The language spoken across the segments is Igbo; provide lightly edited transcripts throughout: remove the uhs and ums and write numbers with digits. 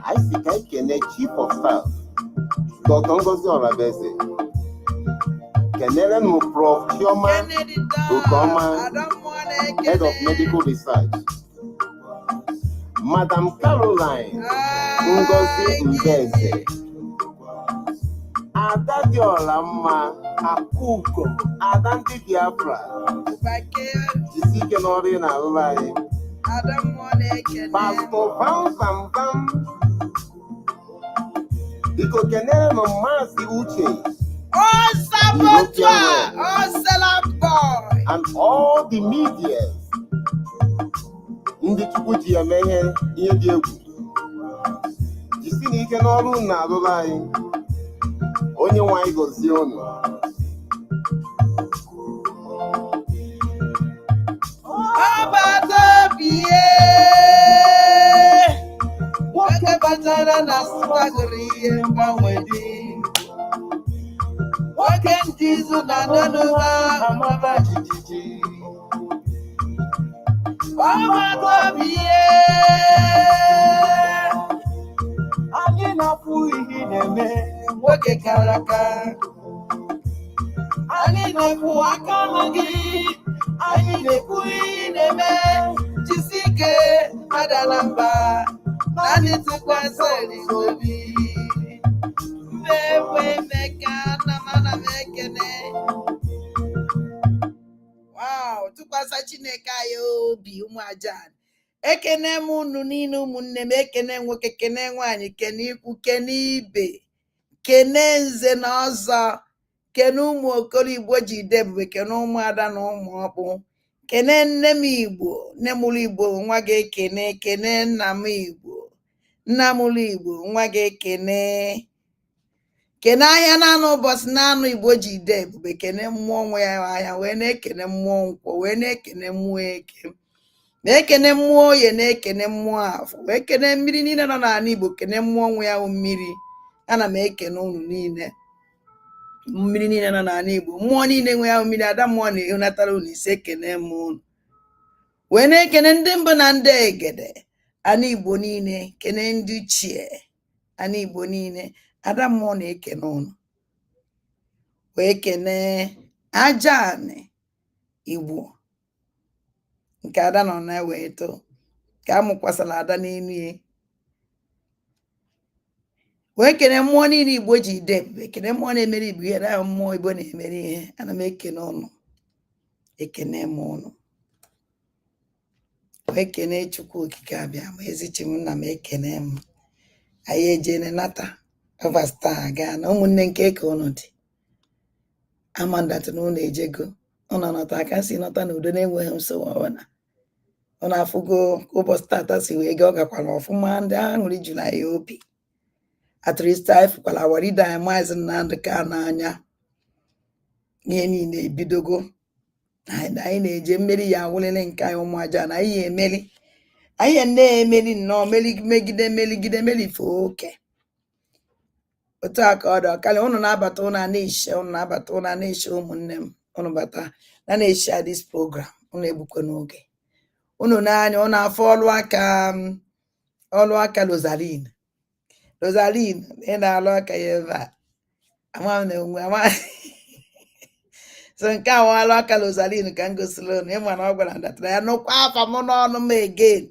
I think I can a chief of staff. Dr. Ngozi Olabese. Kenere mu Prof. Chioma Ukoma, Head of Medical Research. Madam Caroline Ngozi Mbeze. Adadiola Mma Akuko Adanti Biafra. Jisike Nori na Ulai. Pastor Bam Bam. Iko kenere no Masi Uche Oh, European saboteur! world, Oh, seller boy! and all the media ndị Chukwu ji eme ihe dị egwu. Jisi n'ike n'ọrụ unu na-arụrụ anyị. Onye nwe anyị gọzie unu. Abatobie! Nwoke batara na swagịrị ihe mgbanwe dị. Nwoke ndị izu na n'ọnụma amaba jijiji. Abatobie! Anyị na-afụ ihe ị na-eme nwoke kara aka. Anyị na-ekwu aka na gị. Anyị na-ekwu ihe ị na-eme. Jisi ike adala mba. Naanị tụkwasị obi. Mmewe Emeka ana m ekene. Wow, tụkwasị Chineke anyị obi ụmụ ajan. Ekene m unu niile ụmụnne m, ekene nwoke, kene nwaanyị, kene ikwu, kene ibe, kene nze na ọzọ, kene ụmụ okoro Igbo ji ide ebube, kene ụmụada na ụmụ ọkpụ, kene nne m Igbo, nne mụrụ Igbo nwa ga-ekene, kene nna m Igbo, nna mụrụ Igbo nwa ga-ekene, kene ahịa naanị ụbọchị naanị Igbo ji ide ebube, kene mmụọ nwe ya ahịa, wee na-ekene mmụọ nkwọ, wee na-ekene mmụọ eke, na-ekene mmụọ oye, na-ekene mmụọ afọ, wee kene mmiri niile nọ n'ala Igbo, kene mmụọ nwe ya mmiri. Ana m ekene unu niile, mmiri niile nọ n'ala Igbo, mmụọ niile nwe ya mmiri, ada mmụọ na-ehunatara unu ise, ekene m unu. Wee na-ekene ndị mbụ na ndị egede ana Igbo niile, kene ndị chie ana Igbo niile, ada mmụọ na-ekene unu. Wee kene aja anị Igbo nke ada nọ na wee too, ka amụkwasịla ada n'elu ya. Wee kene mmụọ niile Igbo ji ide ebube, kene mmụọ na-emere Igbo ihe, na mmụọ Igbo na-emere ihe. Ana m ekene unu, ekene m unu. Wee kene Chukwu okike abịa ma ezichi m nna m, ekene m. Anyị ejene nata ovasta aga na ụmụnne nke ka unu dị amandat na unu ejego, unu nọta aka si nọta n'udo na-enweghị nsogbu ọbụla. Unu afụgo ụbọchị tata si wee gaa, ọ gakwara ọfụma, ndị aṅụrị juru anyị obi. Atrịsta anyị fụkwara awaride anyị maazị Nnamdị ka n'anya. Ihe niile ebidogo, anyị na-eje mmeri ya awụlele nke anyị ụmụ aja na anyị ya emeri, anyị ya na-emeri nnọọ, megide meligide melife oke. Otu a ka ọ dị ọkali. Unu na-abata ụnụ a na-eshi, unu na-abata ụnụ a na-eshi ụmụnne m, unu bata na-eshi this program, unu egbukwe n'oge. Unu n'anya, unu afọ ọlụ aka Rosaline ị na-alụ aka ya ebe a, ama m na onwe ama so nke a alụ aka Rosaline ka m gosiri unu. Ịma na ọ gwara ndatara ya nụkwa afa m n'ọnụ m again,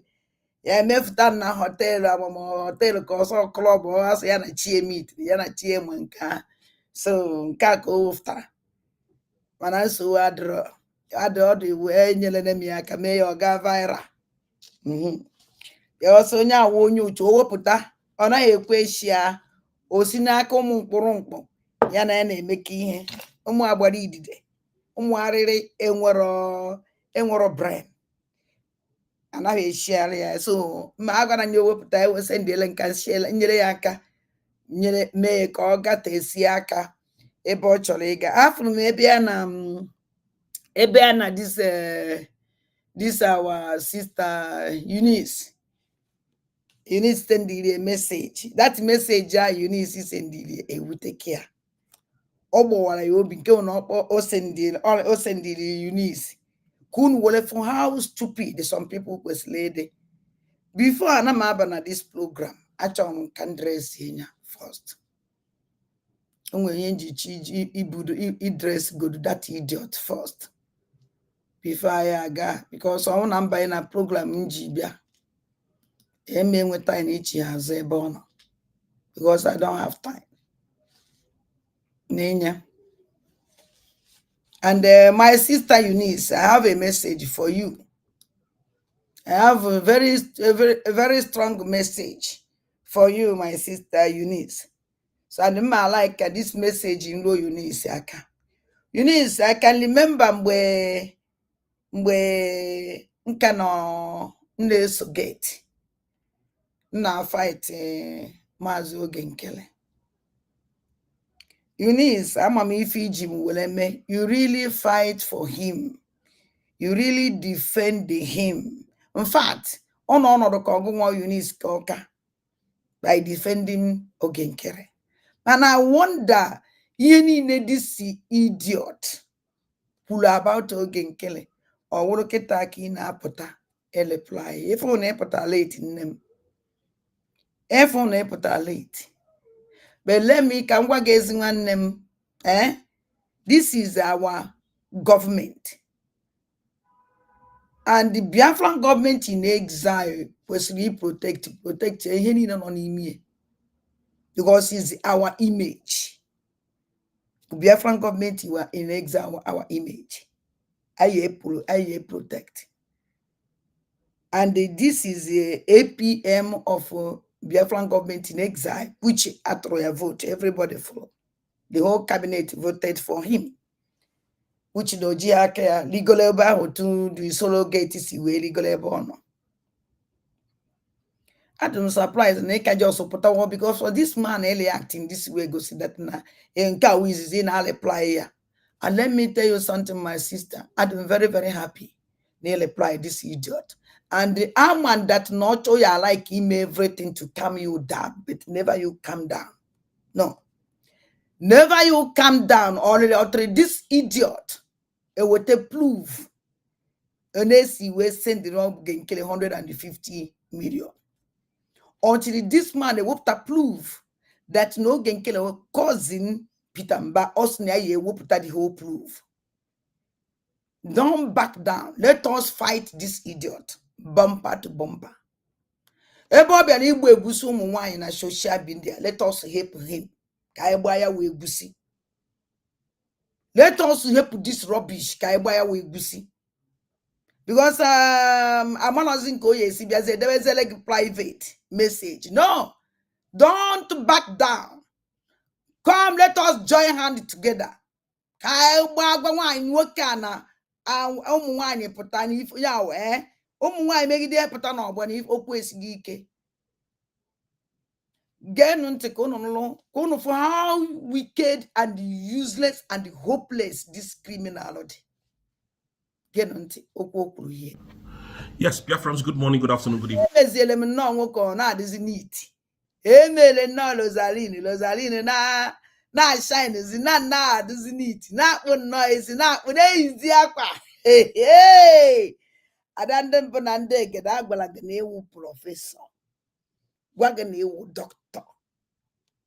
ya emefụta na họteelụ amụma họteelụ ka ọsọ klọb ọsọ ya na chie mitiri ya na chie ma nke a. So nke a ka o wefụtara, mana nsogbu adị ọdụ iwu enyelere m ya aka mee ya ọ gaa viral. Ya ọsọ onye awa onye uche, o wepụta, ọ naghị ekwe echi ya, o si n'aka ụmụ mkpụrụ mkpụ ya na ya na-emekọ ihe. Ụmụ agbara idide, ụmụ arịrị enwero brain, anaghị eshiara ya. So ma a gwara ya ewepụta ewesa ndịele nka nyere ya aka, mee ka ọ gatesie aka ebe ọ chọrọ ịga. Afụrụ m ebe a na this our sister Eunice sendiri a message. That message a Eunice sendiri ewuteke ya, ọ gbawara ya obi nke na o sendiri Eunice ka unu were for how stupid some people kwesịrị ịdị. Before ana m aba na this program, achọrọ m ka ndres ya first. O nwere ihe njichi ibudo idres godu that idiot first before anyị aga, because ọ na mbanye na program nji bịa eme enwe time ichi azụ ebe ọ nọ, because I don't have time n'enya. And my sister Eunice, I have a message for you. I have a very strong message for you, my sister Eunice. So and I like this message in low Eunice aka. Eunice, I can remember mgbe nka no na-eso gate na fight Maazị Oge Nkele. Eunice, ama m ife iji m were mee, you really fight for him. You really defend him. In fact, ọnọdụ ka ọgụnwa Eunice ka ọka by defending Oge Nkele. And I wonder, ihe niile this idiot kwuru about Oge Nkele, ọ wụrụ kịta ka ị na-apụta eleply. If ọ na-epụta late nne m. If ọ na-epụta late. But let me ka ngwa gị ezi nwanne m, this is our government. And the Biafran government in exile kwesịrị protect ihe niile nọ n'ime, because it's our image. The Biafran government in exile, our image. I protect. And this is a APM of Biafran government in exile, which at Royal vote, everybody follow. The whole cabinet voted for him. Which the Ojiaka legal about to the solo gate is where legal about. I don't surprise and they can just support one because for this man early acting this way, go see that now in cow is in all apply here. And let me tell you something, my sister. I'm very, very happy. They'll apply this idiot. And the man that not you like him everything to calm you down, but never you calm down. No. Never you calm down or this idiot. It would prove an AC will send the wrong gain kill 150 million. Until this man they would prove that no gain killer causing Peter Mba Osnia ye would the whole proof. Don't back down. Let us fight this idiot. Bumper to bumper. Ebobi and Igbo Egusi ụmụ na social media. Let us help him. Ka Ebaya we Egusi. Let us help this rubbish. Ka Ebaya we Egusi. Because Amanozin Koye said there was a like private message. No, don't back down. Come, let us join hands together. Ka Ebaya wine workana ụmụ pụta if yaw ụmụ nwanyị megide pụta na ọgbọ na if okwu esighị ike. Genu ntị ka unu for how wicked and useless and hopeless this criminal dị. Genu ntị okwu okwuru ihe. Yes, Biafrans, good morning, good afternoon, good evening. Emeziele m nnọọ nwoke ọ na-adịzi neat. Emele nnọọ Rosaline na-shine zi na-adịzi neat. Na-akpụ nnọọ ezi na-akpụ na-eyizi akwa. Ada ndị mbụ na ndị egede agwala gị na ewu prọfesọ. Gwa gị na ewu dọkịta.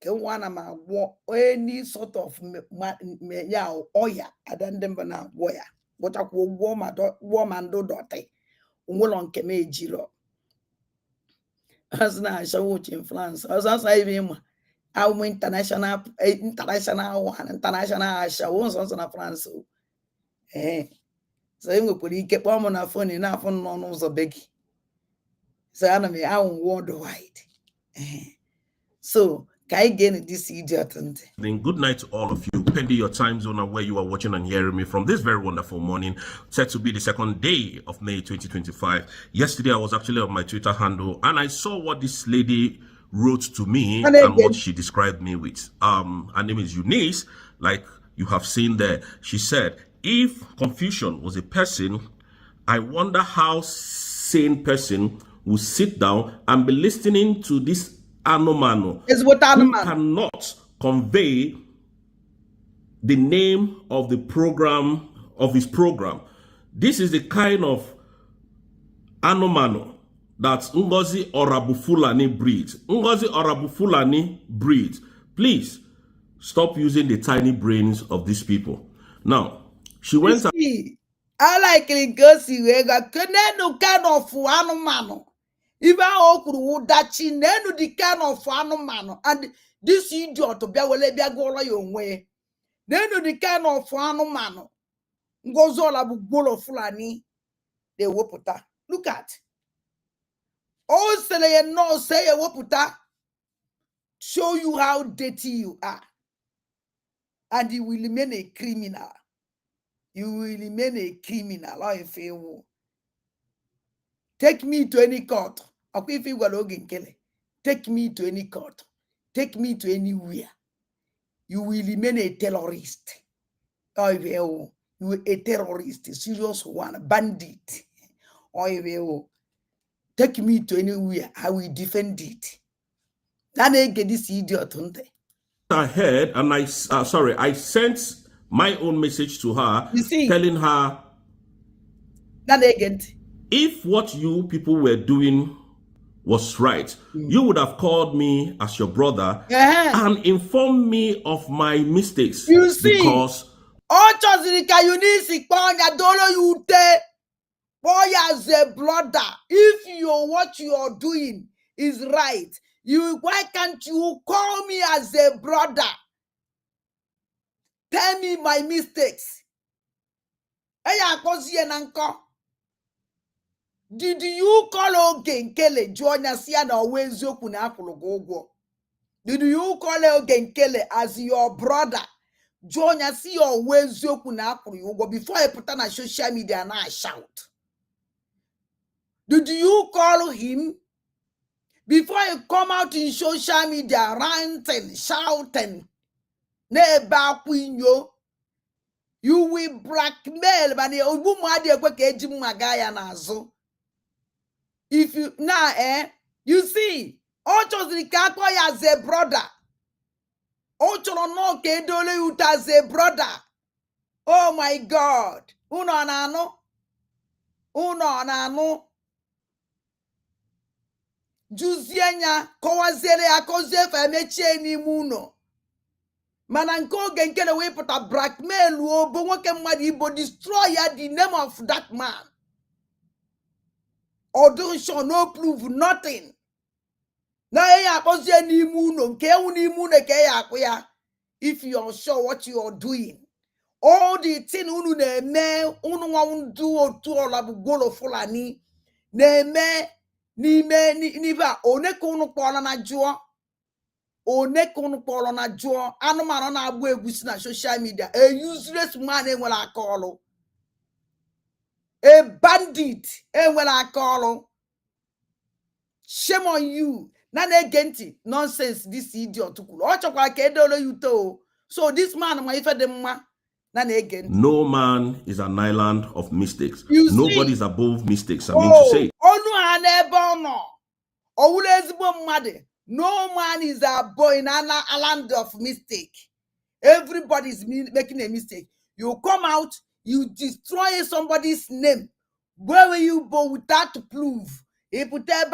Ka nwa na m agwọ any sort of ya ọya ada ndị mbụ na-agwọ ya. Gwọchakwa gwọ ma ndụ dọtị. Onwelo nke m ejiro. As na show which in France. As I even our international one, international show so na France. So you put ike kpọm na phone na phone no n'ụzọ begi. So ana me ahụ worldwide. So can I gain this idiot? Then good night to all of you, pending your time zone and where you are watching and hearing me from this very wonderful morning, set to be the second day of May 2025. Yesterday, I was actually on my Twitter handle and I saw what this lady wrote to me and what she described me with. Her name is Eunice, like you have seen there. She said, if Confucian was a person, I wonder how sane person would sit down and be listening to this Anomano who cannot convey the name of the program, of his program. This is the kind of Anomano that Ngozi Orabufulani breeds. Ngozi Orabufulani breeds. Please stop using the tiny brains of these people. Now, she went. I like it because you got kind of Anomano. Even okuru dachi nenu the kind of anumano and this idiot to be wele bia gola your way. Nenu the kind of anumano ngozola bu bolo fulani they woputa. Look at. Oh, say no say woputa. show you how dirty you are. And you will remain a criminal. You will remain a criminal. Or if you will. Take me to any court. If you were take me to any court. Take me to anywhere. You will remain a terrorist. Or if you will a terrorist, a serious one, a bandit. Or if you will take me to anywhere, I will defend it. Then I get this idiot, don't they? I heard, and I sent my own message to her, You see, telling her, then I get. if what you people were doing was right, you would have called me as your brother and informed me of my mistakes. You see, because boy, as a brother, if what you are doing is right, why can't you call me as a brother? Tell me my mistakes. Did you call Ogenkele Jonya Siana Wenzoku na Akulugo? Did you call Ogenkele as your brother? Jonya si or Wenzoku na Akulugo before I put on a social media and I shout? Did you call him before you come out in social media ranting, shouting? You will blackmail, but if you now, you see, Ocho's Rikakoy as a brother. Ocho no Kedole Ut as a brother. Oh my God. Uno anano. Juzienya kowazele akoze fameche ni muno. Mananko genkele we put a blackmail wo bonwoke mmadi ibo destroy the name of that man. Although shall no prove nothing. Na ya akoze ni muno nke uni muno ke ya akoya. If you are sure what you are doing, all the thing unu na eme unu wa undu otu ola bu golo fulani na eme ni ba oneke unu kpọrọ na jụọ oneke unu kpọrọ na jụọ anụmanụ na-agba egwusi na social media, a useless man enwere aka ọrụ, a bandit enwere aka ọrụ. Shame on you. Na na-ege ntị nonsense this idiot kwuru. Ọ chọkwara ka edolo ya uto. So this man ma ife dị mma. Na na-ege ntị. No man is an island of mistakes. You Nobody see? is above mistakes. I mean to say. Onu ha n'ebe ọ nọ. Ọ wụrụ ezigbo mmadụ. No man is above in an island of mistake. Everybody is making a mistake. You come out, you destroy somebody's name. Where you go without proof? If you tell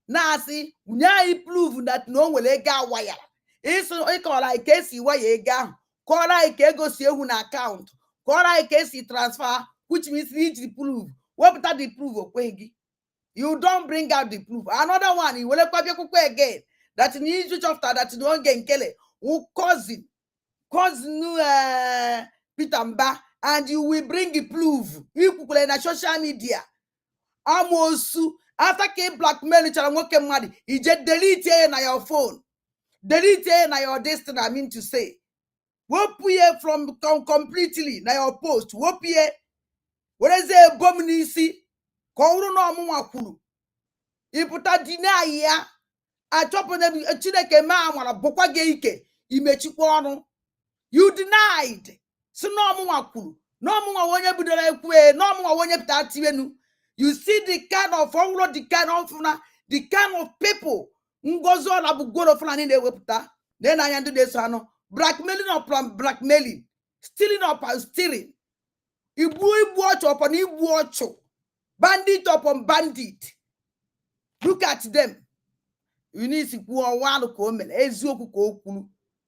Nasi, you prove that no one will get wire. It's like case you wire ga. Call like go see an account. Call like case transfer, which means need the proof. What about the proof of Kwegi? You don't bring out the proof. Another one, you will again. That needs you after that you don't get Kelly. Who cousin Peter Mba, and you will bring the proof. You people in social media. Amosu after ke blackmail each other, money. He just delete it na your phone. Delete it na your destiny. I mean to say. Whoop ye from completely na your post. Whoop ye. What is the abomination? Kọwụrụ na ọmụnwa kwuru ịpụta deny ya achọpụ na Chineke ma amara bụkwa gị ike imechikwa ọnụ. You denied si na ọmụnwa kwuru na ọmụnwa onye bidoro ekwe na ọmụnwa onye pụta tiwenu. You see the kind of the kind of people ngozi ọla bụ goro fulani na-ewepụta na anya ndị na-eso anụ blackmailing upon blackmailing, stealing upon stealing, igbu ọchụ upon igbu ọchụ, bandit upon bandit. Look at them. You need to go on one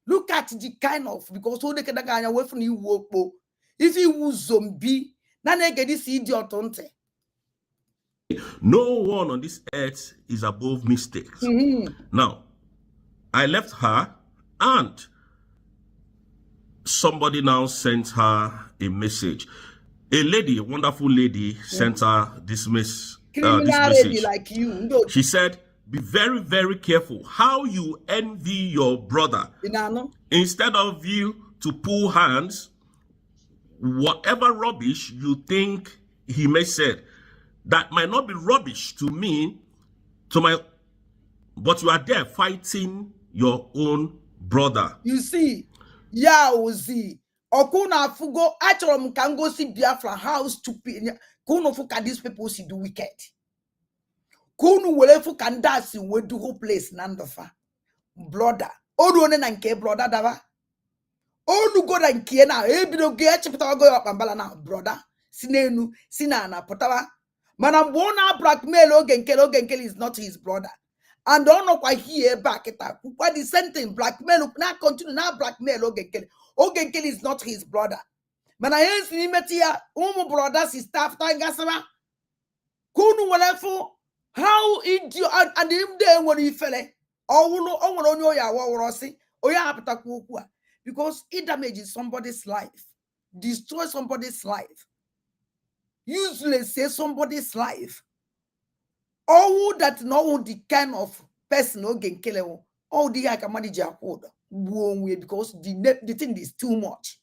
look at the kind of, because all they can get away from you work. If you was zombie, now they get this idiot on. No one on this earth is above mistakes. Now, I left her and somebody now sent her a message. A lady, a wonderful lady, sent her this message. Like you. She said, be very, very careful how you envy your brother. Instead of you to pull hands, whatever rubbish you think he may said, that might not be rubbish to me, but you are there fighting your own brother. You see, Ozi. Okuna fugo achorom kango si Biafra how stupid kuno fuka these people si do wicked. Kunu wele fuka ndasi we do whole place nandofa. Brother. Odu one na nke brother dava. Odu go na nke na ebido ge chipita go up ambala na brother. Sinenu sinana potawa. Mana mbona blackmail oge nkele is not his brother. And don't know why here back it up. What is sentence blackmail now continue now blackmail Ogenkele. Ogenkele is not his brother. Man, I ain't seen him here. Brothers, his staff time gasama. Kunu walefu. How idiot and him there when he fell. Oh no ya warasi. Oya hapata kuwa. Because it damages somebody's life. Destroy somebody's life. Useless say somebody's life. All that know the kind of person Ogenkele. All the I can manage because the thing is too much.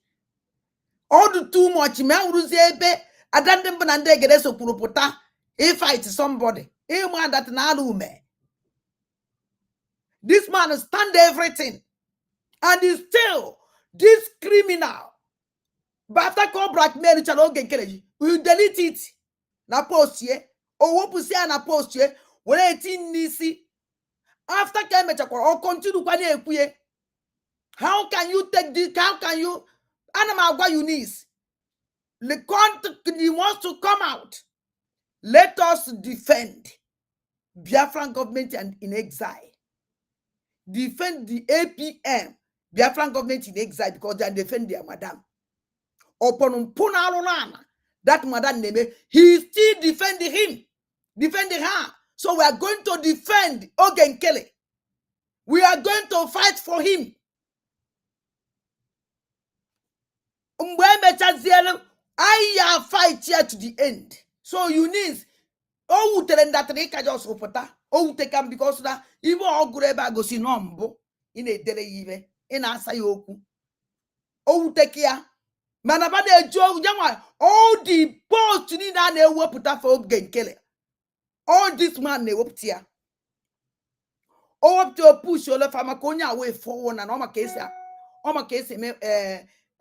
All the too much, me uruzebe adandem banande gede so purupota if fight somebody. A man that nalume. This man stand everything and is still this criminal. But after call blackmail Ogenkele, we delete it. Na post ye. Or what na post ye. When 18 nisi. After Kemechakwa or continue kwanye. How can you take this? How can you? Anamagwa Eunice. He wants to come out. Let us defend Biafran government and in exile. Defend the APM, Biafran government in exile because they are defending their madam. Upon that madam name, he is still defending him, defending her. So we are going to defend Ogenkele. We are going to fight for him. I fight here to the end. So you need tell that they can just opota. Take him because that even all greba go see nombo in a dele even in Asayoku. Take here. Manabade Joe Yama. All the post to need and they will put up for Ogenkele. All this man they will here. Up to a push your left Amakonia away forward and Oma case.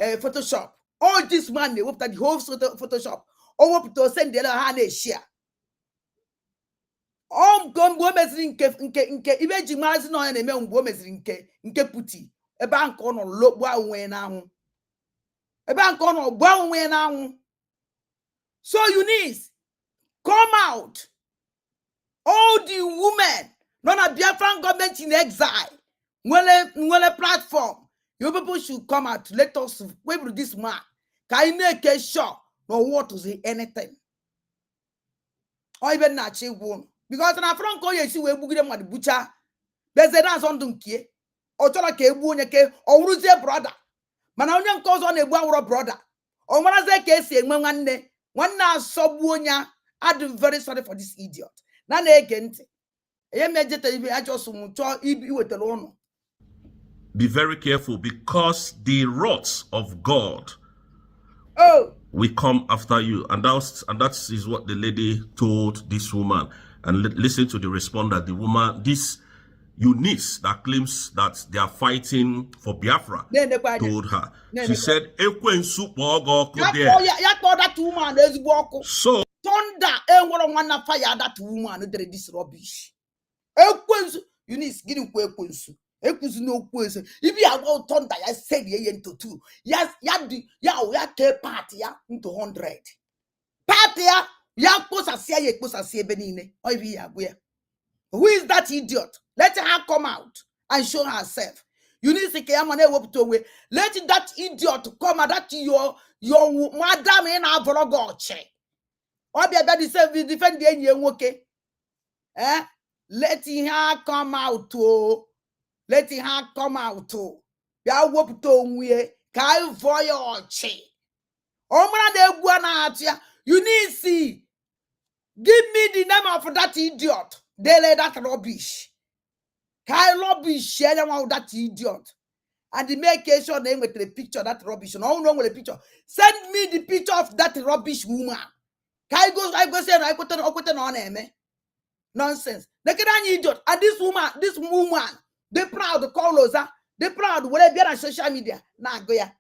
Photoshop. All this man they worked at the whole Photoshop. Or to send the hand share. Gone women's nke image mazin on a man women's nke putti. A bank on a low way now. A bank on a brown way now. So you need come out. All the women, none of Biafran government in exile. Well a platform. You people should come out. Let us wait with this man. Can you make a sure no what to say anything? Or even not she won't. Because in a front call you see we book them at the butcher. There's a dance on donkey. Or tell a ke or who's their brother. Manonian calls on a brother. Or when I say case one now subwonya. I'm very sorry for this idiot. None again. I just with alone. Be very careful because the wrath of God will come after you. And that is what the lady told this woman. And listen to the responder. The woman, this Eunice that claims that they are fighting for Biafra, told her. She said, so thunder and fire that woman this rubbish. Eunice getting no question. If you are all thunder, I said into 2. Yes, ya party into 100. Party ya benine. Who is that idiot? Let her come out and show herself. You need to away. Let that idiot come out. That your madam in our vlogoche. Or be about to defend the okay. Let her come out to. Let her come out too. Ya whoop to we kai voyoche. Omana de guana atia. You need see. Give me the name of that idiot. dele that rubbish. Kai rubbish share one that idiot. And the make sure they with the picture of that rubbish. No, no, with the picture. Send me the picture of that rubbish woman. Kai goes, I go say, I put on him. Nonsense. They can idiot. And this woman, they proud to call us. They proud whatever be on social media. Na goya.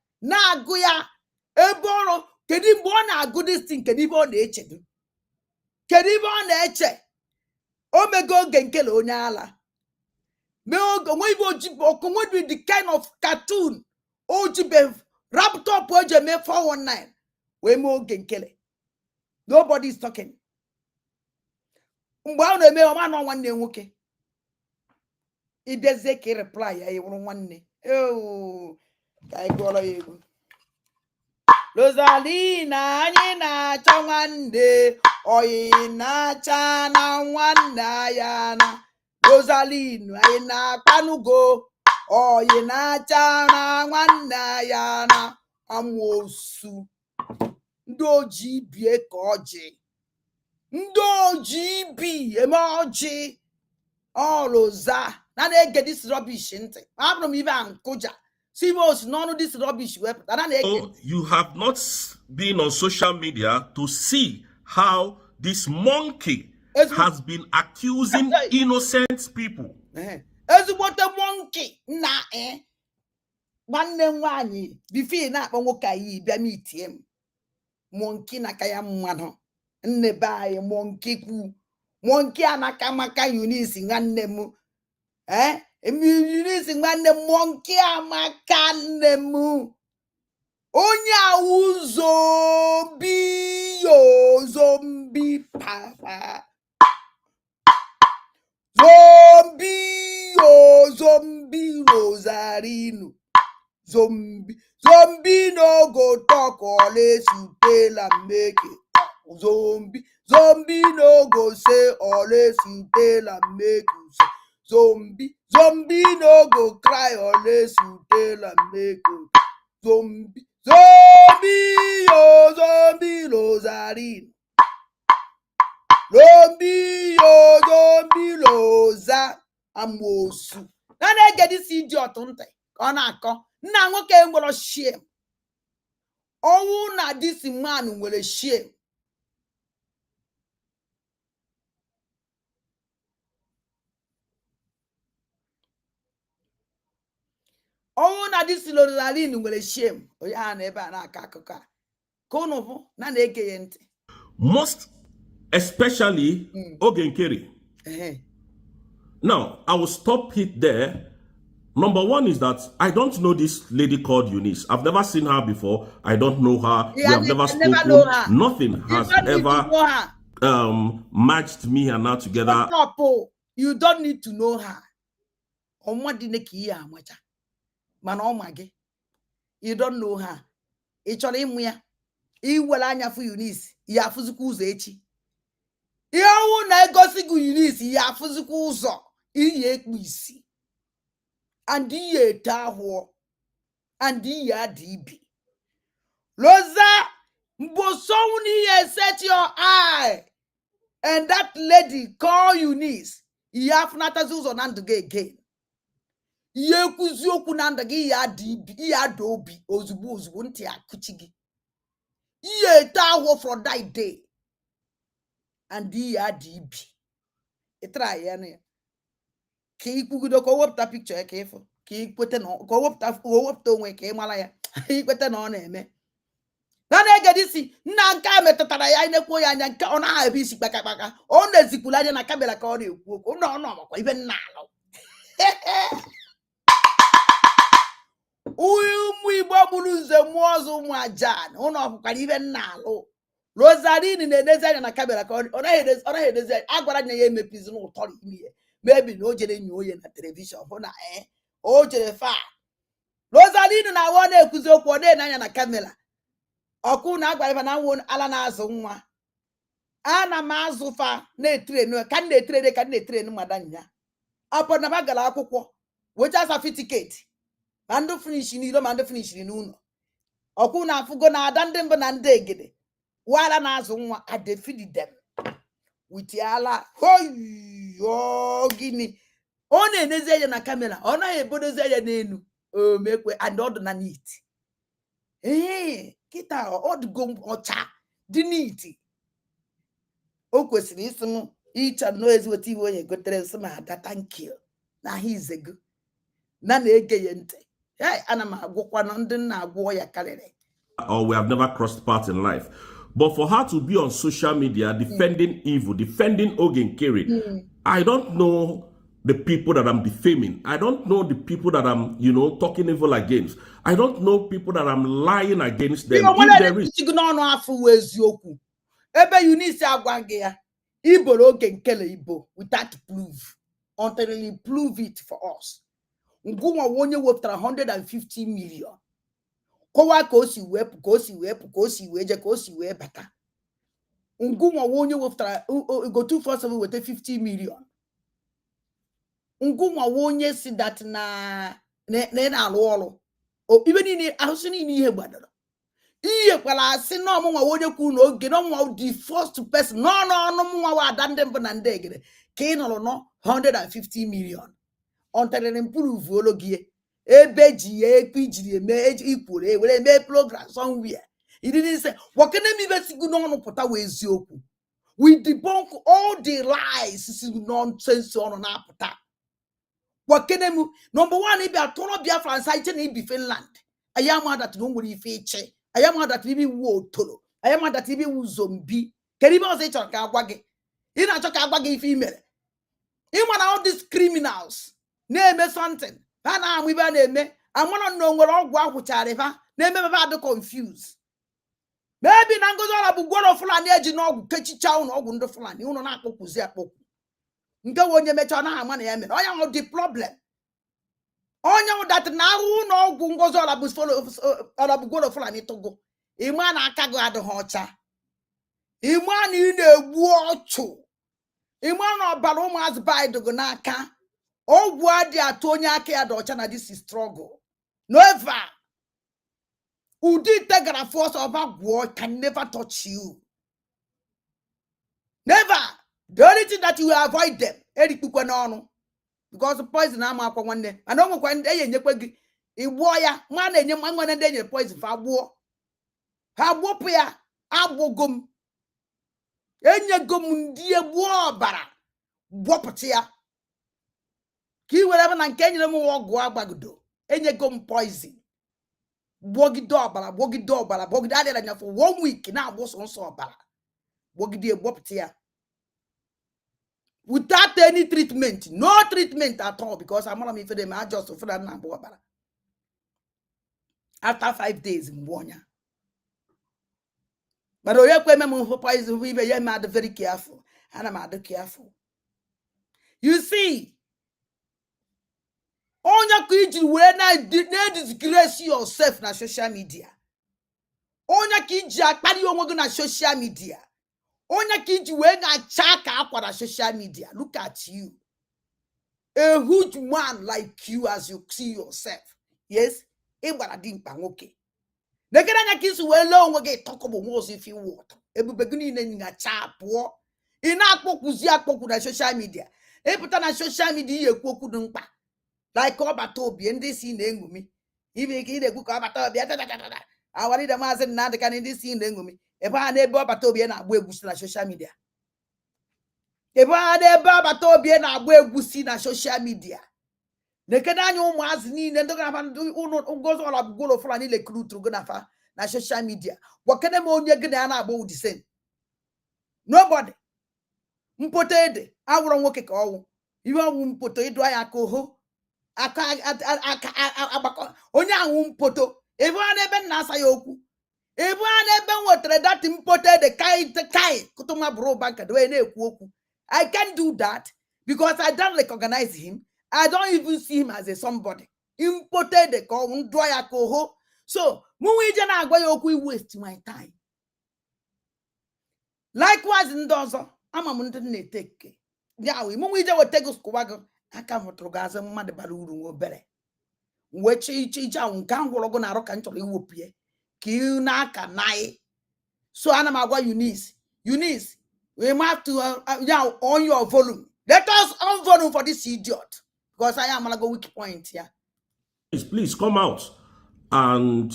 Eboro. Kedi bona good this thing. Kedi bona eche. Kedi bona eche. Omego genkele onyala. Me ogo when you the kind of cartoon ojibe wrapped up oje me 419 we mo genkele. Nobody is talking. Mgbe na eme o ma no nwanne nwoke. Ibeze ke reply ya iwuru nwanne. Ka igoro yego. Rosalina anyị na-achọ nwanne oyi na-acha na nwanne ya na Rosaline anyị na-akpanugo oyi na-acha na nwanne ya na amosu ndị oji bie ka ọjị ndị oji bi eme ọjị ọlụza na na-ege this rubbish ntị abụrụ m ibe nkụja Simos none of this rubbish weapon. So you have not been on social media to see how this monkey has been accusing innocent people. Ezigbote monkey na nwanne nwaanyị bifi na akpọ nwoke ayi bịa mitie m monkey na kaya mmadụ nne be anyị monkey kwu monkey anaka maka Eunice nwanne m Eunice nwanne m monkey amaka nne m onye awụ zombi papa zombi Rosarino zombie no go talk unless you tell am make it zombie no go say unless you tell am make you say zombie no go cry unless you tell am make you zombie Rosarino zombie Rosa amosu na na-ege this idiot ntị ka ọ na-akọ nna nwoke nwere shame ọnwụ na this man nwere shame ọnwụ na this Rosaline nwere shame onye ha na ebe a na-akọ akụkọ a ka unu bụ na na-ege ya ntị most especially Ogenkere. Now I will stop it there. Number one is that I don't know this lady called Eunice. I've never seen her before. I don't know her. We have never spoken. Nothing has ever matched me and her together. You don't need to know her. You don't know her. Eunice. Ya fuzikwa ụzọ echi. Ihe ọnwụ na-egosi gị Eunice ya fuzikwa ụzọ ihe ekpu isi. And ihe ete ahụọ. And ihe adị ibi. Rosa mbosonwu n'ihe set your eye. And that lady call Eunice. Ihe afụnatazi ụzọ na ndụ gị again. Ihe ekwuzi okwu na ndụ gị ihe adị ibi. Ihe adị obi ozugbo ntị akụchi gị. Ye tawo for that day. And ye adibi. Itra yana. Ki kugudo ko wopta picture kefo. Ki kwete no ko wopta onwe ke malaya. Ki kwete no na eme. Na na disi nna nka metatara ya inekwo ya anya nka ona ha bi sikpakakpaka. O na zikula anya na kamera ka o na ekwu okwu. No makwa ibe nna alo. Umu Igbo bụrụ nze mmụọ ọzọ ụmụ ajan ụnụ ọkwụkwara ibe nna alụ Rosaline na-edezi anya na kamera ka ọ naghị edezi anya agwara anya ya emepizi n'ụtọ ime mebi na o jere nye oye na telivishọn hụ na o jere fa Rosaline na awa na-ekwuzi okwu ọ na-ene anya na kamera ọkụ na agwara ife na nwo ala na-azụ nwa ana m azụ fa na-etrenu ka na-etrenu madanya ọpọ na ba gara akwụkwọ wecha certificate Mando finish n'ilo mando finish n'ụlọ ọkwụ na afụgo na ada ndị mbụ na ndị egede wala na azụ nwa I defeat them with ala hoyo gini ọ na-enezi anya na kamera ọ naghị ebodozi anya n'elu o mekwe and ọ dị na neat kịta ọ dịgo ọcha dị neat o kwesịrị isi m ịchọ nnọọ ezigbote iwe onye gotere nsị ma ada thank you na ahụ izego na-ege ya ntị ana m agwụkwa na ndị na-agwọ ya karịrị. Or we have never crossed paths in life. But for her to be on social media defending evil, defending Ogen Kiri, I don't know the people that I'm defaming. I don't know the people that I'm, talking evil against. I don't know people that I'm lying against them. If there is... Ebe Eunice agwa gị ya iboro oge nkele Igbo without proof until you prove it for us. Ngụnwa onye wepụtara 150 million kọwa ka o si wepụ ka o si wepụ ka o si wee je ka o si wee bata. Ngụnwa onye wepụtara go 247 weta 50 million. Ngụnwa onye si that na na-alụ ọrụ ibe niile ahụsị niile ihe gbadoro ihe kwala asị na ọmụnwa onye kwuru na oge na ọmụnwa the first person n'ọnụ mụnwa wa ada ndị mbụ na ndị egere ka ị nọrọ nọ 150 million ọntarịrị mprove ologie ebe ji ya ekwu ijiri eme ikwuru ewere eme program somewhere ididị ise wakene mibe sigu n'ọnụ pụta wee eziokwu we debunk all the lies si nonsense ọnụ na-apụta wakene mu number 1 ibi atọrọ Biafra nsa iche na ibi Finland ayama that no nwere ife iche ayama that ibi wu otolo ayama that ibi wu zombi kedu ibe ọzọ ịchọrọ ka agwa gị ị na-achọ ka agwa gị ife imere ịma na all these criminals na-eme something ha na-amụ ibe a na-eme amara na onwere ọgwụ akwụchara ha na-eme ebe adị confused maybe na Ngozi Ọra bụ gworo Fulani eji n'ọgwụ kechicha ụnụ ọgwụ ndị Fulani ụnụ na-akpọkwuzi akpọkwu nke onye mecha na ama na ya mere onye nwụ the problem onye nwụ dat na ahụ na ọgwụ Ngozi Ọra bụ gworo Fulani tụgo ịma na aka gị adịghị ọcha ịma na ị na-egbu ọchụ ịma na ọbara ụmụazị baidogo n'aka ọgwụ adị atụ onye aka ya dị ọcha na this is struggle never ụdị ite gara force of agwọ can never touch you never. The only thing that you will avoid them erikpukwe n'ọnụ because poison ama akwa nwanne and onwekwa ndị enyekwe gị igbuo ya nwa na-enye nwa ndị enyere poison fa gbuo ha gbopụ ya agbogom enyegom ndị egbuo ọbara gbopụta ya ka i were ebe na nke enyere m ọgwụ agbagodo enyegom poison gbogide ọbara gbogide adịra anya for 1 week na-agbụ sọnsọ ọbara gbogide gbopụta ya without any treatment, no treatment at all, because I'm not for them. I just for that number. After 5 days in Bonya. But we were very careful, and I'm careful. You see, on your kids, when I did not disgrace yourself na social media. On your kids, you are na social media. Onye kiji we na-achaka akwa na social media. Look at you. A huge man like you as you see yourself. Yes? Ịgbara dimkpa nwoke. Nekere anya kisi we le onwe gị tọkọbụ nwozi if you want. Ebube gị niile nyacha pụọ. Ị na-akpọkwuzi akpọkwu na social media. Ịpụta na social media ihe ekwu okwu dị mkpa. Like ọbata obi ndị si na-engumi. Ibe ike ị na-ekwu ka ọbata obi awarịda maazị Nnamdị Kanụ ndị si na-engumi. Ebe a na-ebe ọbata obi na-agba egwusi na social media. Ebe a na-ebe ọbata obi na-agba egwusi na social media. Nekede anya ụmụazị niile ndị ga-afa Ngozi Ọra bụ gworo Fulani lekrutu go nafa na social media. Gwakene m onye gị na ya na-agba ụdị sen. Nobody. Mpoto ede awụrụ nwoke ka ọwụ. Iwe ọwụ mpoto ịdụ anya ka oho aka agbakọ onye ahụ mpoto. Ebe a na-ebe nna asa ya okwu. Ebe a na-ebe nwetere that imported the kai kutuma bro banka the way na-ekwu okwu. I can't do that because I don't recognize him. I don't even see him as a somebody. Imported the ko ndụ ya ka oho. So, mụ ije na-agwa ya okwu waste my time. Likewise ndị ọzọ ama m ndị na-eteke. Ya we mụ ije wete go skụwa go aka mụtụrụ gazi mmadụ bara uru nwe obere. Weche iche ahụ nke ahụ gwọrọ go na arụ ka m chọrọ iwepụ ya. Ka ị na-aka naị. So ana m agwa Eunice We have to on your volume. Let us on volume for this idiot. Because I am gonna go weak point here. Please come out and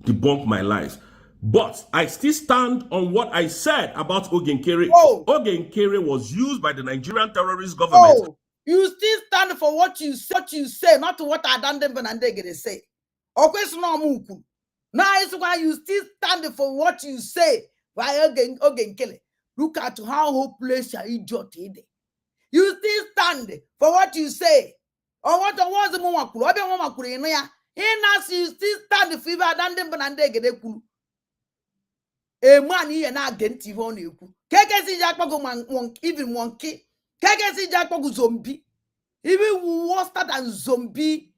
debunk my lies. But I still stand on what I said about Ogenkere. Oh. Ogenkere was used by the Nigerian terrorist government. Oh, you still stand for what you say, not what Adandem Benandegere say. Now is why you still stand for what you say. Why Ogenkere? Look at how hopeless your idiot is. You still stand for what you say. Or what was the Momakuru? I don't want to you still stand for Adandem Benandegere. A man here na against you on you. Kekesi Jackpago even monkey. Kekesi Jackpago zombie. Even worse than zombie.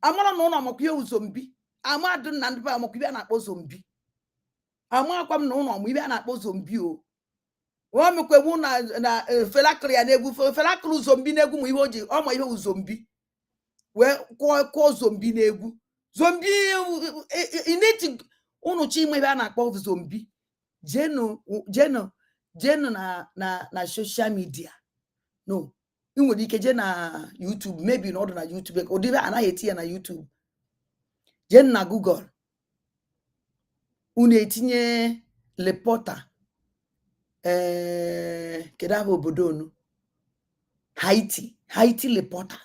I'm not known I'm zombie. I'm not doing none of a zombie. I'm not come known we are not zombie. One mukwe na felakri and egu felakru zombie negu mu iwoji o mo ihe zombie. We ko zombie negu. Zombie you need to unu chi mo ibe na akpo zombie. Jeno na social media. No. You would na YouTube, maybe not on YouTube, or even na YouTube. Jen na Google. Unetinye lepota. Kedavo Bodonu. Haiti lepota.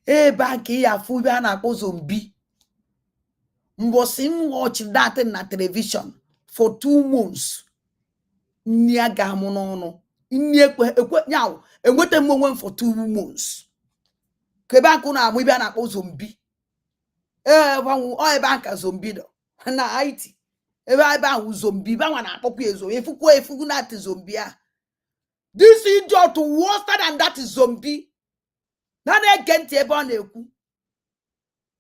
Banki ya fuba na po zombie. Mbosim watch that na television for 2 months. Niaga monono. Now, and what a moment for 2 months. Kebakuna, we ban a zombie. One bank a zombie. And I if I ban zombie, but one apopio, if you not zombie. This idiot worse than that is zombie. Now they get a bonneku.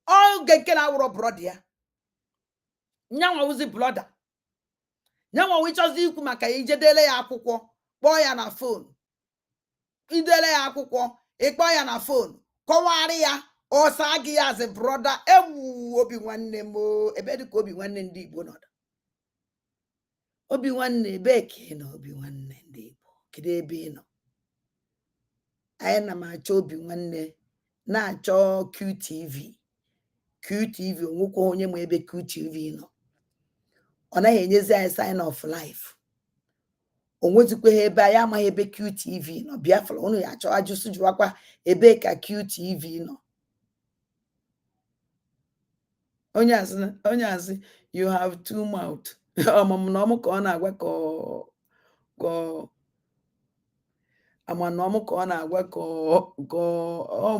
All get our brother. Now I was a brother. Now we just do Kumaka, Jedele Akuko. Boy on a phone. Idele akwụkwọ ịkpọ ya na phone kọwarị ya ọsagi ya as a brother ewu obi nwanne m ebe dị ka obi nwanne ndị Igbo nọ obi nwanne ebe ke na obi nwanne ndị Igbo kedu ebe ị nọ anyị na m achọ obi nwanne na-achọ QTV onwekwa onye ma ebe QTV nọ ọ naghị enyezi anyị sign of life. Onwezikwe ebe anyị amaghị ebe QTV nọ Biafra unu ya achọ ajụsụ jụwakwa ebe ka QTV nọ onye asị you have 2 mouth ọmụmụ na ọmụ ka ọ na-agwa ka amanọmụ ka ọ na-agwa ka ọ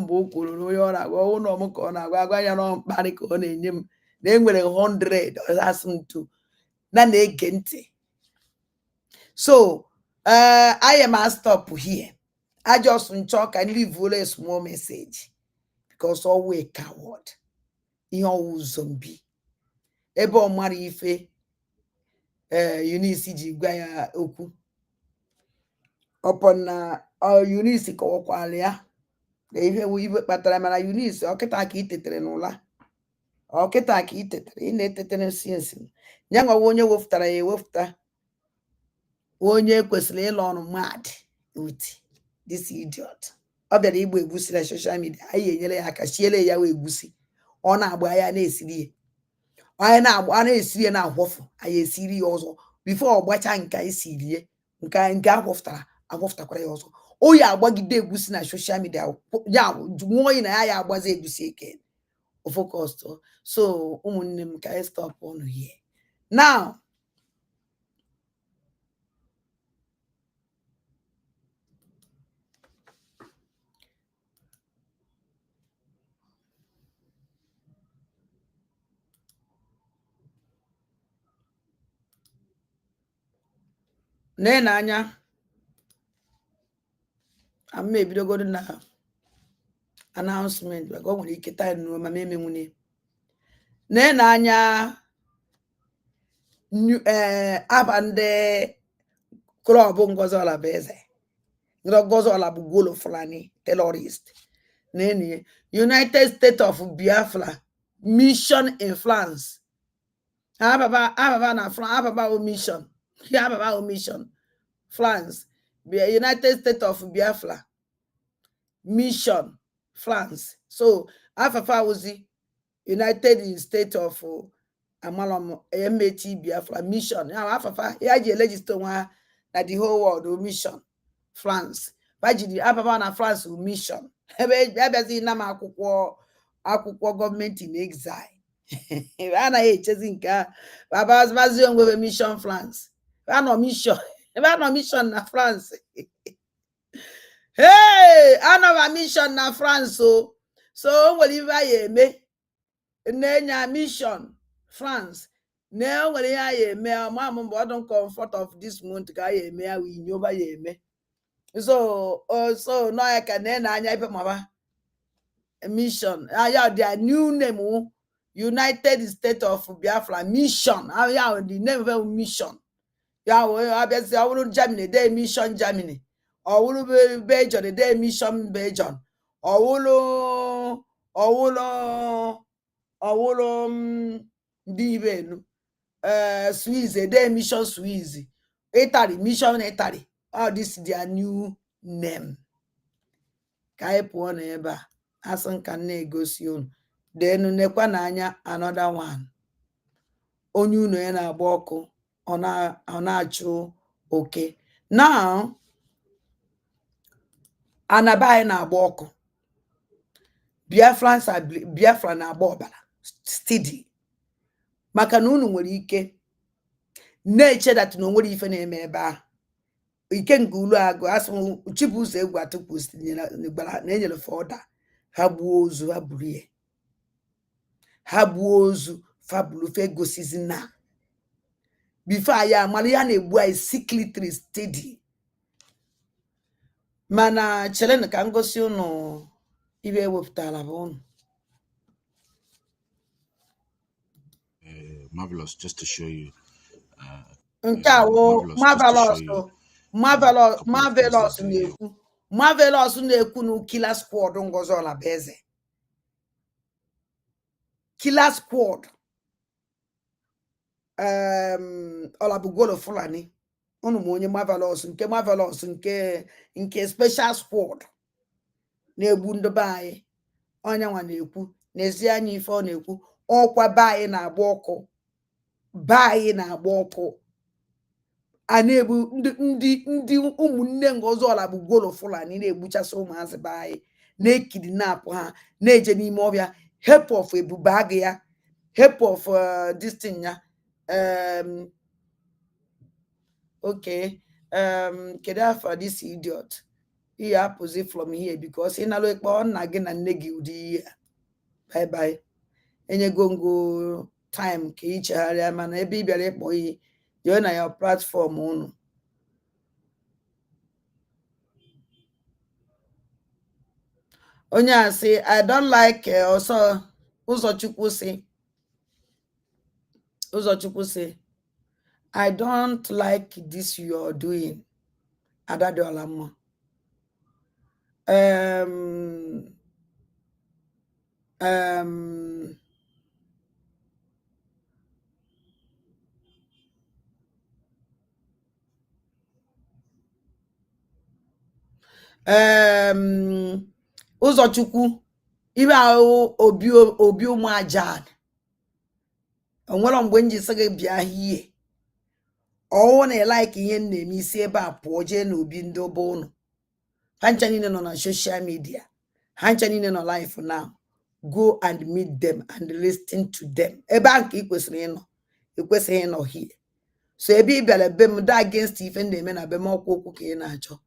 mgbe o kwuru onye ọ na-agwa ụnụ ọmụ ka ọ na-agwa agwa ya na mkparị ka ọ na-enye m na enwere 100 asị m to na-ege ntị. So, I am a stop here. I just talk and leave a small message because always coward. You zombie. Ebo mari ife. Unisi jigaya oku. Upon unisi ko kwalia. Ife we patara mana unisi oketa ka itetere n'ụla. Oketa ka itetere ị na-etetere siensi. Nyanga wonye woftara ya wofta. Onye kwesịrị ịlọ ọrụ mad with this idiot. Ọ bịara igbo egwusi na social media. Anyị enyere ya aka siele ya wee egwusi. Ọ na-agba ya na-esiri ya. Anyị na-agba na-esiri ya na-ahwọfụ. Anyị esiri ya ọzọ. Before ọ gbacha nke anyị siri ya. Nke ahwọfụtakwara ya ọzọ. O ya agbagide egwusi na social media. Ya nwụọ yi na ya agbazi egwusi eke. O focus. So ụmụnne m ka anyị stop on here. Now, n'anya amma ebidogodo na announcement because nwere ike time no ma memenwune n'anya abande club Ngozi Olabeze Ngozi Olabu Golo Fulani terrorist nene United States of Biafra mission in France ababa na France ababa mission France, United States of Biafra, mission, France. So Afafa was the United States of Amalom MAT Biafra mission. Now Afafa, here you legislate one that the whole world will mission, France. Bajidi Afafa na France will mission. Ebe na akwụkwọ government in exile. Anaghị echezi nke a babazi onwe mission France. Anọ mission na France. Hey, anọ mission na France o. So o nwere ife anyị eme na-enye mission France. Na o nwere ihe anyị eme ama m mgbe ọdụ comfort of this month ka anyị eme ya wee nyoba ya eme. So no ya ka na anya ife maba mission. Ya their new name United States of Biafra mission. Yeah, the name of mission. Yeah, obviously I will Germany, they mission Germany. Or will be Belgium, they mission Belgium. Or will even Swiss, they mission Swiss. Italy, mission Italy. Oh, this is their new name. Kaipo neba. Asan kan negotiate. Then nekwa n'anya another one. Onye unu ya na-agba ọkụ ọ na-achụ oke. Now anaba anyị na-agba ọkụ. Biafra na-agba ọbara steady. Maka na unu nwere ike na-eche that na onwere ife na-eme ebe ahụ. Ike nke ulu agụ asụ Chibuzo egwu atụpụ na-enyere fọda ha gbuo ozu ha buru ya. Ha gbuo ozu fabulu fe gosizi na before ya amara ya na-egbu anyị secretly steady. Mana chere ka ngosi unu ibe ewepụtara bụ unu. Marvelous, just to show you. Nke a wo marvelous na-ekwu. Marvelous na-ekwu na killer squad Ngozi Olabeze. Killer squad. Olabugolo Fulani. Unu onye Marvelous nke special squad. Na-egbu ndị be anyị. Onye nwa na-ekwu n'ezi anya ife ọ na-ekwu ọkwa be anyị na-agba ọkụ. Be anyị na-agba ọkụ. A na-egbu ndị ụmụnne Ngozi Olabugolo Fulani na-egbuchasị ụmụazị be anyị. Na-ekidnap ha na-eje n'ime ọbịa. Help of ebube agụ ya. Help of this thing ya. Okay. Kedu afa this idiot? He happens from here because in alo ekpo nna gị na nne gị ụdị ihe. Bye bye. Enye gongo time ka ichegharịa mana ebe ị bịara ịkpọ ihe join na your platform unu. Onye a sị I don't like also Ụzọchukwu sị I don't like this you are doing. Adadiola mma. Ụzọchukwu ibe ahụ obi ụmụ aja onwere mgbe nji sị gị bịa hie ọwụ na like ihe na-eme isi ebe a pụọ jee n'obi ndị ọba ụnụ. Ha ncha niile nọ na social media. Ha ncha niile nọ live now. Go and meet them and listen to them. Ebe a nke ị kwesịrị ịnọ hie. So ebe ị bịara be m da against ife na-eme na be m ọkwa okwu ka ị na-achọ.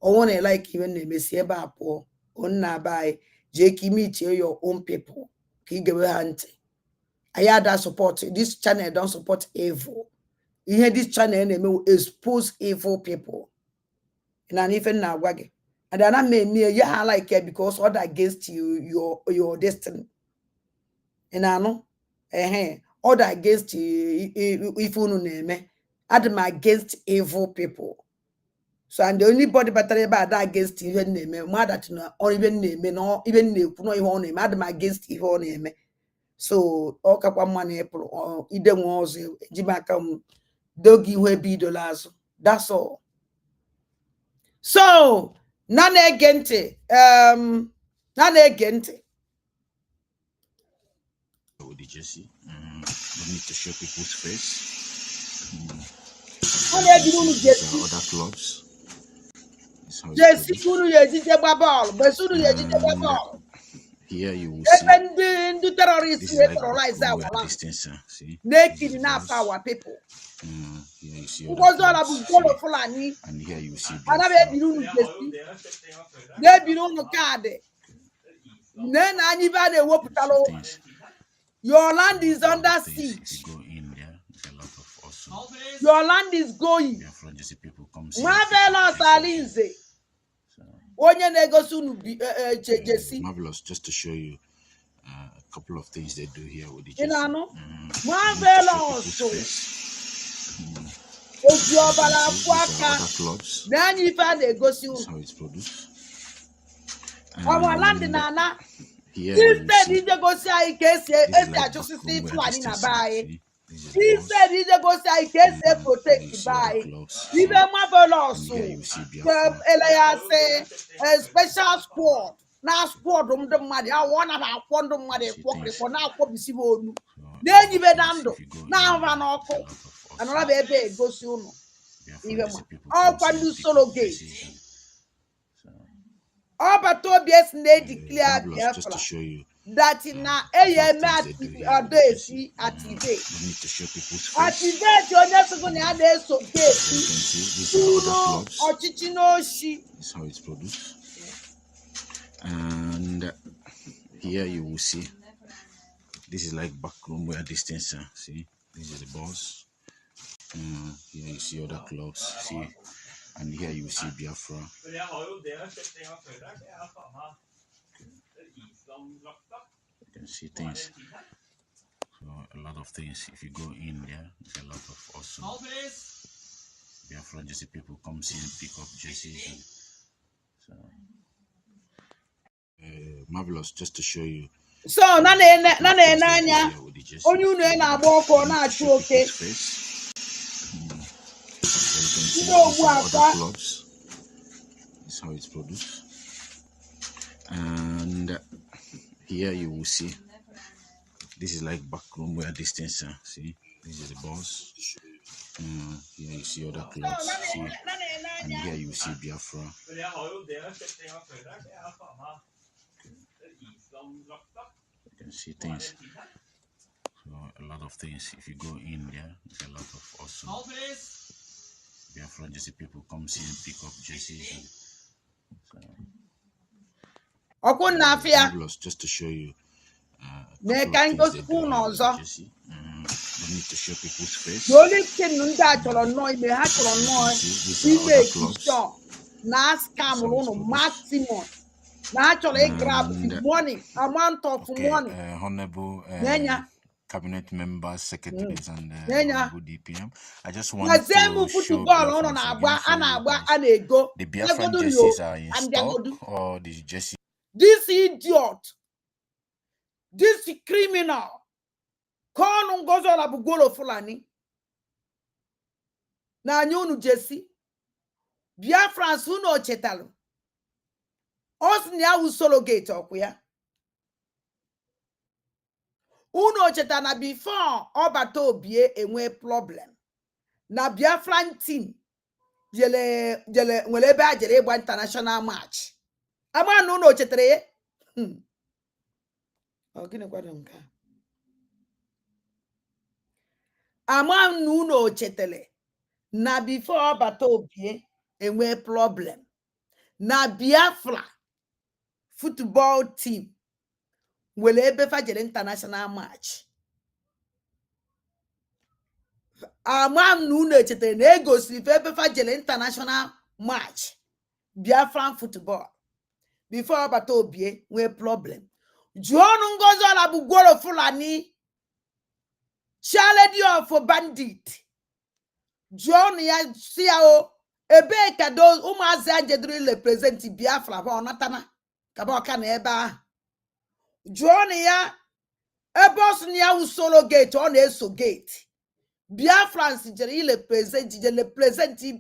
Ọwụ na like ihe na-eme si ebe a pụọ. Onna bai jee ka meet your own people ka ị gewe ha ntị. I that support this channel don't support evil. Ihe this channel na-eme expose evil people. Na ife na agwa gị. And ana me ya ha like it because all against you your destiny. Ano all against you if unu na-eme. Adam against evil people. So and the only body battery bad against even name mother to know or even name no even no you name Adam against evil name. So all kapwa money or ide was jimaka dogi we be $. That's all. So nana gente With the Jesse, don't need to show people's face. These are other clubs. This is how it's Jesse produced. kunu yejije gba ball, besunu yejije gba And ball. here you will see Even the terrorists this is they like terrorize backroom our where land. distance. See, They this is the kidnap boss. our people. Here you see other Because all clubs. of go Fulani, And here you see and I Biafra. be no Jesse. They be no card. Then I never they work Some things. your land is A lot under of things. If siege. you go in there, there's a lot of awesome Your land is going. Biafra Jesse people come see. Marvelous Alinze. Onye negosu unu Jesse. Marvelous, just to show you a couple of things they do here with the You Jesse. know? Marvelous. These are other clubs. Then if I negosu This is how it's produced. our land nana. Here He you said see, he go say this is like just backroom see where Fulani na distance. buy. See, this is He boss. said he go say You protect see other buy. clubs. Even See, marvelous. and here you see Biafra. Elia say a special squad. Now squad the money. I want to fund the money. For now, for bisi onu. Then you be dando. Now run oko. Another baby go soon. Even all can do solo gate. All but Tobias they declare Just to show you that in a activate. need to show people's face. Activate your next one and so You can see these are other clubs. This is how it's produced. And here you will see this is like backroom where distance. See, this is the boss. Here you see other clubs. See, and here you see Biafra. You can see things. So a lot of things. If you go in there, there's a lot of awesome Biafra Jesse people come see and pick up Jesse. So marvelous, just to show you. So nana anya onye unu na-agba ọkụ na-achụ oke. Other clubs. This is how it's produced. And here you will see this is like backroom where distance. See, this is the boss. Here you see other clubs. See, and here you see Biafra. You can see things. So a lot of things. If you go in there, there's a lot of awesome Biafra Jesse people come see and pick up Jesse. Ọkụ na afịa. Marvelous, just to show you. Na-eka ngosikwu n'ọzọ. Don't need to show people's face. The only thing ndị a chọrọ nnọọ ime ha chọrọ nnọọ ime ekisọ na scam ụnụ maximum na ha chọrọ grab the money amount of money. Honorable cabinet members, secretaries, and DPM. I just want to show the Biafran jerseys are in stock, or the jersey. This idiot, this criminal, Kono Gozola Bugolo Fulani, na nyonu Jesse, Biafran Suno Chetalo, Osnia Usolo Gate Okuya. Uno chetana before Obato bie enwe problem. Na Biafran team jele nwelebe ajere igba international match. Ama na uno chetere ye. Gịnị kwado nke a? Ama na uno chetele na before Obato bie enwe problem. Na Biafra football team wele ebe fajere international match. Amam nu echete na egosi ebe fajere international match Biafran football before Obata Obie nwee problem. Juonu Ngozi Olabugworo Fulani Charlady of bandit. Juonu ya siao ebe kado ụmụazị ajeduru represent Biafra ba onatana kaba ọka na ebe ahụ. Juonu ya ebe ya usoro gate ọ na-eso gate. Biafrans jere represent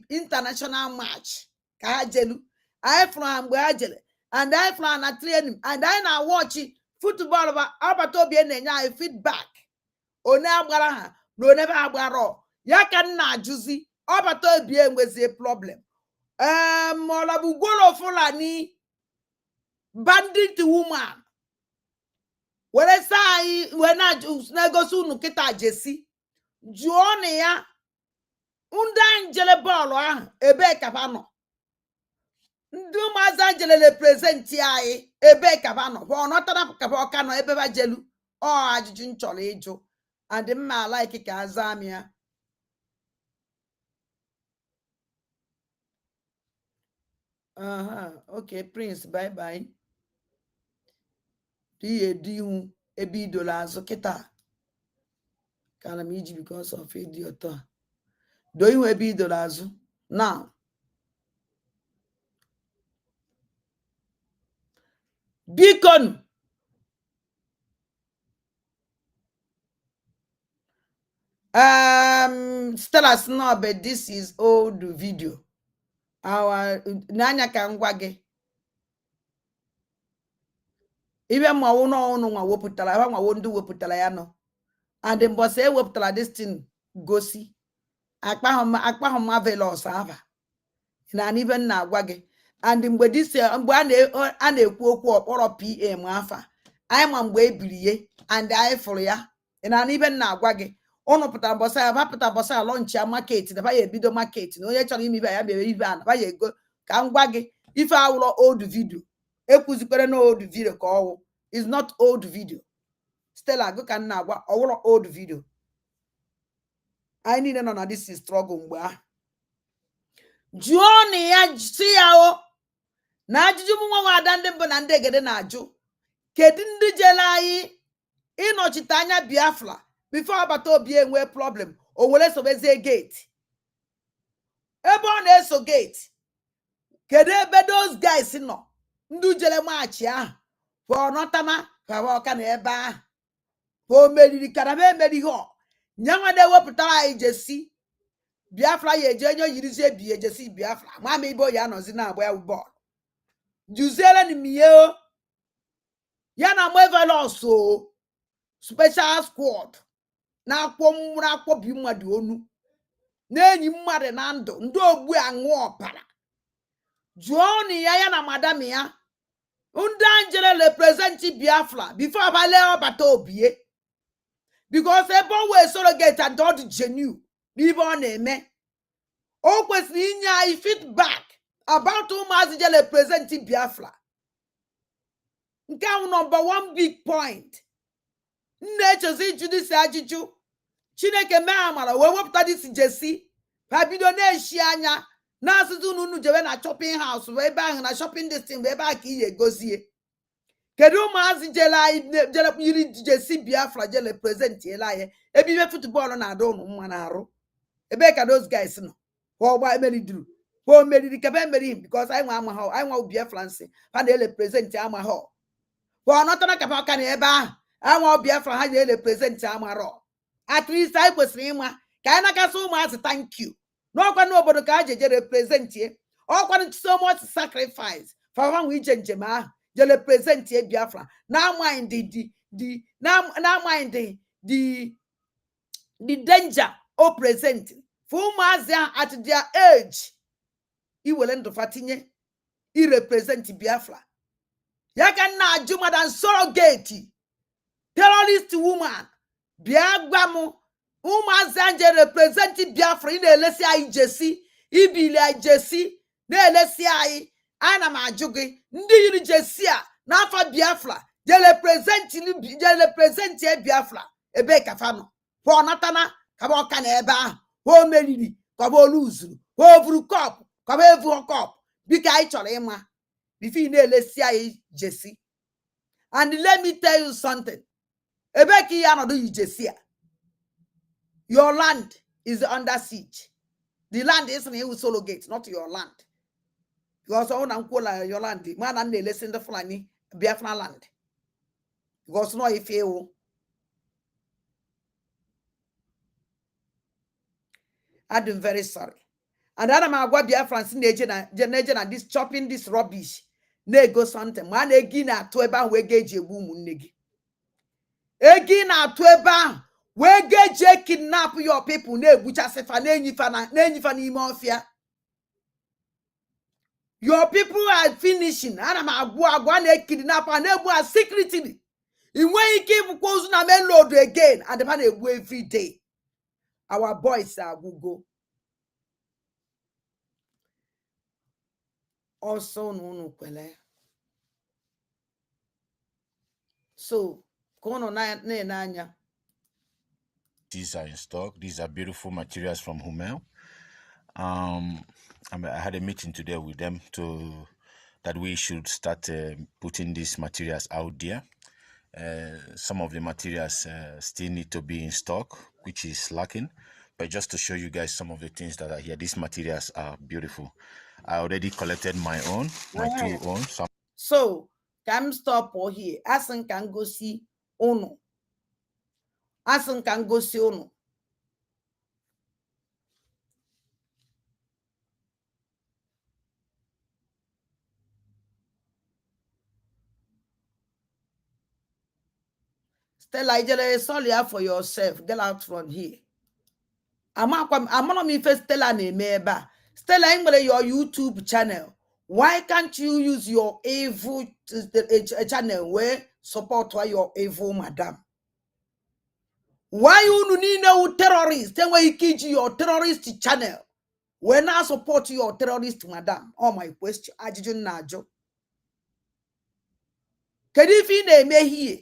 international match ka jelu I from mgbe ajele and I from na training and I na watch football ba abato bi na-enye feedback one agbara ha na one ba agbara ya ka nna ajuzi abato bi enwezi problem mola bu golo fulani bandit woman were say we na gosi unu kita jesi juo na ya unda njele bọọlụ ahụ ebe ka fa nọ ndị ụmụazị njele represent anyị ebe ka fa nọ ọ nọtara ka fa ọka nọ ebe ba jelu ọ ajụjụ nchọrọ ịjụ adị mma like ka aza m ya okay Prince bye bye ihe dị ihu ebe idola azụ kịta kana m iji because of ịdị ụtọ do ihu ebe idola azụ now bikonu Stella Snob, this is old video our nanya ka ngwa gị ibe mmanwụ n'ọnụ nwa wepụtara ha nwa ndị wepụtara ya nọ and mbọsị ewepụtara this thing gosi akpahụ marvelous ava na ibe nna agwa gị and mgbe a na-ekwu okwu ọkpọrọ PM afa anyị ma mgbe ebiri ye and anyị fụrụ ya na ibe nna agwa gị ụnụ pụtara mbọsị ya bapụta mbọsị ya lọnchị market na ba ya ebido market na onye chọrọ ime ibe ya bịara ibe a na ba ya ego ka m gwa gị ife awụrọ old video ekwuzikwere na old video ka ọwụ is not old video Stella go ka nna agwa ọwụrọ old video anyị niile nọ na this is struggle mgbe ahụ jụọ na ya si ya o na ajụjụ m nwa ada ndị mbụ na ndị egede na-ajụ kedu ndị jere anyị ịnọchite anya Biafra before agbata obi enwe problem o nwere sobezie gate ebe ọ na-eso gate kedu ebe those guys nọ ndị jere maachị ahụ for nọtama ka ọka na ebe ahụ o meriri karama emeri ho nyanwa na-ewepụtara anyị jesi Biafra ya eje enyo yirizie bi ejesi Biafra ma ma ibo ya nọzi na agba ya bọọlụ juziere ni miye ya na marvelous special squad na-akwọ bi mmadụ onu na-enyi mmadụ na ndụ ndị ogbu aṅụ ọbara jụọ na ya na madam ya ndị angele represent Biafra before abale ọbata obie because ebe o wee surrogate and all the genuine n'ibe ọ na-eme o kwesịrị inye anyị feedback about ụmụazị je represent Biafra nke ahụ number one big point nna echezi ịjụ disi ajụjụ Chineke mee amara wee wepụta disi jesi ha bido na-eshi anya na-asịzi unu jebe na shopping house wee ebe ahụ na shopping district ebe ahụ ka ihe egozie kedu ụmụazị jere yiri jesi Biafra je represent ele anyị ebe ibe football na-ada ụnụ mma na-arụ ebe ka those guys nọ ọgba emeriduru o meriri kebe emeri because anyị nwa ama ha anyị nwa Biafra nsị ha na-represent ama ha ọ nọtara kapa aka na ebe ahụ anwa Biafra ha na-represent amara at least anyị kwesịrị ịma ka anyị nakasị ụmụazị thank you n'ọkwa n'obodo ka ha je represent ye ọkwa so much sacrifice for ha nwe ije njem ahụ je represent ye Biafra na mind the danger o present for ụmụazị at their age iwere ndụ fatinye i represent Biafra ya ka nna ajụ madam surrogate terrorist woman bịa gwa m ụmụazị anje represent Biafra ị na-elesi anyị jesi ibili anyị jesi na-elesi anyị ana m ajụ gị ndị yiri jesi a n'afọ Biafra je represent Biafra ebe kafanọ pụọ natana kaba ọka na ebe ahụ o meriri kaba olu uzuru o vuru kọpụ kaba evu kọpụ biko anyị chọrọ ịma bifo ị na-elesi anyị jesi and let me tell you something ebe ka ihe anọdụ yi jesi a your land is under siege. The land is in a solo gate, not your land. Because all na your land, man and they listen to Fulani Biafra land. Because no if you I'm very sorry. and ana m agwa Biafrans na-eje na this chopping this rubbish na-ego something ma na-egi na-atụ ebe ahụ ego eji egbu ụmụnne gị egi na-atụ ebe ahụ wee ga-eji kidnap your people na-egbuchasịfa na-enyifa n'ime ọfịa. Your people are finishing. Ana m agwa na-ekidnap na-egbu ha secretly. I nweghị ike ịbụkwa ozu na main road again and ha na-egbu every day. Our boys agwụgo. Also unu kwele. So, ka unu na-ene anya. These are in stock. These are beautiful materials from Humel. I had a meeting today with them that we should start putting these materials out there. Some of the materials still need to be in stock, which is lacking. But just to show you guys some of the things that are here, these materials are beautiful. I already collected my own, my two own. So, can stop here. Asan can go see Ono. Asan can go see Ono. Stella, sorry for yourself. Get out from here. I'm not me first Stella name. Stella, your YouTube channel. Why can't you use your evil channel where support your evil madam? Why you need no terrorist? Then why you keep your terrorist channel? When I support your terrorist madam? Oh my question. I didn't know. Can you feel me here?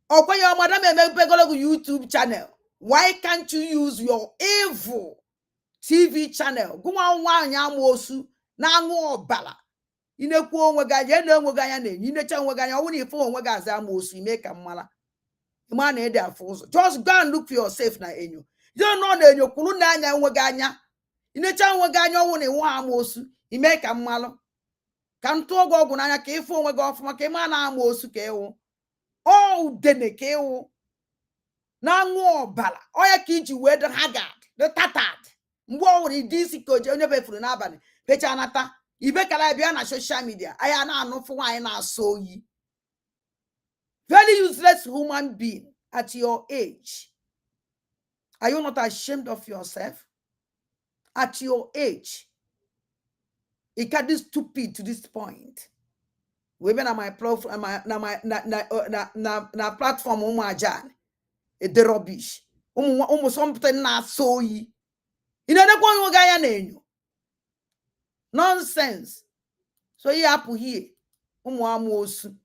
Or when your madam make YouTube channel? Why can't you use your evil TV channel? Go on one yamosu na ngo bala. Inekwu onwe ga je na onwe ga ya na inecha onwe ga ya woni ifo onwe ga za amosu ime ka mmala. Man e dey afo. Just go and look for yourself na enyo. You know na enyo kwuru na anya onwe ga anya. Inecha onwe ga anya woni wo amosu ime ka mmala. Ka ntu ogo na anya ka ifo onwe ga ofuma ka ma na amosu ka ewo. Oh dene ka ewo. Na ngo bala. Oya ka iji we the haggard, the tattered. Mgbe o were disi ka oje onye befuru n'abali. Pecha anata. Ibe kala bia na social media. Aya na anufu nwanyi na aso yi. Very useless human being at your age. Are you not ashamed of yourself? At your age. It can be stupid to this point. Women are my platform, na platform umajan. The rubbish. Something na so yi. Inene kwa nyo gaya nenyo. Nonsense. So you happen here. Amosu.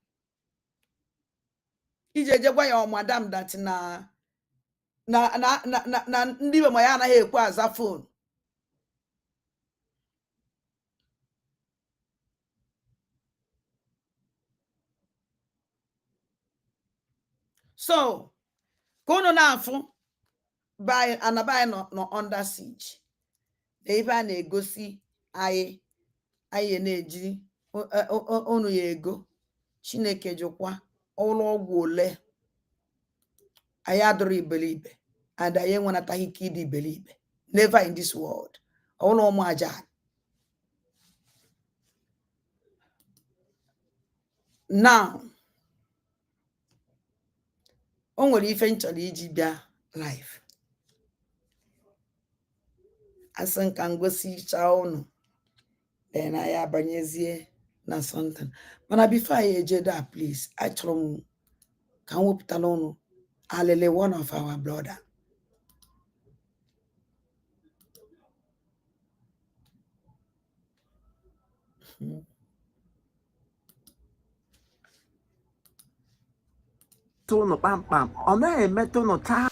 Ije gwa ya madam that na ndi be moya na he ekwa aza phone. So, kono na afu by anabai no under siege. The even na-egosi anyị na-eji onu ya ego Chineke jụkwa ụlọ ọgwụ ole anyị adọrọ iberibe and anyị enwenataghị ike ịdị iberibe. Never in this world. Ụlọ ụmụ aja. Now, o nwere ife nchọrọ iji bịa live. Asị nka ngosi cha unu. Then I abanyezie na something. Mana before I eje that please, I chọrọ ka wepụtala unu alele one of our brother. Tono pam pam. Ona emeto no ta.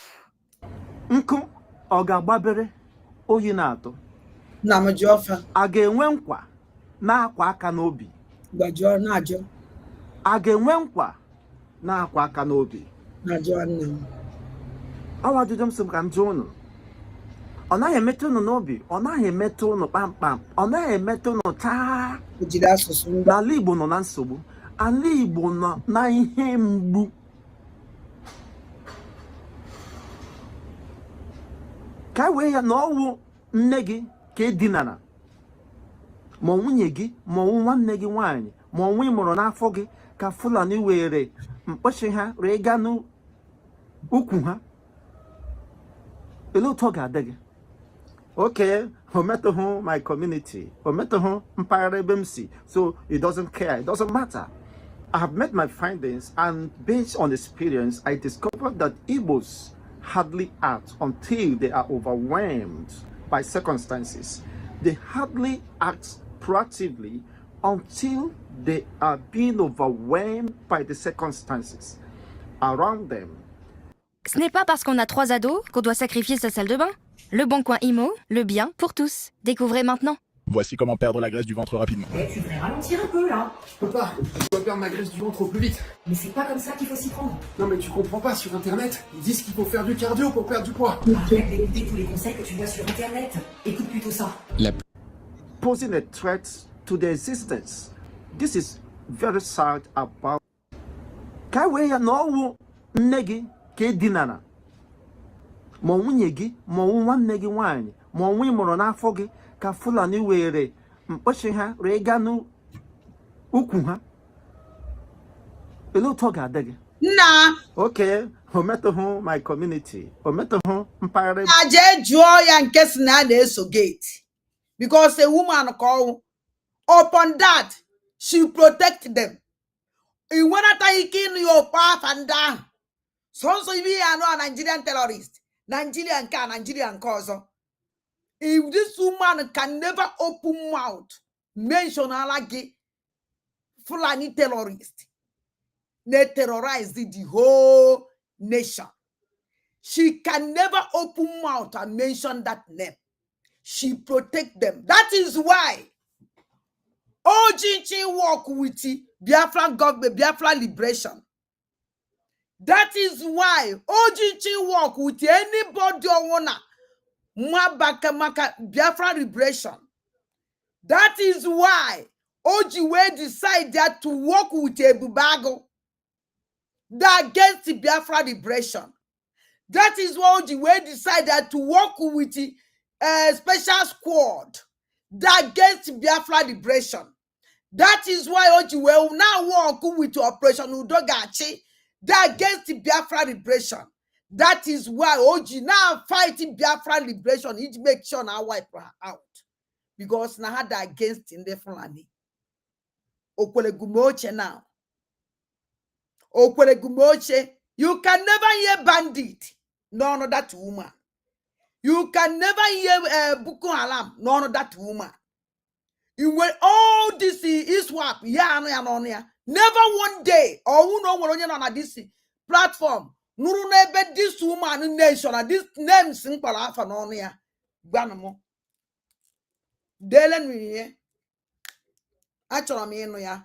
Nku ọ ga-agbabere oyi na-atụ. Na mjofa. A ga-enwe nkwa na-akwa aka n'obi. Gbajo na ajo. A ga-enwe nkwa na-akwa aka n'obi. Na ajo nna. Awa ajụjụ m sị ka m jụọ unu. Ọ naghị emetụ unu n'obi, ọ naghị emetụ unu kpamkpam, ọ naghị emetụ unu taa. Ejide asụsụ ndị Ala Igbo nọ na nsogbu. Ala Igbo nọ na ihe mgbu. Ka wee ya na ọwụ nne gị ka edinara ma nwunye gị ma nwanne gị nwaanyị ma nwa ị mụrụ n'afọ gị ka Fulani were mkpọchi ha ree gaa n'ukwu ha. Olee otu ọ ga-adị gị? Okay, o metụghị my community, o metụghị mpaghara ebe m si, so it doesn't care, it doesn't matter. I have made my findings, and based on experience, I discovered that Igbos hardly act until they are overwhelmed by circumstances. They hardly act proactively until they are being overwhelmed by the circumstances around them. Ce n'est pas parce qu'on a 3 ados qu'on doit sacrifier sa salle de bain. Le Bon Coin IMO, le bien pour tous. Découvrez maintenant. Voici comment perdre la graisse du ventre rapidement. Eh, tu devrais ralentir un peu là. Je peux pas, je dois perdre ma graisse du ventre au plus vite. Mais c'est pas comme ça qu'il faut s'y prendre. Non mais tu comprends pas, sur internet, ils disent qu'il faut faire du cardio pour perdre du poids. Arrête d'écouter tous les conseils que tu vois sur internet. Écoute plutôt ça. Posing a threat to their existence. This is very sad about. Ka wee ya na ọwụ nne gị ka edinara ma nwunye gị ma nwanne gị nwaanyị ma nwa ị mụrụ n'afọ gị ka Fulani were mkpọchi ha ree gaa n'ukwu ha. Olee otu ọ ga-adị gị? Nna Okay, o metụghị my community, o metụghị mpaghara. aje jụọ ya nke si na na-eso gate because a woman call upon that she protect them. I wenata ike ịnụ ya okpo afa ndị ahụ so ibe ya anụ Nigerian terrorist, Nigeria nke a Nigeria nke ọzọ. If this woman can never open mouth mention ala gị Fulani terrorist, they terrorized the whole nation. She can never open mouth and mention that name. She protect them. That is why Ojinchi work with the Biafran government, Biafran liberation. That is why Ojinchi work with anybody wanna Maka Biafran liberation. That is why Ojiwe decided to work with Ebubago against the Biafran liberation. That is why Ojiwe decided to work with the special squad against Biafran liberation. That is why Ojiwe will now work with Operation Udogachi against the Biafran liberation. That is why Oji now fighting Biafran liberation. He makes sure now wipe her out. Because now had against in the Fulani. Okwele gumoche now. Okwele gumoche. You can never hear bandit. No, that woman. You can never hear Boko Haram. No, that woman. You will all this is swap. Yeah, no. Never one day. Or who know what on this platform. Nuru nebe this woman nation and this name simple alpha no ya. Banamo. Delen mi achọrọ m ịnụ ya.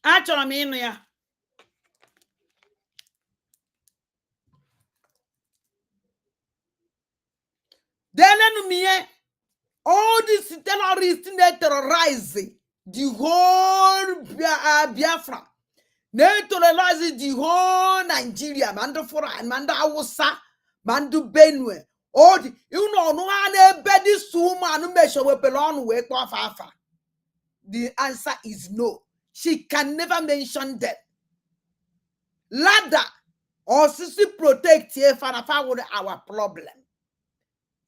Achọrọ m ịnụ ya. Delen mi all these terrorists they terrorize the whole Biafra. They terrorize the whole Nigeria, Mando Fora, Mando Awusa, Mando Benue. All the, you know, no one bet this woman who measure weapon wake off Alpha. The answer is no. She can never mention that. Ladder or sissy protect here for our problem.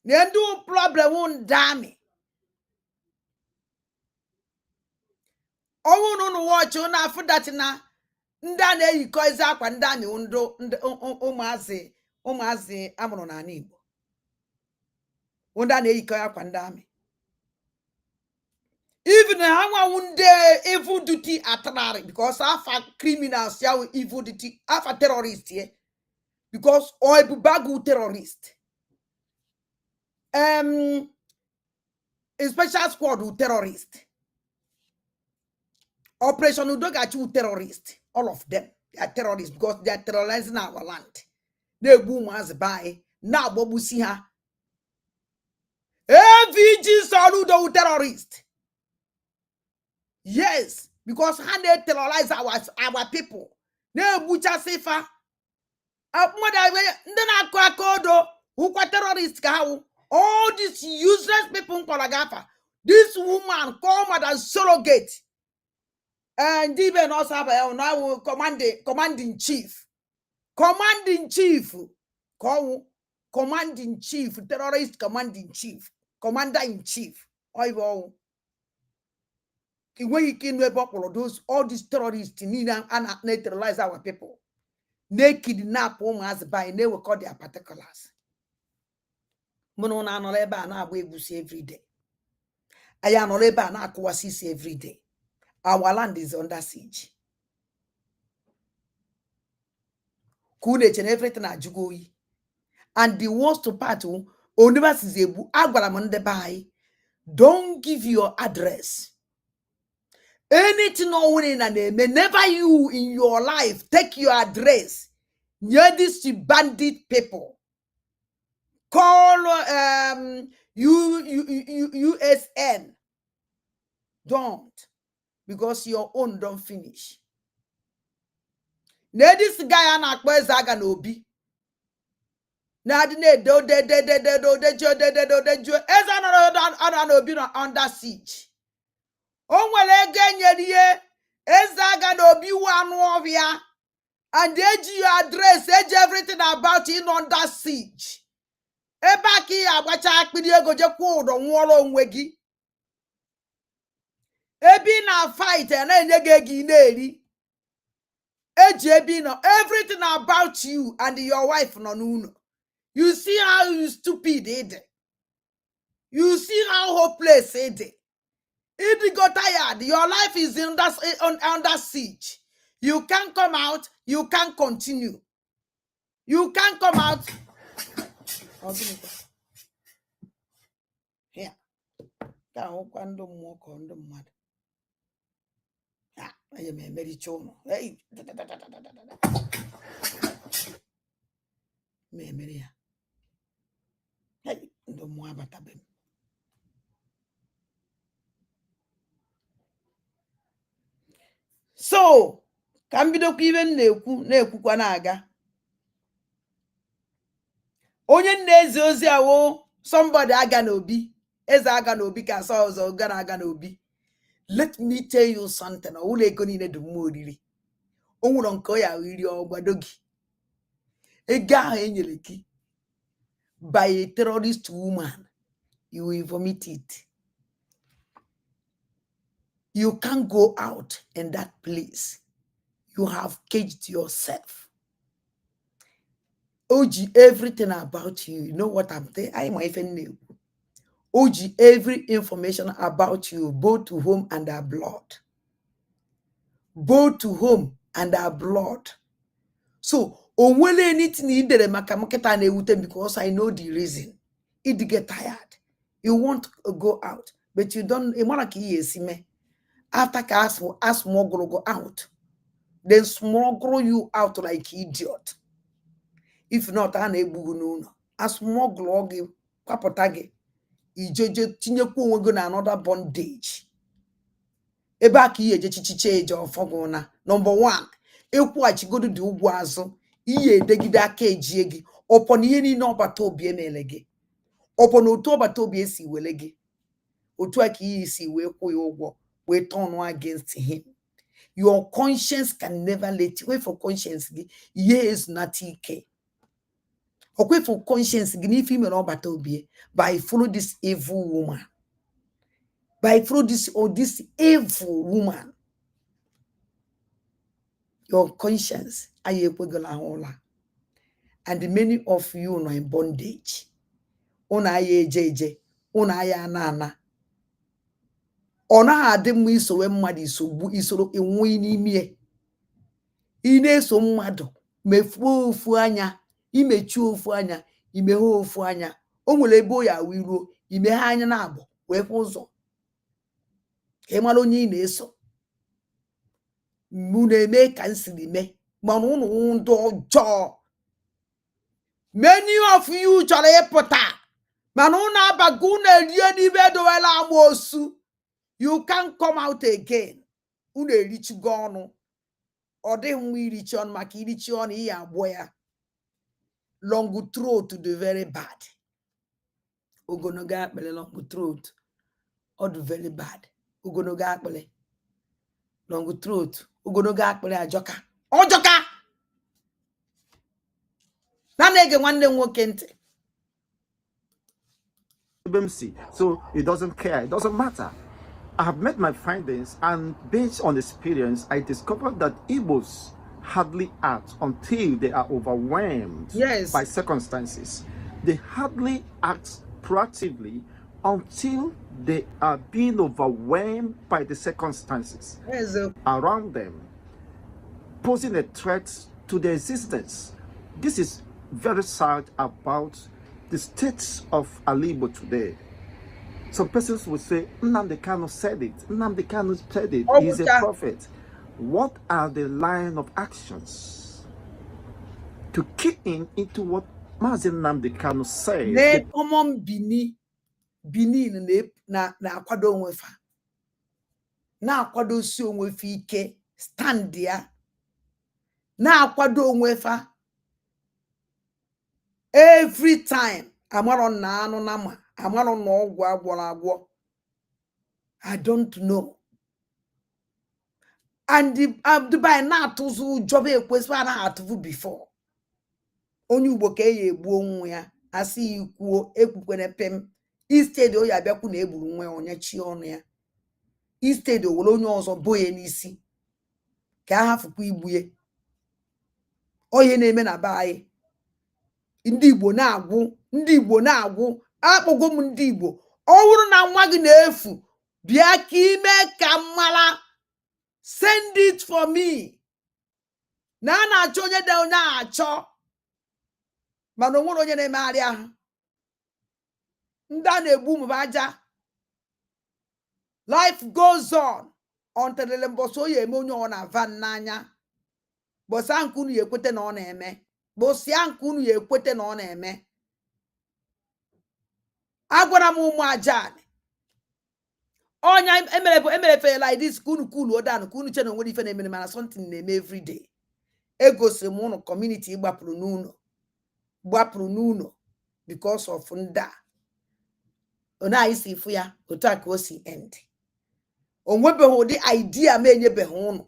They do problem won't damn me. Oh no watch on after that na ndane yiko izakwa ndani undo umazi amono na Igbo. Ndane yiko yakwa ndami. Even how one day evil duty atari because afa criminals ya evil duty afa terrorist here because oibubagu terrorist. A special squad with terrorists. Operation Udogachi terrorists. All of them. They are terrorists because they are terrorizing our land. They boom as by. Now Bobu see her. AVG Saludo terrorist. Yes. Because how they terrorize our people. na-egbuchasị fa mmadụ ndị na-akụ aka odo wụkwa terrorist ka ha wụ. All these useless people mkpọrọ gafa. This woman called Madam Surrogate and even also have now commanding chief, commanding chief, commanding chief, terrorist commanding chief, commander in chief. When you can those all these terrorists need and neutralize our people. They kidnap as by they will call their particulars. Mono na no leba na agba egusi every day. Aya no leba na akwa sisi every day. Our land is under siege. Kune chen everything ajugoyi. And the worst part oneba sizebu agwala mo nde bai. Don't give your address. Anything no winning and name. Never you in your life take your address near these bandit people. Call USN. Don't, because your own don't finish. Now this guy anak boy zaga no bi. Now the do under siege. Onwele genye ezaga no bi one ya, and age your address, age everything about it under siege. Ebaki agbacha akpiri ego je kwụ ụdọ nwụọrọ onwe gị. Ebi na fight na enye gị ego ị na-eri. Eji ebi no everything about you and your wife no n'ụlọ. You see how you stupid it. You see how hopeless it. If you got tired, your life is under siege. You can't come out, you can't continue. You can't come out. Here. Quando mwoko ndo mmadụ. I am a very chono. Hey. Me ya. Hey, ndo mwa batabem. So, ka mbido kwa ibe na-ekwukwa na-aga. Onye na-ezi ozi awo somebody aga n'obi. Eze aga n'obi ka asa ọzọ aga n'obi. Let me tell you something. Ụlọ ego niile dị mma oriri. O nwere nke ya iri ọgbado gị. Ego ahụ enyere gị by a terrorist woman, you will vomit it. You can't go out in that place. You have caged yourself. OG, everything about you. You know what I'm saying? I might even know. OG, every information about you, both to home and abroad. Both to home and abroad. So, onwele anything you did makamuketa na ewute because I know the reason. It get tired. You want to go out, but you don't. After ask smuggle go out, then smuggle you out like idiot. If not, a smuggle give kapotage. Ijojo tinyekwu onwe go na another bondage. Ebe aka ihe je chichiche eje ofogo na. Number 1, ekwuachigodu dị ụgwọ azụ. Ihe edegide aka ejie gị. Ọpọ na ihe niile ọbata obi emele gị. Ọpọ na otu ọbata obi esi wele gị. Otu aka ihe isi wee kwụ ya ụgwọ. We turn against him. Your conscience can never let you. Wait for conscience. Yes, not okay. Okay, for conscience. If you not by follow this evil woman. By follow this evil woman. Your conscience. And many of you are in bondage. Una aye jeje. Una aye anana. Ona ade mu isowe mmadu isoro enwe n'ime ine-eso mmadu mefuo ofu anya imechi ofu anya imeghe ofu anya o nwere ebe o ya wiruo imeghe anya na abụ wee kwa ụzọ e mara onye ị-na-eso mu na-eme ka nsiri me mana unu ndo ọjọọ many of you chọrọ ịpụta mana unu abago unu erie n'ibe dowela amosu. You can't come out again. Unu erichigo ọnụ. ọ dịghị mma irichi ọnụ maka irichi ọnụ ihe abụọ ya. Long throat dị very bad. Ogologo akpịrị long throat ọ dị very bad. Ogologo akpịrị long throat ogologo akpịrị ajọka ọjọka na na-ege nwanne m nwoke ntị. So it doesn't care, it doesn't matter. I have made my findings, and based on experience, I discovered that Igbos hardly act until they are overwhelmed by circumstances. They hardly act proactively until they are being overwhelmed by the circumstances around them, posing a threat to their existence. This is very sad about the state of Alibo today. Some persons will say, Nnamdi Kanu said it. Nnamdi Kanu said it. He's a prophet. What are the line of actions to key into what Mazi Nnamdi Kanu said? Benin na-akwado onwe fa, na-akwadosi onwe fa ike, stand ya, na-akwado onwe fa every time. Amaro na anụ na ma amaro na ọgwụ agwọrọ agwọ. I don't know. And Dubai na-atụzụ ụjọba ekwesịrị na-atụvu before. Onye Ugbo ka ya egbu onwe ya asị ikwuo ekwukwene pem. Instead o ya bịakwu na egburu nwa ya onye chi ọnụ ya. Instead o were onye ọzọ boye n'isi ka a hafụkwa igbu ya. Onye na-eme na be anyị. Ndị Igbo na-agwụ akpọgo m ndị Igbo. Ọ bụrụ na nwa gị na-efu bịa ka ime ka mmara, send it for me. Na a na-achọ onye dị onye achọ mana o nwere onye na-emegharị ahụ. Ndị a na-egbu ụmụ aja. Life goes on until mbọsị onye eme onye ọ na-ava n'anya. Bọsị nke unu ya ekwete na ọ na-eme. Bọsị nke unu ya ekwete na ọ na-eme. Agwara m ụmụ aja onya emerefe like this ka unu cool odan ka unu che na nwere ife na-eme mana something na-eme every day. Egosi m unu community gbapụrụ n'ụlọ because of nda. Ona isi ifu ya otu a ka o si end. Onwebeghị ụdị idea m enyebeghị unu.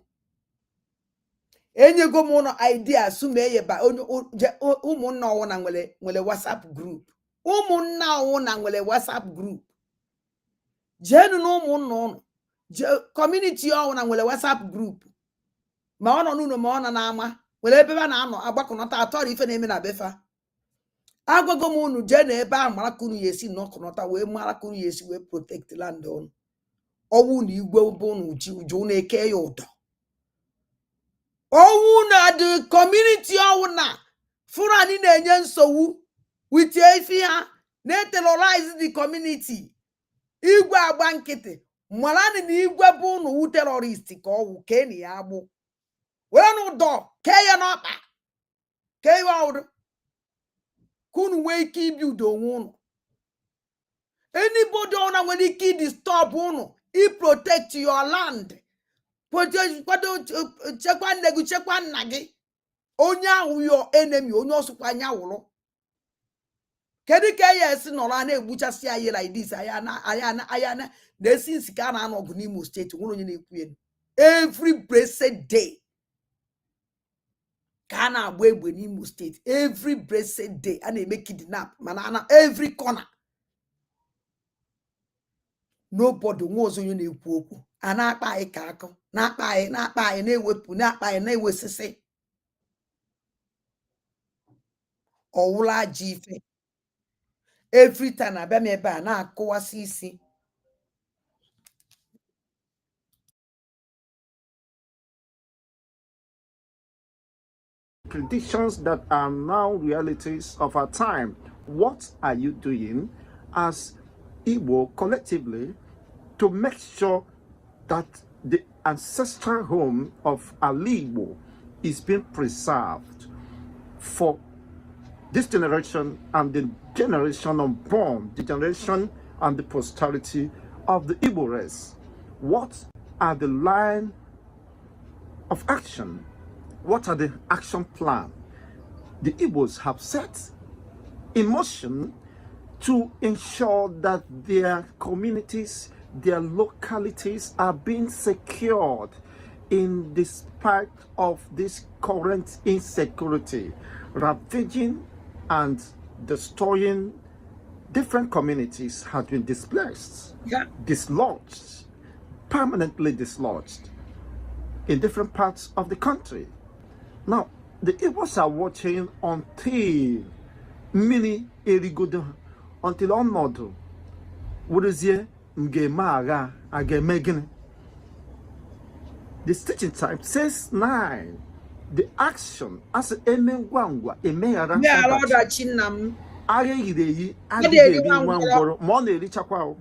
Enyego m unu idea sumeyeba ụmụnna ọwụna nwere WhatsApp group. Ụmụnna ọwụna nwere WhatsApp group. Jenu na ụmụnna unu. Community ọwụna nwere WhatsApp group. Ma ọ nọ n'ụlọ ma ọ nọ n'ama. Nwere ebe ba na-anọ agbakọnọta atọrọ ife na-eme na befa. Agwago m unu jee na ebe ahụ mara ka unu yesi nọkọnọta wee mara ka unu yesi wee protect land unu. Ọwụ na igwe bụ unu uju na-eke ya ụdọ. Ọwụ na the community ọwụ na Fulani na-enye nsogbu with efi ha na-terrorize the community. Igwe agba nkịtị mara na igwe bụ unu terrorist ka ọwụ keni ya agbụ. Wee n'ụdọ ke ya n'ọkpa ke ya ọdụ. Kunu nwee ike ibuild onwe unu. Anybody ona nwere ike disturb unu, protect your land. Chekwa nne gị chekwa nna gị. Onye ahụ your enemy, onye ọsụkwa anya wụrụ. Kedu ka ya esi nọrọ na-egbuchasị anyị like this ayana na-esi nsi ka a na-anọ ọgụ n'Imo State nwere onye na-ekwu ya. Every blessed day ka na-agba egbe n'Imo State. Every blessed day a na-eme kidnap mana every corner. Nobody nwe ọzọ onye na-ekwu okwu. A na-akpa anyị ka akụ, na-akpa anyị na-ewepụ, na-akpa anyị na-ewesịsị. Ọwụla ji ife. Every time abịa m ebe a na-akụwasị isi. Predictions that are now realities of our time. What are you doing as Igbo collectively to make sure that the ancestral home of Ali Igbo is being preserved for this generation and the generation unborn, the generation and the posterity of the Igbo race? What are the line of action what are the action plan the Igbos have set in motion to ensure that their communities, their localities are being secured in despite of this current insecurity, ravaging and destroying different communities have been displaced, dislodged, permanently dislodged in different parts of the country. Now, the Igbos are watching until mini erigodo, until ọnọdụ wuruzie ngeme agha agemegin. The stitching type says 9. The action as eme ngwangwa emeghara agha yiri eyi adịghị eri nwa ngwọrọ ma ọ na-erichakwa o.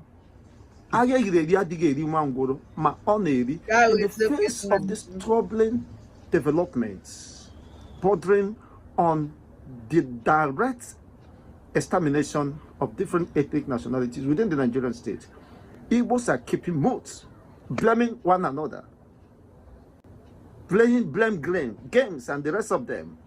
Agha yiri eri adịghị eri nwa ngwọrọ ma ọ na-eri. In the face of this troubling developments bordering on the direct extermination of different ethnic nationalities within the Nigerian state, Igbos are keeping mute, blaming one another, playing blame games and the rest of them,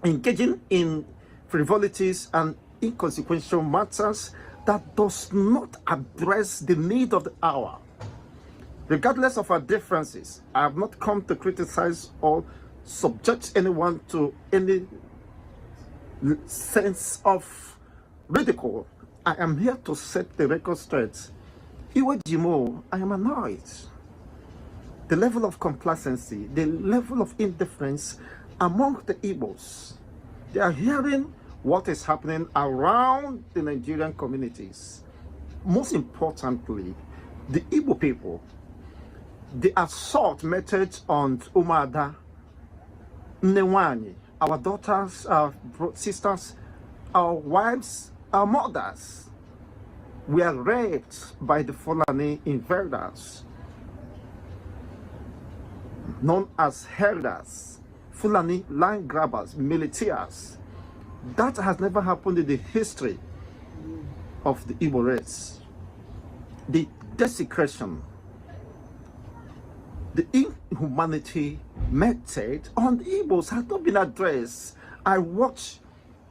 engaging in frivolities and inconsequential matters that does not address the need of the hour. Regardless of our differences, I have not come to criticize or subject anyone to any sense of ridicule. I am here to set the record straight. Iwe Jimo, I am annoyed. The level of complacency, the level of indifference among the Igbos. They are hearing what is happening around the Nigerian communities. Most importantly, the Igbo people, the assault meted on Umada, Newani, our daughters, our sisters, our wives, our mothers were raped by the Fulani invaders, known as herders, Fulani land grabbers, militias. That has never happened in the history of the Igbo race. The desecration, the inhumanity meted on the Igbos has not been addressed. I watch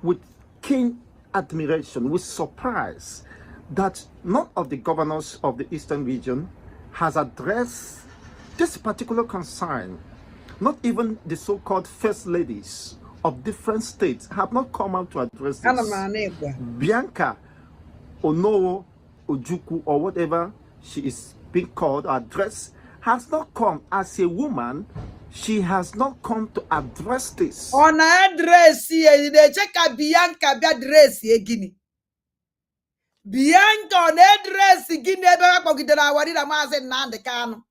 with keen admiration, with surprise, that none of the governors of the Eastern region has addressed this particular concern. Not even the so-called first ladies of different states have not come out to address this. Bianca Onowo Ojukwu, or whatever she is being called, address, has not come as a woman. She has not come to address this. On address here, they check a Bianca be address here, Guinea. Bianca on address Guinea, Bagidra, what did a mass and Nandekano?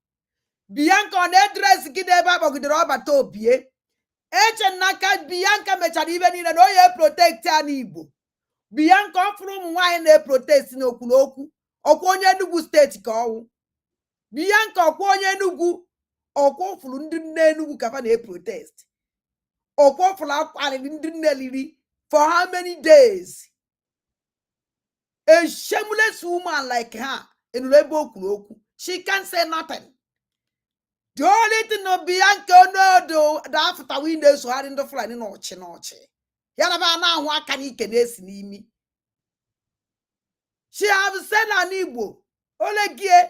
Bianca on address Guinea, Bagidra, Tobie. Eche naka Bianca mechara even in an oye protect Anibo. Bianca from wine they protest no kuloku. Okonye nugu state ko. Bianca okonye nugu. Oko fulu ndị Enugu ka fa na protest. Oko fulu akwali ndị Nelili for how many days? A shameless woman like her in Rebo Kuroku, she can't say nothing. The only thing no Bianca no do the after windows so hard in the fly noche. Yanaba na wa can you nimi. She have said an Igbo. Ole gie.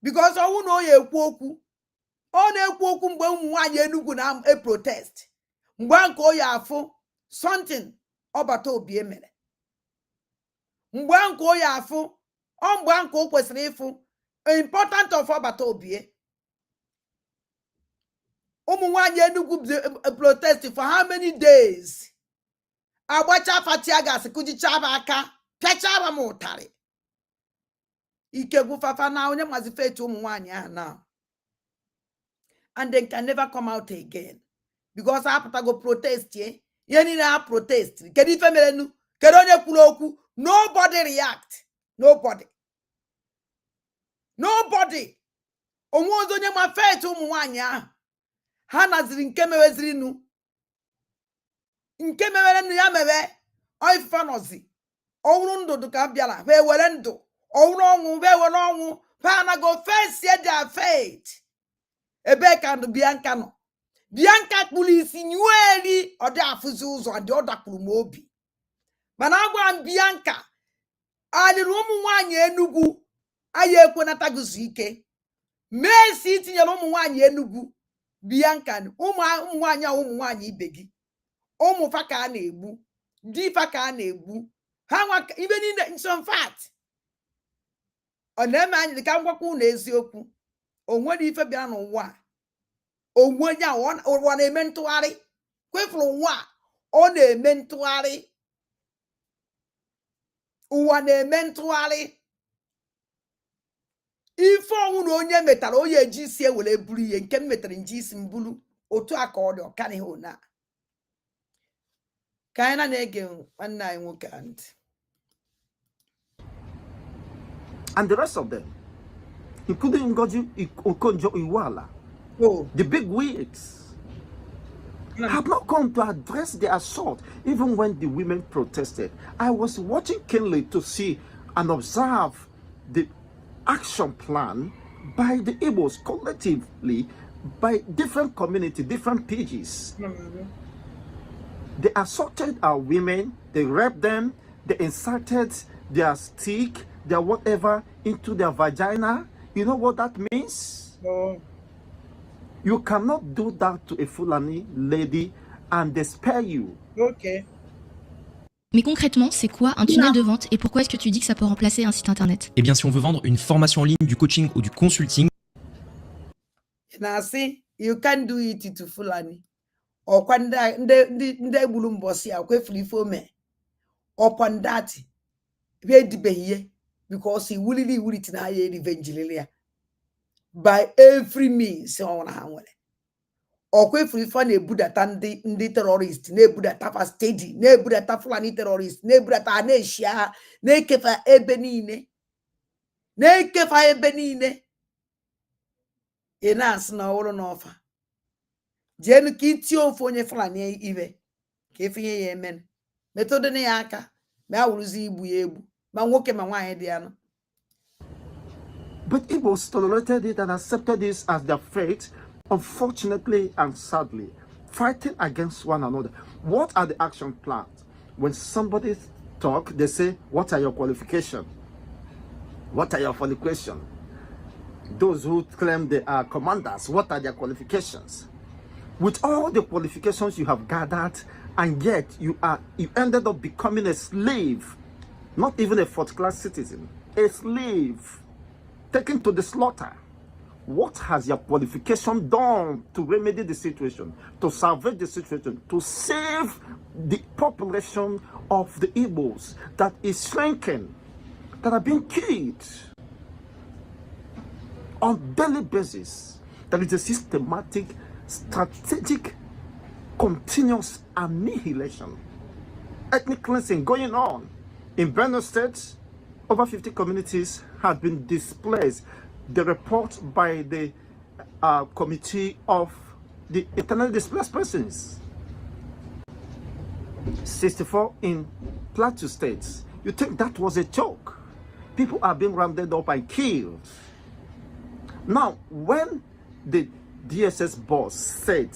Because I won't know ye kwoku. On a kwoku mgbe nwaanyị Enugu na a protest. Mgbe nko ya afụ something ọbata obi emere. Mgbe nko ya afụ ọ mgbe nko kwesịrị ịfụ important of ọbata obi. Ụmụ nwaanyị Enugu protest for how many days? Agbacha fatia gas kujicha aka pịachara m ụtarị. Ike gufafa na onye mazi faith ụmụ nwaanyị ahụ now. And they can never come out again. Because I have to go protest ye. Ye need to protest. Kedu ife mere nu? Kedu onye kwuru okwu? Nobody react. Nobody. Nobody. Onwe ozo onye ma faith ụmụ nwaanyị ahụ. Ha naziri nke meweziri nu. Nke mewere nu ya mewe. Oifa nozi. Owuru ndụ ka bịara. Ve were ndụ. Owuru ọnwụ. Ve were ọnwụ. Ve na go face ye their faith. ebe ka ndụ Bianca nọ. Bianca kpụrụ isi nyueli ọ dị afụzi ụzọ dị ọ dakpụrụ m obi. Mana agwa m Bianca alịrị ụmụ nwaanyị Enugu anyị ekwenataguzi ike. Messi tinyere ụmụ nwaanyị Enugu Bianca ụmụ nwaanyị a ụmụ nwaanyị ibe gị. Ụmụ fa ka a na-egbu, di fa ka a na-egbu. Ha nwa ibe niile in fact. Ọ na-eme anyị dị ka ngwakwa ụlọ eziokwu. O nwere ife bịara n'ụwa a. Onwe ya ụwa na-eme ntụgharị. Kwefuru ụwa a, ọ na-eme ntụgharị. Ụwa na-eme ntụgharị. Ife ọnwụ na onye metara onye eji isi ewere buru ihe nke m metara nji isi m buru otu aka ọ dị ọkanighị ona. Ka anyị na-ege nwanne anyị nwoke a ntị. And the rest of them, including Ngozi Okonjo-Iweala, the big wigs, have not come to address the assault, even when the women protested. I was watching keenly to see and observe the action plan by the Igbos collectively, by different community, different pages. They assaulted our women, they raped them, they inserted their stick, their whatever into their vagina. You know what that means? No. You cannot do that to a Fulani lady and they spare you. Okay. Mais concrètement, c'est quoi un tunnel de vente et pourquoi est-ce que tu dis que ça peut remplacer un site internet? Eh bien, si on veut vendre une formation en ligne, du coaching ou du consulting, Now see, you can do it to Fulani. Or when they bulum bossy, I quite free for me. Upon that, very be because he will it in a revenge by every means on a hand. Or quite free for ne Buddha tandi the terrorist, ne Buddha tapa steady, ne Buddha Fulani terrorist, ne Buddha Tanesha, ne kefa ebenine, ne kefa ebenine. Enas na oro n'ofa. Jenu kiti ofu onye Fulani ibe. Ka efinye ya emen. Metode na ya aka. Ma awuruzi igbu ya egbu. Ma nwoke ma nwaanyị dị anọ. But Igbos tolerated it and accepted this as their fate, unfortunately and sadly, fighting against one another. What are the action plans? When somebody talk, they say, what are your qualifications? What are your qualifications? Those who claim they are commanders, what are their qualifications? With all the qualifications you have gathered, and yet you ended up becoming a slave, not even a fourth-class citizen, a slave, taken to the slaughter. What has your qualification done to remedy the situation, to salvage the situation, to save the population of the Igbos that is shrinking, that are being killed on daily basis? That is a systematic, strategic, continuous annihilation, ethnic cleansing going on. In Benue State, over 50 communities have been displaced. The report by the Committee of the Internally Displaced Persons. 64 in Plateau State. You think that was a joke? People are being rounded up and killed. Now, when the DSS boss said,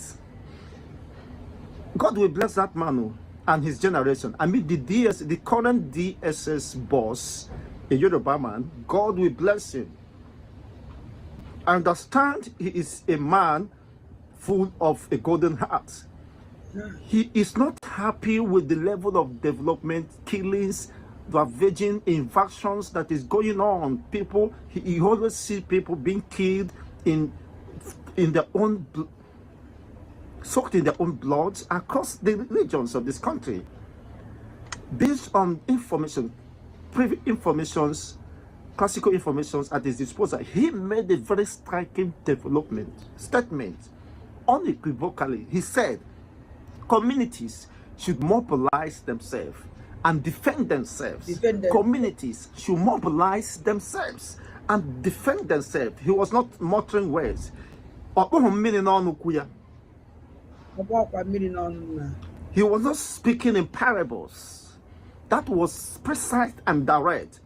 God will bless that man and his generation. I mean, the current DSS boss, a Yoruba man, God will bless him. I understand he is a man full of a golden heart. He is not happy with the level of development, killings, ravaging invasions that is going on. People, he always sees people being killed in their own, soaked in their own blood across the regions of this country. Based on information, private informations, classical informations at his disposal, he made a very striking statement. Unequivocally, he said, communities should mobilize themselves and defend themselves. Communities should mobilize themselves and defend themselves. He was not muttering words. He was not speaking in parables. That was precise and direct.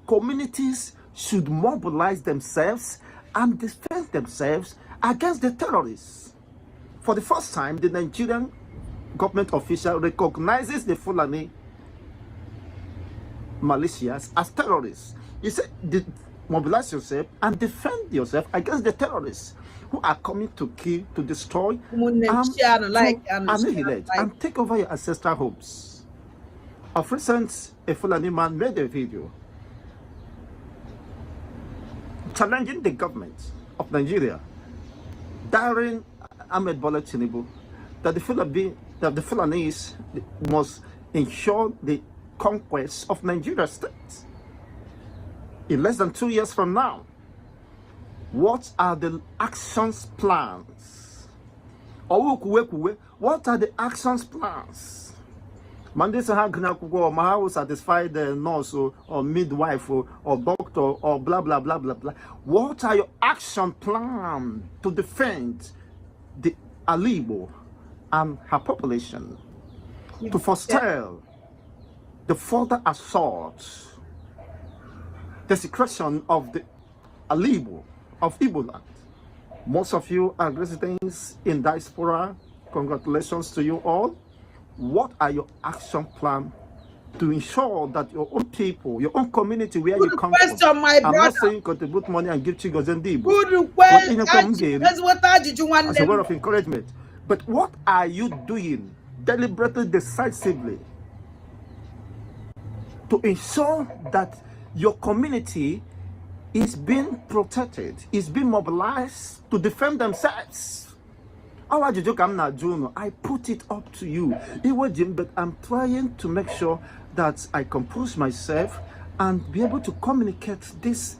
Communities should mobilize themselves and defend themselves against the terrorists. For the first time, the Nigerian government official recognizes the Fulani militias as terrorists. He said, mobilize yourself and defend yourself against the terrorists who are coming to kill, to destroy, to annihilate, and take over your ancestral homes. Of recent, a Fulani man made a video challenging the government of Nigeria, daring Ahmed Bola Tinubu, that the Fulanis must ensure the conquest of Nigeria state. In less than 2 years from now, what are the actions plans? What are the actions plans? Monday Sahagnako satisfy the nurse or midwife or doctor or blah blah blah blah blah. What are your action plans to defend the Alibo and her population, to forestall the further assault, desecration of the Alibo of Igbo land? Most of you are residents in diaspora. Congratulations to you all. What are your action plans to ensure that your own people, your own community, where you come from? I'm not saying contribute money and give Chigos and Debo. As a word of encouragement. But what are you doing deliberately, decisively to ensure that your community is being protected, is being mobilized to defend themselves? I put it up to you. But I'm trying to make sure that I compose myself and be able to communicate this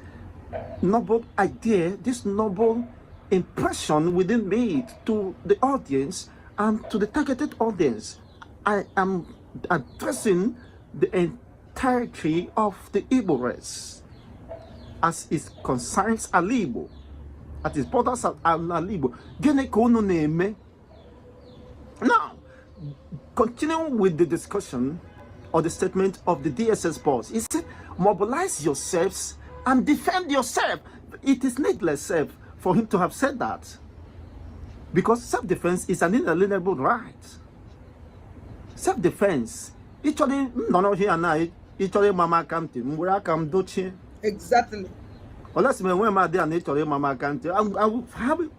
noble idea, this noble impression within me to the audience and to the targeted audience. I am addressing the entirety of the Igbo race as it concerns Alibo, at its borders at Alibo. Now, continuing with the discussion or the statement of the DSS boss, he said, mobilize yourselves and defend yourself. It is needless for him to have said that, because self-defense is an inalienable right. Self-defense, exactly. Unless me when my day and mama can't, I will have it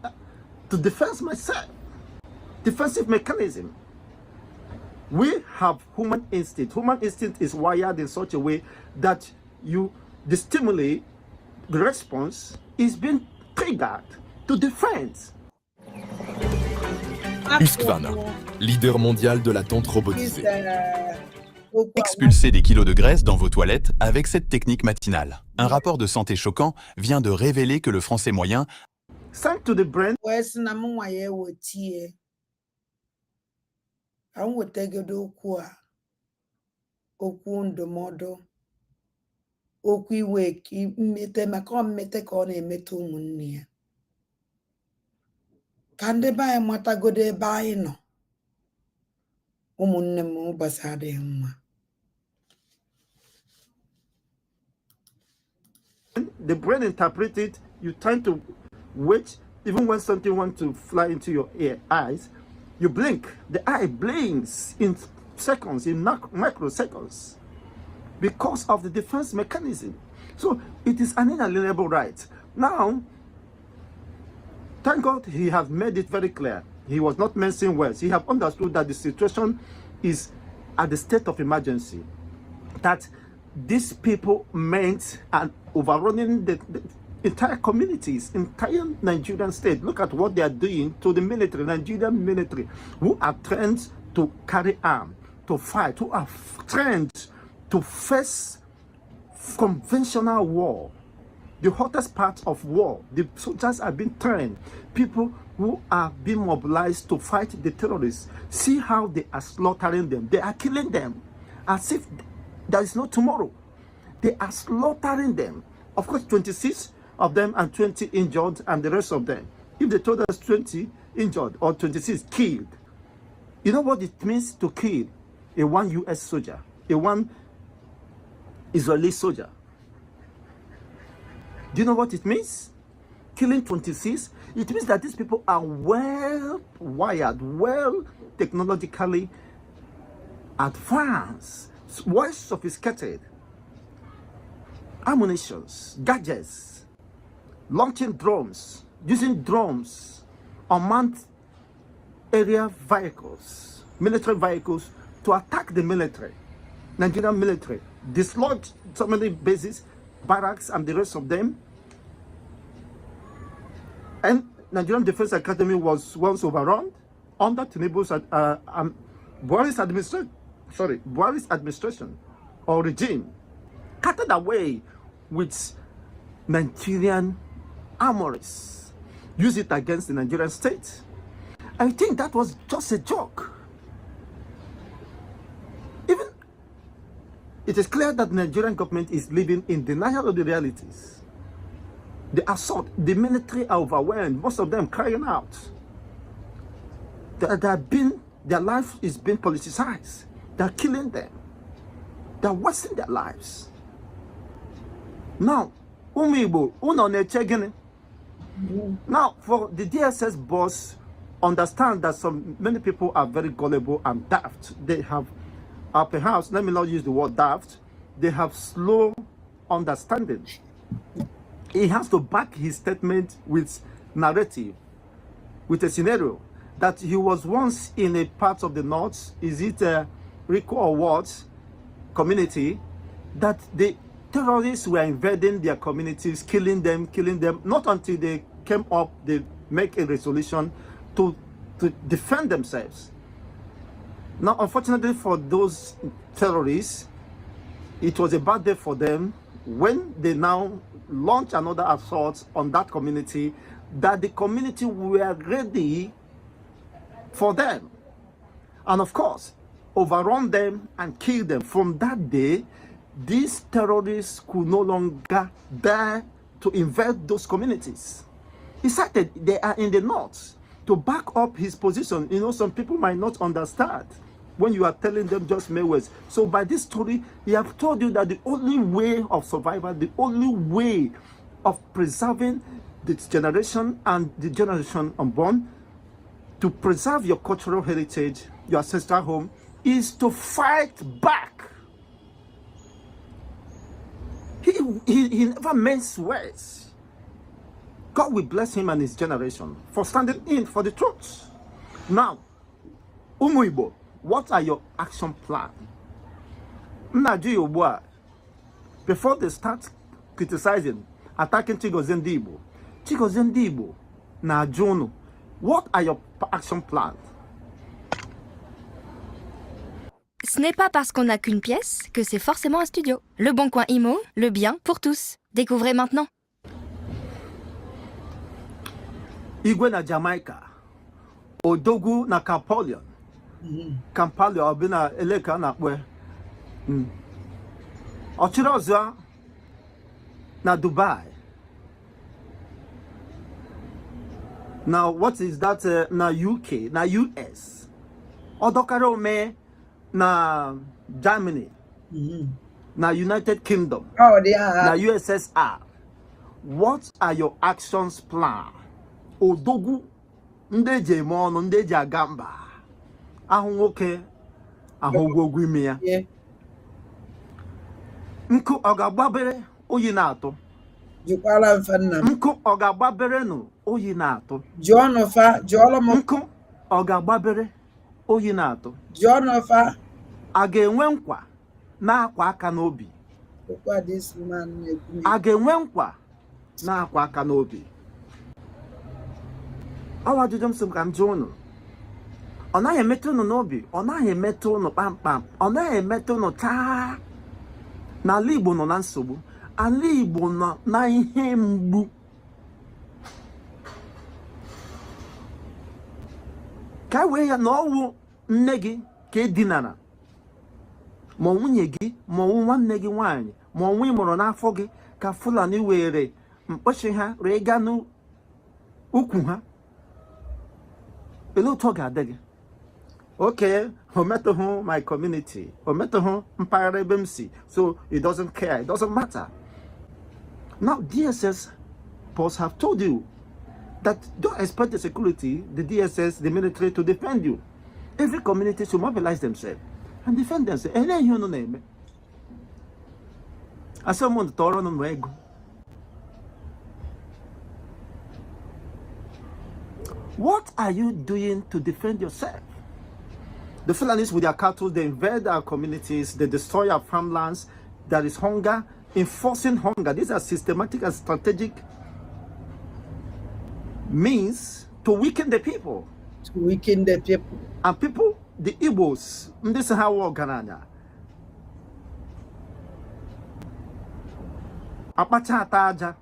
to defend myself. Defensive mechanism. We have human instinct. Human instinct is wired in such a way that the stimuli, the response is being triggered to defend. Husqvarna, leader mondial de la tente robotisée. Expulsez des kilos de graisse dans vos toilettes avec cette technique matinale. Un rapport de santé choquant vient de révéler que le français moyen to the brain. Okwu iwe mmete maka mmete ka ọ na-emete ụmụnne ya, ka ndị be anyị matagodo ebe anyị nọ. Ụmụnne m ụbọchị adịghị mma. The brain interprets it. You tend to wait, even when something wants to fly into your eyes, you blink. The eye blinks in seconds, in microseconds, because of the defense mechanism. So it is an inalienable right. Now, thank God he has made it very clear. He was not mincing words. He has understood that the situation is at the state of emergency, that these people meant and overrunning the entire communities, entire Nigerian state. Look at what they are doing to the military, Nigerian military, who are trained to carry arms, to fight, who are trained to face conventional war, the hottest part of war. The soldiers are being trained, people who are being mobilized to fight the terrorists. See how they are slaughtering them. They are killing them as if there is no tomorrow. They are slaughtering them. Of course, 26 of them and 20 injured, and the rest of them. If they told us 20 injured or 26 killed, you know what it means to kill a one US soldier, a one Israeli soldier? Do you know what it means? killing 26, it means that these people are well wired, well technologically advanced, well sophisticated. Ammunitions, gadgets, launching drones, using drones, unmanned area vehicles, military vehicles to attack the military, Nigerian military, dislodge so many bases, barracks, and the rest of them. And Nigerian Defense Academy was once overrun under Tinubu's Buhari's administration or regime, carted away with Nigerian armories, use it against the Nigerian state. I think that was just a joke. Even it is clear that the Nigerian government is living in denial of the realities. The assault, the military are overwhelmed, most of them crying out. Their life is being politicized. They're killing them. They're wasting their lives. Now, now, for the DSS boss, understand that many people are very gullible and daft. They have, perhaps, let me not use the word daft, they have slow understanding. He has to back his statement with narrative, with a scenario that he was once in a part of the north, is it Rico or what, community, that the terrorists were invading their communities, killing them, not until they came up, they make a resolution to defend themselves. Now, unfortunately for those terrorists, it was a bad day for them when they now launch another assault on that community, that the community were ready for them. And of course, overrun them and kill them. From that day, these terrorists could no longer dare to invade those communities. He cited they are in the north to back up his position. You know, some people might not understand when you are telling them just mere words. So by this story, he have told you that the only way of survival, the only way of preserving this generation and the generation unborn, to preserve your cultural heritage, your ancestral home, is to fight back. He never minces words. God will bless him and his generation for standing in for the truth. Now, Umuibo, what are your action plans? Before they start criticizing, attacking Chigozie Ndibo, na Juno, what are your action plans? Ce n'est pas parce qu'on n'a qu'une pièce que c'est forcément un studio. Le Bon Coin Imo, le bien pour tous. Découvrez maintenant. Igwe na Jamaica, Odogwu na Kampala, Kampala obina eleka na kwe. Ochiroza na Dubai. Now what is that na UK, na US? Odokaro me na Germany, na United Kingdom, na USSR. What are your actions plan? Odogwu ndeje mono ndeje agamba. Ahụ nwoke ahụ ogwu ime ya. Nkụ ọ ga-agbabere oyi na-atụ. Jikwala mfa nna m. Nkụ ọ ga-agbabere nụ oyi na-atụ. Jụọ fa, jụọla m. Nkụ ọ ga-agbabere oyi na-atụ. Jụọ fa. A ga-enwe nkwa na-akwa aka n'obi. A ga-enwe nkwa na-akwa aka n'obi. Ọwa ajụjụ m sị ka m jụọ unu. Ọ naghị emetụ unu n'obi, ọ naghị emetụ unu kpamkpam, ọ naghị emetụ unu taa. N'ala Igbo nọ na nsogbu, ala Igbo nọ na ihe mgbu. Ka wee ya na ọwụ nne gị ka edinara, ma nwunye gị, ma ọwụ nwanne gị nwaanyị, ma ọnwụ ị mụrụ n'afọ gị, ka Fulani were mkpochi ha ree gaa n'ukwu ha. Olee otu ọ ga-adị gị? Okay, o metụghị my community, o metụghị mpaghara ebe m si, so it doesn't care, it doesn't matter. Now DSS posts have told you that don't expect the security, the DSS, the military to defend you. Every community should mobilize themselves and defend themselves. And then you know name. As someone to run on. What are you doing to defend yourself? The Fulanis with their cattle, they invade our communities, they destroy our farmlands. There is hunger, enforcing hunger. These are systematic and strategic means to weaken the people. To weaken the people. And people, the Igbos, this is how we organize. Apacha ataja.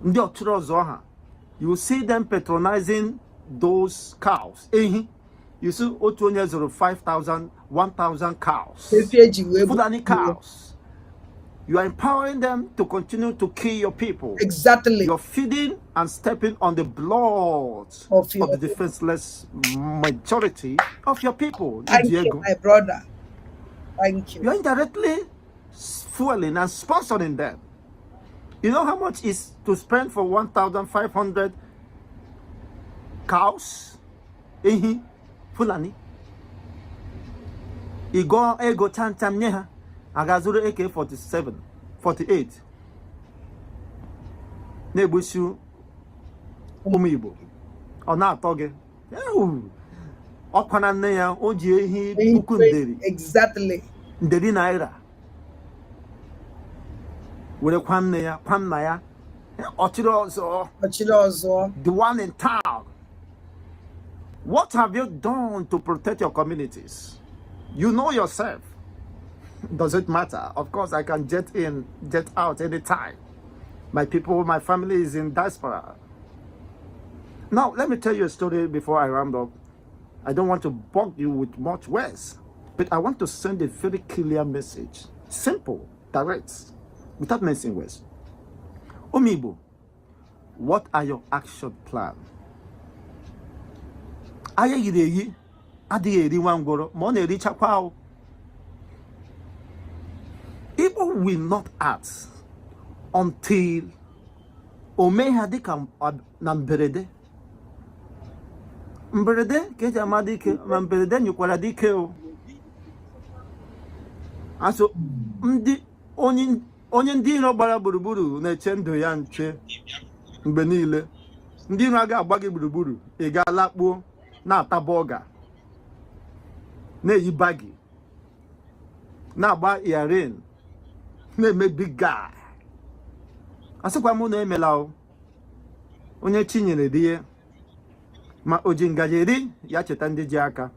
Ndi oturo zoha. You see them patronizing those cows. You see, Otuonyezero 5,000, 1,000 cows. Fulani cows. You are empowering them to continue to kill your people. Exactly. You're feeding and stepping on the blood of the defenseless majority of your people. Thank you, my brother. Thank you. You're indirectly fueling and sponsoring them. You know how much is to spend for 1,500 cows? Fulani. Ego chan neha. Agazuru AK-47, 48. Nebushu Umibo. Ona toge. Okwana neya oji ehi puku nderi. Exactly. Nderi naira. Wele kwanne ya, kwanna ya. Ochirozo. The one in town. What have you done to protect your communities? You know yourself. Does it matter? Of course, I can jet in, jet out anytime. My people, my family is in diaspora. Now, let me tell you a story before I round up. I don't want to bug you with much words, but I want to send a very clear message. Simple, direct, without messing words. Omibo, what are your action plans? Aya yireyi, adi eri wangoro, mo na eri chakwa. People will not act until Omeha dika na mberede. Mberede keja amadike, mberede nyukwala dike o. Aso ndi onye ndị iro gbara gburugburu na-eche ndụ ya nche mgbe niile. Ndị iro aga agba gị gburugburu, ị ga-alakpuo na-ata bọga, na-eyi bagi, na-agba earring, na-eme big guy. Asịkwa mụ na emela o. Onye chinyere di ya ma o ji ngaji eri ya cheta ndị ji aka.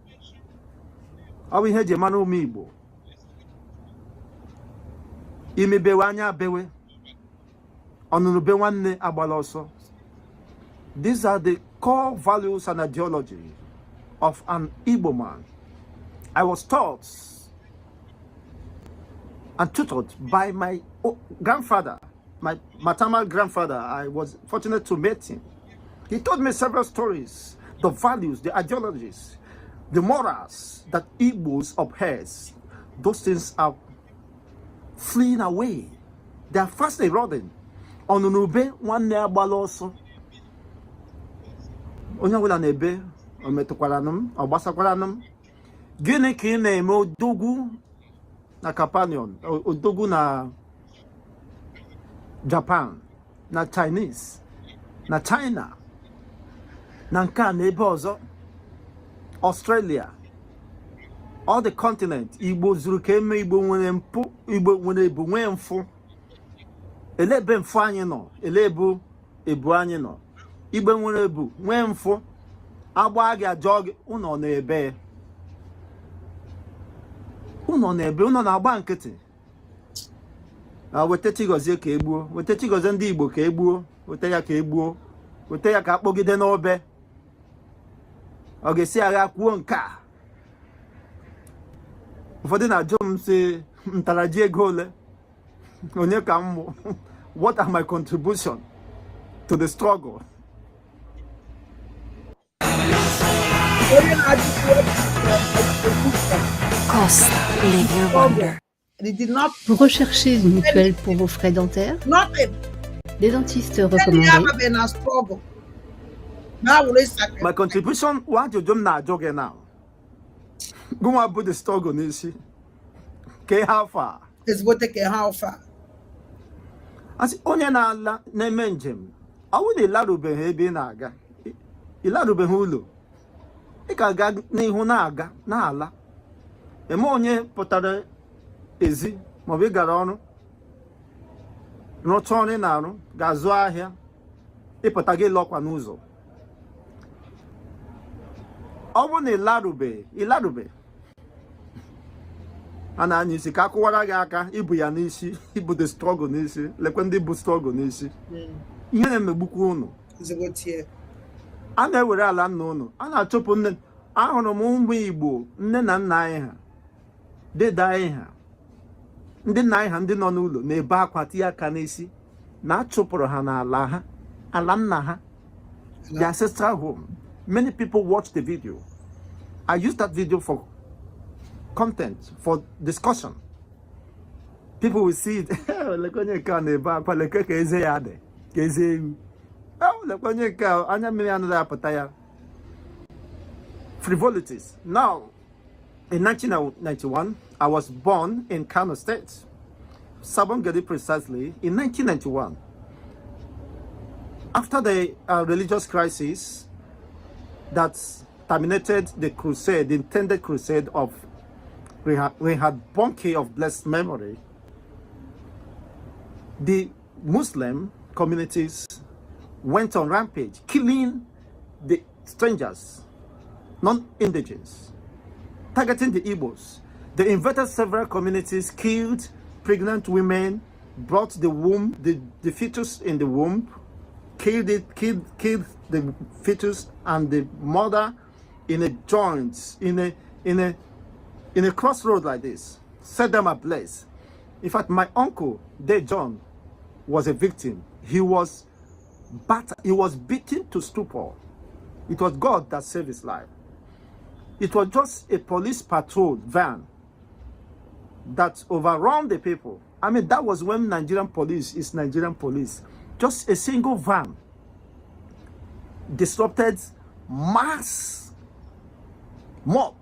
Ọ bụ ihe eji mara ụmụ Igbo. Imebewe anya bewe, ọnụnụ be nwanne agbala ọsọ. These are the core values and ideology of an Igbo man. I was taught and tutored by my grandfather, my maternal grandfather. I was fortunate to meet him. He told me several stories, the values, the ideologies, the morals that Igbos uphold. Those things are fleeing away. They are fast eroding. Onunube one near baloso. Onya wala nebe, ometokwalanum, obasakwalanum. Gini ki na-eme odogwu na Companion, odogwu na Japan, na Chinese, na China, na nke a na ebe ọzọ, Australia, all the continent. Igbo zuru ka eme Igbo nwere mpụ, Igbo nwere ebu nwee mfụ. Ele ebe mfụ anyị nọ, ele ebu anyị nọ. Igbo nwere ebu nwee mfụ, agba gị ajọ gị, ụnọ na-ebe. Ụnọ na-ebe, ụnọ na-agba nkịtị. Wete Chigozie ka egbuo, wete Chigozie ndị Igbo ka egbuo, wete ya ka egbuo, wete ya ka akpọgide n'obe. Ọ ga-esi agha kwuo nke a. Ụfọdụ na-ajụ m sị ntaraji ego ole, onye ka m mụ. What are my contribution to the struggle? Vous recherchez une mutuelle pour vos frais dentaires? Nothing. Des dentistes Then you recommandés. have been a struggle. Now will it sacrifice? My contribution, what you do now, jogging now. Go and put the struggle, Nishi. Okay, how far? It's what take how far? As onye na-ala na-eme njem, ọ bụrụ na ịlarubeghị ebe ị na-aga, ịlarubeghị ụlọ, ị ka ga n'ihu na-aga na-ala. Eme onye pụtara ezi maọbụ ị gara ọrụ, rụcha ọrụ ị na-arụ, ga-azụ ahịa, ịpụta gị lọkwa n'ụzọ. Ọ bụrụ na ịlarubeghị, a na-anya isi ka akwụwara gị aka ibu ya n'isi, ibu the struggle n'isi, lekwe ndị bụ struggle n'isi. Ihe na-emegbukwa unu. A na-ewere ala nna unu, a na-achụpụ nne. Ahụrụ m ụmụ Igbo nne na nna anyị ha, deda anyị ha, ndị nna anyị ha ndị nọ n'ụlọ na-ebe akwa tinye aka n'isi na achụpụrụ ha n'ala ha, ala nna ha, their ancestral home. Many people watch the video. I use that video for content, for discussion. People will see it. Frivolities. Now, in 1991, I was born in Kano State, Sabongeri precisely, in 1991. After the religious crisis that terminated the crusade, the intended crusade of Debunking of blessed memory, the Muslim communities went on rampage, killing the strangers, non-indigenous, targeting the Igbos. They invaded several communities, killed pregnant women, brought the womb, the fetus in the womb, killed the fetus and the mother in a joint, in a crossroad like this, set them ablaze. In fact, my uncle, John, was a victim. He was beaten to stupor. It was God that saved his life. It was just a police patrol van that overran the people. I mean, that was when Nigerian police is Nigerian police. Just a single van disrupted mass mob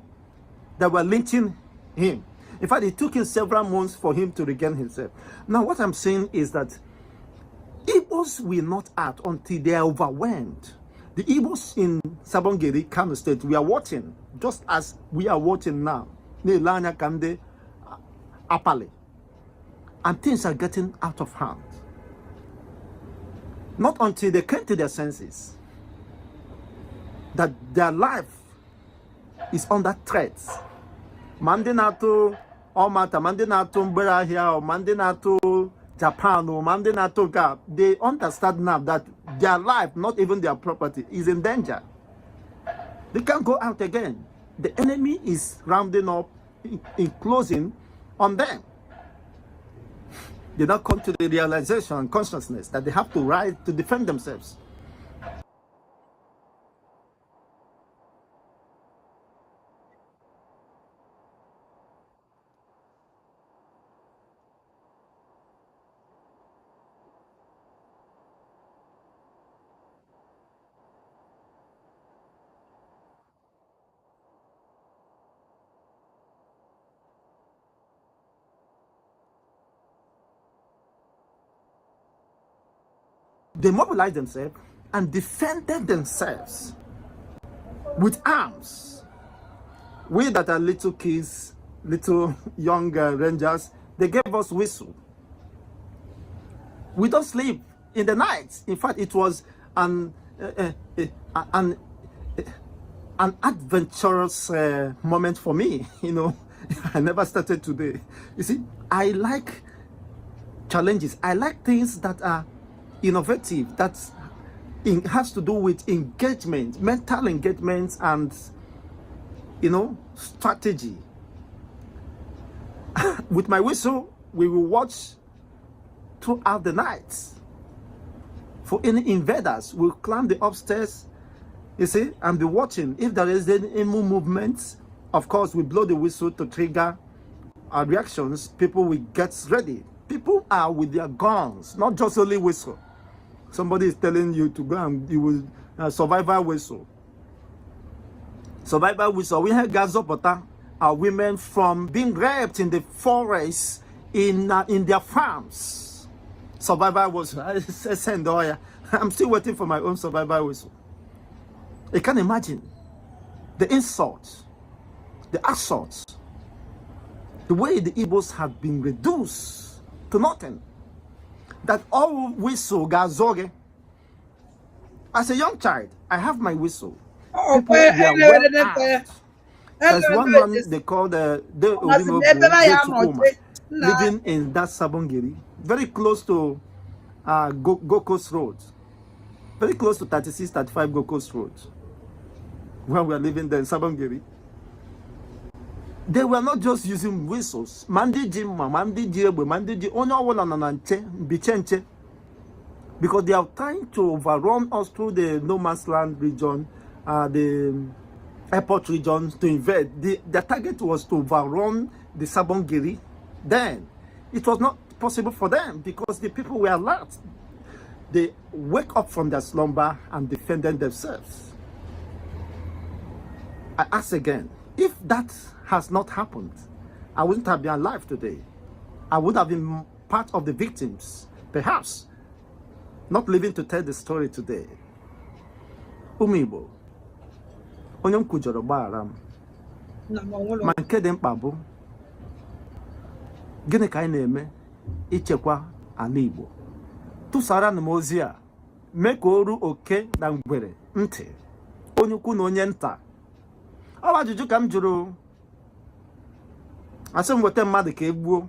that were lynching him. In fact, it took him several months for him to regain himself. Now, what I'm saying is that Igbos will not act until they are overwhelmed. The Igbos in Sabongeri, Kano State, we are watching, just as we are watching now. Nelanya Kande, Apale. And things are getting out of hand. Not until they came to their senses that their life is under threat. Mandinato or Mata, Mandinato Mberahia, or Mandinato Japan, or Mandinato Gap, they understand now that their life, not even their property, is in danger. They can't go out again. The enemy is rounding up, enclosing on them. They don't come to the realization and consciousness that they have to rise to defend themselves. They mobilized themselves and defended themselves with arms. We that are little kids, little young rangers, they gave us whistle. We don't sleep in the night. In fact, it was an adventurous moment for me. You know, I never started today. You see, I like challenges. I like things that are innovative, that has to do with engagement, mental engagement, and strategy. With my whistle, we will watch throughout the night for any invaders. We'll climb the upstairs, you see, and be watching. If there is any movement, of course, we blow the whistle to trigger our reactions. People will get ready. People are with their guns, not just only whistle. Somebody is telling you to go and you will survival whistle. Survival whistle. We had Gazopota, our women from being raped in the forest, in their farms. Survival whistle. I'm still waiting for my own survival whistle. I can imagine the insults, the assaults, the way the Igbos have been reduced to nothing. That all whistle gazoge. As a young child, I have my whistle. People were well armed. There's one man they call the living in that Sabongiri, very close to Gokos Road, very close to 36, 35 Gokos Road, where we are living there in Sabongiri. They were not just using whistles. Mandi Jimma, Mandi Jiebe, Mandi Ji, Bichenche, because they are trying to overrun us through the no man's land region, the airport region to invade. The target was to overrun the Sabongiri. Then it was not possible for them because the people were alert. They wake up from their slumber and defended themselves. I ask again, if that has not happened, I wouldn't have been alive today. I would have been part of the victims, perhaps not living to tell the story today. Umibo, onyom kujoro baram, manke dem babu, gine ka eme, ichekwa ala Igbo. Tụsara na ozi a, mee ka oru oke na ngwere ntị, onye ukwu na onye nta. Ọ bụ ajụjụ ka m jụrụ. Asị m weta mmadụ ka egbuo.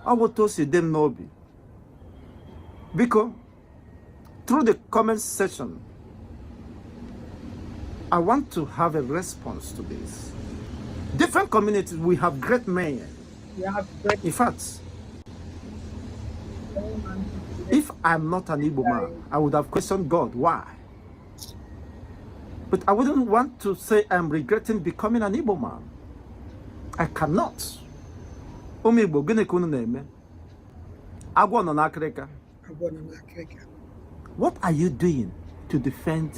Ọ bụ otu o si dị m n'obi. Biko, through the comment section, I want to have a response to this. Different communities, we have great men. In fact, if I'm not an Igbo man, I would have questioned God. Why? But I wouldn't want to say I'm regretting becoming an Igbo man. I cannot. Umigbo, gịnị ka unu na-eme? Agwọ nọ n'akịrịka. What are you doing to defend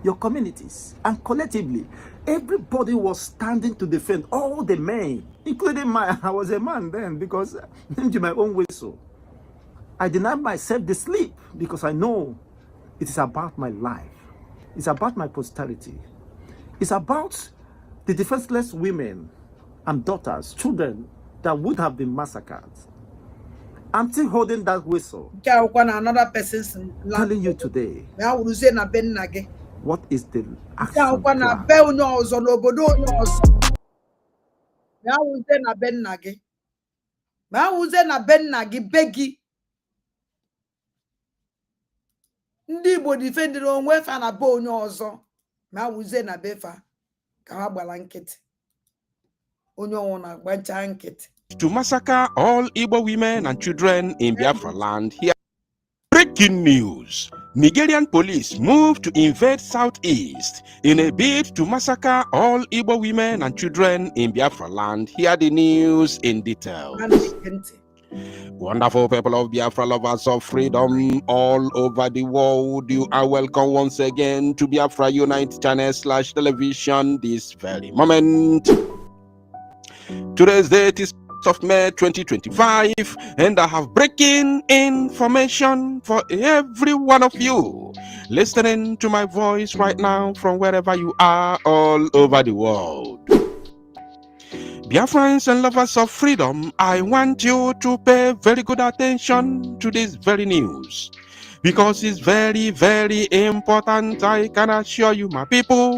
your communities? And collectively, everybody was standing to defend, all the men, including I was a man then because I'm my own whistle. I denied myself the sleep because I know it is about my life. It's about my posterity. It's about the defenseless women and daughters, children that would have been massacred. I'm still holding that whistle. Another person's telling you today, what is the action plan? Ndị Igbo defendere onwe fa na be onye ọzọ ma wuze na befa ka ha gbala nkịtị onye ọnwụ na gbancha nkịtị. To massacre all Igbo women and children in Biafra land. Here, breaking news: Nigerian police moved to invade Southeast in a bid to massacre all Igbo women and children in Biafra land. Hear the news in detail. Wonderful people of Biafra, lovers of freedom all over the world, you are welcome once again to Biafra Unite channel / television this very moment. Today's date is of May 2025, and I have breaking information for every one of you listening to my voice right now from wherever you are all over the world. Biafrans and lovers of freedom, I want you to pay very good attention to this very news because it's very, very important. I can assure you, my people.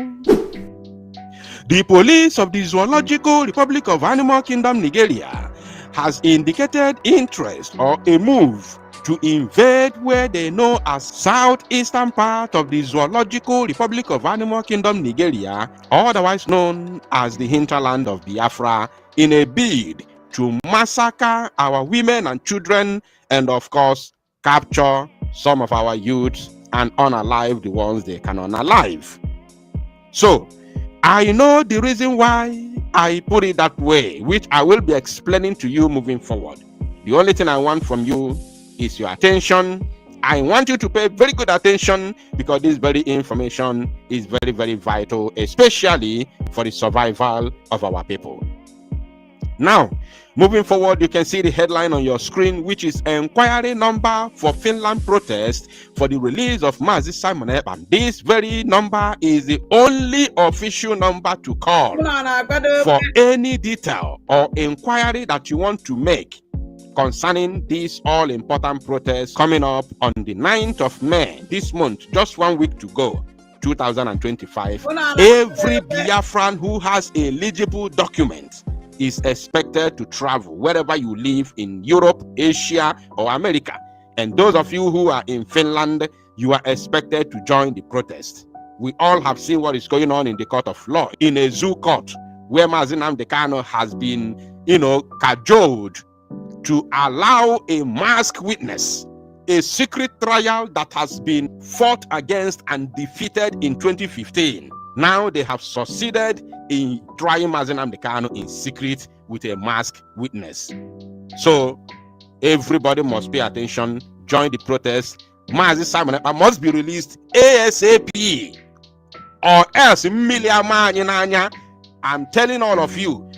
The police of the Zoological Republic of Animal Kingdom, Nigeria, has indicated interest or a move to invade where they know as southeastern part of the Zoological Republic of Animal Kingdom, Nigeria, otherwise known as the hinterland of Biafra, in a bid to massacre our women and children and, of course, capture some of our youths and unalive the ones they can unalive. So, I know the reason why I put it that way, which I will be explaining to you moving forward. The only thing I want from you is your attention I want you to pay very good attention because this very information is very, very vital, especially for the survival of our people. Now, moving forward, you can see the headline on your screen, which is Enquiry Number for Finland Protest for the release of Mazi Simon Ekpa. This very number is the only official number to call for any detail or inquiry that you want to make concerning this all-important protest coming up on the 9th of May, this month, just 1 week to go, 2025. Every Biafran who has a legible document is expected to travel wherever you live in Europe, Asia, or America. And those of you who are in Finland, you are expected to join the protest. We all have seen what is going on in the court of law, in a zoo court, where Mazi Nnamdi Kanu has been, cajoled to allow a masked witness, a secret trial that has been fought against and defeated in 2015. Now they have succeeded in trying Mazi Nnamdi Kanu in secret with a masked witness. So everybody must pay attention, join the protest. Mazi Simon Ekpa must be released ASAP, or else I'm telling all of you,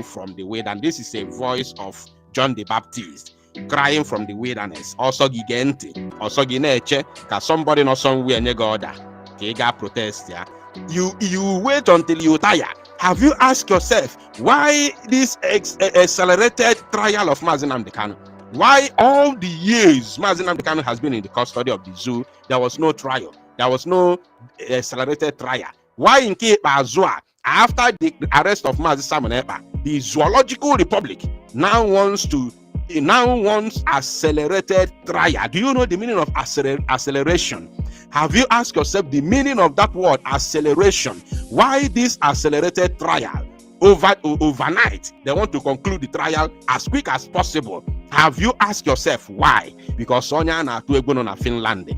from the way, and this is a voice of John the Baptist crying from the wilderness. Also gigante, also gineche, cause somebody not somewhere near God. Protest, yeah. You wait until you tire. Have you asked yourself why this accelerated trial of Mazi Nnamdi Kanu? Why all the years Mazi Nnamdi Kanu has been in the custody of the zoo, there was no trial, there was no accelerated trial? Why in Cape Azua, after the arrest of Mazi Simon Ekpa, the Zoological Republic now wants accelerated trial? Do you know the meaning of acceleration? Have you asked yourself the meaning of that word, acceleration? Why this accelerated trial? Overnight, they want to conclude the trial as quick as possible. Have you asked yourself why? Because Sonia na Finland.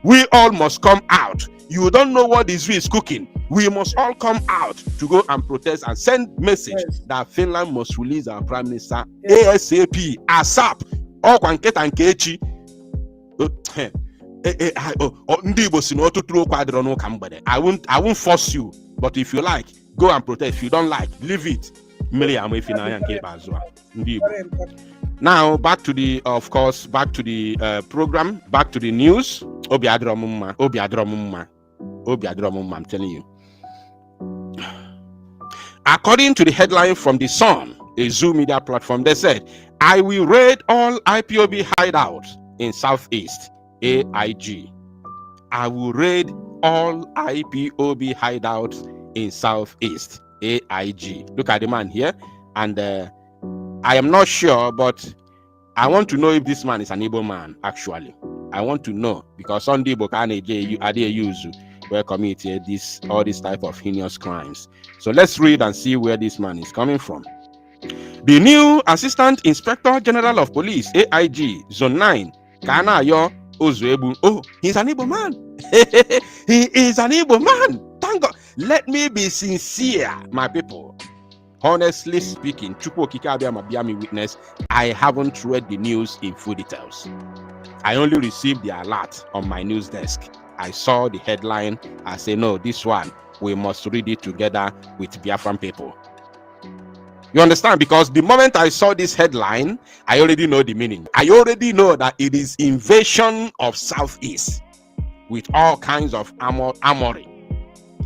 We all must come out. You don't know what this is cooking. We must all come out to go and protest and send message that Finland must release our prime minister ASAP, ASAP. I won't force you, but if you like, go and protest. If you don't like, leave it. Now back to the program, back to the news. Obi Adromumma, I'm telling you. According to the headline from The Sun, a Zoo media platform, they said, I will raid all IPOB hideouts in Southeast, AIG. I will raid all IPOB hideouts in Southeast, AIG. Look at the man here. And I am not sure, but I want to know if this man is an Igbo man, actually. I want to know, because on the book, where committed all these type of heinous crimes. So let's read and see where this man is coming from. The new Assistant Inspector General of Police, AIG, Zone 9, Kanayo Ozuebu. Oh, he's an Igbo man. He is an Igbo man. Thank God. Let me be sincere, my people. Honestly speaking, Chukwu Di Ya witness, I haven't read the news in full details. I only received the alert on my news desk. I saw the headline. I say, no, this one, we must read it together with Biafran people. You understand? Because the moment I saw this headline, I already know the meaning. I already know that it is invasion of Southeast with all kinds of armory.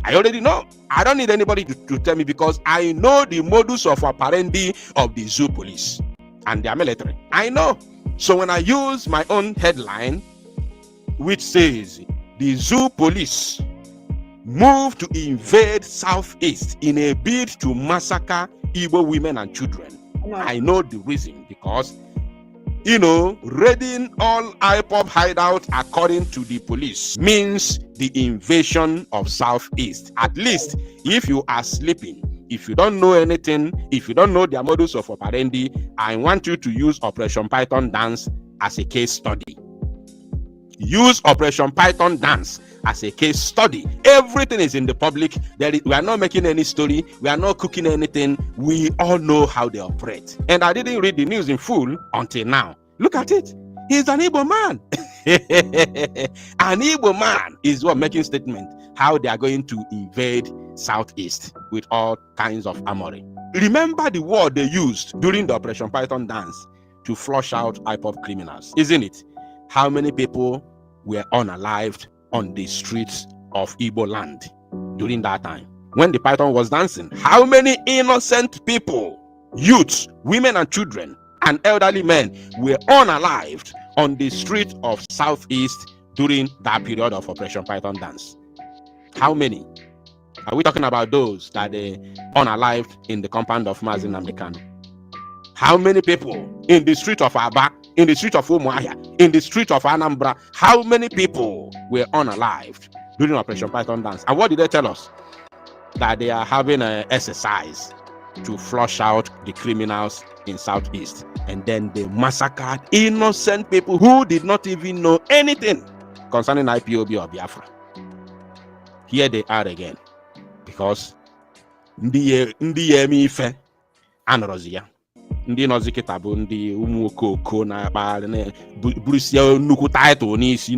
I already know. I don't need anybody to tell me, because I know the modus of operandi of the zoo police and their military. I know. So when I use my own headline, which says the zoo police moved to invade Southeast in a bid to massacre Igbo women and children, I know the reason, because raiding all IPOB hideouts according to the police means the invasion of Southeast. At least if you are sleeping, if you don't know anything, if you don't know their modus of operandi, I want you to use Operation Python Dance as a case study. use Operation Python dance as a case study. Everything is in the public. We are not making any story. We are not cooking anything. We all know how they operate. And I didn't read the news in full until now. Look at it. He's an Igbo man. An Igbo man is what making statement how they are going to invade Southeast with all kinds of armory. Remember the word they used during the Operation Python dance to flush out IPOP criminals, isn't it? How many people were unalived on the streets of Igbo land during that time when the Python was dancing? How many innocent people, youths, women and children and elderly men were unalived on the street of Southeast during that period of Operation Python dance? How many? Are we talking about those that they unalived in the compound of Mazin Namdekan? How many people in the street of Aba, in the street of Umuahia, in the street of Anambra, how many people were unalived during Operation Python dance? And what did they tell us? That they are having an exercise to flush out the criminals in Southeast. And then they massacred innocent people who did not even know anything concerning IPOB or Biafra. Here they are again. Because ndị eme ife anọrọzi ya. Ndị nọzi kịta bụ ndị ụmụ okoko na-akpagharị na-burusia nnukwu title n'isi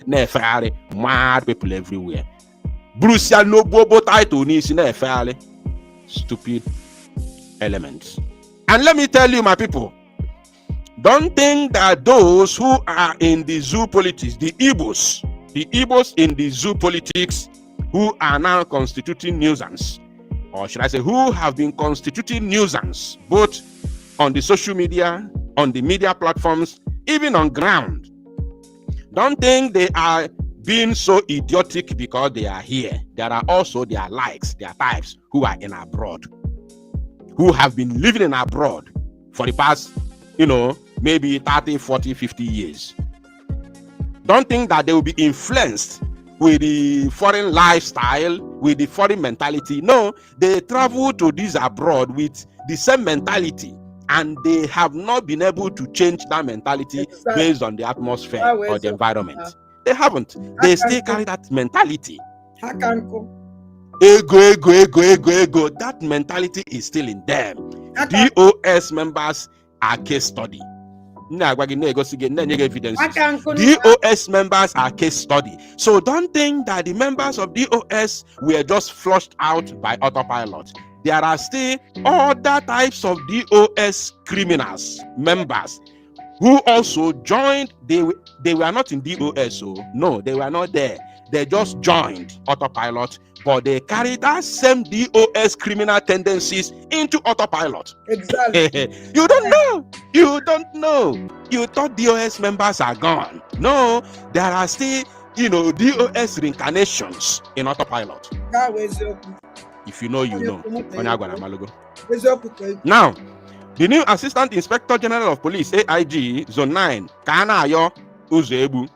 na-efegharị mad people everywhere. Burusia n'ogbobo title n'isi na-efegharị stupid elements. And let me tell you, my people, don't think that those who are in the zoo politics, the Igbos in the zoo politics, who are now constituting nuisance, or should I say, who have been constituting nuisance, both on the social media, on the media platforms, even on ground. Don't think they are being so idiotic because they are here. There are also their likes, their types, who are in abroad, who have been living in abroad for the past, maybe 30, 40, 50 years. Don't think that they will be influenced with the foreign lifestyle, with the foreign mentality. No, they travel to this abroad with the same mentality, and they have not been able to change that mentality based on the atmosphere or the environment. They haven't. They still carry that mentality. Ego. That mentality is still in them. DOS members are case study. DOS members are case study. So don't think that the members of DOS were just flushed out by autopilot. There are still other types of DOS criminals, members, who also joined. They were not in DOS, so no, they were not there. They just joined autopilot, but they carry that same DOS criminal tendencies into autopilot. Exactly. You don't know. You don't know. You thought DOS members are gone. No, there are still, DOS reincarnations in autopilot. If you know, you know. Now, the new Assistant Inspector General of Police, AIG, Zone 9, Kanayo Uzebu,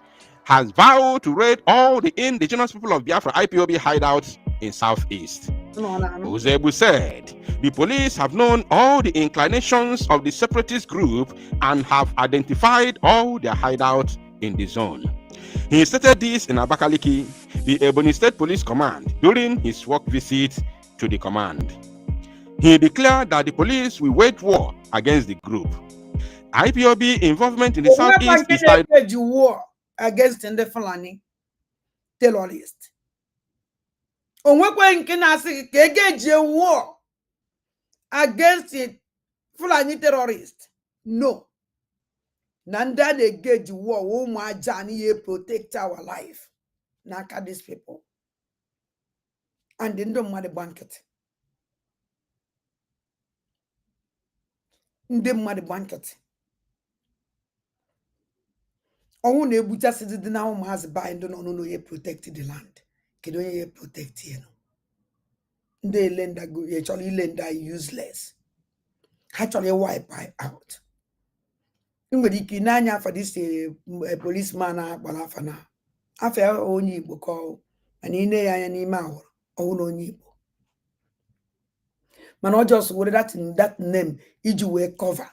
has vowed to raid all the indigenous people of Biafra IPOB hideouts in Southeast. Uzebu said, the police have known all the inclinations of the separatist group and have identified all their hideouts in the zone. He stated this in Abakaliki, the Ebony State Police Command, during his work visit to the command. He declared that the police will wage war against the group. IPOB involvement in the Southeast is like war against the Fulani terrorists. Onwekwe nke na-asị ka egeje war against the Fulani terrorists. No. Nanda they engage war ụmụ aja na protect our life. N'aka these people. And they don't want the blanket. Ndị mmadụ blanket. Ọnwụ na-ebucha site na ụmụazị ba ndị nọ n'ụlọ ya protect the land. Kedu onye ya protect ya no? Ndị elenda go ya chọrọ ilenda useless. Ha chọrọ wipe out. Nwere ike n'anya for this policeman agbara afa na afa onye Igbo ka mana ine ya anya n'ime ahụrụ ọwụ onye Igbo. Man, I just word that in that name, iji wee cover.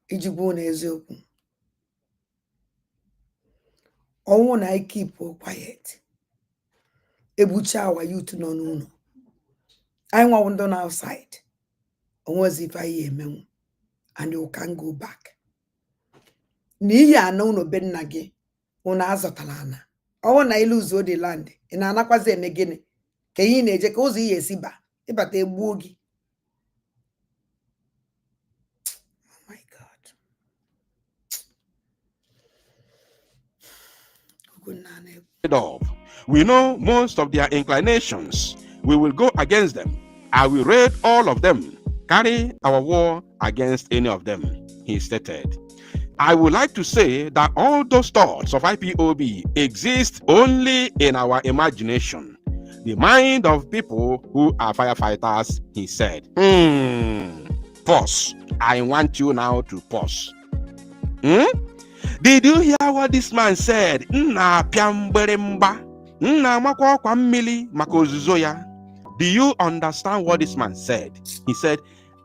iji gbuo na eziokwu ọnwụ na keep quiet ebucha awa youth nọ n'ụlọ anyị nwa ndị na outside onwezi ife anyị emenwu and you can go back n'ihi ana ụlọ be nna gị ụnụ azọtala ana ọnwụ na ilu uzo the land ị na-anakwazi eme gịnị ka ihe na-eje ka ụzọ ihe esi ba ịbata egbuo gị. Oh my God. We know most of their inclinations. We will go against them. I will raid all of them, carry our war against any of them, he stated. I would like to say that all those thoughts of IPOB exist only in our imagination, the mind of people who are firefighters, he said. Pause. I want you now to pause. Did you hear what this man said? Do you understand what this man said? He said,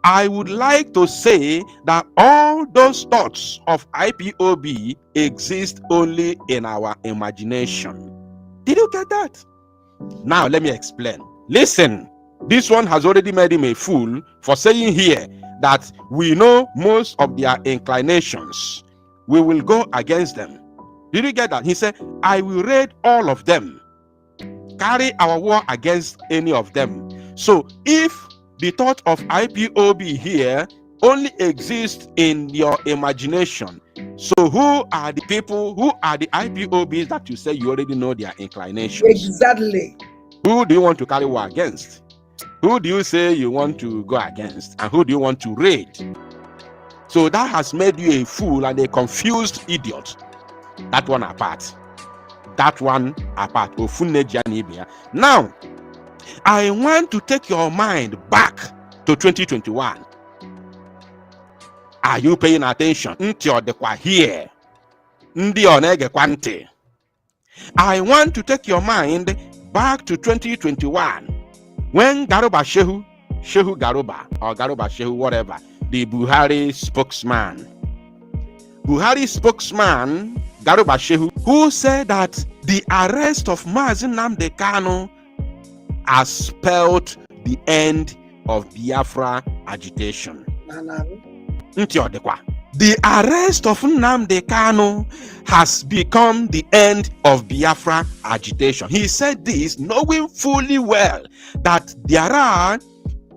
I would like to say that all those thoughts of IPOB exist only in our imagination. Did you get that? Now let me explain. Listen, this one has already made him a fool for saying here that we know most of their inclinations. We will go against them. Did you get that? He said, I will raid all of them, carry our war against any of them. So if the thought of IPOB here only exists in your imagination, so who are the people, who are the IPOBs that you say you already know their inclinations? Exactly. Who do you want to carry war against? Who do you say you want to go against? And who do you want to raid? So that has made you a fool and a confused idiot. That one apart. That one apart. Now, I want to take your mind back to 2021. Are you paying attention? Here. I want to take your mind back to 2021 when Garuba Shehu Garuba or Garuba Shehu, whatever, the Buhari spokesman Garuba Shehu, who said that the arrest of Mazi Nnamdi Kanu has spelled the end of Biafra agitation. The arrest of Nnamdi Kanu has become the end of Biafra agitation. He said this knowing fully well that there are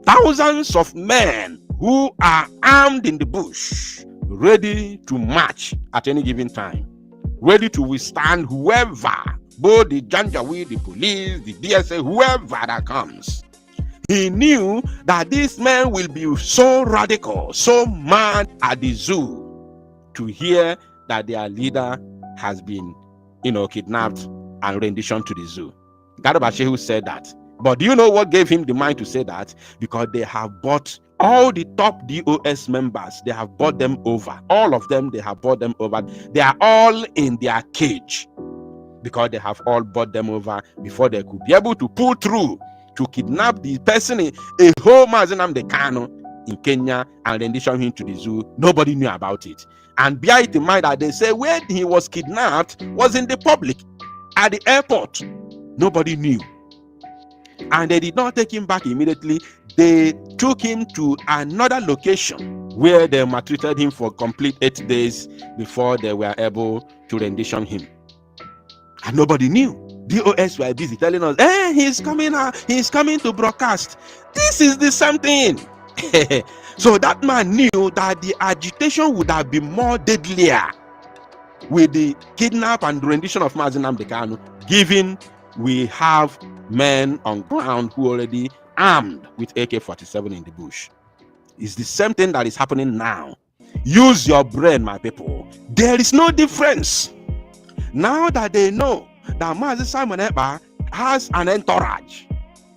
thousands of men who are armed in the bush, ready to march at any given time, ready to withstand whoever, both the Janjaweed, the police, the DSA, whoever that comes. He knew that these men will be so radical, so mad at the zoo to hear that their leader has been, kidnapped and renditioned to the zoo. Garuba Shehu said that. But do you know what gave him the mind to say that? Because they have bought all the top DOS members, they have bought them over. All of them, they have bought them over. They are all in their cage because they have all bought them over before they could be able to pull through to kidnap the person, a whole Mazi Nnamdi Kanu in Kenya, and rendition him to the zoo. Nobody knew about it. And bear it in mind that they say when he was kidnapped was in the public at the airport. Nobody knew. And they did not take him back immediately. They took him to another location where they maltreated him for complete 8 days before they were able to rendition him. And nobody knew. DOS were busy telling us, he's coming out, he's coming to broadcast. This is the same thing. So that man knew that the agitation would have been more deadlier with the kidnap and rendition of Mazi Nnamdi Kanu, given we have men on ground who already armed with AK-47 in the bush. It's the same thing that is happening now. Use your brain, my people. There is no difference. Now that they know that Mazi Simon Ekpa has an entourage,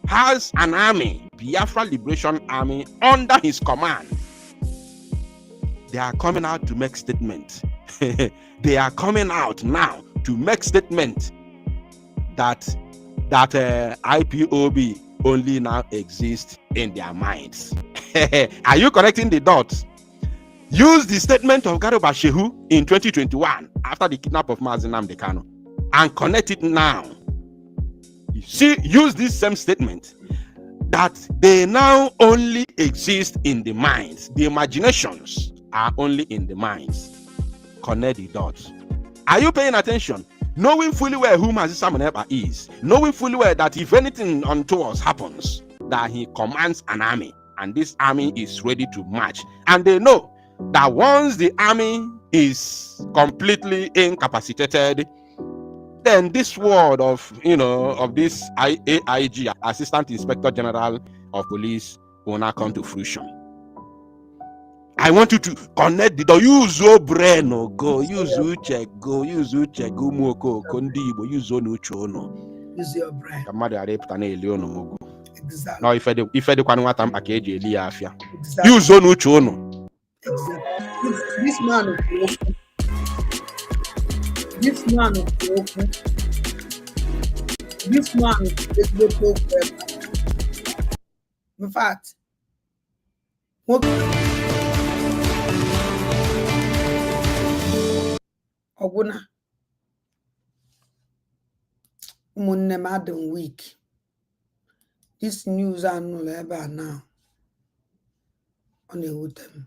has an army, Biafra Liberation Army under his command, they are coming out to make statement. They are coming out now to make statement that IPOB only now exists in their minds. Are you connecting the dots? Use the statement of Garuba Shehu in 2021 after the kidnap of Mazi Nnamdi Kanu and connect it now. You see, use this same statement that they now only exist in the minds. The imaginations are only in the minds. Connect the dots. Are you paying attention? Knowing fully well who Mazi Simon Ekpa is, knowing fully well that if anything untoward happens, that he commands an army, and this army is ready to march. And they know that once the army is completely incapacitated, then this word of this AIG, Assistant Inspector General of Police, will not come to fruition. I want you to connect the dot. Use your brain, go. Use uche, go. Use uche, go. Moko, kondibo. Use your uche, Use your brain. Exactly. Now, if I do one time package, use your uche, Exactly. This man is in fact, Oguna Munne Madam Week. This news are no labor now on the Utem.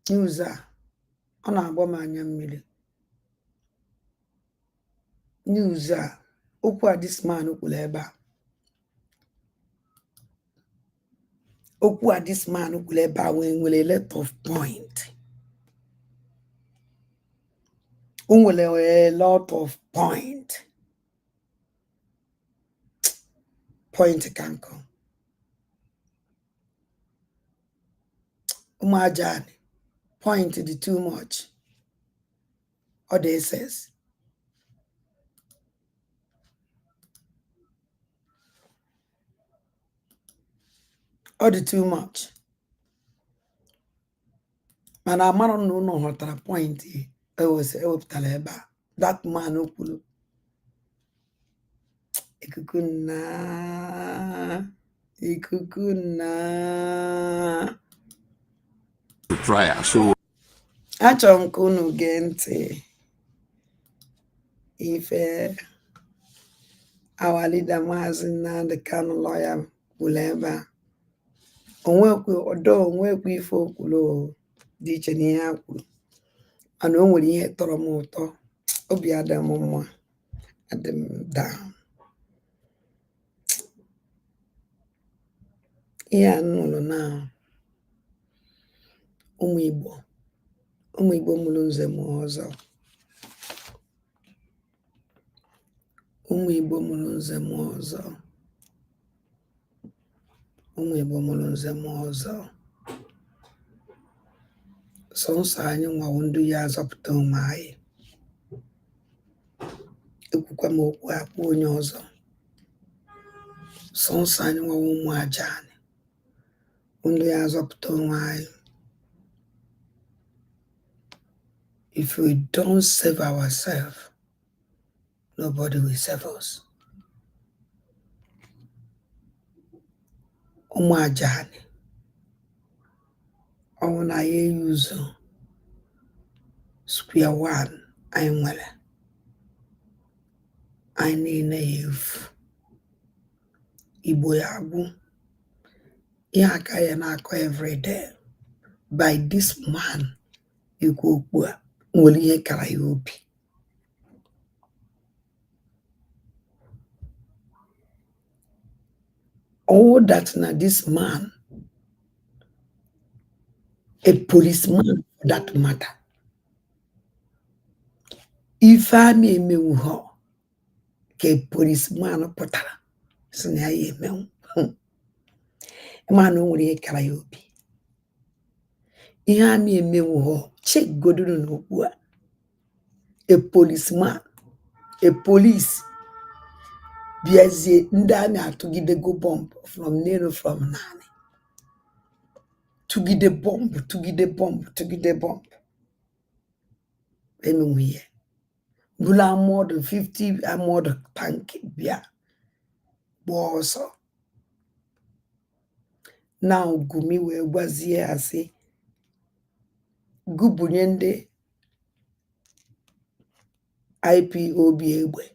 News are on our woman million. News are Okwa this man ukuleba. Okwa this man ukuleba when will a lot of point. A lot of point. Point can come. Umajani. Point the too much. Or they says. Or the too much. Man, I don't know how to point. I was that man who ikukuna to try so achọrọ ka unu gee ntị ife our leader Maazị Nnamdi Kanu lawyer kwuru ebe a onwekwa ife okwuru dị iche n'ihe ha kwuru mana o nwere ihe tọrọ m ụtọ obi adị m mma adị m down ihe a nụrụ na ụmụ Igbo mụrụ nze m ọzọ ụmụ Igbo mụrụ nze m ọzọ ụmụ Igbo mụrụ nze m ọzọ sọnsọ anyị nwawo ndị ya azọpụta onwe anyị ekwukwa m okwu akpụ onye ọzọ sọnsọ anyị nwawo ụmụ aja anyị ndị ya azọpụta onwe anyị. If we don't save ourselves, nobody will save us. Ụmụ aja anyị ọnwụ na ya eyuzo square one anyị nwere anyị niile ya efu Igbo ya agwụ ihe aka ya na-akọ every day by this man ikwu okwu a nwere ihe kara ya obi all that na this man a policeman for that matter ife ami emewu ha ka a policeman pụtara si na ya emewu man o nwere ihe kara ya obi ihe ami emewu ha check godoro n'okwu a policeman a police biazie ndị a na-atụgidego bomb from n'elu from naanị tụgide bomb emenwe ihe bulu amọdụ 50 amọdụ tank bịa gba ọsọ now Gumi we gwazie ase gubunye ndị IPOB egbe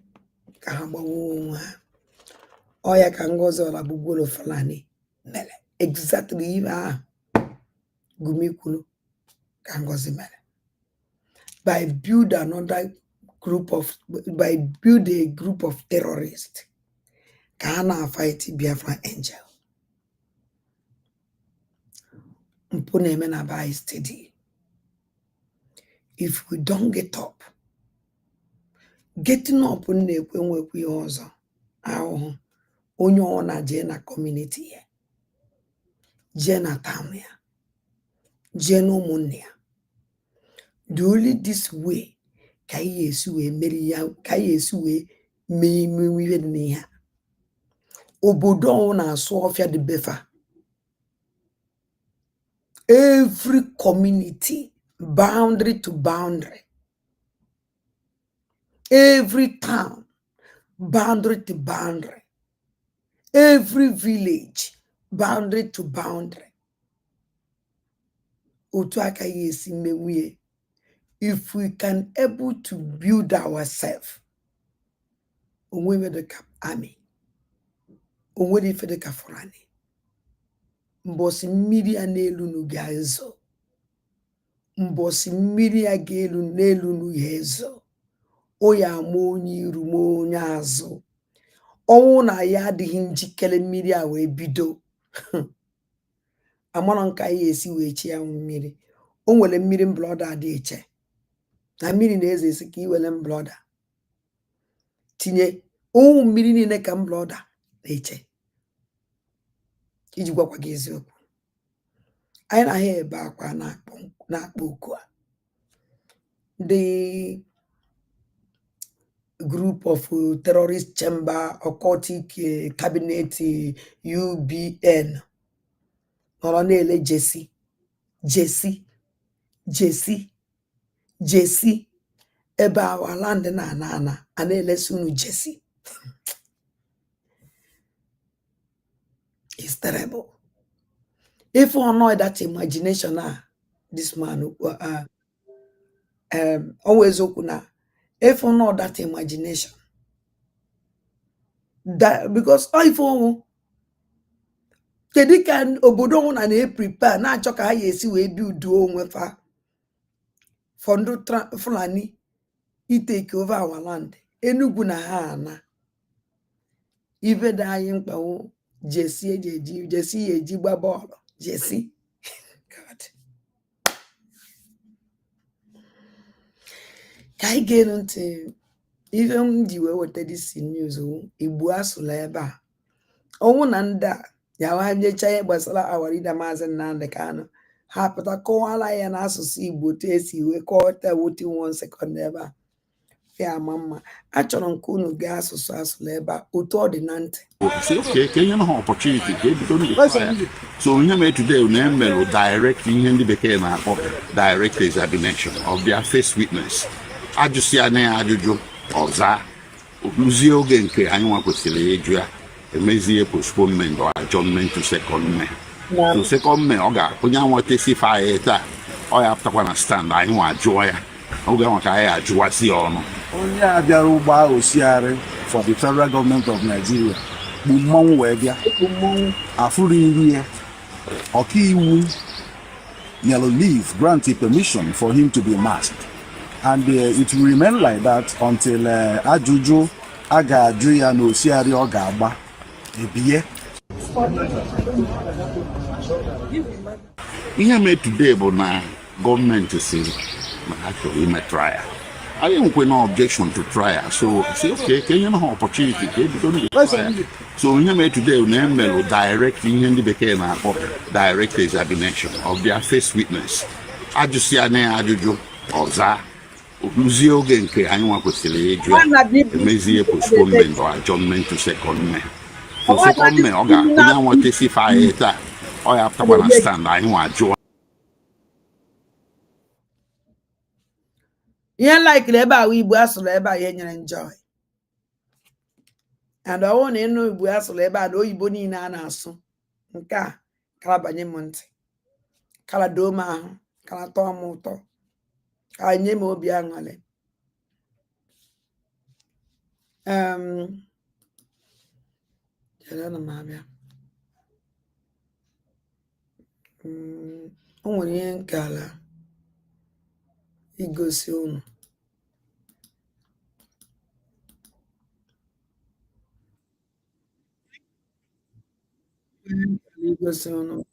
ka ha gbawo onwe ha. Oya ka Ngozi Olagbugwolo Fulani mere exactly ife ahụ Gumi kwuru ka Ngozi mere. By build a group of terrorists ka ha na-fight Biafra Angel. Mpụ na-eme na by steady. If we don't get up, getting up na-ekwe nwekwe ihe ọzọ ahụhụ onye ọ na-je na community ya, je na town ya, je na ụmụnne ya. The only this way ka anyị esi wee meri ya, ka anyị esi wee mee ihe dị n'ihe. Obodo ọhụụ na-asụ ọfịa dị befa. Every community, boundary to boundary. Every town, boundary to boundary. Every village, boundary to boundary. Otu aka ya esi menwie. If we can able to build ourselves, onwe the army, onwe the fedeka Fulani, mbosi mmiri a n'elu n'uge ezo, mbosi mmiri a ga-elu n'elu n'uge ezo, oya ama onye iru ma onye azụ. Ọnwụ na ya adịghị njikere mmiri a wee bido. Amara nka ya esi wee chi ya mmiri. O nwere mmiri mbloda dị eche. Na mmiri na-eze esi ka iwele mbloda tinye o mmiri niile ka mbloda na-eche iji gwakwa gị eziokwu. Anyị na ahịa ebe akwa na-akpọ oku a. The group of terrorist chamber occultic cabinet UBN nọrọ na-ele Jesi ebe awa land na ana a na-elesi unu Jesi. It's terrible. If we know that imagination, this man always okuna. If we know that imagination, that because if we can obodo na prepare na achọ ka ha esi wee build onwe fa for ndị Fulani take over our land. Enugu na ha ana ibe da anyị mkpawo Jesi eji gba bọọlụ Jesi. God. Ka anyị ga-enu ntị ife m ji wee weta this news Igbo asụla ebe a. Ọnwụ na ndị a yawa nyecha ihe gbasara awarida Maazị Nnamdi Kanu ha pụta kọwara ya n'asụsụ Igbo tu esi wee kọwata woti 1 second ebe a. Ya mama achọrọ m ka unu gaa asụsụ asụla ebe a otu ọ dị na ntị. Okay, can you have opportunity? So we have today we direct in the became direct examination of their face witness. I just see an ajuju of that. Luzio Genke, I want to say, a measure postponement or adjournment to second May. To second May, Oga, when you want to testify it, I have to understand. I want joy. Oga, Joasi on. Only Abiaruba Osiare for the federal government of Nigeria. Bumong Webia, Afuri, Okiwu, Yellow Leaf granted permission for him to be masked. And it will remain like that until Ajuju, Aga, Adria, no Siari, Ogaba, Ebie. We have made today, but now government is actually in a trial. I didn't put no objection to trial, so I say okay, can you have opportunity? So we have made today we direct in the became direct examination of their face witness. I just see an ajuju of that. Luzio Genke, I want to say, a measure postponement or adjournment to second May. So second May, Oga, when I want to testify it, I have to understand. I want joy. Yeah, like Leba, we was Leba, and enjoy. And I want to know if we ask Leba, no, you boni na so. Nka, kala banye m ntị, kala doo m ahụ, kala tọọ m ụtọ, kala nye m obi aṅụrị. Chere na m abịa. O nwere ihe nkala igosi unu. Igosi unu.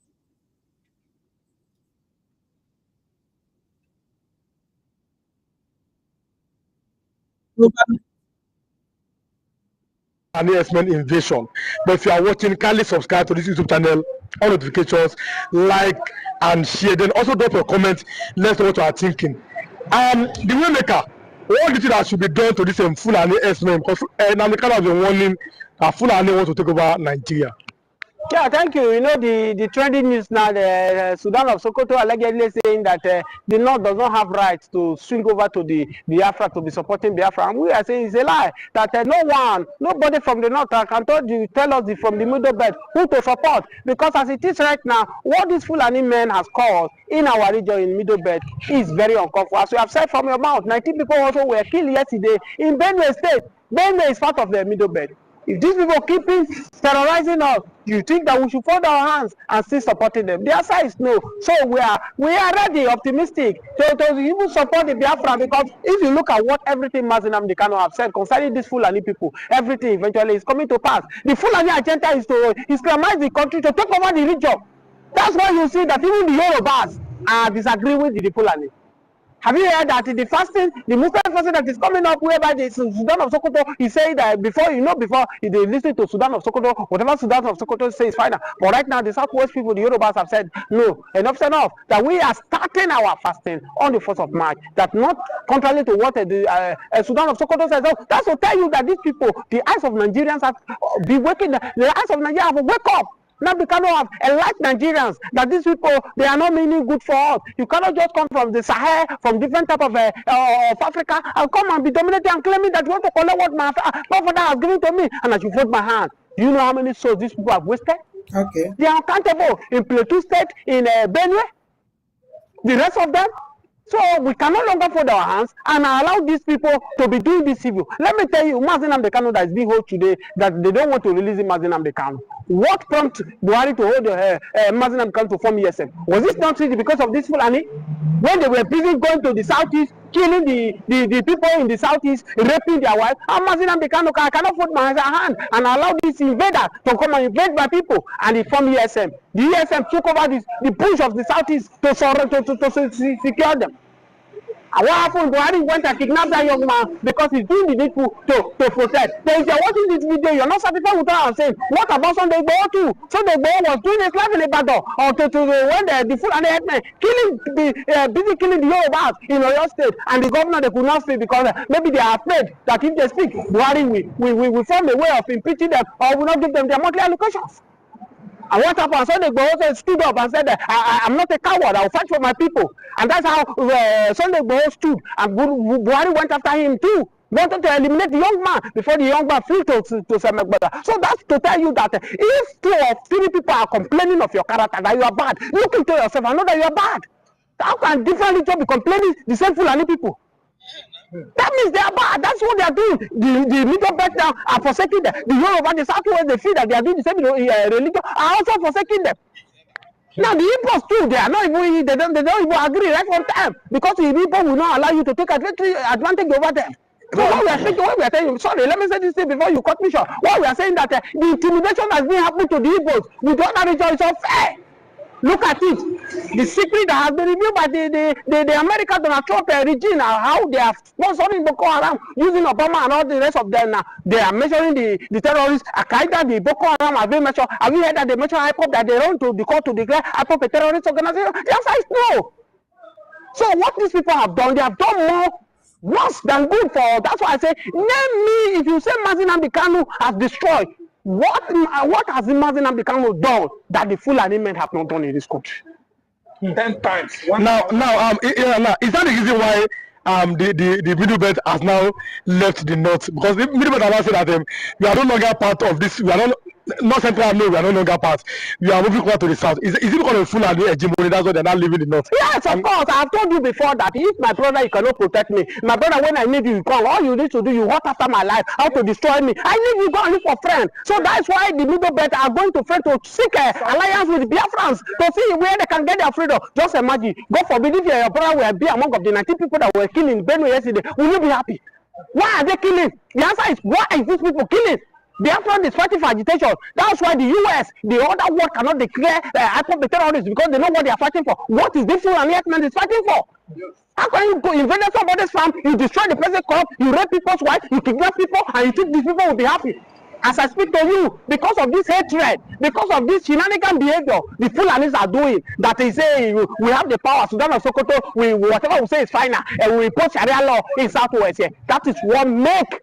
An investment invasion. But if you are watching, kindly subscribe to this YouTube channel, on notifications, like and share. Then also drop your comment. Let's know what you are thinking. The Waymaker, what do you think that should be done to this Fulani investment? Because Namdekan has been warning that Fulani want to take over Nigeria. Yeah, thank you. You know, the trending news now, the Sudan of Sokoto allegedly saying that the North does not have rights to swing over to the Biafra to be supporting Biafra. And we are saying it's a lie, that nobody from the North can tell us from the middle belt who to support. Because as it is right now, what this Fulani men has caused in our region in middle belt is very uncomfortable. As you have said from your mouth, 19 people also were killed yesterday in Benue State. Benue is part of the middle belt. If these people keep terrorizing us, you think that we should fold our hands and still supporting them? The answer is no. So we are ready, optimistic to even support the Biafra, because if you look at what everything Mazi Nnamdi Kanu have said concerning these Fulani people, everything eventually is coming to pass. The Fulani agenda is to Islamize the country, to take over the region. That's why you see that even the Yorubas disagree with the Fulani. Have you heard that the fasting, the Muslim fasting that is coming up, whereby the Sudan of Sokoto, he said that before they listen to Sudan of Sokoto, whatever Sudan of Sokoto says is fine. But right now, the Southwest people, the Yorubas have said, no, enough's enough, that we are starting our fasting on the 1st of March. That not contrary to what the Sudan of Sokoto says. So that's to tell you that these people, the eyes of Nigerians have been waking, the eyes of Nigerians have wake up. Now we cannot have enlightened Nigerians that these people, they are not meaning good for us. You cannot just come from the Sahel, from different type of Africa, and come and be dominating and claiming that you want to collect what my father has given to me, and I should fold my hand. Do you know how many souls these people have wasted? Okay. They are accountable in Plateau State, in Benue, the rest of them. So we can no longer fold our hands and allow these people to be doing this evil. Let me tell you, Mazi Nnamdi Kanu that is being held today, that they don't want to release Mazi Nnamdi Kanu. What prompted Buhari to hold Mazi Nnamdi Kanu to form ESM? Was this not because of this Fulani? When they were busy going to the southeast, killing the people in the southeast, raping their wives, and Mazi Nnamdi Kanu cannot fold my hand and allow this invader to come and invade my people, and he formed ESM. The ESM took over the push of the southeast to secure them. And what happened? Buhari went and kidnapped that young man because he's doing the needful to protect. So if you're watching this video, you're not satisfied with what I'm saying. What about Sunday Igboho too? Sunday Igboho was doing his life in a battle, or when the Fulani headmen busy killing the Yorubas in Oyo State, and the governor, they could not speak because maybe they are afraid that if they speak, Buhari will form a way of impeaching them, or will not give them their monthly allocations. And what happened? Sunday Igboho stood up and said, I'm not a coward, I will fight for my people. And that's how Sunday Igboho stood. And Buhari went after him too. Wanted to eliminate the young man before the young man flew to Semegbada. So that's to tell you that if 2 or 3 people are complaining of your character, that you are bad, look into yourself and know that you are bad. How can different religions be complaining the same Fulani people? That means they are bad. That's what they are doing. The middle belt now are forsaking them. The Yoruba, the Southwest, they feel that they are doing the same religion, are also forsaking them. Now the Igbos too, they are not even, they don't even agree right on time, because the Igbo will not allow you to take advantage over them. So what we are saying, sorry, let me say this thing before you cut me short. What we are saying that the intimidation has been happening to the Igbos with the other region is unfair. Look at it. The secret that has been revealed by the American Donald Trump regime, how they are sponsoring Boko Haram, using Obama and all the rest of them now. They are measuring the terrorists. Al-Qaeda, the Boko Haram have been measured. Have you heard that they measure IPOP, that they run to the court to declare IPOP a terrorist organization? The answer is no. So what these people have done, they have done more worse than good for us. That's why I say, name me, if you say Mazi Nnamdi Kanu has destroyed, what has the Mazi Nnamdi Kanu done that the Fulani men have not done in this country? 10 times. Now, is that the reason why the Middle Belt has now left the North? Because the Middle Belt has now said that we are no longer part of this. We are not North Central, no, we are no longer part. We are moving over to the south. Is it because of Fulani hegemony? That's why they're not living in the north. Yes, of course. I've told you before that if my brother, you cannot protect me. My brother, when I need you, you come. All you need to do, you walk after my life, how to destroy me. I need you go and look for friends. So that's why the middle belt are going to friend to seek an alliance with Biafrans to see where they can get their freedom. Just imagine, God forbid if your brother will be among of the 19 people that were killing Benue yesterday, will you be happy? Why are they killing? The answer is, why is these people killing? Biafran is fighting for agitation. That's why the US, the other world cannot declare IPOB terrorists because they know what they are fighting for. What is this Fulani Herdsmen is fighting for? How can you go invade somebody's farm, you destroy the present crop, you rape people's wives, you kidnap people, and you think these people will be happy? As I speak to you, because of this hatred, because of this shenanigan behavior the Fulanis are doing, that they say we have the power, Sudan of Sokoto, whatever we say is final, and we impose Sharia law in Southwest here. That is what make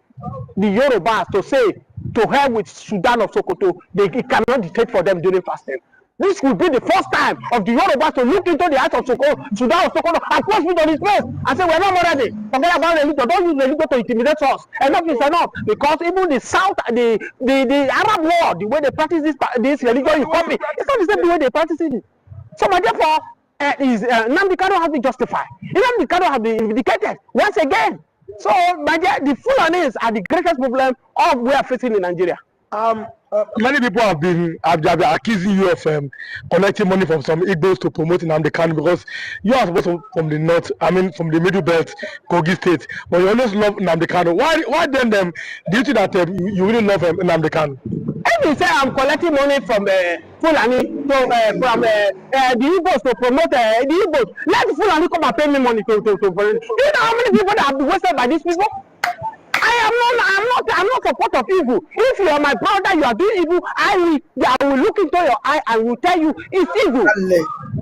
the Yorubas to say, to hell with Sudan of Sokoto, it cannot dictate for them during fasting. This will be the first time of the Yorubas to look into the eyes of Sudan of Sokoto and push me on his face and say, we're not ready. Forget about religion. Don't use religion to intimidate us. Enough is enough. Because even the South, the Arab world, the way they practice this religion you copy, it's not the same way they practice it. So, therefore, Nnamdi Kanu has been justified. Nnamdi Kanu has been vindicated once again. So, my dear, the Fulanis are the greatest problem of we are facing in Nigeria. Many people have been accusing you of collecting money from some Igbos to promote Nnamdi Kanu because you are supposed to from the north, from the middle belt, Kogi state, but you always love Nnamdi Kanu. Why then do you think that you really love Nnamdi Kanu? If you say I'm collecting money from Fulani from the Igbos to promote the Igbos, let Fulani come and pay me money to do you know how many people that have been wasted by these people? I'm not support of evil. If you are my brother, you are doing evil, I will look into your eye and will tell you it's evil.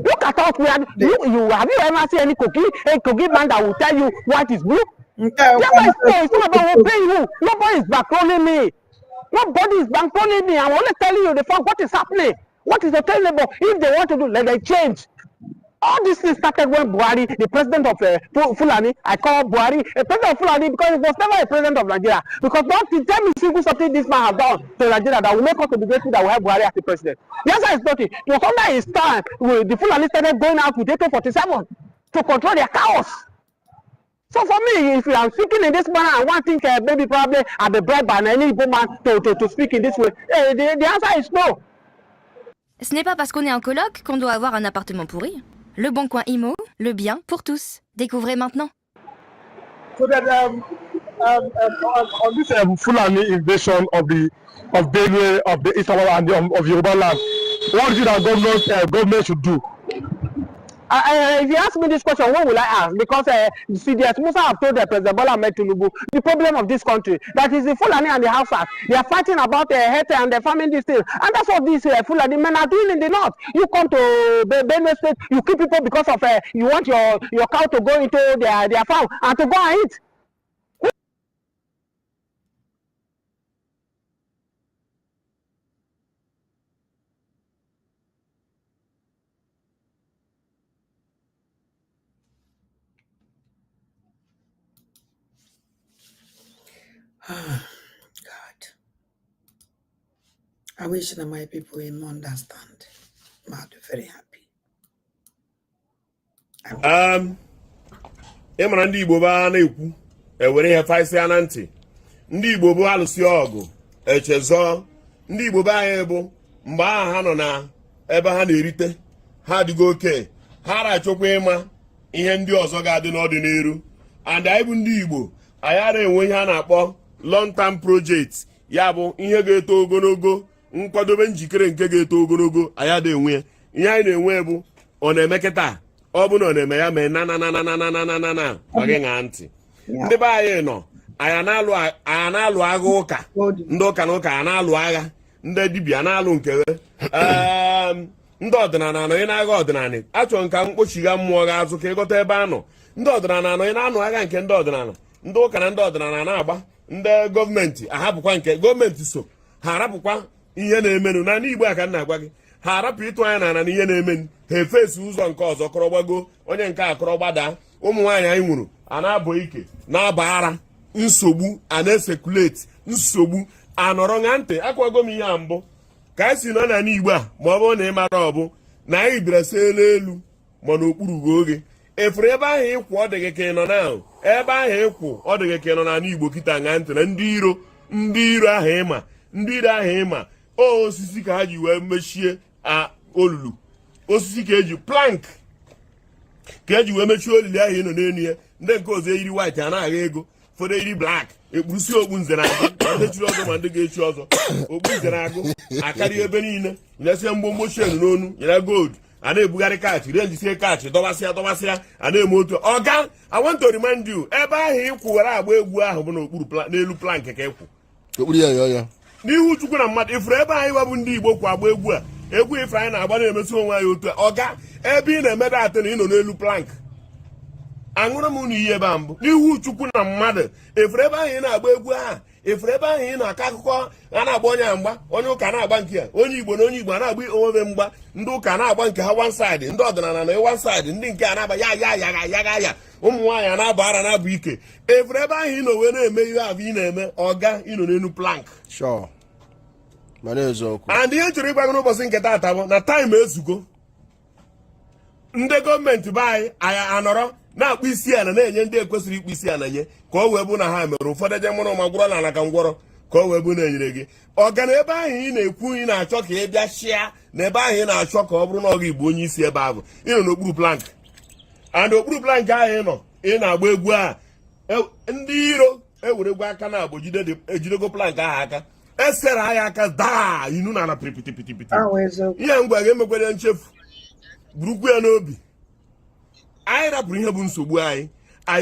Look at us. Have you ever seen any Kogi man that will tell you what is blue? It's not about obeying you. Nobody is bankrolling me. Nobody is bankrolling me. I'm only telling you the fact what is happening. What is attainable. If they want to do, let them change. All these things started when Buhari, the president of Fulani, I call Buhari a president of Fulani because he was never a president of Nigeria. Because don't tell me single something this man has done to Nigeria that will make us to be grateful that we have Buhari as the president. The answer is nothing. It was under his time the Fulani started going out with AK-47 to control their chaos. So for me, if you are speaking in this manner, and one thing maybe probably I'll be bribed by any woman to speak in this way, the answer is no. Ce n'est pas parce qu'on est en coloc qu'on doit avoir un appartement pourri. Le Bon Coin Imo, le bien pour tous. Découvrez maintenant. So that on this Fulani invasion of Benue, of the Eastern and of Yoruba land, what is it that government should do? If you ask me this question, what will I ask? Because CDS Musa have told the President Bola Ahmed Tinubu the problem of this country, that is the Fulani and the Hausas. They are fighting about health and the farming this thing. And that's what these Fulani men are doing in the north. You come to Benue State, you kill people because of you want your cow to go into their farm and to go and eat. God. I wish that my people will understand. I'll be very happy. Ịmara ndị Igbo ba na-ekwu ewere ihe faisi ya na ntị. Ndị Igbo bụ alụsị ọgụ echezọ. Ndị Igbo ba anyị bụ mgbe ahụ ha nọ na ebe ha na-erite ha adịgo oke ha na-achọkwa ịma ihe ndị ọzọ ga-adị n'ọdịnihu. And anyị bụ ndị Igbo anyị ara enwe ihe a na-akpọ long term project, ya bụ ihe ga-eto ogologo, nkwadobe njikere nke ga-eto ogologo anyị ada enwe. Ihe anyị na-enwe bụ ọ na-eme kịta, ọ bụ na ọ na-eme ya mee na gbagị ṅaa ntị. Ndị be anyị nọ anyị na-alụ agha ụka, ndị ụka na ụka a na-alụ agha, ndị dibịa na-alụ nke ndị ọdịnala anọ ị na-agha ọdịnala achọrọ nka mkpochigha mmụọ ga azụ ka ịghọta ebe a nọ. Ndị ọdịnala anọ ị na-anụ agha nke ndị ọdịnala, ndị ụka na ndị ọdịnala na-agba, ndị gọọmenti ahapụkwa nke gọọmenti so ha arapụkwa ihe na-emenụ na Igbo aka na-agwa gị ha arapụ ịtụ anya n'ala na ihe na-emenụ ha efesi ụzọ nke ọzọ kọrọ gbago onye nke akọrọ gbada. Ụmụ nwaanyị anyị nwụrụ a na-abụ ike na-aba ara, nsogbu a na-esekuleti, nsogbu anọrọ ṅa ntị. Akwago m ihe a mbụ ka anyị si nọ na n'Igbo a ma ọ bụrụ na ị mara ọ bụ na anyị bịara sela elu ma n'okpuru gị oge efere ebe ahụ ịkwụ ọ dị gị ka ị nọ na ebe ahụ ịkwụ ọ dị gị ka ị nọ na n'Igbo kịta ṅaa ntị na ndị iro ahụ ịma osisi ka ha ji wee mechie olulu osisi ka eji plank ka eji wee mechie olili ahụ ị nọ n'elu ya ndị nke ọzọ eyiri white a na-agha ego ụfọdụ eyiri black ekpurusi okpu nze na agụ ma ndị chiri ọzọ ma ndị ga-echi ọzọ okpu nze na agụ akarịa ebe niile nyesịa mgbomgbo chen n'onu nyere gold a na-ebugharị kaachị renjisie kaachị dọbasịa a na-eme otu ọga I want to remind you ebe ahụ ịkwụ were agba egwu ahụ bụ n'elu plank ka ịkwụ n'ihu Chukwu na mmadụ ifuru ebe anyị wabụ ndị Igbo kwa agba egwu a egwu ife anyị na-agba na-emesi onwe anyị otu a ọga ebe ị na-emeda atị na ị nọ n'elu plank aṅụrụ m unu iyi ebe a mbụ n'ihu Chukwu na mmadụ efere ebe ahụ ị na-agba egwu aha efere ebe ahụ ị na-akọ akụkọ a na-agba onye mgba onye ụka na-agba nke ya onye Igbo na onye Igbo a na-agba onwe mgba ndị ụka na-agba nke ha one side ndị ọdịnala na one side ndị nke a na-agba ya ụmụ nwaanyị a na-abụ ara na-abụ ike efere ebe ahụ ị nọ wee na-eme ihe ahụ ị na-eme ọga ị nọ n'elu plank and ihe chọrọ ịgwa gị n'ụbọchị nke taata bụ na taịm ezugo ndị gọọmenti be anyị anọrọ na-akpụ isi ala na-enye ndị ekwesịrị ikpu isi ala nye ka ọ wee bụ na ha mere ụfọdụ eje mụrụ ma gwụrọ n'ala ka ngwọrọ ka ọ wee bụ na-enyere gị ọga na ebe ahụ ị na-ekwu ị na-achọ ka ị bịa shịa na ebe ahụ ị na-achọ ka ọ bụrụ na ọ ga-igbu onye isi ebe ahụ ị nọ n'okpuru plank and okpuru plank ahụ ị na-agba egwu a ndị iro eweregwu aka na-abụ ejidego plank ahụ aka esere anyị aka daa inu na ala pịrịpịtịpịtị ihe ngwa ga-emekwere nchefu burukwu ya n'obi anyị rapụrụ ihe bụ nsogbu anyị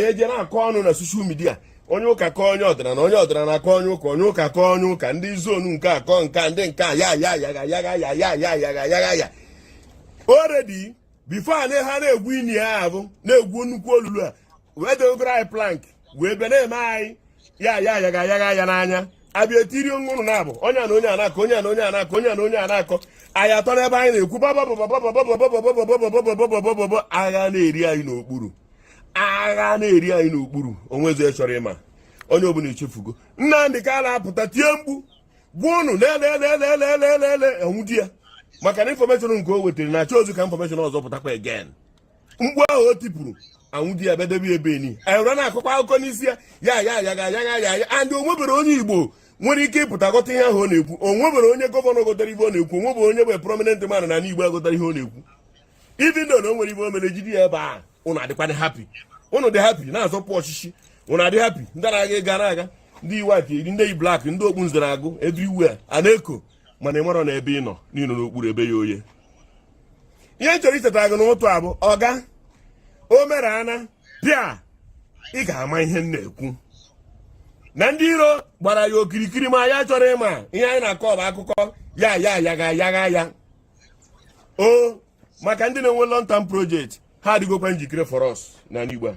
eje na-akọ ọnụ na soshal midia onye ụka kọọ onye ọdịnala onye ọdịnala akọ onye ụka kọọ onye ụka ndị zonu nke akọ nka ndị nke ya oredi bifo a ha na-egwu ini ya ahụ na-egwu nnukwu olulu a wee dogoro anyị plank wee bịa na-eme anyị ya n'anya abịa etiri nwụrụ na-abụ onye na onye anakọ onye na onye anakọ onye na onye anakọ anyị atọ n'ebe anyị na-ekwu agha na-eri anyị n'okpuru onwezi chọrọ ịma onye ọbụla echefugo Nnamdị ka a na-apụta tie mkpu gwa ụnụ lelelelelelele enwudi ya maka na infọmeshọn nke o wetara na chọọzụ ka infọmeshọn ọzọ pụtakwa again mkpu ahụ o tipụrụ anwụdi ya bedebe ebe ni anyị were na-akọkwa akụkọ n'isi ya andị onwebere onye Igbo nwere ike ịpụta gọta ihe ahụ ọ na-ekwu onwebere onye gọvanọ gotara ihe ọ na-ekwu onwebere onye bụ prominent man na Igbo agotara ihe ọ na-ekwu ibi ndo na o nwere ibe o mere jide ya ebe a ụnụ adịkwana hapi ụnụ dị hapi na-azọpụ ọchịchị ụnụ adị hapi ndị na-aga ịga na-aga ndị iwe aka iri ndị yi blak ndị okpu nzere agụ everywhere a na-eko mana ị marọ na ebe ị nọ n'ịnọ n'okpuru ebe ya oye ihe chọrọ icheta gị n'ụtụ abụ ọga o mere ana bịa ị ga-ama ihe m na-ekwu na ndị iro gbara ya okirikiri ma ya chọrọ ịma ihe anyị na-akọ bụ akụkọ ya o maka ndị na-enwe long term project ha adịgokwa njikere for us na Igbo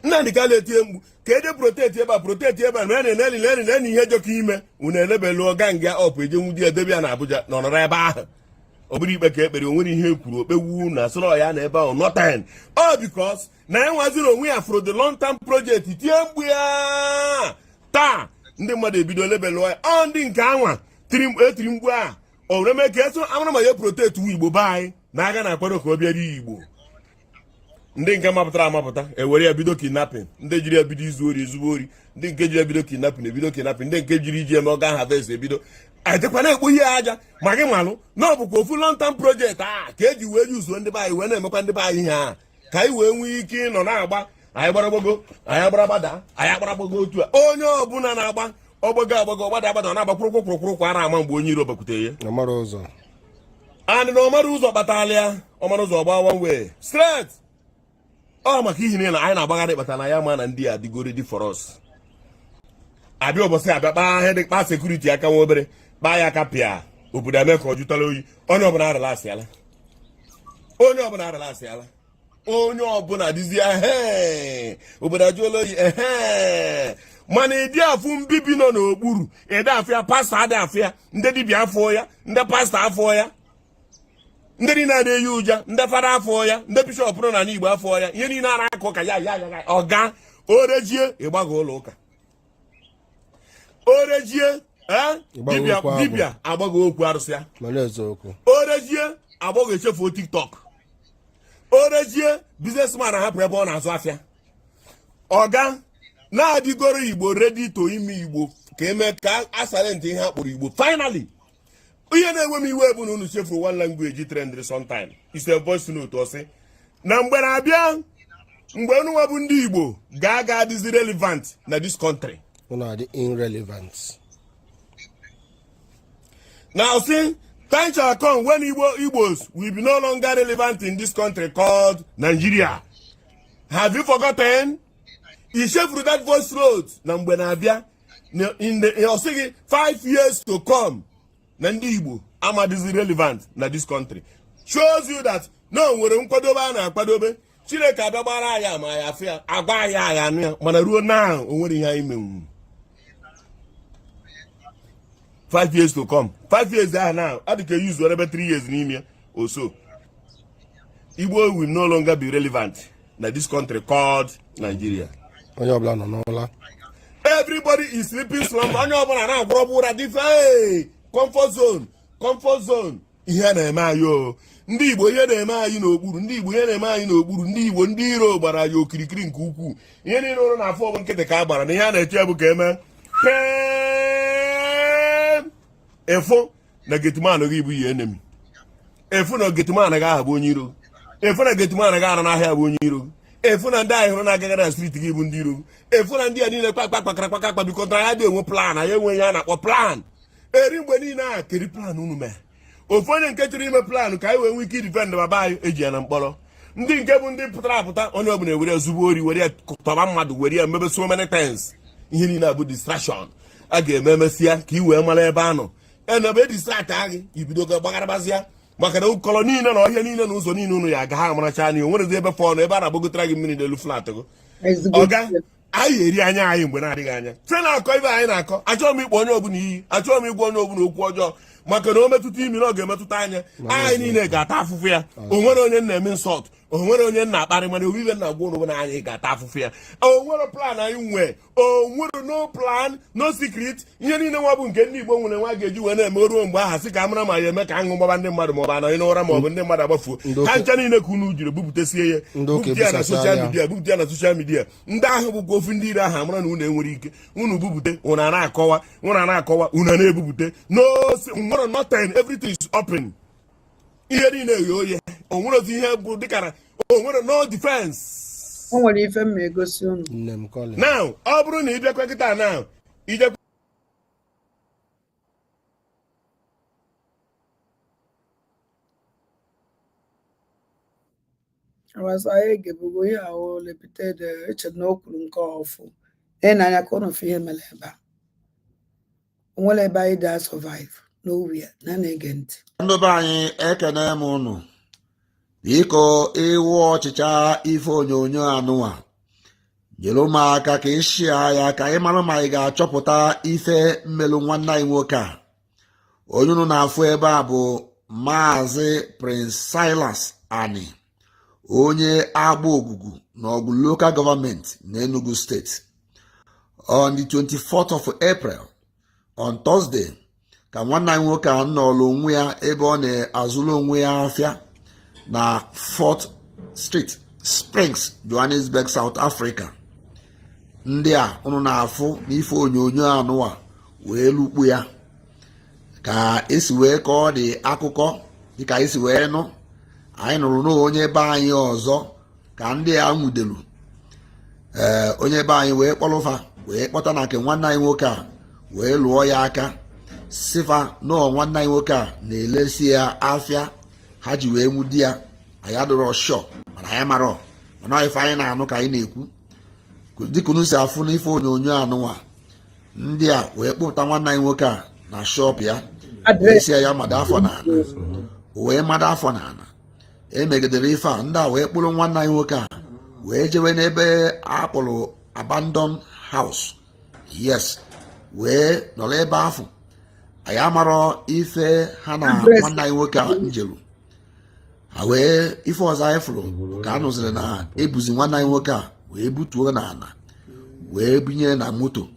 Nnamdị ka na-etie mgbu ka eje proteti ebe a na na-enye ihe jọka ime unu elebelu ọga nga ọpụ eje nwudi edebe ya na Abuja na ọnọrọ ebe ahụ ọ bụrụ ikpe ka ekpere onwere ihe ekwuru okpewu na soro ya na ebe ahụ notin ọ bikos na enwaziri onwe ya fro the long term project tie mgbu ya taa ndị mmadụ ebido lebelu ya ọ ndị nke anwa etiri mgbu a oreme ka eso amara ma ya proteti wu Igbo be anyị na aga na-akwado ka ọ bịara Igbo ndị nke mapụtara amapụta ewere ya bido kidnapping ndị jiri ya bido izu ori ezugbo ori ndị nke jiri ya bido kidnapping ndị nke jiri iji eme ọga harvest ebido adịkwa na-ekpu ihe aja ma gị malụ na ọ bụkwa ofu long term project a ka eji wee yuzuo ndị be anyị wee na-emekwa ndị be anyị ihe a ka anyị wee nwee ike ịnọ na-agba anyị gbara gbada anyị agbara gbogo otu a onye ọbụla na-agba ọgbago ọgbada na-agba kwụrụkwụ ara ama mgbe onye iro bakwute ya and na ọmara ụzọ kpatala ya ọmara ụzọ ọgba one way straight ọ maka ihe na anyị na-agbagharị kpata na ya ma na ndị a dịgo ready for us abịa ụbọchị abịa kpaa ihe dị kpa sekuriti aka nwa obere kpaa ya aka pịa obodo eme ka ọ jụtala oyi onye ọbụla arịlasịala onye ọbụla dịzie obodo ajụọla oyi mana ịdị afụ mbibi nọ n'okpuru ịdị afịa pastọ adị afịa ndị dibịa afọ ya ndị pastọ afọ ya ndị niile na-eyi ụja ndị fada afọ ya ndị bishọp nọ na Igbo afọ ya ihe niile a na-akọ ka ya ọga orejie ịgbago ụlọ ụka orejie dibia agbago okwu arụsị ya orejie agbago echefuo TikTok orejie businessman ahapụ ebe ọ na-azụ afịa ọga na-adịgoro Igbo ready to ime Igbo ka eme ka asalent ihe akpụrụ Igbo finally ihe na-enwe m iwe bụ na unu chefuru one language trend sometime is a voice note ọsị na mgbe na-abịa mgbe unu nwa bụ ndị Igbo ga adịzi relevant na this country irrelevant. Now see, time shall come when Igbos will be no longer relevant in this country called Nigeria. Have you forgotten? He shared through that voice road. Nambe Nabia in the 5 years to come. Nandi Igbo Amad is irrelevant na this country. Shows you that no we're Nkwadoba na Kwadobe. Chile Kadabara ya ma ya fear. Agaya ya manaru now only him. 5 years to come. 5 years there now. I think you use whatever 3 years in India or so. Igbo will no longer be relevant in this country called Nigeria. Everybody is sleeping slumber. Comfort zone. Comfort zone. Ihe na-eme ayo. Ndị Igbo ihe na-eme anyị n'okpuru. Ndị Igbo ihe na-eme anyị n'okpuru. Ndị Igbo ndị iro gbara ya okirikiri nke ukwuu. Ihe niile ọrụ na afọ bụ nkịtị ka agbara na ihe a na-eche bụ ka eme. Efo na Getman gị bụ ihe enemy. Efo na Getman ga abụ onye iro. Efo na Getman ga ara n'ahịa bụ onye iro. Efo na ndị ahụ na-agaga na street gị bụ ndị iro. Efo na ndị a niile kpakpakpakpakpakpa biko na ya dị enwe plan, ya enwe ya na-akpọ plan. Eri mgbe niile a keri plan unu mee. Ofu onye nke chọrọ ime plan ka anyị wee nwee ike defend baba anyị eji ya na mkpọrọ. Ndị nke bụ ndị pụtara apụta onye ọbụla ewere zugbo ori were tọba mmadụ were ya mebe so many things. Ihe niile abụ distraction. A ga-eme mesịa ka i wee mara ebe anọ. Ebe distract agị ibido ga gbagharabazịa maka na ụkọrọ niile na ọhịa niile na ụzọ niile unu ya aga ha amaracha anya onwerezi ebe fọnụ ebe a na-agbagotara gị mmiri n'elu flat gụ. Ọga anyị eri anya anyị mgbe na-adịghị anya fe na-akọ ibe anyị na-akọ achọghị m ịkpọ onye ọbụla iyi achọghị m ịgwa onye ọbụla okwu ọjọọ maka na o metụta imi na ọ ga-emetụta anya anyị niile ga-ata afụfụ ya o nwere onye na-eme nsọt o nwere onye na-akparị mana obibe na-agwa ụnụ na anyị ga-ata afụfụ ya o nwere plan anyị nwee o nwere no plan no secret ihe niile nwa bụ nke ndị Igbo nwere nwa ga-eji wee na-eme ruo mgbe aha sị ka amara ma ya eme ka aṅụ gbaba ndị mmadụ maọbụ anọghị n'ụra maọbụ ndị mmadụ agbafuo ha ncha niile ka unu jiri bupụtasie ya bupụta ya na soshal midia ndị ahụ bụkwa ofu ndị ire ahụ amara na unu enwere ike unu bupụte unu na-akọwa unu na-ebupụte no nwere nothing everything is open ihe niile eghe oye o nwere otu ihe bụ dịka na o nwere no defense. O nwere ife m egosi unu. Now ọ bụrụ na ị bịakwa kịta now ijekwa Awasaye gebugo ihe ahụ lepite de eche na o kwuru nke ọfụ na-anya ka ụnụ fi ihe mere ebe a o nwere ebe anyị da survive nowhere na na-ege ntị ndị be anyị ekene m unu biko iwu ọchịcha ife onyonyo anụwa nyere m aka ka ịshịa ya ka anyị mara ma anyị ga-achọpụta ife mmelụ nwanne anyị nwoke a onye unu na-afụ ebe a bụ Maazị Prince Silas Ani onye agba ogugu n'ọgụ local government n'Enugu State. On the 24th of April on Thursday ka nwanne anyị nwoke a nọọlụ onwe ya ebe ọ na-azụrụ onwe ya afịa na 4th Street Springs, Johannesburg, South Africa. Ndị a unu na-afụ n'ife onyonyo anụwa wee lukpu ya ka esi wee ka ọ dị akụkọ dịka esi wee nụ anyị nụrụ n'onye be anyị ọzọ ka ndị a nwudelu onye be anyị wee kpọrọfa wee kpọta na nke nwanne anyị nwoke a wee lụọ ya aka sifa nọọ nwanne anyị nwoke a na-elesi ya afịa ha ji wee nwudi ya anyị adọrọ shọ mana anyị marọ mana ife anyị na-anụ ka anyị na-ekwu dịka unu si afụ n'ife onyonyo anụnwa ndị a wee kpụpụta nwanne anyị nwoke a na shọp ya wee si ya mmadụ afọ na ana wee mmadụ afọ na ana emegidere ife a ndị a wee kpụrụ nwanne anyị nwoke a wee jewe n'ebe akpọrọ abandon house yes wee nọrọ ebe afọ anyị amarọ ife ha na nwanne anyị nwoke a njelu ha wee ife ọzọ anyị fụrụ ka a nụziri na ebuzi nwanne anyị nwoke a wee butuo na ana wee binye na moto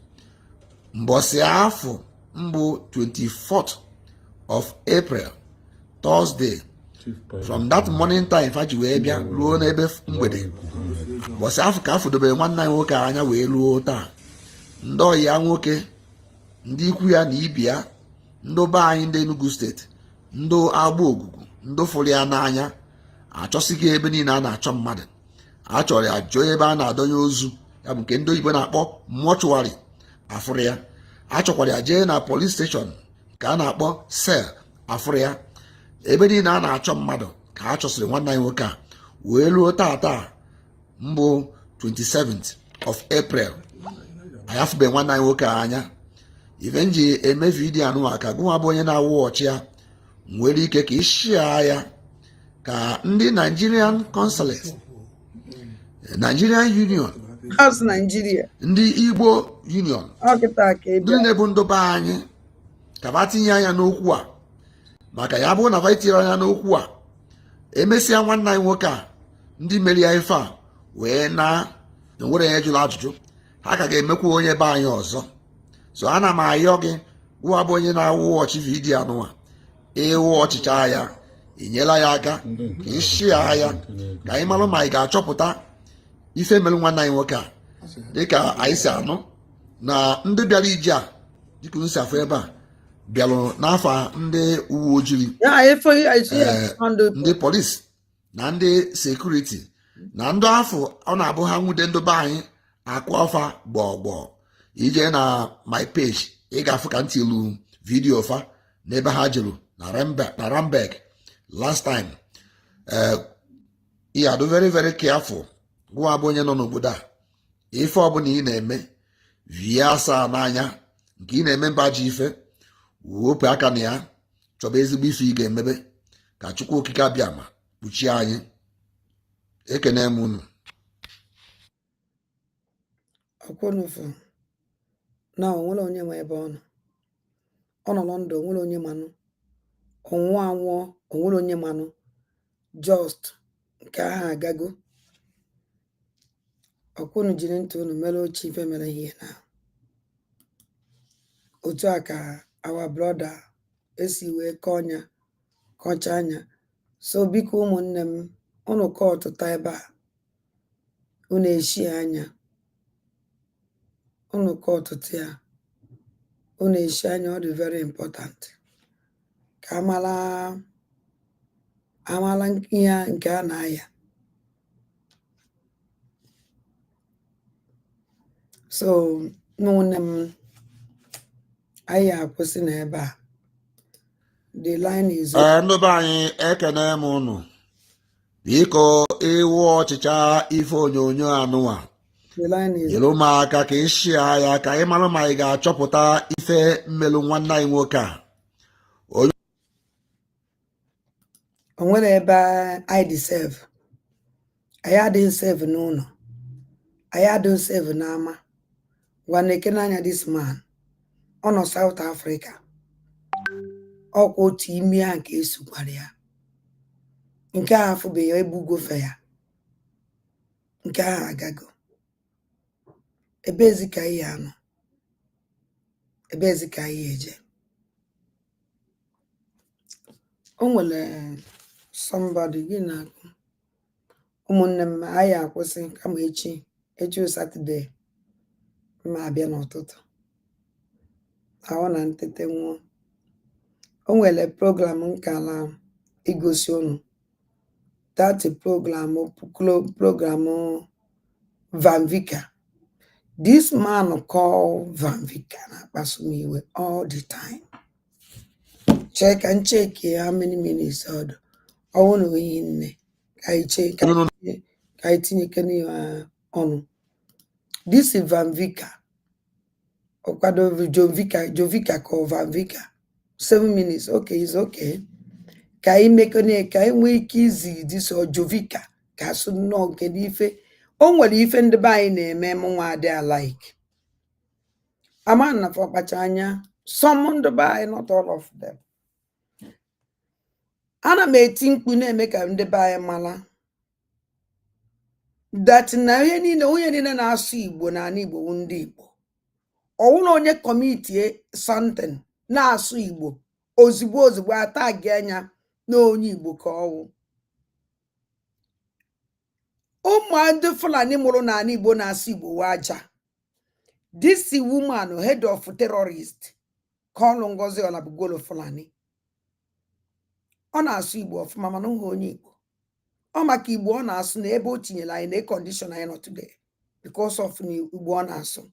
mbọsị afọ mbụ 24th of April Thursday from that morning time fa ji wee bịa ruo n'ebe mgbede bọsị afọ ka afọdobere nwanne anyị nwoke anya wee ruo taa ndị ọyị ya nwoke ndị ikwu ya na ibi ya ndị be anyị ndị Enugu steeti ndị agba ogugu ndị fụrụ ya n'anya achọsighị ebe niile a na-achọ mmadụ achọrọ ya jụọ ebe a na-adọnye ozu ya bụ nke ndị oyibo na-akpọ mọchụwarị afụrụ ya achọkwara ya jee na police station ka a na-akpọ sel afụrụ ya ebe niile a na-achọ mmadụ ka a chọsịrị nwanne anyị nwoke a wee ruo taa mbụ 27th of April anyị afụbe nwanne anyị nwoke a anya ife nji eme vidiyo anụwa ka gụnwa bụ onye na-awụ ọchị ya nwere ike ka ishia ya ka ndị Nigerian Consulate, Nigerian Union, ndị Igbo Union, ndị na-ebu ndobe anyị ka ba tinye anya n'okwu a maka ya bụ na ba tinyere anya n'okwu a emesịa nwanne anyị nwoke a ndị meri ya ife a wee na-enwere ya jụrụ ajụjụ ha ka ga-emekwa onye be anyị ọzọ. So ana m ayọ gị gwa bụ onye na-awụ ọchị vidiyo anụwa ịwụ ọchịcha ya inyela ya aka ka isi ya ka anyị mara ma anyị ga-achọpụta ife mere nwanne anyị nwoke a dịka anyị si anụ na ndị bịara ije a dịka unu si afọ ebe a bịarụ n'afọ ndị uwe ojii ndị polisi na ndị sekuriti na ndị afọ ọ na-abụ ha nwude ndị be anyị akụ ọfa gbọgbọ ije na my page ị ga-afụ ka ntị ilu vidiyo fa n'ebe ha jere na Ramberg last time. You are very very careful gwa bụ onye nọ n'obodo a ife ọbụla ị na-eme vie asaa n'anya nke ị na-eme mba ji ife wepụ aka na ya chọba ezigbo ife ị ga-emebe ka Chukwu okike abịa ma kpuchie anyị. Ekene m unu. na onwere onye nwe ebe ọ nọ London, onwere onye manụ ọnwụọ anwụọ, onwere onye manụ just nke ahụ agago. Ọkwụnụ jiri ntị unu mere ochie ife mere ihe na otu a ka our brother esi wee kọcha anya. So biko ụmụnne m unu kọ ọtụta ebe a unu eshi anya unu kọ ọtụtụ ya unu eshi anya. Ọ dị very important ka amala ihe nke a na-aya. So ụmụnne m anyị akwụsị n'ebe a. The line is ndị be anyị ekene m unu biko ịwụ ọchịcha ife onyonyo anụwa nyere m aka ka ishia ya ka anyị mara ma anyị ga-achọpụta ife mmelụ nwanne anyị nwoke a. O nwere ebe anyị dị save, anyị adịghị save n'ụlọ, anyị adịghị save n'ama. Gwana ekene anya this man ọ nọ South Africa, ọkwa otu ime ya nke esokwara ya, nke a afụbeghị ya egbugofe ya, nke ahụ agago. Ebezi ka ihe anọ, ebezi ka ihe eje. O nwere somebody gị na ụmụnne m anyị akwụsị kama echi Satọde ma abịa n'ụtụtụ ahụ na ntete nwụọ. O nwere program nkala igosi unu that program Van Vika. This man called Van Vika na-akpasu m iwe all the time. Check how many minutes ọ dị. Ọ na oyi nne ka anyị tinye kene ọnụ. This is Van Vika. Okwado Jovica call Van Vika. 7 minutes. Okay, it's okay. Ka anyị mekone ka anyị nwee ike izi this Jovica ka asụ nnọọ nke n'ife. O nwere ife ndị be anyị na-eme m nwa adị alike. Ama na fọkpacha anya some ndị be anyị, not all of them. Ana m eti mkpu na-eme ka ndị be anyị mara that na onye niile na-asụ Igbo na ana Igbo ndị Igbo. Ọwụna onye kọmitie something na-asụ Igbo ozugbo atagi anya na onye Igbo ka ọwụ. Ụmụadị Fulani mụrụ n'ala Igbo na-asụ Igbo waja. This woman, head of terrorist, Kọlụ Ngozi Ọnabụgolo Fulani. Ọ na-asụ Igbo ọfụma mana ụhụ onye Igbo. Ọ maka Igbo ọ na-asụ na ebe o tinyere anyị na condition anyị nọ today because of na Igbo ọ na-asụ.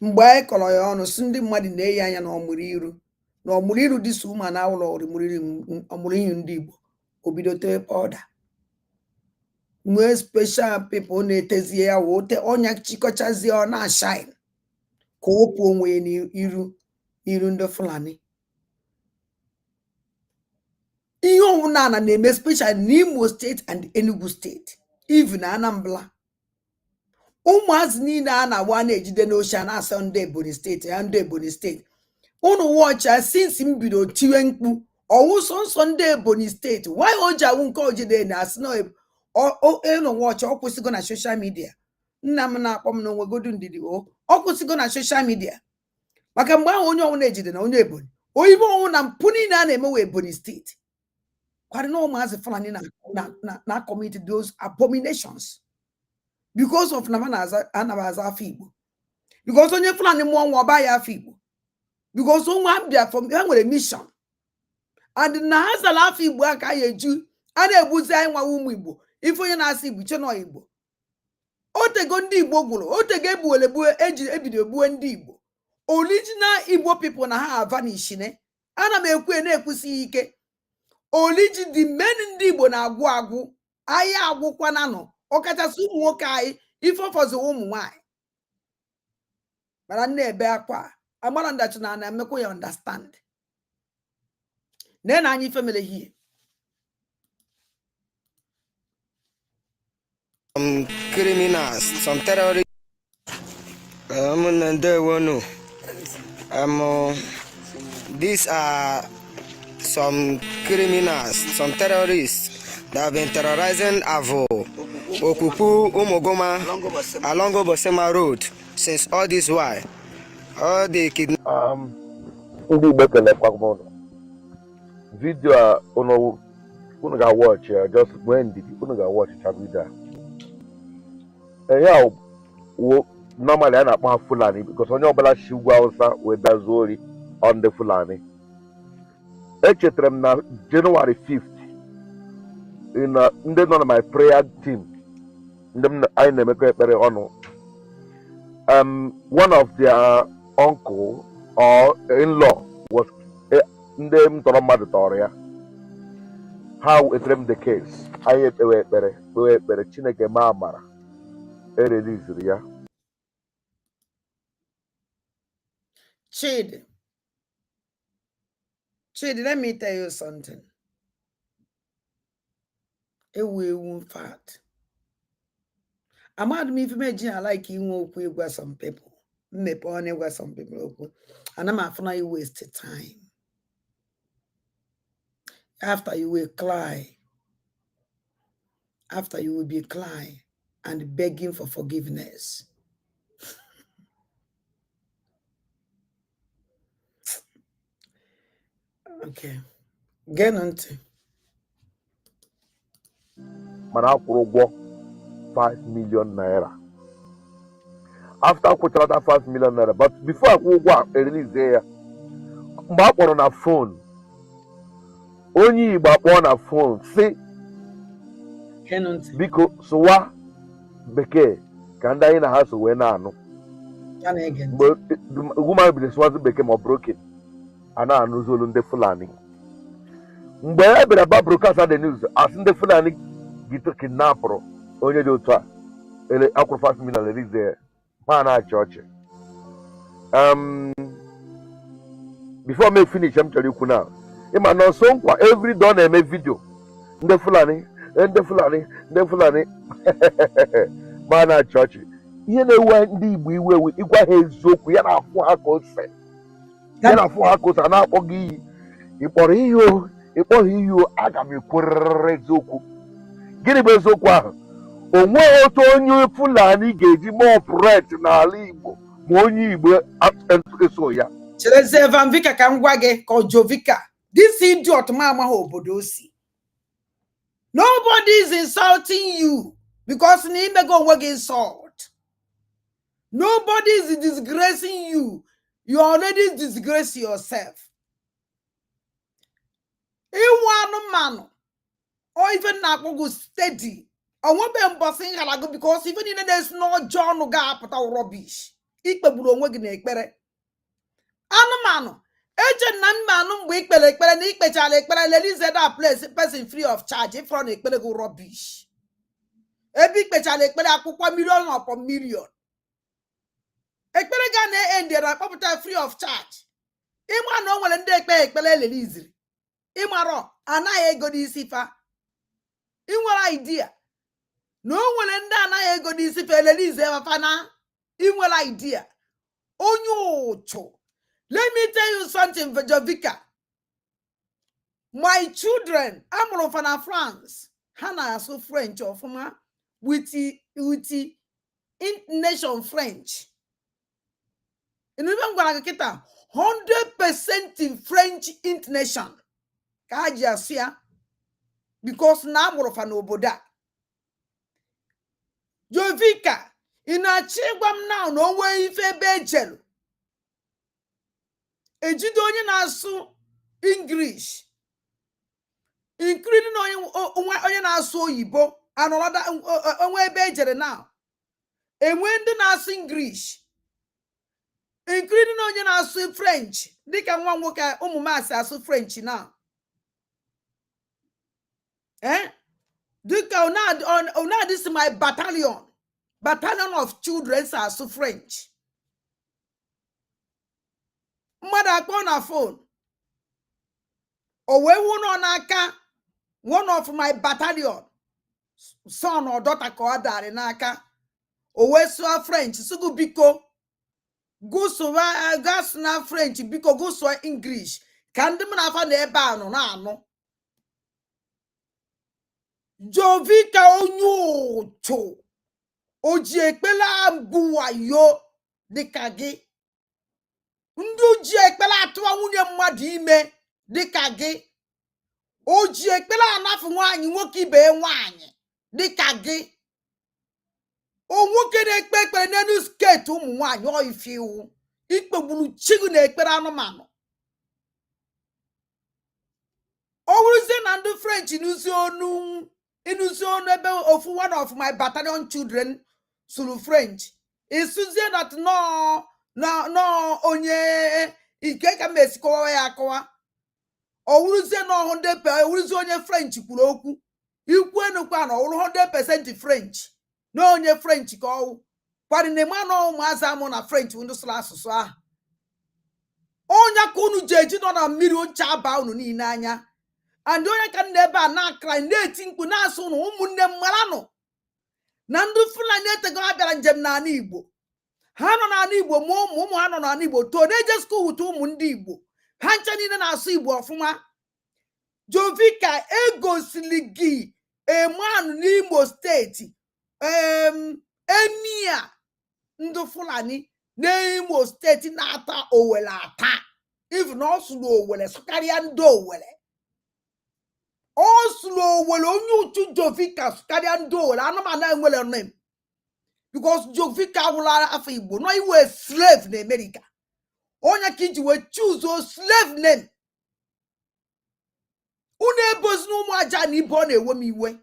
Mgbe anyị kọrọ ya ọnụ si ndị mmadụ na-eyi anya na ọmụrụ iru dịsụ ụmụ na ụlọ ọmụrụ ihu ndị Igbo obido tee powder. Nwee special people na-etezie ya wote ọnya chịkọchazie ọ na-shine ka o pụ onwe ya n'iru ndị Fulani. Ihe ọwụna na-eme special n'Imo State and Enugu State, even Anambra. Ụmụazị niile a na-agba na-ejide n'oche na-asa ndị Ebonyi State ya ndị Ebonyi State. Unu watch since m bido tiwe mkpu ọwụ sọnsọ ndị Ebonyi State. Why o ji awụ nke ojide na asị na enu watch ọ kwụsịgo na social media. Nna m na-akpọ m n'onwegodu ndidi ọ kwụsịgo na social media. Maka mgbe ahụ onye ọnwụ na-ejide na onye Ebonyi. Oyibo ọnwụ na mpụ niile a na-emewe Ebonyi State. Kwari na ụmụazị Fulani na commit those abominations. Because of Namaza afọ Igbo. Because onye Fulani mụọ nwa ọba ya afọ Igbo. Because nwa abịa from ha nwere mission. And na ha zara afọ Igbo aka ya eju a na-ebuzi anyị nwa ụmụ Igbo. Ife onye na-asị Igbo che nọ Igbo. Otego ndị Igbo gwụrụ, otego ebido ebuwe ndị Igbo. Original Igbo people na ha avanishine. Ana m ekwu na-ekwusi ike. Origin the men ndị Igbo na-agwụ agwụ. Anyị agwụkwana nọ. Ọkachasị ụmụ nwoke anyị ife ọfọzụ ụmụ nwanyị. Mana na-ebe akwa amara ndachi na na-emekwa ya understand. Na anyị family here. Some criminals, some terrorists. These are some criminals, some terrorists that have been terrorizing Avo, Okupu, Umogoma, along Obosema Road since all this while. All the kidnappers. Video unu ga watch just when did unu ga watch Chagwida. Yeah, normally I na Fulani because onye obala shigwa Hausa we dazori on the Fulani. Echetrem na January 5th in ndị nọ na my prayer team ndị anyị na-emekọ ekpere ọnụ. One of their uncle or in-law was ndị m tọrọ mmadụ tọrọ ya. Ha wetere the case. Anyị ekpewe ekpere Chineke ma amara ereliziri ya. Chidi, let me tell you something. In fact, I'm not even I like you with some people. Maybe only with some people. And I'm after you wasted time. After you will cry. After you will be crying and begging for forgiveness. Okay. Get on to. Mana akwụrụ ụgwọ 5 million naira. After akwụchara that 5 million naira, but before akwụ ụgwọ a release ya, mgbe a kpọrọ na phone, onye Igbo akpọ na phone si biko sụwa bekee ka ndị anyị na ha so wee na-anụ. Mgbe woman bido sụwazi bekee ma ọ broken, a na-anụzi olu ndị Fulani. Mgbe e bịara ba broadcast the news asị ndị Fulani gito kidnapụrụ onye dị otu a akwụrụ 5 million release ma na-achị ọchị. Before me finish m chọrọ ikwu na ịma na nso nkwa every day na-eme video ndị Fulani ma na-achị ọchị. Ihe na-ewe ndị Igbo iwe ịgwa ha eziokwu ya na-afụ ha ka ose a na-akpọ gị iyi ịkpọghị iyi o aga m ekwerere eziokwu. Gịnị bụ eziokwu ahụ? O nweghị otu onye Fulani ga-eji mee operate n'ala Igbo ma onye Igbo eso ya. Cheleze Van Vika ka m gwa gị ka Jovika. This idiot mama obodo si. Nobody is insulting you because n'ime go onwe gị insult. Nobody is disgracing you. You already disgrace yourself. Iwu anụmanụ or even na-akpọgo steady. Onwebe mbọsị nghalago because even in there's no John ga-apụta rubbish. Ikpegburu onwe gị n'ekpere. Anụmanụ eche na mmanụ mgbe ikpere ekpere na ikpechala ekpere lelize that place person free of charge if on ekpere go rubbish. Ebe ikpechala ekpere akwụkwọ million upon million. Ekpere ga na-end na akpọpụta free of charge. Ịma na o nwere ndị ekpere eleliziri. Ịmarọ anaghị ego n'isi fa. Ị nwere idea na o nwere ndị anaghị ego n'isi fa elelize fa na ị nwere idea. Onye ụchụ. Let me tell you something, Jovika. My children, I'm from France. Hana so French or from with nation French. And even when I get 100% in French intonation. Kaja because now I'm from Oboda. Jovika, in a chigwam now, no way if a bejel. Ejide onye na-asụ English, including onye na-asụ oyibo, and another onwe ebe ejere now. Enwe ndị na-asụ English, including onye na-asụ French, dịka nwa nwoke ụmụ maasị asụ French now. Dịka una this is my battalion of children asụ French. Mmadụ akpọ na phone. O wee wụnọ n'aka one of my battalion son or daughter ka ọ darị n'aka. O wee sụọ French sugu biko gụsụwa gas na French biko gụsụọ English ka ndị m na-afa na ebe a nọ na-anụ. Jovika onye ụtụ o ji ekpele abụ wayo dịka gị. Ndị ji ekpele atụwa nwunye mmadụ ime dịka gị. O ji ekpele anafu nwaanyị nwoke ibe nwaanyị dịka gị. O nwoke na-ekpe ekpere n'elu sketi ụmụ nwaanyị ọ ife iwu. Ikpegburu chigu na ekpere anụmanụ. O wuruzie na ndị French inuzi onu ebe ofu one of my battalion children sụrụ French. Isuzie that no onye ike ka mesi kowa ya akọwa. O wuruzie no 100% o wuruzie onye French kwuru okwu. Ikwu enukwa na o wuru 100% French. No onye French ka ọ kwari na ma no ụmụazị amụ na French ndị sụrụ asụsụ ahụ. Onye ka unu ji eji nọ na mmiri ncha aba unu niile anya. And onye ka ndị ebe a na-akra na-eti mkpu na-asụ ụnụ ụmụnne m maranụ na ndị Fulani etego ha bịara njem n'ala Igbo. Ha nọ n'ala Igbo ma ụmụ ha nọ n'ala Igbo too na-eje skuul wute ụmụ ndị Igbo. Ha ncha niile na-asụ Igbo ọfụma. Jovika egosili gị emanụ n'Imo steeti emia ndị Fulani n'Imo steeti na-ata Owere ata. If na ọ sụrụ Owere sụkarịa ndị Owere. O sụrụ Owere onye uchu Jovika sụkarịa ndị Owere anụmanụ enwere name. Because Jovika wụlara afọ Igbo no iwe a slave na America. Onye ka iji wee choose o slave name. Unu ebozi na ụmụ aja na ibe ọ na-ewe m iwe.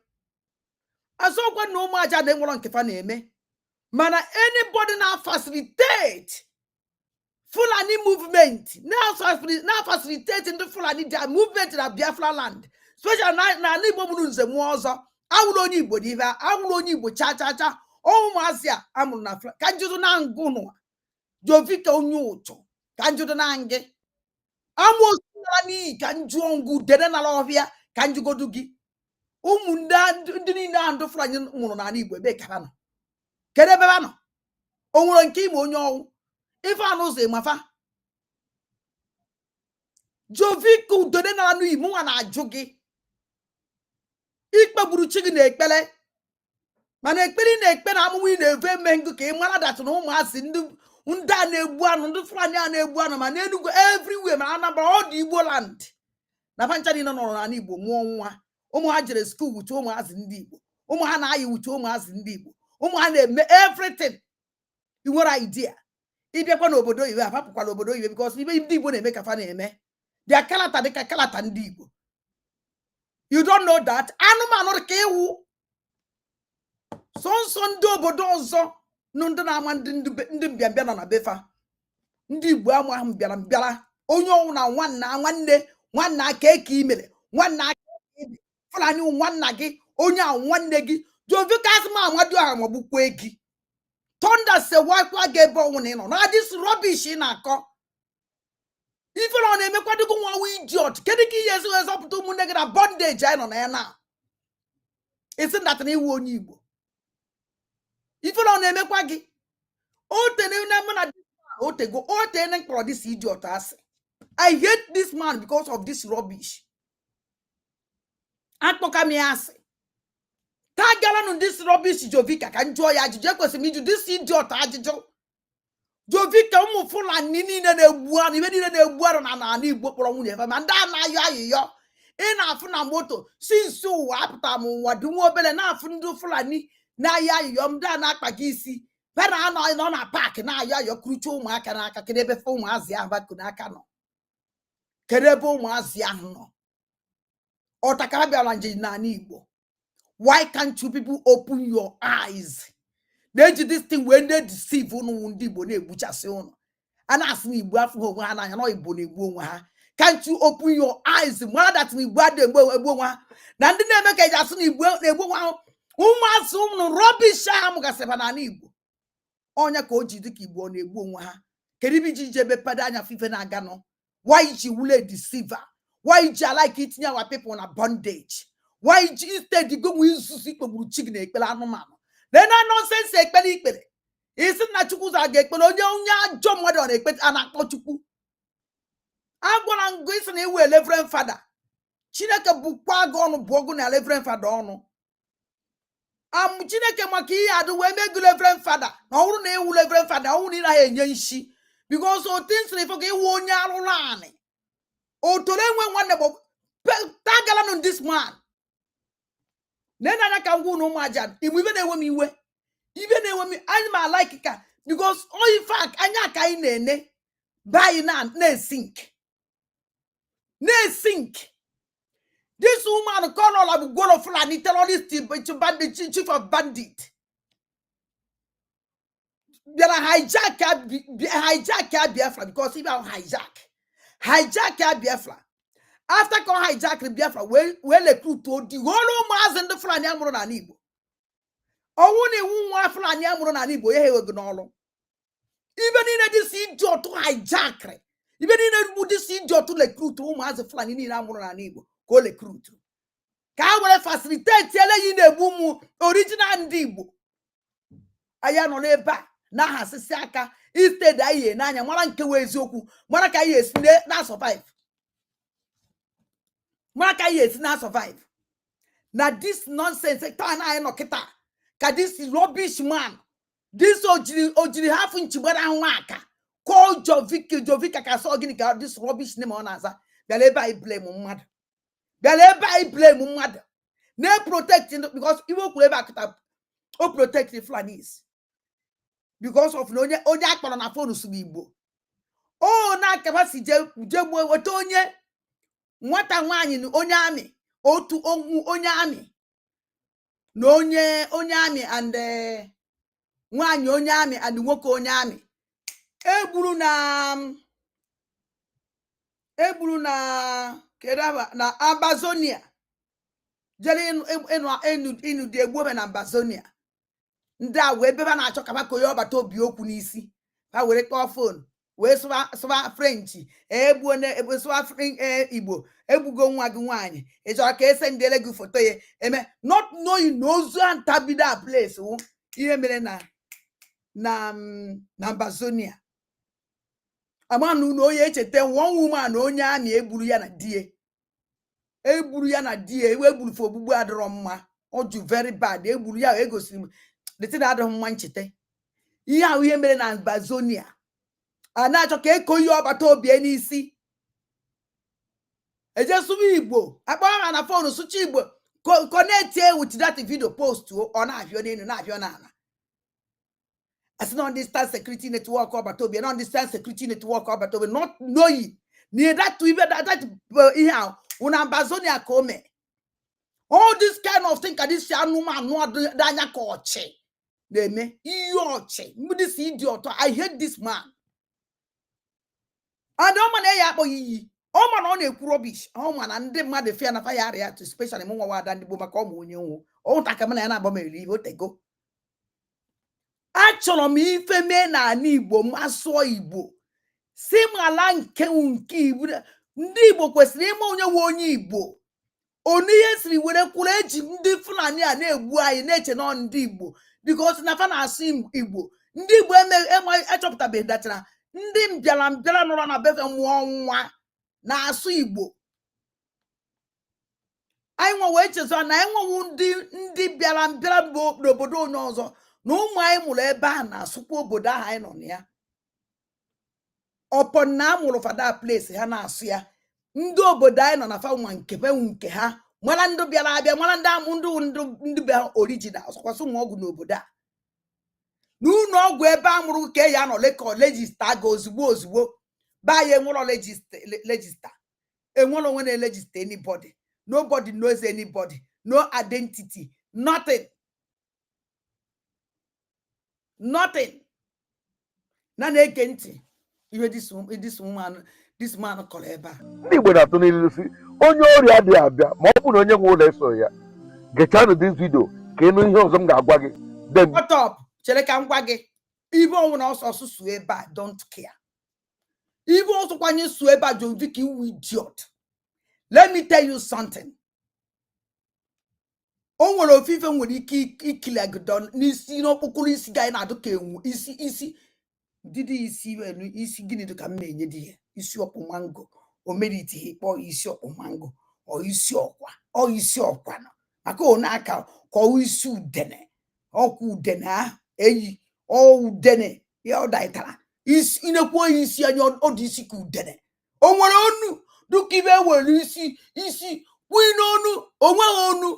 Azọkwa na ụmụ aja na-enwere nkefa na-eme. Mana anybody na facilitate Fulani movement na facilitate ndị Fulani their movement na Biafra land. Especially na Igbo mụrụ nze mụọ ọzọ. Awụrụ onye Igbo dive, awụrụ onye Igbo cha cha cha. Ụmụazị a amụrụ na ka njudo na ngụ nụwa. Jovika onye ụtụ ka njudo na ngị. Amụsụnara n'iyi ka njụọ ngụ dede nala ọhịa ka njugodu gị. Ụmụ ndị niile ahụ ndị Fulani mụrụ n'ala Igbo ebe ka ha nọ. Kedu ebe ha nọ? O nwere nke ime onye ọnwụ. Ife anụ ụzọ ịmafa. Jovika udode nala n'iyi mụnwa na-ajụ gị. Ikpegburu chi gị na ekpere. Mana ekpere na-ekpe na amụmụ ị na-evu eme ngụ ka ị mara datụ na ụmụazị nda na-egbu anụ ndị Fulani a na-egbu anụ ma n'Enugu everywhere ma Anambra all the Igbo land na fancha niile nọrọ na Igbo mụọ nwa ụmụ ha jere school with ụmụazị ndị Igbo ụmụ ha na-ayị with ụmụazị ndị Igbo ụmụ ha na-eme everything i nwere idea ịbịakwa n'obodo oyibo apapụkwala obodo oyibo because ibe ndị Igbo na-eme ka fa na-eme dia kalata dịka kalata ndị Igbo. You don't know that anụmanụ ka ewu sọnsọ ndị obodo ọzọ ndị na-ama ndị mbịambịa nọ na befa ndị Igbo ama ahụ mbịara onye ọnwụ na nwanna aka eke imere nwanna aka ibe Fulani nwanna gị onye a nwanne gị jovikasị ma amadu ahụ maọbụkwa gị tonda sewakwa gị ebe ọnwụ na ị nọ na dis rubbish ị na-akọ ifere ọ na-emekwadogo nwa idiot kedu ka ihe ezighị ezọpụta ụmụnne gị na bondage anyị nọ na ya na isi ndata na iwu onye Igbo ifere ọ na-emekwa gị otene mkpọrọ this idiot asị I hate this man because of this rubbish akpọka m ya asị ta gara this rubbish Jovika ka njụọ ya ajụjụ ekwesịrị m ịjụ this idiot ajụjụ Jovika ụmụ Fulani niile na-egbu anụ ibe niile na-egbu anụ na n'ala Igbo kpọrọ nwunye fa ma ndị a na-ayọ ayịyọ ị na-afụ na moto si nso ụwa apụta m ụwa dị nwa obere na-afụ ndị Fulani na-ayọ ayịyọ ndị a na-akpaga isi bena anọ na paakị na-ayọ ayọ kurucha ụmụaka n'aka kedu ebe ụmụazị ahụ bakụ n'aka nọ kedu ebe ụmụazị ahụ nọ ọtakara bịara nje n'ala Igbo. Why can't you people open your eyes? They do this thing when they deceive ndị Igbo na-egbuchasị ụnụ a na-asị na Igbo afọ onwe ha n'anya na Igbo na-egbu onwe ha. Can't you open your eyes mara that na Igbo adịghị egbu onwe ha na ndị na-eme ka eji asị na Igbo na-egbu onwe ha ụmụazị ụmụ rọbish ha mụgasịba n'ala Igbo onye ka o ji dị ka Igbo na-egbu onwe ha kedu ibe iji jebe pada anya fife na-aga nọ why ji wule deceiver why ji like itinye our people na bondage why ji instead go nwe izuzu ikpegburu chi gị na ekpere anụmanụ na nonsense ekpere ikpere isi na Chukwu za ga-ekpere onye ajọ mmadụ ọ na-ekpe a na-akpọ Chukwu agwara ngụ isi na iwu Reverend Father Chineke bụkwa gị ọnụ bụ ọgụ na Reverend Father ọnụ Chineke maka ihe adụ wee mee gị Reverend Father na ọ bụrụ na iwu Reverend Father ọ bụrụ na ị naghị enye nshi because otinsiri fọ ka iwu onye arụrụ anị otoro enwe nwanne bụ tagalanụ this man nena anya ka ngwu na ụmụ aja Igbo ibe na-enwe m iwe ibe na-enwe m anyị ma like ka because oyi fact anya ka anyị na-ene bayi na-esink this woman called Abu Golo Fulani terrorist chief of bandit bịara hijack Biafra because he will hijack Biafra after con hijack Biafra we recruit to the whole mass ndị Fulani amụrụ na Igbo ọnwụ na iwu nwa Fulani amụrụ na Igbo ya ewego n'ọrụ ibe niile this idiot hijack ibe niile bụ this idiot recruit ụmụazị Fulani niile amụrụ na Igbo ka o recruit ka a were facilitate ele yi na-egbu ụmụ original ndị Igbo anya nọ n'ebe a na hasịsị aka instead anyị n'anya mara nke wee eziokwu mara ka anyị esi na survive mara ka anyị esi na survive na this nonsense taa na anyị nọ kịta ka this rubbish man this ojiri half inch gbara ahụ aka call Jovika ka sọ gịnị ka this rubbish name ọ na-aza bịara ebe anyị blame mmadụ na-protect because Igbo kwuru ebe akụta o protect the Fulanis because of onye akpọrọ na phone sụrụ Igbo na akabasi jegbuo weta onye nwata nwaanyị na onye amị otu onye amị na onye amị and nwaanyị onye amị and nwoke onye amị egburu na kedaba na Amazonia jere inu dị egbuobe na Amazonia ndị a wee beba na-achọ ka konye ọbata obi okwu n'isi ha were kpọọ fon wee sụba French sụba Igbo egbugo nwa gị nwaanyị ị chọrọ ka ese ndele gị foto ya eme not knowing na ozu ntabido a place ihe mere na Amazonia amanụ na onye echeta one woman na onye amị egburu ya na die egburu fe ogbugbu adịrọ mma ọ ju very bad egburu ya egosiri m the thing adịghị mma ncheta ihe ahụ ihe mere na Amazonia a na-achọ ka eko ihe ọbata obi n'isi ejesuba Igbo akpọ ha na phone sụcha Igbo connect with that video post ọ na-abịa n'elu na-abịa n'ala as not understand security network ọbata obi not understand security network ọbata obi not knowing near that to even that ihe ahụ una Amazonia ka o mee all this kind of thing ka this anụmanụ anya ka ọchị na-eme ihe ọchị this idiot. I hate this man. And ọma na ya akpọghị iyi ọma na ọ na-ekwu rubbish ọma na ndị mmadụ fia na fire area to especially mụ nwa wada ndị Igbo maka ọmụ onye nwo ọnta ka m na ya na-agba m eri otego achọrọ m ife mee na ala Igbo m asụọ Igbo si m ala nke Igbo ndị Igbo kwesịrị ịma onye nwe onye Igbo onu ihe siri were kwuru eji ndị Fulani a na-egbu anyị na-eche na ndị Igbo because na fa na-asụ Igbo ndị Igbo echọpụtabeghị dachara ndị mbịara nọrọ na befe mmụọ nwa na-asụ Igbo anyị nwe wee chezọ na enwewu ndị bịara n'obodo onye ọzọ na ụmụ anyị mụrụ ebe a na-asụkwa obodo ahụ anyị nọ na ya ọpọ na amụrụ fada place ha na-asụ ya ndị obodo anyị nọ na fa nwa nke ha mara ndị bịara abịa mara ndị amụ ndị bịa original ọsọkwasị ụmụ ọgwụ n'obodo a n'ụlọ ọgwụ ebe a mụrụ ka ya nọ lekọ legista ga ozugbo ba ya enwere legista enwere onwe na-elegista anybody. Nobody knows anybody. No identity. Nothing. Na na-ege ntị ihe this man kọrọ ebe a. Ndị Igbo na-atụ n'ilu si onye ọrịa adịghị abịa ma ọ bụ na onye nwe ụlọ eso ya gechanụ this video ka ịnụ ihe ọzọ m ga-agwa gị. Shut up. Chere ka m gwa gị ibe ọnwụ na ọsọ su ebe a don't care. Ibe ọsọ kwanye su ebe a John Vicky you idiot. Let me tell you something. O nwere ofife nwere ike ikile agụdọ n'isi n'okpukuru isi ga na-adụ ka enwu isi didi isi wenu isi gịnị dị ka m na-enye di ya isi ọkpụ mango o meriti ịkpọ isi ọkpụ mango ọ isi ọkwa nọ maka ọ na-aka ka ọ isi udene ọkụ udene ahụ eyi udene ya ọ daitara isi inekwu isi anya ọ dị isi ka udene o nwere onu dịka ibe were isi kwụ n'onu o nweghị onu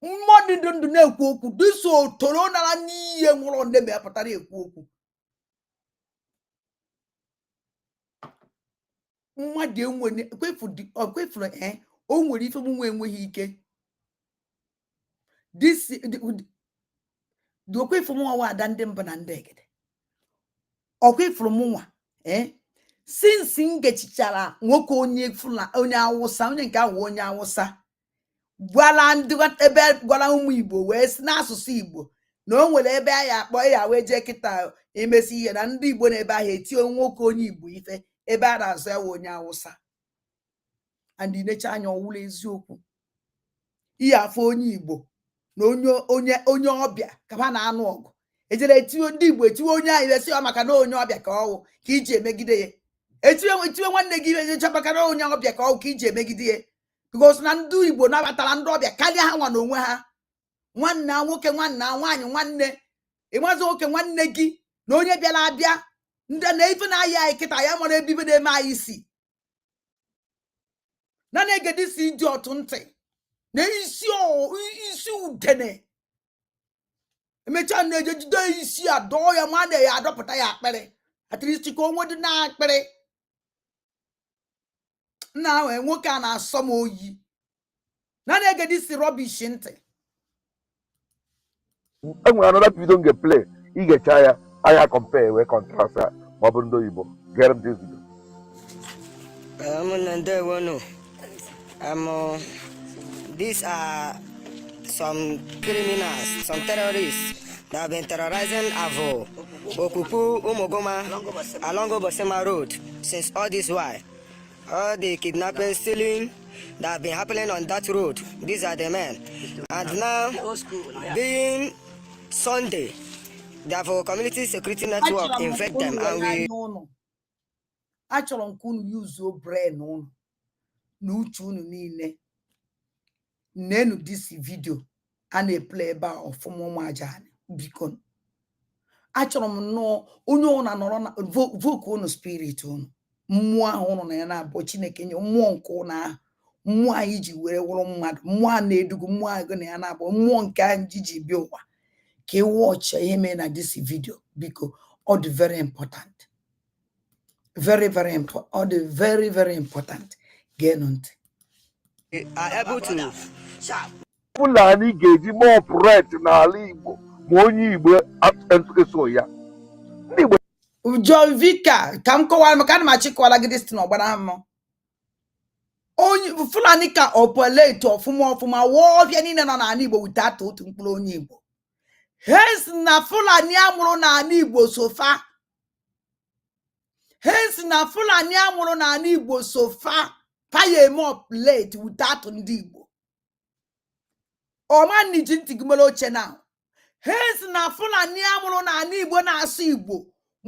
mmadụ ndụ na-ekwu okwu dịso toro nara n'ihe nwụrụ ndị ma ya pụtara ekwu okwu mmadụ kwefuru o nwere ife m nwe enweghị ike okwefu m nwa ada ndị mba na ndị egede okwefuru m nwa since m gechichara nwoke onye Awụsa onye nke ahụ onye Awụsa gwara ụmụ Igbo wee si n'asụsụ Igbo na o nwere ebe anyị akpọ ya wee jee kịta emesi ihe na ndị Igbo na ebe ahụ etie nwoke onye Igbo ife ebe a na-azụ ya onye Awụsa and inecha anya ọwụla eziokwu ihe afọ onye Igbo na onye ọbịa ka ha na-anụ ọgụ ejere etiwe ndị Igbo etiwe onye anyị wesi ya maka na onye ọbịa ka ọwụ ka iji emegide ya etiwe nwanne gị ejecha maka na onye ọbịa ka ọwụ ka iji emegide ya because na ndị Igbo nabatara ndị ọbịa karịa ha nwa na onwe ha nwanne nwoke nwanne nwaanyị nwanne ịmazị nwoke nwanne gị na onye bịara abịa ndị na ife na-ayị anyị kịta ya mara ebe ibe na-eme anyị na na-egede isi dị ọtụ ntị na isi udene emechaa na-eje jide isi adọọ ya ma na ya adọpụta ya akpịrị atịrịsị ka onwe dị na akpịrị nna ahụ nwoke a na-asọ m oyi na na-egede isi rọbish ntị enwere another video m ga-play igecha ya anya compare wee contrast ma ọ bụ ndị oyibo get them this video. These are some criminals, some terrorists that have been terrorizing Avo, Okupu, Umogoma, along Obosema Road since all this while. All the kidnapping, stealing that have been happening on that road, these are the men. And now, being Sunday, the Avo Community Security Network infect them and we... Achọrọ m ka unu yuzuo brain unu na uche unu niile nenu this video a na-eple ebe a ọfụma ụmụ aja biko achọrọ m nnọọ onye ụna nọrọ na voku unu spirit unu mmụọ ahụ ụnụ na ya na-abụ Chineke nye mmụọ nke ụnụ ahụ mmụọ anyị ji were wụrụ mmadụ mmụọ a na-edugu mmụọ ahụ na ya na-abụ mmụọ nke anyị ji bịa ụwa ka ị wọchị ihe mere na this video biko ọ dị very important very important ọ dị very important geenụ ntị Fulani ga-eji more threat n'ala Igbo ma onye Igbo eso ya. Ndị Igbo John Vika ka m kọwara maka ana m achịkọwala gị destin ọgbara mmụọ onye Fulani ka opolate ọfụma wọọbịa niile nọ n'ala Igbo without otu mkpụrụ onye Igbo hence na Fulani amụrụ n'ala Igbo sofa hence na Fulani amụrụ n'ala Igbo sofa paya eme opolate without ndị Igbo ọmanị ji ntị gị mere oche na hence na Fulani amụrụ n'ala Igbo na-asụ Igbo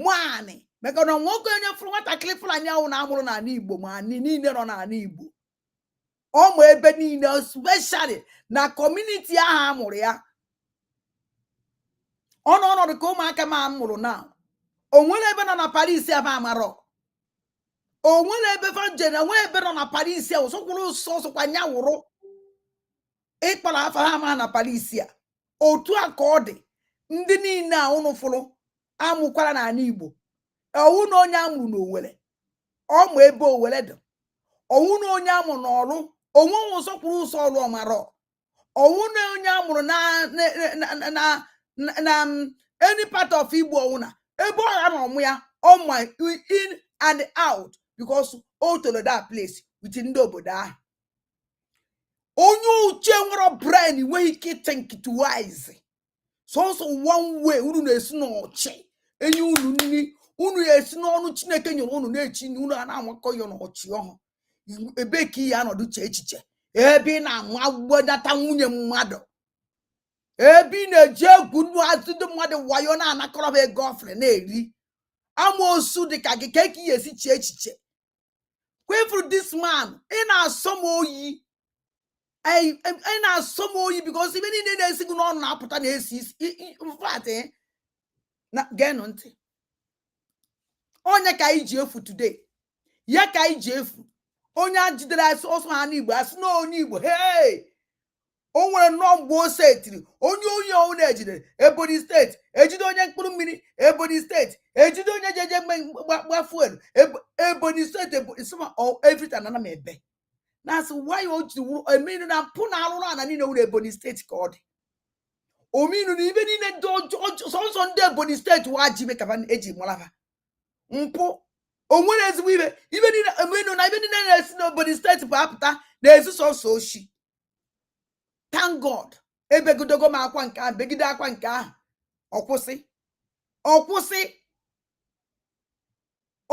nwanyị maka na nwoke onye fụrụ nwatakịrị Fulani ahụ na-amụrụ n'ala Igbo ma niile nọ n'ala Igbo ọmụ ebe niile especially na community ahụ amụrụ ya ọnọdụ ka ụmụaka m amụrụ na onwere ebe nọ na Paris ebe amarọ onwere ebe vanjere onwere ebe nọ na Paris ahụ sokwuru sọsọkwa nya wụrụ ịkpọrọ afa ha ma na Paris a otu a ka ọ dị ndị niile a ụnụ fụrụ amụkwara n'ala Igbo ọwụ na onye amụrụ n'Owere ọmụ ebe Owere dị ọwụ na onye amụrụ n'Ọlụ onwe ụzọ kwuru ụzọ ọlụ ọmarọ ọwụ na onye amụrụ na any part of Igbo ọwụ na ebe ọ ya na ọmụ ya ọma in and out because o toro that place with ndị obodo ahụ onye uche nwere brain nweghị ike think twice so one way unu na-esi n'ọchị enyi unu nri unu esi n'ọnụ Chineke nyere unu na-echi unu a na-amakọ ya n'ọchị ọhụ ebe ka ihe anọdụ che echiche ebe ị na-anwa gbedata nwunye mmadụ ebe ị na-eji egwu nnu azụdo mmadụ wayo na-anakọrọ ha ego ofere na-eri amoosu dịka gị ka ị esi che echiche kwefuru this man ị na-asọ m oyi ị na-asọ m oyi because ibe niile na-esi gị n'ọnụ na-apụta na-esi isi mfat na geenụ ntị onye ka anyị ji efu today ya ka anyị ji efu onye a jidere asị ọsọ ha n'Igbo asị na onye Igbo hey o nwere nnọọ mgbe o setiri onye oyi ọhụụ na-ejidere Ebonyi steeti ejide onye mkpụrụ mmiri Ebonyi steeti ejide onye jeje gba fuel Ebonyi steeti everything ana m ebe na-asị why o ji wuru ominu na mpụ na arụrụ ana niile wuru Ebonyi steeti ka ọ dị ominu na ibe niile sọnsọ ndị Ebonyi steeti wajibe ka eji mara mpụ onwere ezigbo ibe niile ominu na ibe niile na-esi n'Ebonyi steeti bụ apụta na-ezi sọsọ oshi thank God ebegidogo m akwa nke ahụ begide akwa nke ahụ ọkwụsị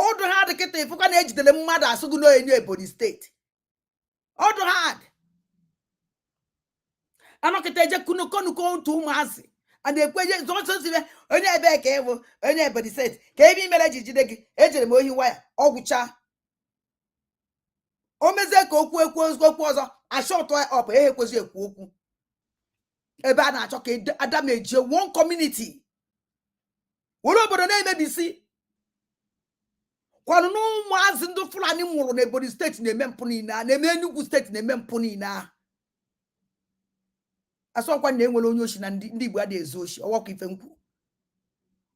ọdụ ha dị kịta ịfụkwa na ejidere mmadụ asụgụ n'onye Ebonyi steeti ọdụ ha dị anọkịta eje kunukonuko otu ụmụazị a na-ekweje zọsọsibe onye ebe ka ịbụ onye Ebonyi steeti ka ebe imere ji jide gị ejere m ohi waya ọgwụcha o mezie ka okwu ọzọ ashọtụ ọp ehe ekwezi ekwu okwu ebe a na-achọ ka Adam ejie one community were obodo na-emebisi kwanụ na ụmụazị ndị Fulani nwụrụ na Ebonyi steeti na-eme mpụ niile a na-eme Enugu steeti na-eme mpụ niile ahụ asọkwa na enwere onye oshi na ndị Igbo adịghị ezu oshi ọwakwa ife nkwu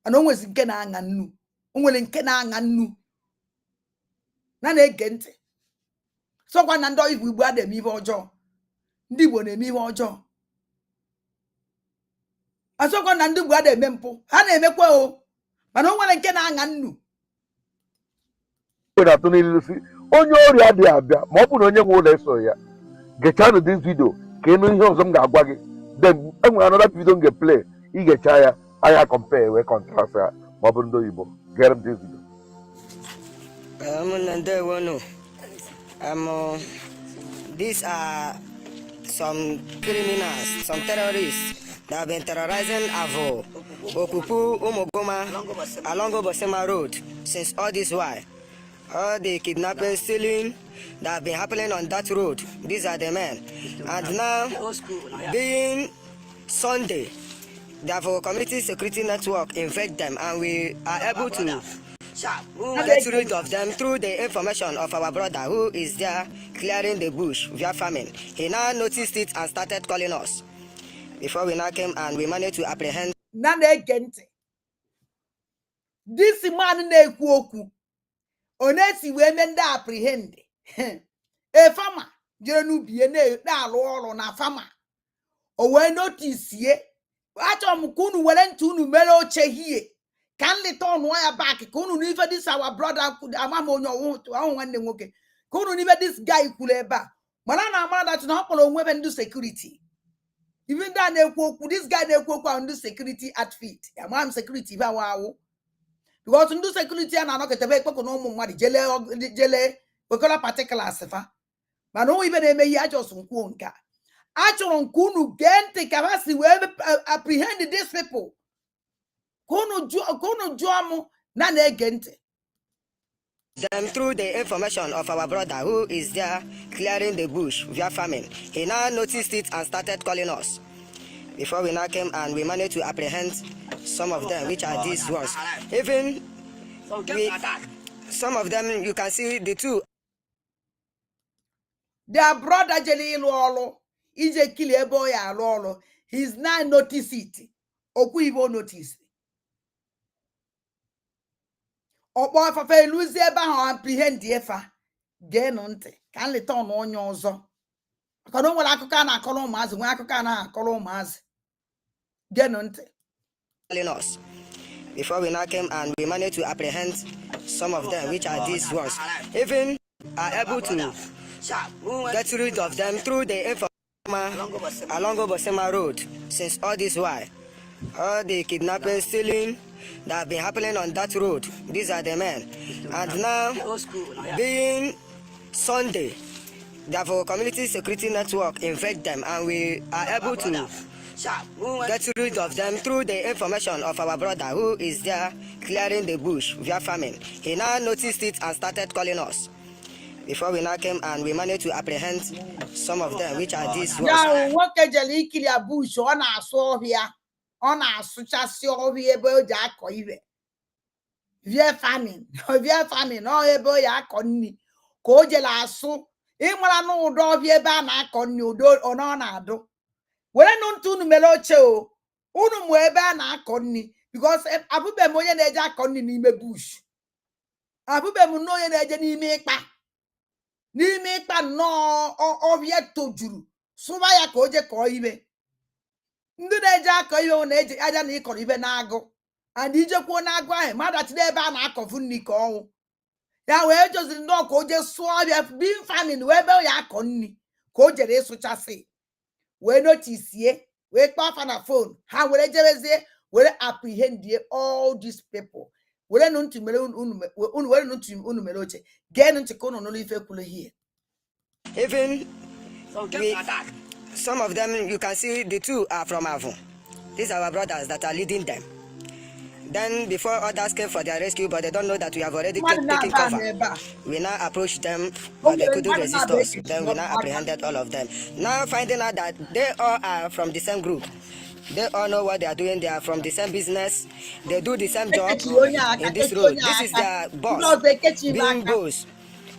mana o nwezi nke na-aṅa nnu o nwere nke na-aṅa nnu na-ege ntị sọkwa na ndị Igbo adịghị eme ihe ọjọọ ndị Igbo na-eme ihe ọjọọ asọkwa na ndị Igbo adịghị eme mpụ ha na-emekwa o mana o nwere nke na-aṅa nnu na-atụ n'ilu si onye ọrịa adịghị abịa ma ọ bụ na onye nwe ụlọ eso ya gechanụ this video ka ịnụ ihe ọzọ m ga-agwa gị then enwere another video m ga-play igecha ya anya compare wee contrast ya ma ọ bụ ndị oyibo gere m this video these are some criminals, some terrorists that have been terrorizing Avo, Okupu, Umogoma, along Obosema Road since all this while. All the kidnapping, stealing that have been happening on that road, these are the men. And now, being Sunday, the community security network invade them, and we are able to get rid of them through the information of our brother who is there clearing the bush via farming. He now noticed it and started calling us. Before we now came and we managed to apprehend. This man na-ekwu okwu onesi wee mee ndị apprehend a farmer jere n'ubi na-alụ ọrụ na farmer o wee notice ye achọrọ m ka unu were ntị unu mere oche hie ka nleta ọnụ ya back ka unu n'ife this our brother ama m onye ọhụụ nwanne nwoke ka unu n'ife this guy kwuru ebe a mana na amara dat na ọ kpọrọ onwe ebe ndị security even that na-ekwu okwu this guy na-ekwu okwu ahụ ndị security outfit ama m security ibe awụ because ndị security a na-anọkọtebe ekpekọ na ụmụ mmadụ jele wekola particulars fa mana onwe ibe na-eme ihe ajọs nkwuo nke a achọrọ nke unu gee ntị ka ha si wee apprehend these people ka unu jụọ m na na-ege ntị them through the information of our brother who is there clearing the bush via farming. He now noticed it and started calling us. Before we now came and we managed to apprehend some of them, which are these ones. Even some of them, you can see the two. Their brother Jelly Lolo, Ije kill a boy Lolo. He's now noticed it. Okuivo notice. Ọkpọ afafe eluzi ebe ahụ apprehend efa gee nụ ntị ka nleta ọnụ onye ọzọ maka na o nwere akụkọ a na-akọrọ ụmụazị nwee akụkọ a na-akọrọ ụmụazị gee nụ ntị. Before we now came and we managed to apprehend some of them, which are these ones. Even are able to get rid of them through the information along Obosema Road since all this while. All the kidnapping, stealing that have been happening on that road, these are the men. And now, being Sunday, the community security network invade them, and we are able to get rid of them through the information of our brother who is there clearing the bush via farming. He now noticed it and started calling us. Before we now came and we managed to apprehend some of them, which are these ones. Ọ na-asụchasị ọhịa ebe o ji akọ ihe vie farming ọ ebe o ya akọ nri ka o jere asụ ịmara na ụdọ ọhịa ebe a na-akọ nri ụdọ ọ na-adụ were nụ ntụ unu mere oche o unu mụ ebe a na-akọ nri because abụbe m onye na-eje akọ nri n'ime bush abụbe m na onye na-eje n'ime ịkpa nnọọ ọhịa tojuru sụba ya ka o je kọọ ime ndị na-eje akọ ihe na-eji aja na ịkọrọ ibe na-agụ and ijekwuo na-agụ ahụ mmadụ atịna ebe a na-akọfu nri ka ọnwụ ya wee joziri ndị ọka o je sụọ ọbịa bin famin wee ebe ya akọ nri ka o jere ịsụchasị wee notisie wee kpọọ afa na fon ha were jerezie were apprehendie all these people were nụ ntị mere unu mere oche gee nụ ntị ka unu nụrụ ife kwuru hie. Even some of them, you can see the two are from Avon. These are our brothers that are leading them. Then before others came for their rescue, but they don't know that we have already taken cover. We now approached them, but they couldn't resist us. Then we now apprehended all of them. Now finding out that they all are from the same group. They all know what they are doing. They are from the same business. They do the same job in this road. This is their boss, being boss.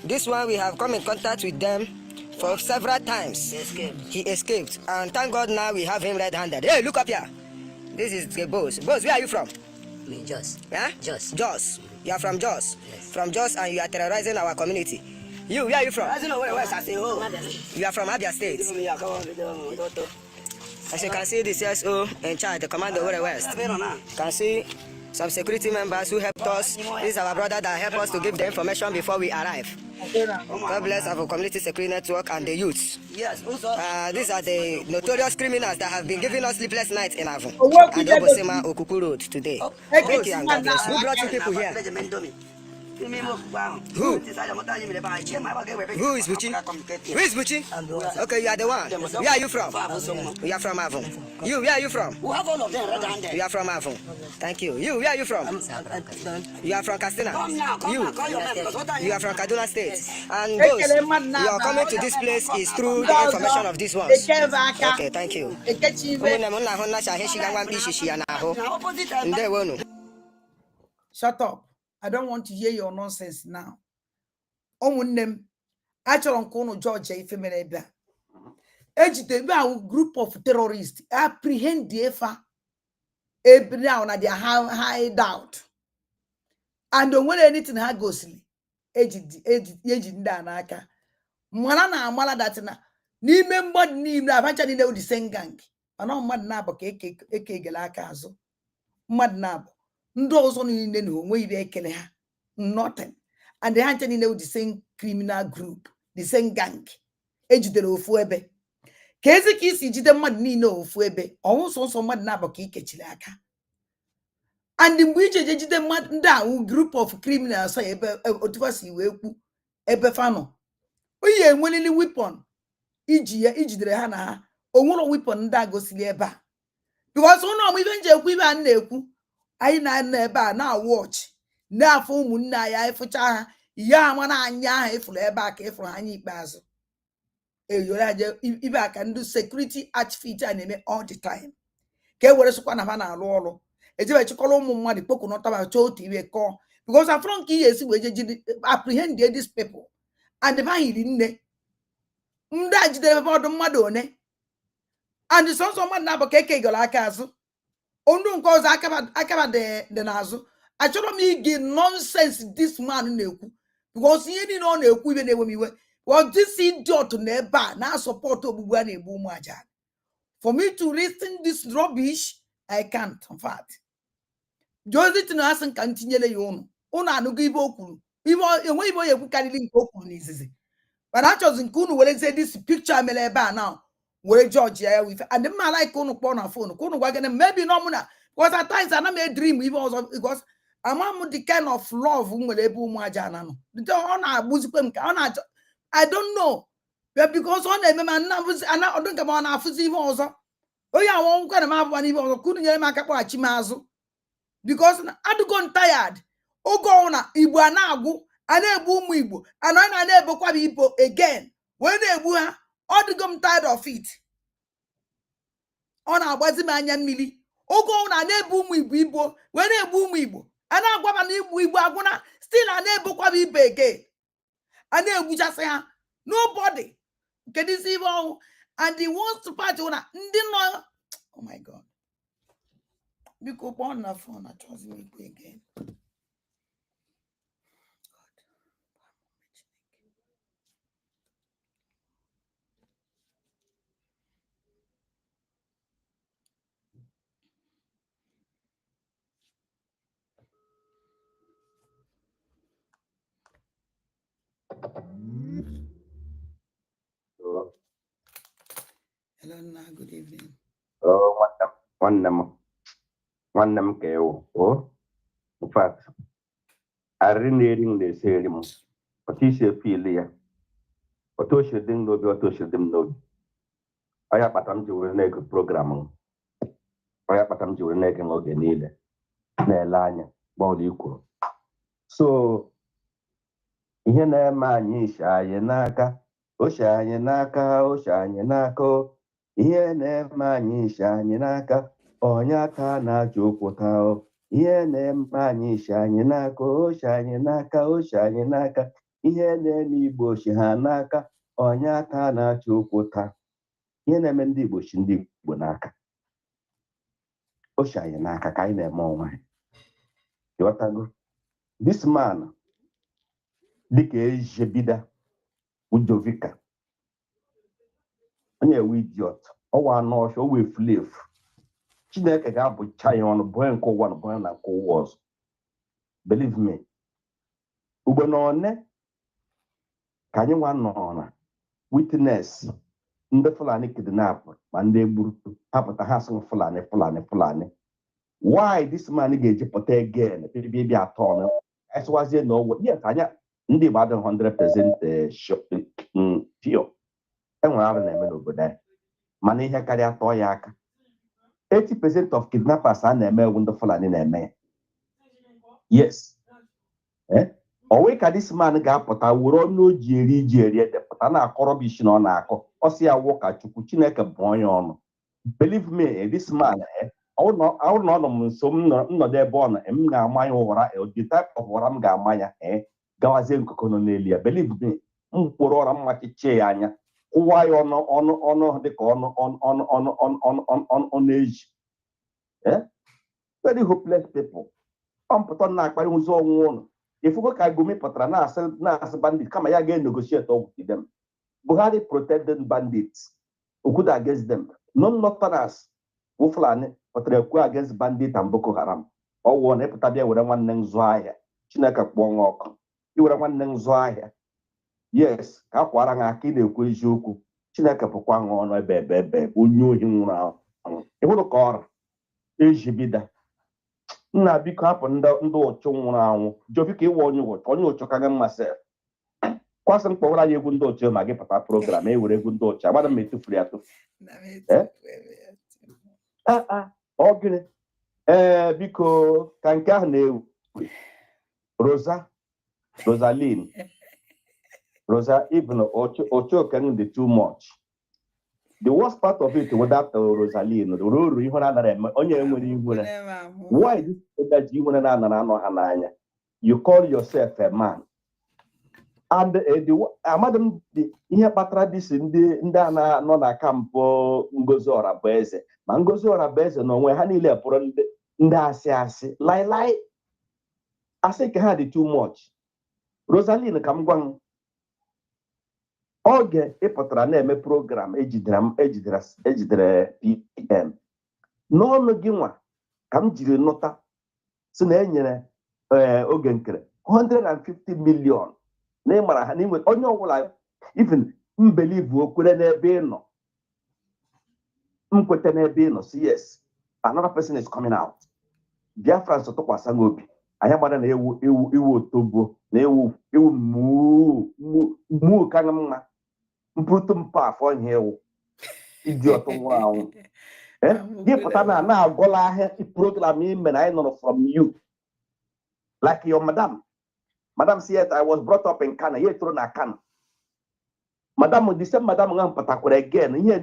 This one, we have come in contact with them for several times. He escaped. And thank God now we have him red-handed. Hey, look up here. This is the boss. Boss, where are you from? Jos. Yeah? Jos. Jos. You are from Jos. Yes. From Jos, and you are terrorizing our community. You, where are you from? You are from Abia State. As you can see, the CSO in charge, the commander over the West. You can see some security members who helped us. This is our brother that helped us to give the information before we arrive. God bless our community security network and the youths. Yes. These are the notorious criminals that have been giving us sleepless nights in Avon and Obosema Okuku Road today. Thank you and God bless. Who brought you people here? Who? Who is Buchi? Who is Buchi? Okay, you are the one. Where are you from? We are from Avon. You, where are you from? We have all of them red-handed. You are from Avon. Thank you. You, where are you from? You are from Castina. Come now, call your members. What are You are from Kaduna State. And those, your coming to this place is through the information of these ones. Okay, thank you. Shut up. I don't want to hear your nonsense now. Omunem, achọrọ nke unu George ife mere ebe a. Ejidebe a group of terrorists apprehend the efa ebe now na their hideout. And when anything ha gosili, eji ndị a n'aka. Mara na amala that na n'ime mmadụ niile abacha niile udi sengang. Ana mmadụ na-abụ ka eke egele aka azụ. Mmadụ na-abụ ndị ọzọ niile na onwe ibe ekele ha. Nothing. And they had the same criminal group, the same gang. Ejidere ofu ebe. Kezi ki si jide mmadụ niile ofu ebe. Ọnwụ so mmadụ na-abụ ka ikechiri aka. And mgbe ije jide mmadụ ndị a group of criminals so ebe otufa si wee kwu ebe fano. Oyi enwelili weapon ijidere ha na ha. Onwere weapon ndị a gosili ebe a. Because ụnọ ọmụ ibe nje ekwu ibe a na-ekwu. Anyị na ebe a na watch. Na-afụ ụmụnne anyị ịfụcha ha ya amana anya ahụ ịfụrụ ebe a ka ịfụrụ anya ikpeazụ eyoro aje ibe aka ndị security outfit a na-eme all the time ka e were sịkwa na ha na-alụ ọrụ ejebe chịkọrọ ụmụ mmadụ kpokụ n'ọtaba chọọ otu iwe kọọ because afọ nke ihe esi wee jeji apprehend these people and ha hiri nne ndị a jidere ebe ọdụ mmadụ one and sọsọ mmadụ na-abụ ka eke igoro aka azụ onu nke ọzọ akaba dị n'azụ. Achọrọ m ige nonsense this man na-ekwu because ihe niile ọ na-ekwu ibe na-ewe m iwe because this idiot na ebe a na-support ogbugbu a na-egbu ụmụ aja. For me to listen this rubbish, I can't. In fact, Josie na asị ka ntinyere ya ụnụ anụgo ibe o kwuru enwe ibe onye ekwu karịrị nke o kwuru n'izizi mana achọzi nke unu werezie this picture mere ebe a now were George ya wife and mma like unu kpọọ na phone ka unu gwa gị maybe no mụ na because at times ana m dream ibe ọzọ because amam the kind of love nwere ebe ụmụ aja na no ọ na-agbuzikwe m ka ọ na-achọ I don't know but because ọ na-eme ma ana ọdụ nke ma ọ na-afụzi ihe ọzọ onye awọ nkwa na m abụwa n'ihe ọzọ kunu nyere m aka kpọghachi m azụ because adụgo tired oge ọna Igbo a na-agwụ a na-egbu ụmụ Igbo ana na-ebokwa Igbo again wee na-egbu ha ọ dịgo m tired of it ọ na-agbazi m anya mmiri oge ọna na-ebu ụmụ Igbo wee na-egbu ụmụ Igbo a na-agwaba na Igbo agwụna still a na-ebokwa Igbo again a na-egbuchasị ha nobody nke dịzi ibe ọhụụ and the worst part na ndị nọ oh my God biko kpọọ na phone achọzi m ikwu again. Hello, good evening. Oh, one them KO. Oh, in fact, I reading the same. What is your feel here? What you should know, what you should know. I have a time to make a program. I have a time to make a log in either. Nelanya, body equal. So, ihe na-eme anyị Ishayenaka, Oshayenaka, Oshayenaka, ihe na-eme anyị Ishayenaka, onye aka na-achọ okwuta, ihe na-eme anyị Ishayenaka, Oshayenaka, Oshayenaka, ihe na-eme Igbo shi ha n'aka, onye aka na-achọ okwuta, ihe na-eme ndị Igbo shi ndị Igbo n'aka, Oshayenaka ka anyị na-eme onwe. Yotago, this man dịka ejebida Ujovika onye ewe idiot ọwa n'ọsha o wee flefu Chineke ga-abụcha ya ọnụ bụọ nke ụwa na bụọ na nke ụwa ọzọ. Believe me, ugbo na one ka anyị nwa nọọna witness ndị Fulani kidnap ma ndị egburu hapụta ha sị Fulani. Why this man ga-eji pụta again bịa atọ ọnụ eswazie no yes anya ndị gbado 100% pure enwere arụ na-eme n'obodo anyị mana ihe karịa tọọ ya aka 80% of kidnappers a na-eme egwu ndị Fulani na-eme yes onwe ka this man ga-apụta were ọnụ o ji eri edepụta na-akọrọ bishi na ọ na-akọ ọ sị ya wụ ka Chukwu Chineke bụ onye ọnụ believe me this man ọ nọ m nso m nọdụ ebe ọ na m ga-amanya ụra the type of ụra m ga-amanya gawazie nkuku nọ n'elu ya believe me m kpụrụ ụra mmachichie ya anya kwụwa ya ọnụ dịka ọnụ eji very hopeless people ọmpụta na-akparị ụzọ ọnwụ ụlọ ifugo ka Gumi pụtara na-asị bandit kama ya ga-negotiate with them. Buhari protected bandits okwuda against them. Non-Northerners Fulani pụtara ekwu against bandit and Boko Haram. Ọwụọ na ịpụta bịa were nwanne nzụ ahịa Chineke kpọọ nwa ọkụ iwere nwanne nzụ ahịa yes ka akwara ha aka ị na-ekwu eziokwu Chineke pụkwa ha ọnụ ebe onye ohi nwụrụ anwụ ịhụrụ ka ọra ejibida nna biko hapụ ndị ụchụ nwụrụ anwụ jobi ka ịwa onye ụchụ ka ga mmasị kwasị m kpọwara ya egwu ndị ụchụ ma gị pụta program ewere egwu ndị ụchụ agbada m etufuru ya tụfu ọ gịnị biko ka nke ahụ na-ewu Rosa even Ochoken dị too much. The worst part of it was that Rosaline ruru ihe na nara onye enwere ihu na why this that you na anọ ha n'anya you call yourself a man and amadam ihe kpatara disi ndị a nọ na kampụ Ngozi Orabueze ma Ngozi Orabueze na onwe ha niile pụrụ ndị asị lai asị ka ha dị too much. Rosaline ka m gwa m oge ịpụtara na-eme program ejidere PM n'ọnụ gị nwa ka m jiri nụta si na enyere oge nkere 150 million na ịmara ha n'inwe onye ọbụla even mbelivu okwere n'ebe ị nọ mkwete n'ebe ị nọ si yes another person is coming out Biafra nso tụkwasị obi anyị gbara na ewu otobo na ewu muu ka mma mpụtụ mpa afọ ihe ewu iji ọtụ nwụrụ anwụ gị pụta na-agọla ahịa program ime na anyị nọrọ from you like your madam said I was brought up in Kano ye toro na Kano madam the same madam nga mpatakwara again ihe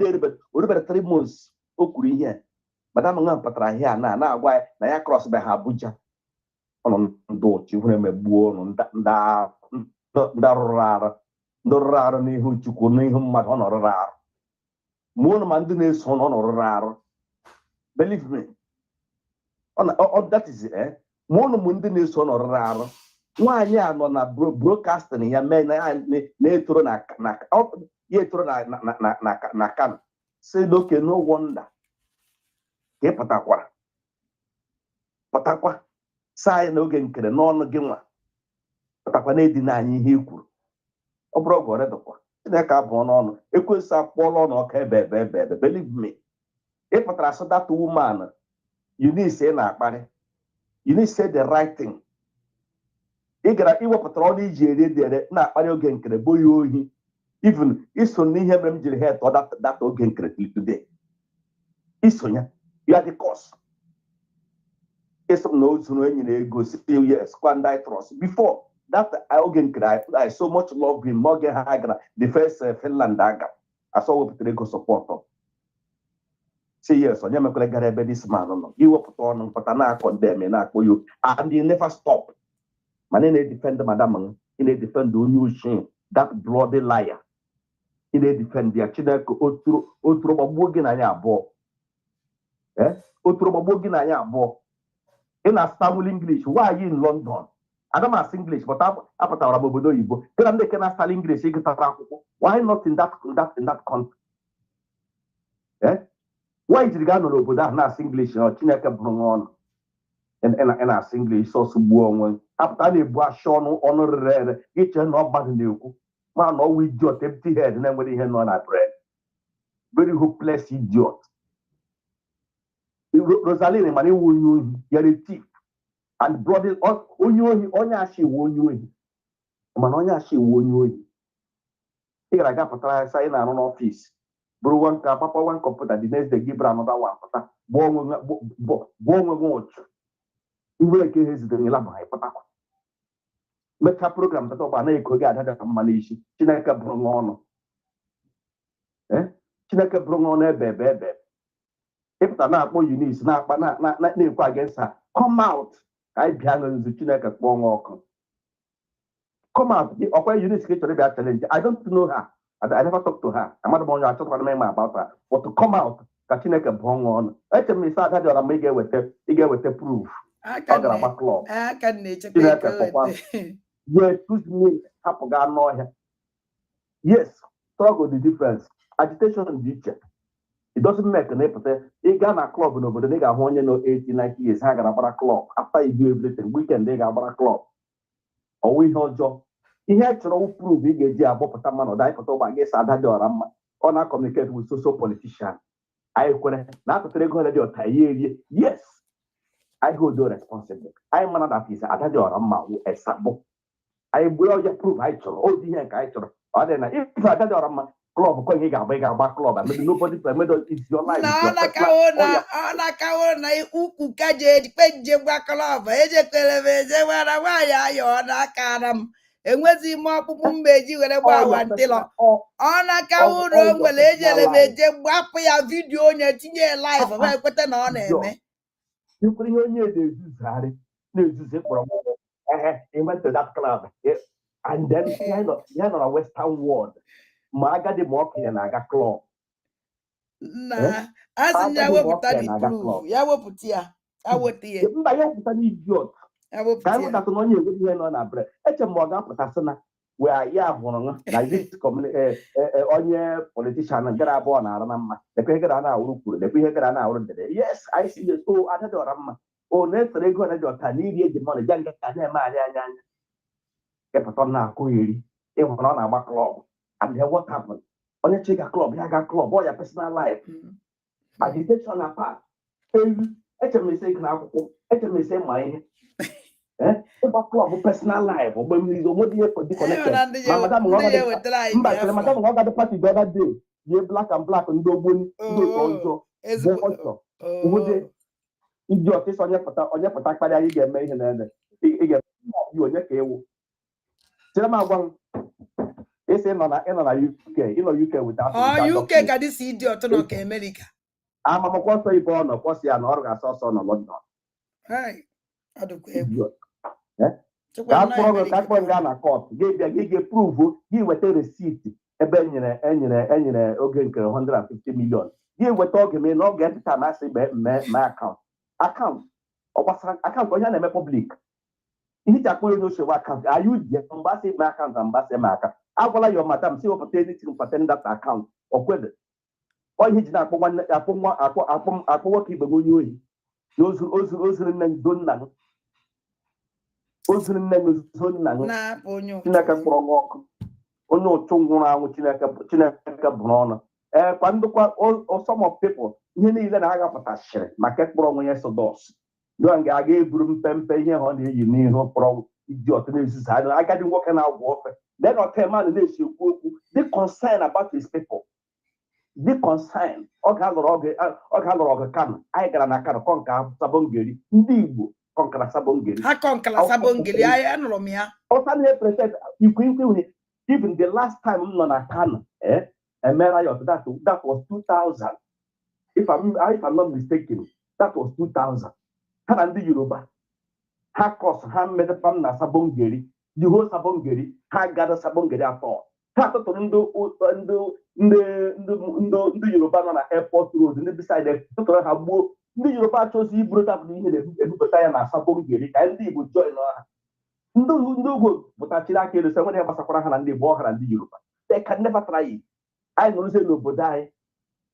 oribere 3 months o kwuru ihe madam nga mpatara ahịa na-agwa na ya cross be ha Abuja ọnụ ndị ochi hụrụ emegbuo ọnụ ndị rụrụ arụ n'ihu Chukwu n'ihu mmadụ ọ nọrụrụ arụ mụọ ma ndị na-eso ọ nọrụrụ arụ believe me that is mụọ m ndị na-eso ọ nọrụrụ arụ nwaanyị a nọ na broadcasting ya mee na-etoro na Kano si n'oke no wonder ka ị pụtakwa saa anyị n'oge nkere n'ọnụ gị nwa pụtakwa na-edina anyị ihe i kwuru ọ bụrụ ọgụ ọredụkwa Chineke abụọ n'ọnụ ekwesị akpọọla ọnụ ọka ebe believe me ị pụtara sị that woman you need say na-akparị you need say the right thing ị gara iwepụtara ọnụ iji ere na-akparị oge nkere bụ ya ohi even iso n'ihe mere m jiri ha etọ data oge nkere today iso ya you are the cause eso na ozuru enyi na ego yes kwanda I trust before that oge nkere I so much love him oge ha gara the first Finland aga aso wepụtara ego support say yes onye mekwere gara ebe this man nọ iwepụta ọnụ mpụta na-akọ ndeme na-akpọ yo and you never stop mana ị na-edefend madam ị na-edefend onye oshi that bloody liar ị na-edefend ya Chineke oturu gbagbuo gị na anyị abụọ oturu gbagbuo gị na anyị abụọ ị na-astamul English why are you in London Adam as English but apụtara m obodo oyibo kena ndị eke na-asali English ịgụtara akwụkwọ why not in that country why jiri gaa nọ n'obodo ahụ na-asị English na Chineke bụrụ nwa ọnụ ị na-asị English sọsọ gbuo onwe apụta na-ebu asha ọnụ rere ere iche na ọ mmadụ na-ekwu ma na ọwụ idiot empty head na-enwere ihe nọ na bread very hopeless idiot Rosaline mana iwu onye ohi yere thief and bloody onye ashi wonyoyi man onye ashi wonyoyi ị ga pụtara sa ị na-arụ n'ọfịs bụrụ nka papa one computer the next day give another one pụta bụ onwe gị otu iwe eke ihe zitere ịla bụ ha ịpụtakwa mechaa program tata ọgba na-eko gị adada ka mma n'isi Chineke bụrụ nwa ọnụ Chineke bụrụ nwa ọnụ ebe ịpụta na-akpọ Eunice na-akpa na-ekwu against her come out ka anyị bịa n'ozu Chineke kpọọ nwa ọkụ come out ọkwa Eunice ka ị chọrọ ịbịa challenge I don't know her I never talk to her amadụ m onye achọtara m ịma about her but to come out ka Chineke bụọ nwa ọnụ eche m isi ada dị ọra ma ị ga-eweta proof ọ gara agba klọb Chineke kpọkwa yes me hapụ gaa n'ọhịa yes struggle the difference agitation dị iche it doesn't make na ịpụta ị gaa na klọb n'obodo ị ga-ahụ onye nọ 80-90 years ha gara gbara klọb after you do everything weekend ị ga-agbara klọb ọwụ ihe ọjọọ ihe chọrọ proof ị ga-eji agbapụta mmanụ daịpụta ụgba gị sa ada dị ọra mma ọ na-communicate with sociopolitical anyị kwere na atụtara ego ole dị ọta ya erie yes I hold no responsible anyị mana that is ada dị ọra mma wụ esabụ anyị gburu ọja proof anyị chọrọ o dị ihe nke anyị chọrọ ọ dị na ife ada dị ọra mma klọb kọ ihe ga-agba ị ga-agba klọb and maybe nobody permitted it's your life ọ na-akawo na ukwu ka je gba klọb ejekwere m eje gwara nwaanyị ayọ ọ na-akara m enwezi ime ọkpụkpụ mba eji were gba awa ntịlọ ọ na-akawo ụlọ o nwere ejere m eje gbapụ ya vidiyo onye tinye live ma ekweta na ọ na-eme ikwere ihe onye na-ezuzi kpọrọ he went to that club and then ya nọ na western world ma agadi ma ọkụnye na-aga klọb na asị ya wepụta the proof ya wepụta ya aweta ya mba ya wepụta n'idiot ka anyị wụtatụ na onye enweghị ihe nọ na bre eche m ọ ga-apụtasị na wee ya hụrụ na this onye politishan gara abụọ na-arụ na mma lekwa ihe gara na-awụrụ kwuru lekwa ihe gara na-awụrụ dere yes anyị si yes o ada dị ọra mma o na-esere ego dị ọta n'iri eji mmanụ ja nga ka na-eme arị anya ịpụta na-akụ iri ịhụrụ na ọ na-agba klọb and then what happened onye chi ga klọb ya ga klọb ọ ya personal life agitation apart eche m ise ike na akwụkwọ eche m ise ma ihe ịgba klọb personal life ogbe mmiri onwe dị ihe dị connected ma madam ọ gadị pati the other day yie black and black ndị ogboni ndị otu ọjọọ bụ ọchọ ụdị iji ọsịsọ onye pụta kparịa anyị ga-eme ihe na-ede ị ga-eme onye ka ewu chere m agwa m isi ịnọ na UK ịnọ UK without UK ka dị si ịdị ọtọ nọ ka America amamakwa ọsọ ibe ọ nọ kwọsị ya na ọrụ ga-asọ ọsọ nọ London ka akpọrọ gaa na kọt gị ga-eprove gị weta resiti ebe enyere oge nke 150 million gị weta oge mee na ọ ga-etita masị mee akaụntụ ọ gbasara akaụntụ onye na-eme publik ihe ji akpọ onye oshewe akaụntụ ayụ ji mgbasị eme akaụntụ na mgbasị eme aka agwala ya madam si wepụta editin mpata data akaụntụ okwede onye ji na-akpọ nwoke ibe onye ohi na ozuru nne ndo nna gị ozuru nne gị ozuzo nna gị Chineke kpọrọ nwa ọkụ onye ụchụ nwụrụ anwụ Chineke bụrụ ọnụ kwa ndụkwa some of people ihe niile na-agapụtachiri maka kpọrọ onwe ya sodọs dụa nga aga eburu mpempe ihe ha ọ na-eyi n'ihu kpọrọ iji ọtụ na-ezuzu anya agadi nwoke na-agwọ ofe then ọtemadụ na-esi ekwu okwu dị concern about his people dị concern ọ ga-alụrụ ọgụ Kano anyị gara na Kano kọnka Sabongeri ndị Igbo kọnkara Sabongeri ha kọnkara Sabongeri anyị anụrụ m ya ọsa na-epresent ikwe even the last time m nọ na Kano emera ya that was 2000 if I'm not mistaken that was 2000 ha na ndị Yoruba ha kọs ha medepa m na Sabongeri the whole Sabongeri ha gada Sabongeri atọ ha tụtụrụ ndị Yoruba nọ na airport road ndị beside tụtụrụ ha gbuo ndị Yoruba achọzi iburu tapụ ihe na-ebupụta ya na Sabongeri ka ndị Igbo join ha ndị ugwu pụtachiri aka elu nwere ya gbasakwara ha na ndị Igbo ọhara ndị Yoruba they can never try it anyị nọrụzie n'obodo anyị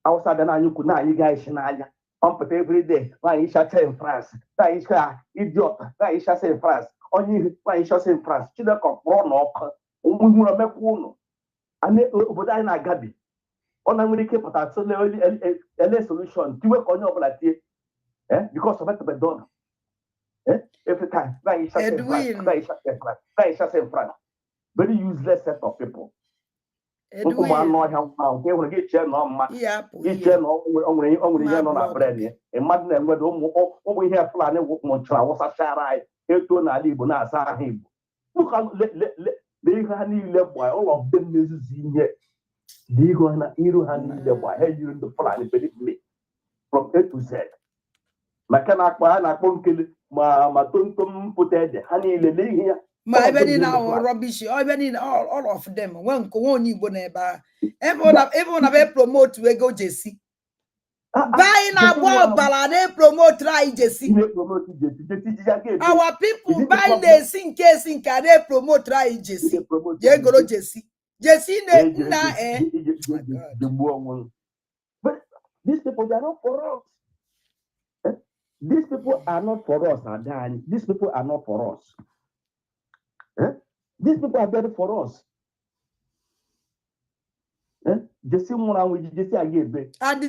Hausa bịa na anyị ukwu na anyị ga isi n'anya ọmpụta everyday nwaanyị chacha in France nwaanyị cha idiot nwaanyị chacha in France onye ihe nwaanyị chacha in France Chineke kpọrọ na ọkụ nwere omekwa ụlọ obodo anyị na-agabi ọ na nwere ike pụta ele solution tiwe ka onye ọbụla tie because of methodology every time. Edwin. Very useless set of people. Edwin. All of them from A to Z. My even now rubbish, even all of them. One you go neighbor. Everyone have promote we go JC. Buying a ball ballade promote try JC. Our people buying the sing case in can they promote try JC. They go JC. JC na But these people they are not for us. These people are not for us, Adan. These people are not for us. These people are better for us. Jesse Jesse again. And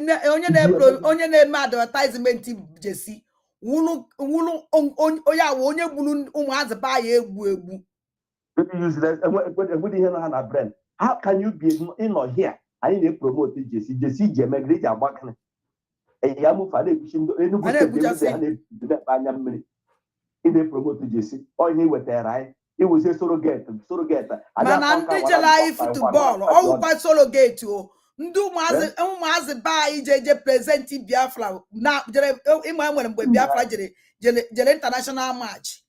onye na advertisement Jesse. Wulu oya onye bulu umuazi ba ya egbu. Useless. How can you be in or here? I need to promote Jesse. Jesse Jemegri Jabakane. Yamu Fade promote Jesse. Or he was there, right? It was a surrogate. Man, I'm live football. Oh, by surrogate. Ndu mazi ba ije present Biafra. Now, when Biafra jere international match.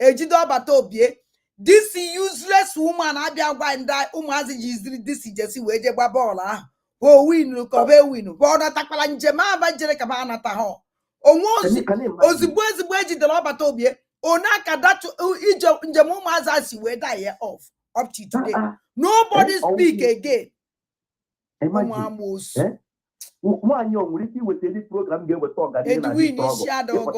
Ejido Batobie. This useless woman abia gwa nda umazi jiziri this Jesse weje gba ball ah. O win ko be win. Bo na takala njema ba jere ka ba anata ho. Onwo ozugbo ejidere Batobie. Onaka that njem umazi si we die off up to today. Nobody speak again. Imagine. One young really with any program game with talk. Edwin is shadow.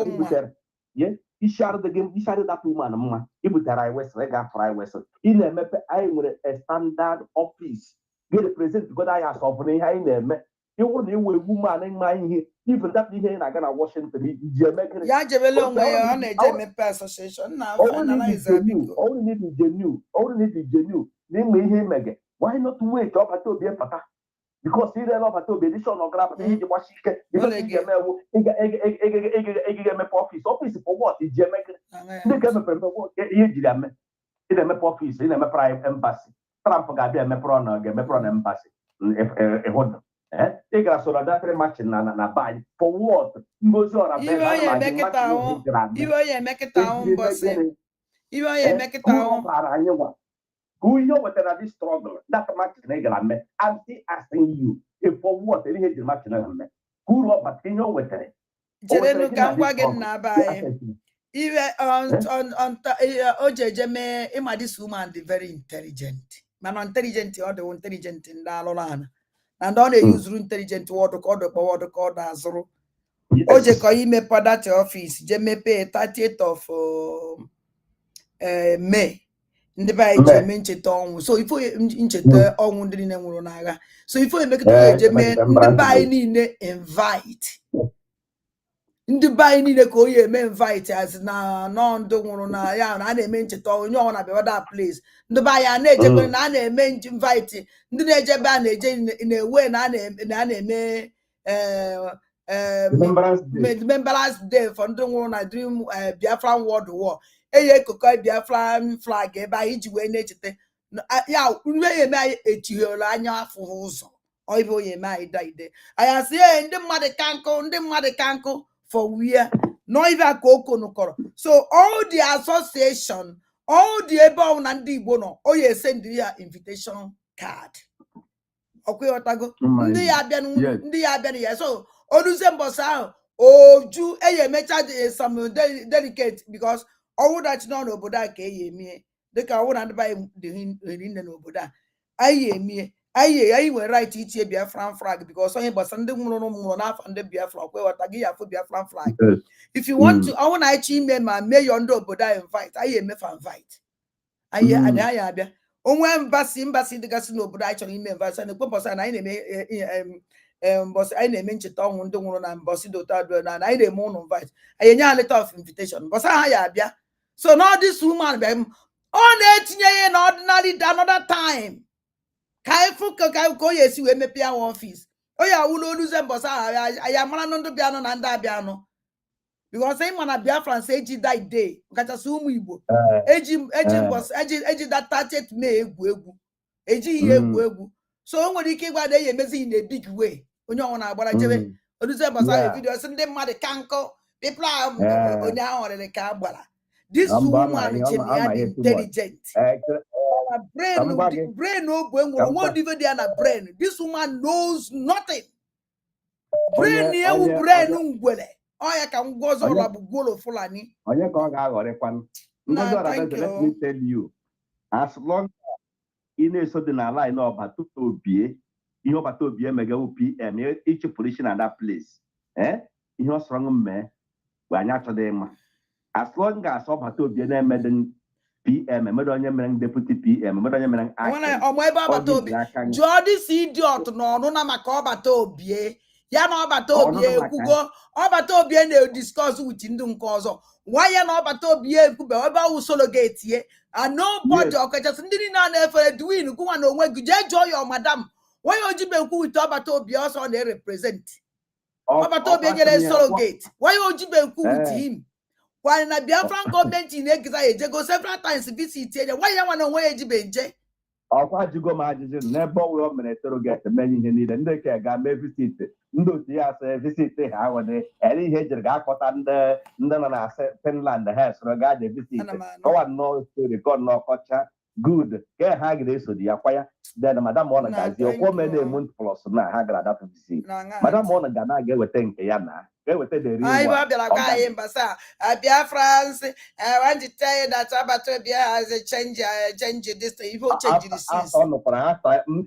Yes, he shared the game, he shared that woman. He would arrive West, Rega Fry West. In a map, I with a standard office. Get a present God I asked of me. I name you want a woman in my here. Even that day, I got a Washington. Yeah, Jebelo, on a German association now. Only need the genuine. Name me him again. Why not wait up at Toby Pata? Because he love at Toby, this on grab what she can. Office for what? Is office in a private embassy. Trump got a Mepron embassy. They got so that much in a buy for what? Who you with another struggle? That much I'm still asking you if for what any hate much who but you know with it. Jerenu Gangwagen Nabai. Even on Ojeme, Emma, this woman, very intelligent. Man, intelligent or the intelligent in Dalolana. And don't use intelligent word to call Azoro. Oje Koime Padat office, Jeme pay 30th of May. Ndị ba eje eme ncheta ọnwụ so ifo ncheta ọnwụ ndị niile nwụrụ n'agha so ifo emekọta eje mee ndị ba anyị niile invite ndị ba anyị niile ka onye eme invite as na nọ ndụ nwụrụ na ya na a na-eme ncheta onye ọnwụ na bịa that place ndị ba ya na-ejekwa na a na-eme invite ndị na-eje ebe a na-eje na-ewe na a na-eme Remembrance Day for ndị nwụrụ na Dream Biafran World War eye koko Biafran flag ebe anyị ji wee na-echete ya nwe ya eme anyị echighere anya afọ ụzọ oibe onye eme anyị daide anyị asị ndị mmadụ ka nkụ for where no ibe aka okonu kọrọ so all the association all the ebe ọnwụ na ndị Igbo nọ onye send ya invitation card ọkweghọtago ndị ya abịa ya so oduze mbọsị ahụ oju eye emecha some delicate because ọwụ dachi nọ n'obodo a ka eyi emie dịka ọwụ na ndị be anyị dị nne n'obodo a anyị emie anyị nwere right ichie Biafran flag because onye gbasara ndị nwụrụ n'afọ ndị Biafra ọkweghọta gị ya afụ Biafran flag if you want to ọwụ na anyị chi ime ma mayor ndị obodo a invite anyị emefa invite anyị abịa onwe mbasi dịgasị n'obodo anyị chọrọ ime invite na ekwe mbọsị na anyị na-eme mbọsị anyị na-eme ncheta ọnwụ ndị nwụrụ na mbọsị dotado na anyị na-eme ụnụ invite anyị enye ha letter of invitation mbọsị ha ya abịa so na this woman bịa ọ na-etinye ya na ordinary another time ka ịfụ ka o ya esi wee mepee ya ọfịs o ya awụla oluze mbọsị ahụ anyị amara na ndị bịanụ na ndị abịanụ because ịma na Biafrans eji that day kachasị ụmụ Igbo eji that 30th May egwu ejighị ya egwu so o nwere ike ịgwa na eyi emezi na big way onye ọnwụ na-agbara chebe oluze mbọsị ahụ vidio si ndị mmadụ ka nkụ people onye ahụ ọrịrị ka agbara this woman genuinely intelligent brain obu enwere nwa odive dị ya na brain this woman knows nothing brain ewu brain ngwere ọya ka ngwozi ụlọ bụ gwolo Fulani onye ka ọ ga-aghọrịkwanụ ngozi ọrabeze let me tell you as long ị na-eso dị na line ọbata obie ihe ọbata obie emegawu PM ịchụpụrụ isi na that place ihe ọ sọrọ mee bụ anyị achọghị ịma as long as ọbata obie na-emede PM emede onye mere deputy PM emede onye mere ọmụ ebe ọbata obi jụọ dịsi idiot n'ọnụ na maka ọbata obie ya na ọbata obie ekwugo ọbata obie na-discuss with ndị nke ọzọ nwa ya na ọbata obie ekwube ebe ọwụ solo ga-etinye anobody ọkachasị ndị niile a na-efere duwin gụnwa na onwe gị jee jụọ ya madam nwanyị ojibe ekwu wit ọbata obie ọsọ na-represent ọbata obie nyere surrogate nwanyị ojibe ekwu wit him kwanye na Biafran gọọmenti na-egeza ya ejego several times visit ya nwanyị ya nwa na onwe ya ejibe nje ọkwa jigo m ajụjụ n'ebe ọwụ o mere surrogate menye ihe niile ndị ke ga mee visit ndị otu ya asị visit ha nwere ere ihe ejiri ga-akpọta ndị nọ na Finland ha soro gaa je visit ọwa nnọọ story ka ọkọcha good ka ha ga-eso di ya kwa ya then madam ọ na-agazi ọkwọ mee na-emu plus na ha gara dapụ visit madam ọ ga na-eweta nke ya na ga-eweta the real one. Biafrans, I want to tell you that Abato Obie has a change this thing. If you change the seas.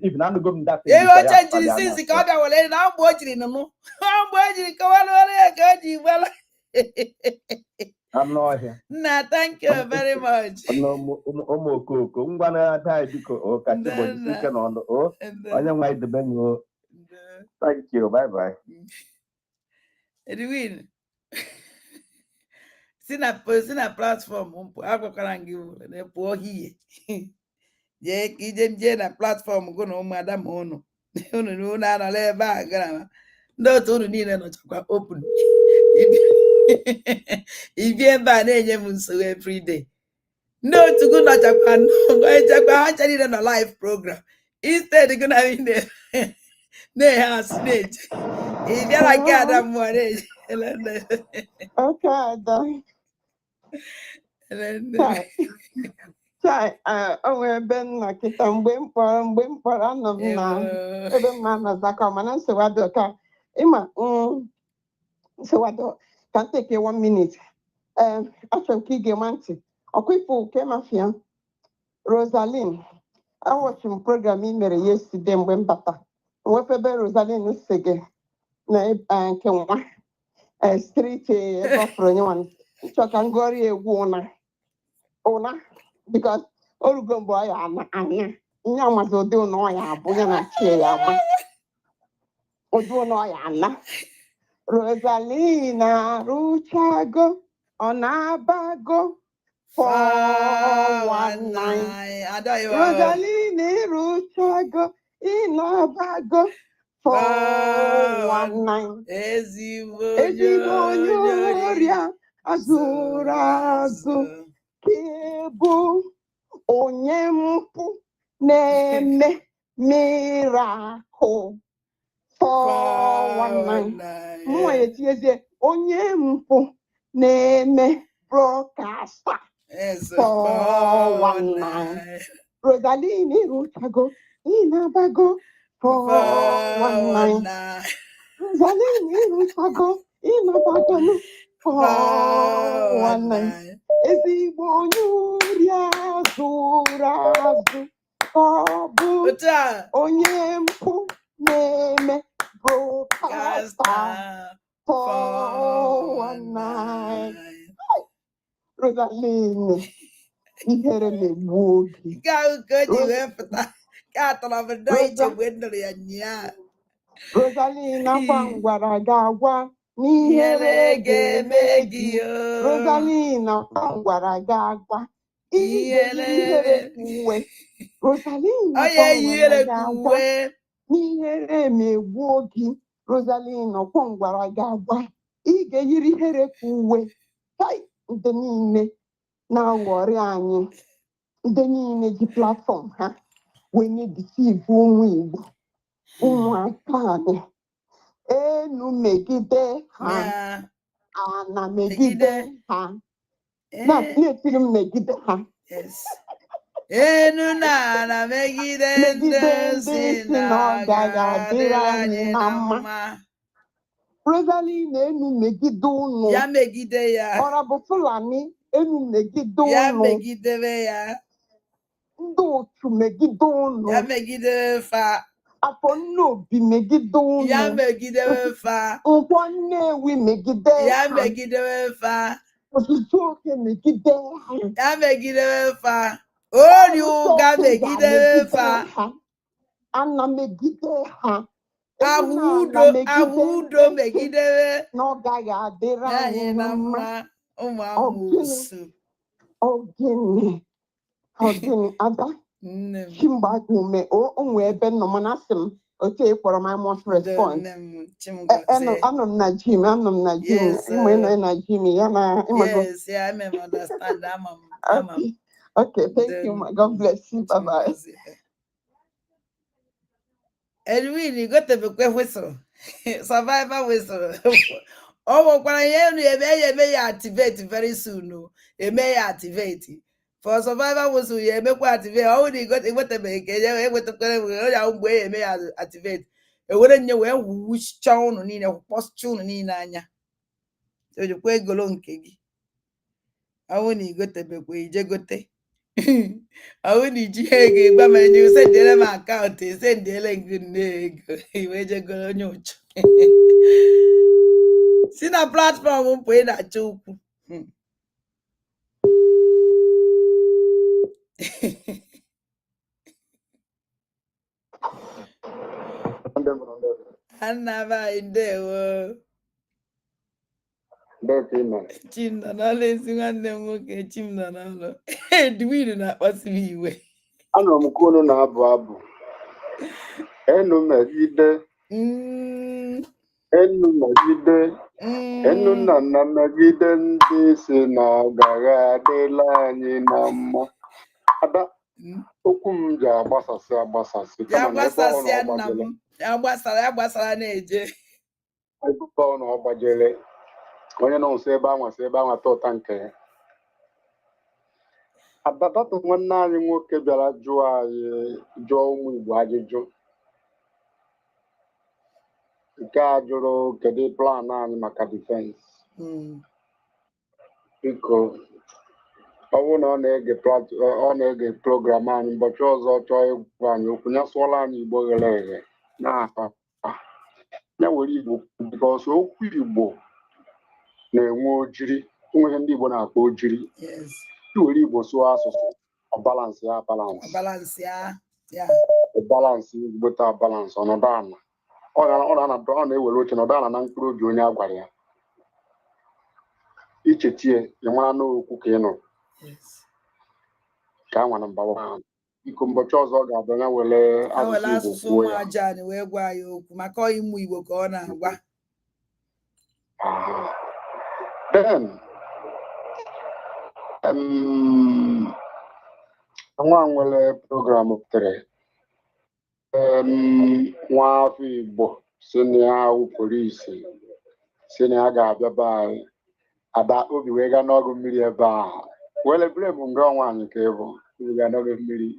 If not go that thing. You change the seas, because I will now watch it in the moon. I'm watching I'm not here. Nah, thank you very much. Thank you. Bye bye. Edwin. Si na platform agwakwara gị na pụọ hie jee ka ije na platform gụ na ụmụada ma unu na anọla ebe a gara ndị otu unu niile nọchakwa open ibi ebe a na-enye m nsogbu everyday ndị otu gụ nọchakwa echekwa ha cha niile nọ live program instead gụ na na-ehe asị na-eje ị bịara nke ada mmụọ na-eje okay, Ada. Chai, onwe ben na kita mgbe mkpọrọ anọ m na ebe mma na zaka mana nsewado ka ịma nsewado can take 1 minute. Achọrọ m ka ị ga-ema ntị ọkwifu ke mafia Rosaline awọchị program ị mere yesterday mgbe m bata wepebe Rosaline sege na nke nwa street ebe ọ fụrụ onye nwanne chọka ngọrị egwu ụna because orugo mgbe ọ ya anya nye amazi ụdị ụna ọ ya abụ ya na chie ya ama ụdị ụna ọ ya ana Rosaline arụchago ọ na-abago 419 Rosaline rụchago ị na-abago 419 ezigbo onye ọrịa azụrụ azụ kebụ onye mpụ na-eme miracle 419 mụnwa ya tinyezie onye mpụ na-eme broadcaster 419 Rosaline rụchago ị na-abago 419 Rosaline rụchago ị na-abago 419 ezigbo onye ori azụrụ azụ ọ bụ onye mpụ na-eme broadcaster 419 Rosaline ihere na-egbu oge Rosaline akwa ngwara ga-agwa n'ihere ga-eme gị. Rosaline akwa ngwara ga-agwa ihere uwe. Rosaline akwa ngwara ga-agwa n'ihere emegbuo gị. Rosaline akwa ngwara ga-agwa ị ga-eyiri ihere ka uwe. Ndị niile na-aghọrị anyị, ndị niile ji platfọm ha wee na-edisivu ụmụ Igbo, ụmụaka anyị. Enu megide ha, ana megide ha, na-etiri m megide ha. Enu na ana megide ndị si na ọ gaghị adịrị anyị na mma. Rosaline enu megide unu. Ya megide ya. Ọra bụ Fulani enu megide unu. Ya megidere ya. Ndị otu megide unu. Ya megidere fa. Afọ Nnobi megide unu. Ya megidere fa. Nkwọ Nnewi megide ha. Ya megidere fa. Osusu Oke megide ha. Ya megidere fa. Ori ụga megidere fa. Ana megide ha. Ahụdo megidere na ọ gaghị adịrị anyị na mma. Ụmụ amụsụ. Ogini Ada Chimbagume onwe ebe nọ mana asị m otu ịkpọrọ m I must respond. Anọ m na gym ịmụ ịnọ na gym ya na ịmago. Yes, yeah, I understand. Okay, thank you. God bless you. Bye bye. Edwin, you got to whistle. Survivor whistle. Oh, when you may activate very soon. No, you may activate. For survivor whistle, you may activate. Only got what to make it with the way you may activate. It wouldn't know where which town on in a post tune in Nanya. So you play Golon Kegi. I only got to be way jagote. I only jig, but when you send them account, they send the good neg. Where'd you go on your see that platform pay that joke. And never in there. Chimna na lesi nwanne m nwoke chimna na ụlọ Edwin na-akpasi m iwe. Anọ m ka unu na-abụ abụ. Enu megide. Enu megide. Enu nna megide ndị si na ọ gaghị adịla anyị na mma. Ada okwu m ji agbasasị. Ya gbasasị ya nna m. Ya gbasara na-eje. Ebe ọ na ọ gbajere. Onye nọ nso ebe anwa atọ ụta nke ya. Adatatu nwanne anyị nwoke bịara jụọ ụmụ Igbo ajụjụ. Nke a jụrụ kedu plan anyị maka defense. Biko, ọ bụrụ na ọ na-ege program anyị ụbọchị ọzọ chọọ ịgwa anyị okwu ya sụọla anyị Igbo ghere eghe na-ata ya were Igbo because okwu Igbo na-enwe ojiri enweghị ndị Igbo na-akpọ ojiri iwere Igbo sụọ asụsụ ọbalansị Igbo taa balansị ọnọdụ ana ọ na-ewere oche nọdụ ana na mkpụrụ obi onye a gwara ya ichetie ịmara n'okwu ka ị nọ ka a nwara mgbawa ahụ iko ụbọchị ọzọ ọ ga-abịa ya were asụsụ Igbo kwuo ya wee gwa ya okwu maka ịmụ Igbo ka ọ na-agwa. Then, nwa nwere program pụtara nwa afọ Igbo si na ya wụ polisi si na ya ga-abịa be anyị ada obi wee gaa n'ọgụ mmiri ebe ahụ wele bere bụ nga nwaanyị ka ịbụ obi gaa n'ọgụ mmiri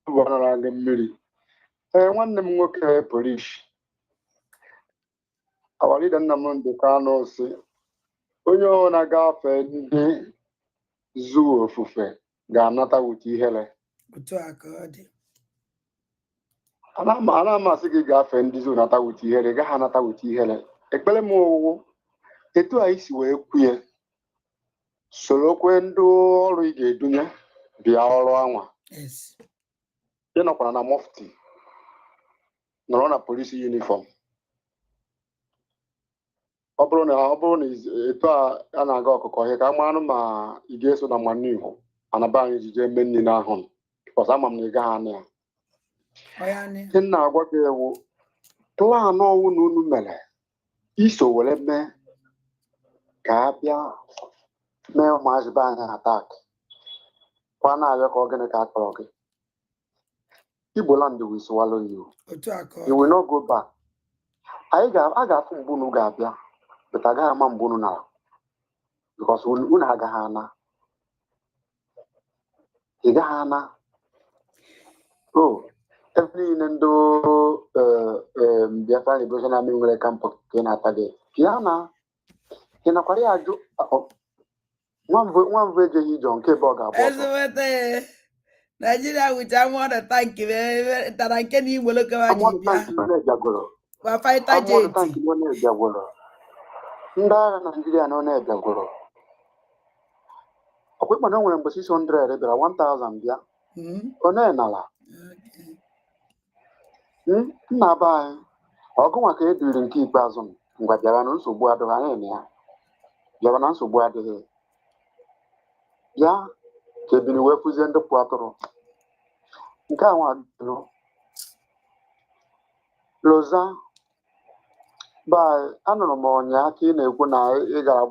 bụ ọnara gị mmiri nwanne m nwoke polisi awalide nna m ndị Kano si onye ọ na-agafe ndị zuu ofufe ga-anata wute ihere. Ana amasị gị gafe ndị zuu nata wute ihere gaghị anata wute ihere. Ekpere m owuwu etu anyị si wee kwue sorokwe ndị ọrụ ị ga-edunye bịa ọrụ anwa ị nọkwara na mọfti nọrọ na polisi uniform ọ bụrụ na etu a na-aga ọkụkọ ihe ka a marụ ma ị ga-eso na mmanụ ihu anaba anyị jije eme nri n'ahụ ọzọ ama m na ị gaghị anụ ya ihe m na-agwa gị ewu plan ọnwụ na unu mere iso were mee ka a bịa mee ụmụazị be anyị atak kwa na-arịọ ka ọ gịnị ka a kpọrọ gị Igbo land will swallow you. You will not go back. A ga-afụ mgbe unu ga-abịa but agaghị ama mgbe unu nara because unu agaghị ana ị gaghị ana ebe niile ndị Biafra Liberation Army nwere kampụ ka ị na-ata gị ya na ị nakwara ya ajụ nwa mvụ ejeghị ijọ nke ebe ọ ga-agba ọsọ Nigeria with amụọdụ tanki tara nke na igbo lokewa ji bịa ma faịta jeti ndị agha Nigeria na ọ na-ebiagworo ọkwa na o nwere mgbe 600 bịara 1000 bịa onye nala nna be anyị ọgụ maka ediri nke ikpeazụ ngwa bịara na nsogbu adịghị anyị na ya bịara na nsogbu adịghị ya ka ebiri wee fụzie ndị pụ atụrụ nke a nwa Loza ba anụrụ m ọnya ka ị na-ekwu na ị gara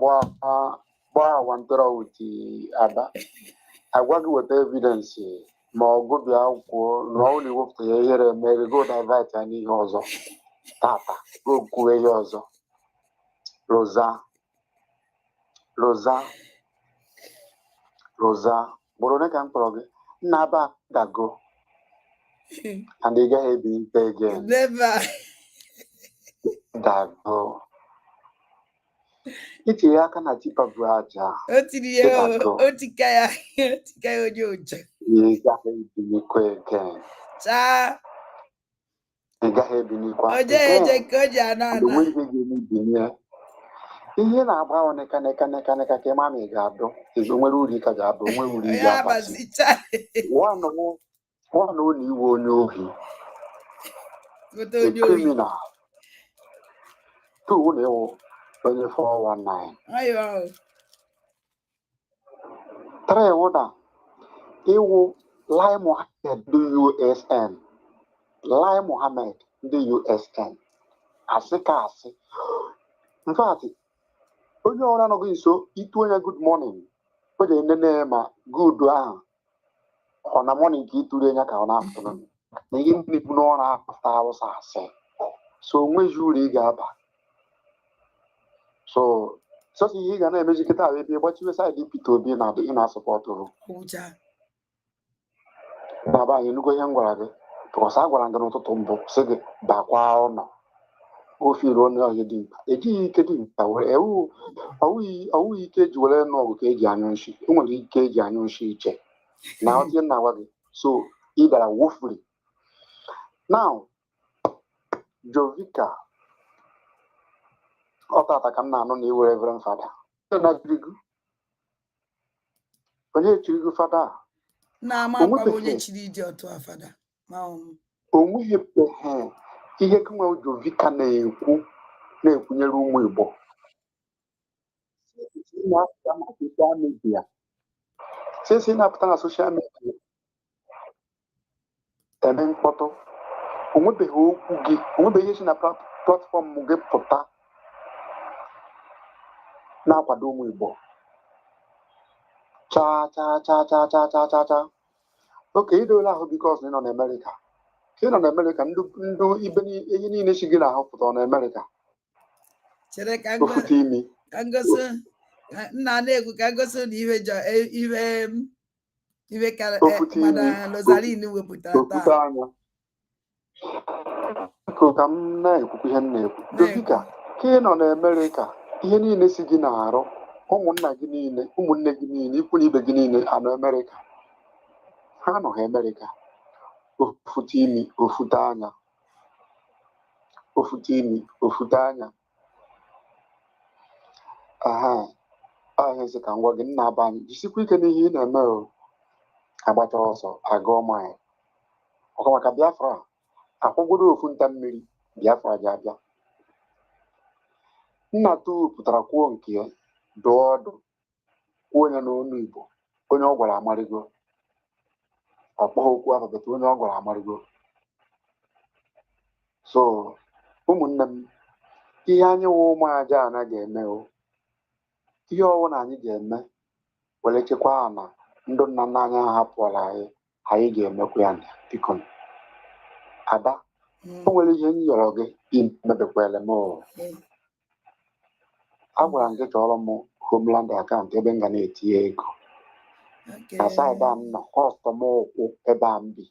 gbaa awantara uti Ada agwa gị weta evidensị ma ọgụ bịa kwuo na ọ na iwepụta ya ihere mere go divert ya n'ihe ọzọ tata okwuo ihe ọzọ Loza bụrụ onye ka m kpọrọ gị nna aba dago and ị gaghị ebi ikpe again dago itinye aka na tipa bụ aja o tika ya onye ụjọ ị gaghị ebinikwa again ị gaghị ebinikwa oje eje ka o ji ana ihe na-agba neka ka ịma ma ị ga-adụ nwere uri ka ga-abụ nwere uri ị ga-abasị nwanụ na iwe onye ohi criminal tu na ịwụ onye 419 3 wụda ịwụ Lai Mohammed ndị USN Lai Mohammed ndị USN asị ka asị mfati onye ọrụ anọghị nso itu onye good morning o ji enene ma good ahụ ọ na morning ka ituru ya ka ọ na-afụtụnụ na ihe ndị bụ n'ọrụ apụta awụsa asị so onweghị uru ị ga-aba so sọsọ ihe ị ga na-emezi kịta ahụ ebe gbachiwe saịdị Peter Obi na ị na-asọpọtụrụ baba anyị enugo ihe m gwara gị bụkọsa a gwara gị n'ụtụtụ mbụ sị gị bakwa ụlọ ofe iru onye ọhịa dị mkpa ejighị ike dị mkpa ọwụghị ike eji were nụ ọgụ ka eji anyụ nshi o nwere ike eji anyụ nshi iche na ọtịe nna gwa gị so ị dara wofuri now Jovika ọtata ka m na-anụ na iwe Reverend Fada onye chirigo fada onweghị ihe kemgbe Jovika na-ekwunyere ụmụ Igbo sisi na-apụta na soshal midia eme mkpọtụ onwebeghị okwu gị onwebeghị isi na platfọm gị pụta na-akwado ụmụ Igbo cha oke idola ahụ bikos na ị nọ na Amerịka ka ị nọ na Amerịka ndụ ibe ihe niile si gị na-ahụ pụtara na Amerịka ofute imi nna na-ekwu ka ngosi na ihe mana Rosaline wepụtara taa anya ka m na-ekwukwu ihe m na-ekwu Jovika ka ị nọ na Amerịka ihe niile si gị na-arụ ụmụnne gị niile ikwu na ibe gị niile anọ Amerịka ha anọghị Amerịka ofute imi ofute anya ahụzi ka ngwa gị nna aba anyị jisikwa ike n'ihe ị na-eme agbacha ọsọ agụọ manyị ọkwa maka Biafra akwụgodo ofu nta mmiri Biafra ji abịa. Nna tu pụtara kwuo nke ya dụọ ọdụ kwuo onye n'onu Igbo onye ọ gwara amarịgo ọkpọghị okwu ahụ bụta onye ọ gwara amarịgo. So ụmụnne m, ihe anyị wụ ụmụ aja anaghị eme o, ihe ọwụ na anyị ga-eme were chekwa na ndụ nna nna anyị ahụ hapụọla anyị ga-emekwa ya biko. Ada, o nwere ihe m yọrọ gị imebekwala m. Agwara m gị chọrọ m homeland account ebe m ga na-etinye ego na saịdị a nọ kọstọ m ụkwụ ebe a m bi.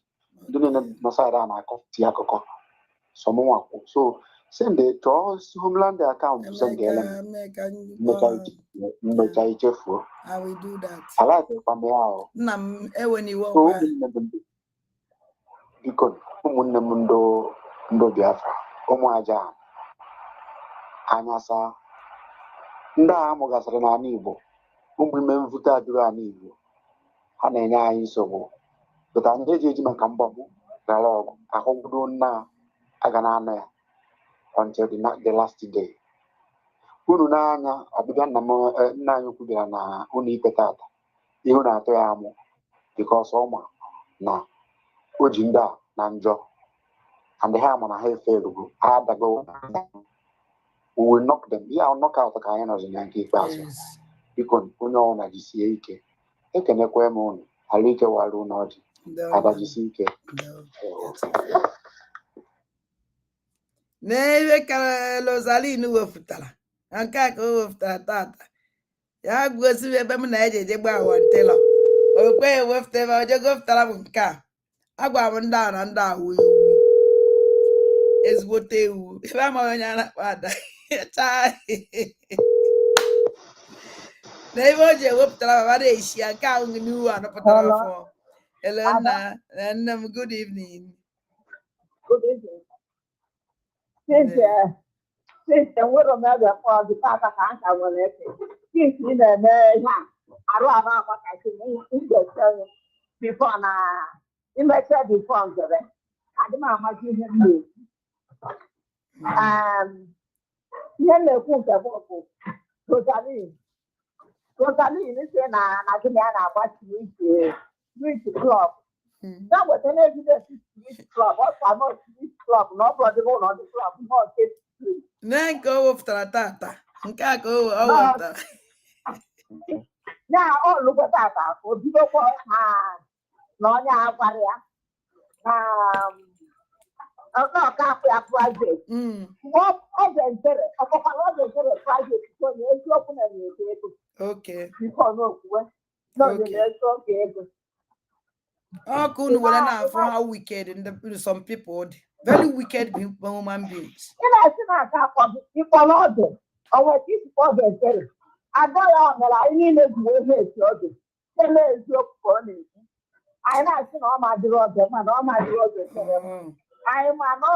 Ndị niile na saịdị a na-akọpụti akụkọ sọmụnwakwụ. So sende chọọ homeland account sendele mmecha ichefuo. Alaikekwa m ya ahụ. Biko ụmụnne m ndụ Biafra, ụmụ aja anya saa ndị a amụgasịrị n'ala Igbo, ụmụ ime mvute adịrị ala Igbo, ha na-enye anyị nsogbu. Pụta anyị eji maka mgbagbu gara ọgụ ahụgbudo nna aga na-anọ ya until the last day. Unu n'anya ọbịbịa nna anyị ukwu bịara na ụlọ ikpe tata, ihu na-atụ ya amụ because ọma na o ji ndị a na njọ and ha ma na ha efe erugo ha adago. We will knock them. Yeah, I'll knock out the kind of Yankee class. Biko onye ọ na jisie ike. Ekenekwa m unu. Alike waru n'ọjị. Adajisi ike. N'ebe ka Rosaline wepụtara nke a ka o wepụtara tata ya gosi ebe m na-eje eje gba awantelo okwe ewepụta ebe oje gopụtara m nke a agwara m ndị a na ndị awụ ewu ezigbote ewu ebe amaghị onye a na-akpọ ada n'ebe o ji ewepụtara baba na-eshi ya nke ahụ n'iwu anọpụtara afọ. Hello nna nne m, good evening. Good evening. Since enwere m ebe kpọọ dị tata ka nka nwere efe since ị na-eme ihe arụ akwa ka si mgbe bifo na imeche bifo nzere adị m amazi ihe m na-ekwu. Ihe na-ekwu nke bụ Rosaline si na gịnị a na-agba street club. Ya weta na-evidence street club ọ kwa street club na ọ bụrụ ọdịbụ ụlọ ndị club nọ nke na nke o wepụtara tata nke a ka o wepụtara ya ọ lụkwa tata o bidokwa na onye a gwara ya na ọka akpụ ya private ọ ga-echere ọkọkwara ọ ga-echere private onye eziokwu na na-ego ego bifo n'okwuwe na onye na-eso oge ego. Ọkụ unu were na-afụ how wicked some people dị very wicked human beings. Ị na-esi na-aka akpọ ịkpọrọ ọdụ onwe ka isikwa ọ ga-echere ada ya ọ mere anyị niile ji ihe esi ọdụ ele eziokwu ka ọ na-ekwu. Anyị na-asị na ọ madịrị ọdụ mana ọ madịrị ọdụ echere anyị ma na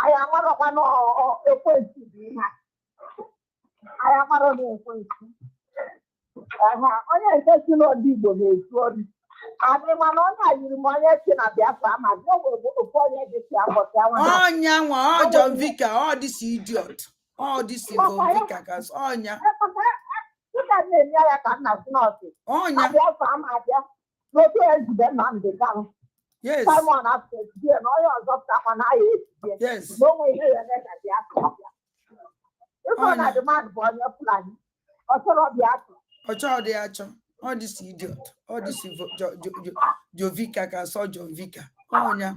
anyị amarọkwa na ekwensu bụ ihe anyị amarọ na ekwensu. Onye nke si n'ọdị Igbo na-ezu ori adị mana onye a yiri m onye si na Biafra amazi ofu onye dị si akpọsi ọnya nwa ọ John Vika ọ dịsi idiot ọ dịsi Vika kas ọnya dịka na-eme ya ka nna si n'ọsị ọnya Biafra amabịa n'otu ezide Nnamdị Kanụ Simon Afesie na onye ọzọ pụtakwa na ahịa esie na onwe ihe ya na Biafra bịa ịkọ na demand bụ onye Fulani ọ chọrọ Biafra ọchọ dị achọ ọ dịsi idiot ọ dịsi Jovika ka sọ Jovika ọnya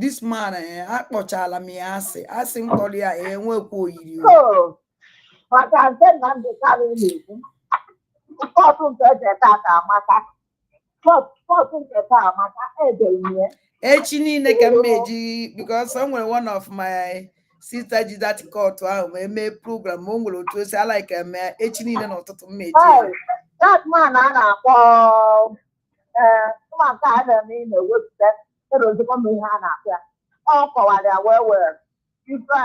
this man akpọchala m ya asị mkpọrọ ya enwekwa oyiri maka nke Nnamdị Kanụ na-ekwu spọtụ nke ejeta ka amaka spọtụ nke taa amaka edere ya echi niile ka m eji because o nwere one of my sister ji that court ahụ ma eme program o nwere otu osi alaike eme echi niile n'ụtụtụ mmeji that man a na-akpọ ụmụaka a na-eme ị na-ewepụta erozikwa m ihe a na-akpọ ya ọ kọwara ya wee ife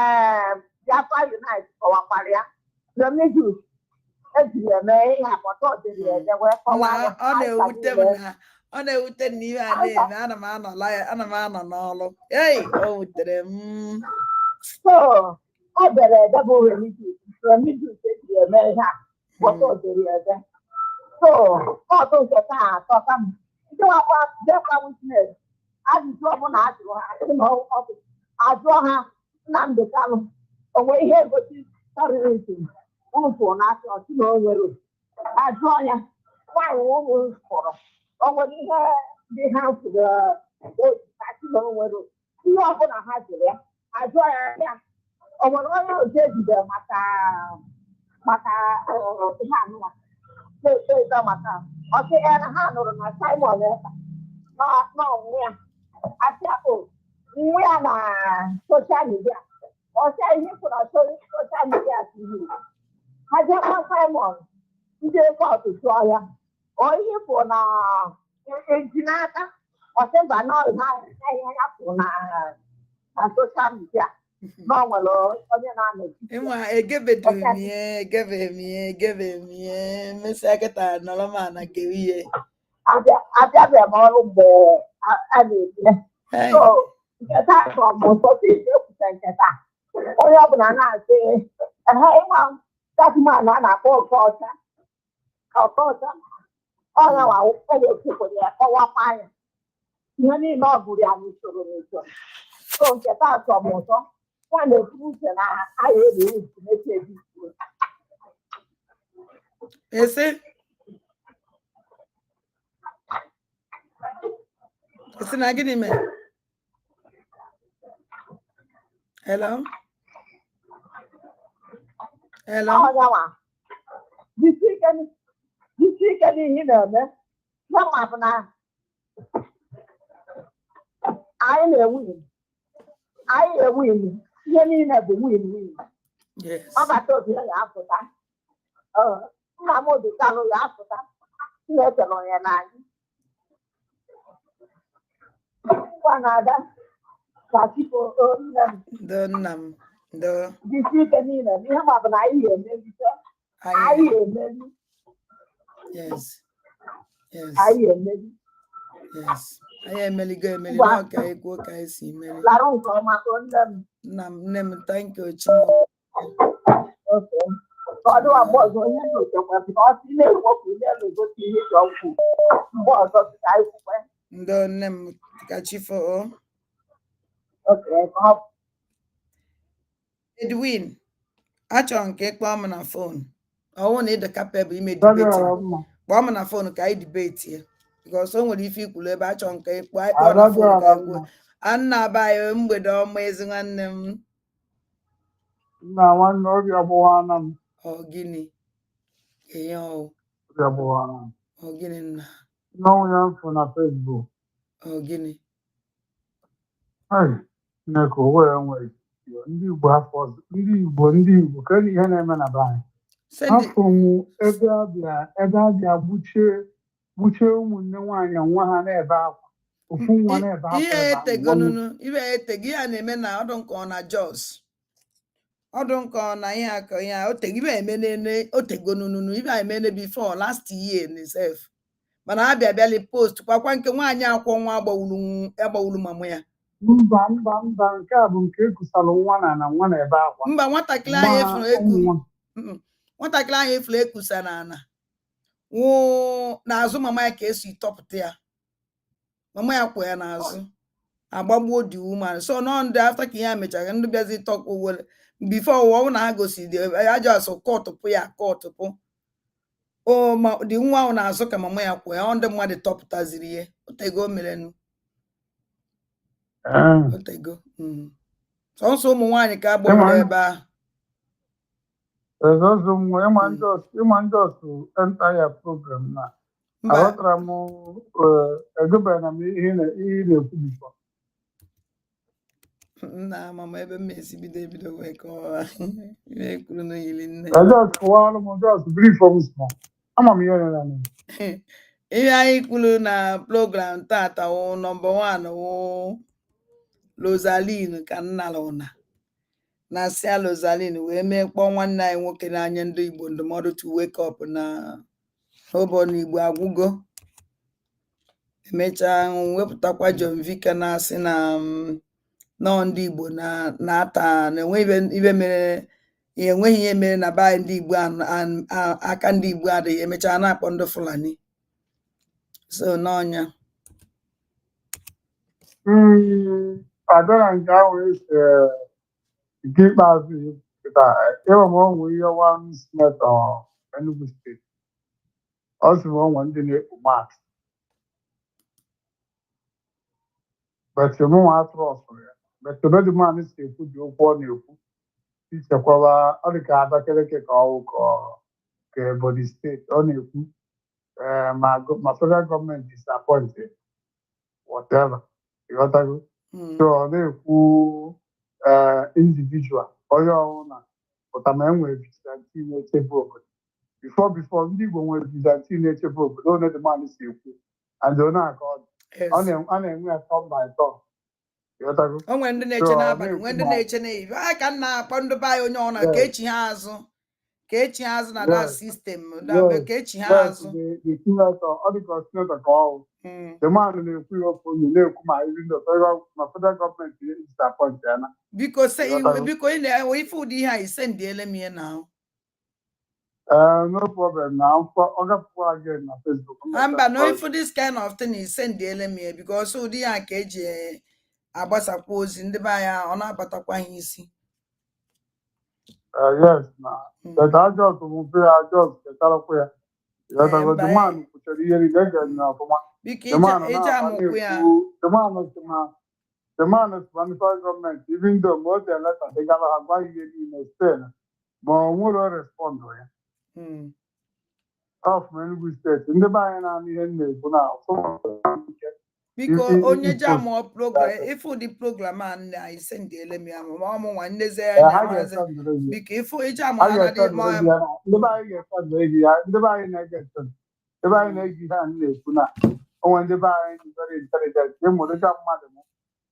Biafra Unite kọwakwara ya Remigius ejiri eme ihe akpọta ọdịrị eze wee kọwara ọ na-ewute m na ọ na-ewute na ihe a na-eme ana m anọ n'ọrụ o wutere m. So ọ bere ebe bụ remedios eji eme ihe a kpọta odori ebe. So kọtụ nke taa atọka m ndị wakwa dekwa witnes ajụjụ ọbụla ajụrụ ha ajụọ ha Nnamdi Kanu onwe ihe egosi terrorism ụfụ na ọchị na o nwere ajụọ ya nwaanyị ụmụ fọrọ o nwere ihe dị ha fụrụ achị na o nwere ihe ọbụla ha jụrụ ya ajụọ ya o nwere onye ozi ejidere maka ihe anụwa na-ekpe maka ọchị ya na ha nụrụ na Simon n'ọnwụ ya asị nwa ya na soshal midia ọcha ihe kwụrụ soshal midia tv ha jekwa Simon ndị kọtụ chụọ ya ihe kwụ na eji n'aka ọsịba n'ọha ihe ya kwụ na soshal midia na ọ nwere onye na-anọ ịma egebeghị m ihe mesịa kịta nọrọ m ana kewe ihe abịabeghị m ọrụ mgbe a na-eme nketa ọmụsọsọ ekwuta nketa onye ọbụla na-asị ịnwa datụmanụ a na-akpọ ọcha ọnya owekwukwere ya kọwakwa anya ihe niile ọ gụrụ ya n'usoro so nketa asọmụsọ ya na-ekwu uche na aya eri uche na-echeji esi na gịnị mere? Hello? Jisi ike n'ihe na-eme ya ma bụ na anyị na-ewu iwu ihe niile bụ win ọbata obi ya apụta Nnamdi Kanu ya apụta Chineke nọ ya n'anyị ngwa na-ada ka Chukwu nna m jisi ike niile ihe ma bụ na anyị ga-emeri anyị ga-emeri anyị emeligo emeli na ọka ekwu ka anyị si meri larụ nke ọma nne m thank you Chineke ọdụ agba ọzọ onye na-echekwa ọsị na-ekwopu na-egosi ihe dị ọkụ mgbe ọzọ ka anyị kwukwe ndo nne m ka chifo Edwin achọrọ m ka ị kpọọ m na fon ọwụ na ịdị kapebụl ime dibeti kpọọ m na fon ka anyị dibeti ya bikọs o nwere ife ikwulu ebe achọrọ m ka ị kpọọ anyị kpọọ na fon ka anyị kwuo anna abaghị mgbede ọma ezi nwanne m nna nwanne obi ọgbụwana m gịnị ihe obi ọgbụwana m gịnị nna nwunye m fụ na Facebook gịnị Chineke o wee nwere ndị Igbo afọ ndị Igbo ka ihe na-eme na be anyị afọ m ebe abịa gbuchie ụmụnne nwaanyị nwa ha na-ebe akwa ofu nwa na-ebe akwa ihe etego ihe a na-eme na ọdụ nke ọ na Jos ọdụ nke ọ na ihe akọ ihe ibe emenene otegonunu ibe emene before last year n'isef mana abịali post kwakwa nke nwaanyị akwọ nwa agbawulu mama ya mba nke a bụ nke ekusara nwa na nwa na-ebe akwa mba nwatakịrị ahụ efuru ekusa na ana n'azụ mama ya ka esi tọpụta ya mama ya kwụ ya n'azụ agbagbuo dị woman so nọ ndị afta ka ihe a mechara ndị bịazi tọkpụ were bifo ụwa na ha gosiri ajọ asụ kọtụpụ ya kọtụpụ ma dị nwa ahụ na-azụ ka mama ya kwụ ya ndị mmadụ tọpụtaziri ihe otego merenu otego sọnsọ ụmụ nwaanyị ka agbawara ebe ahụ ịma ndị otu entire program na aghọtara m egobeghị m ihe na-ekwu bifọ nna mama ebe m esi bido wee kọwa ihe kwuru n'oyiri nne ihe anyị kwuru na program tata wụ nọmba 1 wụ Rosaline ka nna ụna na sia Rosaline wee mee kpọọ nwanne anyị nwoke n'anya ndị Igbo ndụmọdụ to wake up na ụbọchị Igbo agwụgo emechaa wepụtakwa John Vika na-asị na nọ ndị Igbo na-ata na enweghị ibe mere enweghị ihe mere na be ndị Igbo aka ndị Igbo adịghị, emechaa na-akpọ ndị Fulani. So n'ọnya adọra nke ahụ esi nke ikpeazụ ịhụ ma ọ nwee ihe one senetọ Enugu steeti ọ sị ma ọ nwee ndị na-ekpu mask betmụnwa trọst ya betebedịmanụ si ekwu dị okwu ọ na-ekwu ichekwaba ọ dị ka Abakaliki ka ọwụ ka Ebonyi steeti ọ na-ekwu ma federal gọọmenti disappointed whatever ịghọtago so ọ na-ekwu individual onye ọbụla pụta ma enwere vigilante na-echebe obodo bifo ndị Igbo nwere vigilante na-echebe obodo one dị mmadụ si ekwu and ọ na-aka ọ na-enwe ya turn by turn ịghọtago o nwere ndị na-eche n'abalị nwee ndị na-eche n'ehihie a ka m na-akpọ ndị be anyị onye ọna ka echi ha azụ na that system ka echi ha azụ ọ dị ka sinetọ ka ọwụ demand na-ekwu ya okwu onye na-ekwu ma iri ndị ma federal gọọmenti disappoint ya na biko ị na-enwe ife ụdị ihe a isendiele m ihe na ahụ no problem na ọ gapụkwa again na Facebook mba no ifu this kind of thing isendiele m ihe because ụdị ya ka eji agbasakwa ozi ndị be anyị ọ na-abatakwa ha isi yes na but ajọs mụpe ya ajọs ketarakwa ya ịghọtago demand kwuchara ihe niile ege na ọfụma demand manifest gọọmenti even though ma o ji eleta dịgara ha gwa ihe niile stel ma ọ nwere respond ya of Enugu steeti ndị be anyị na-anụ ihe na-ekwu na biko onye ji amụọ program ife ụdị program a nna isendiele m ya ma ọmụnwa nnezi anya biko ife iji amụọ ndị be anyị ga-efedụ ya ndị be anyị na-ege ndị be anyị na-ege ihe a na-ekwu na onwe ndị be anyị very intelligent ịmụrịta mmadụ m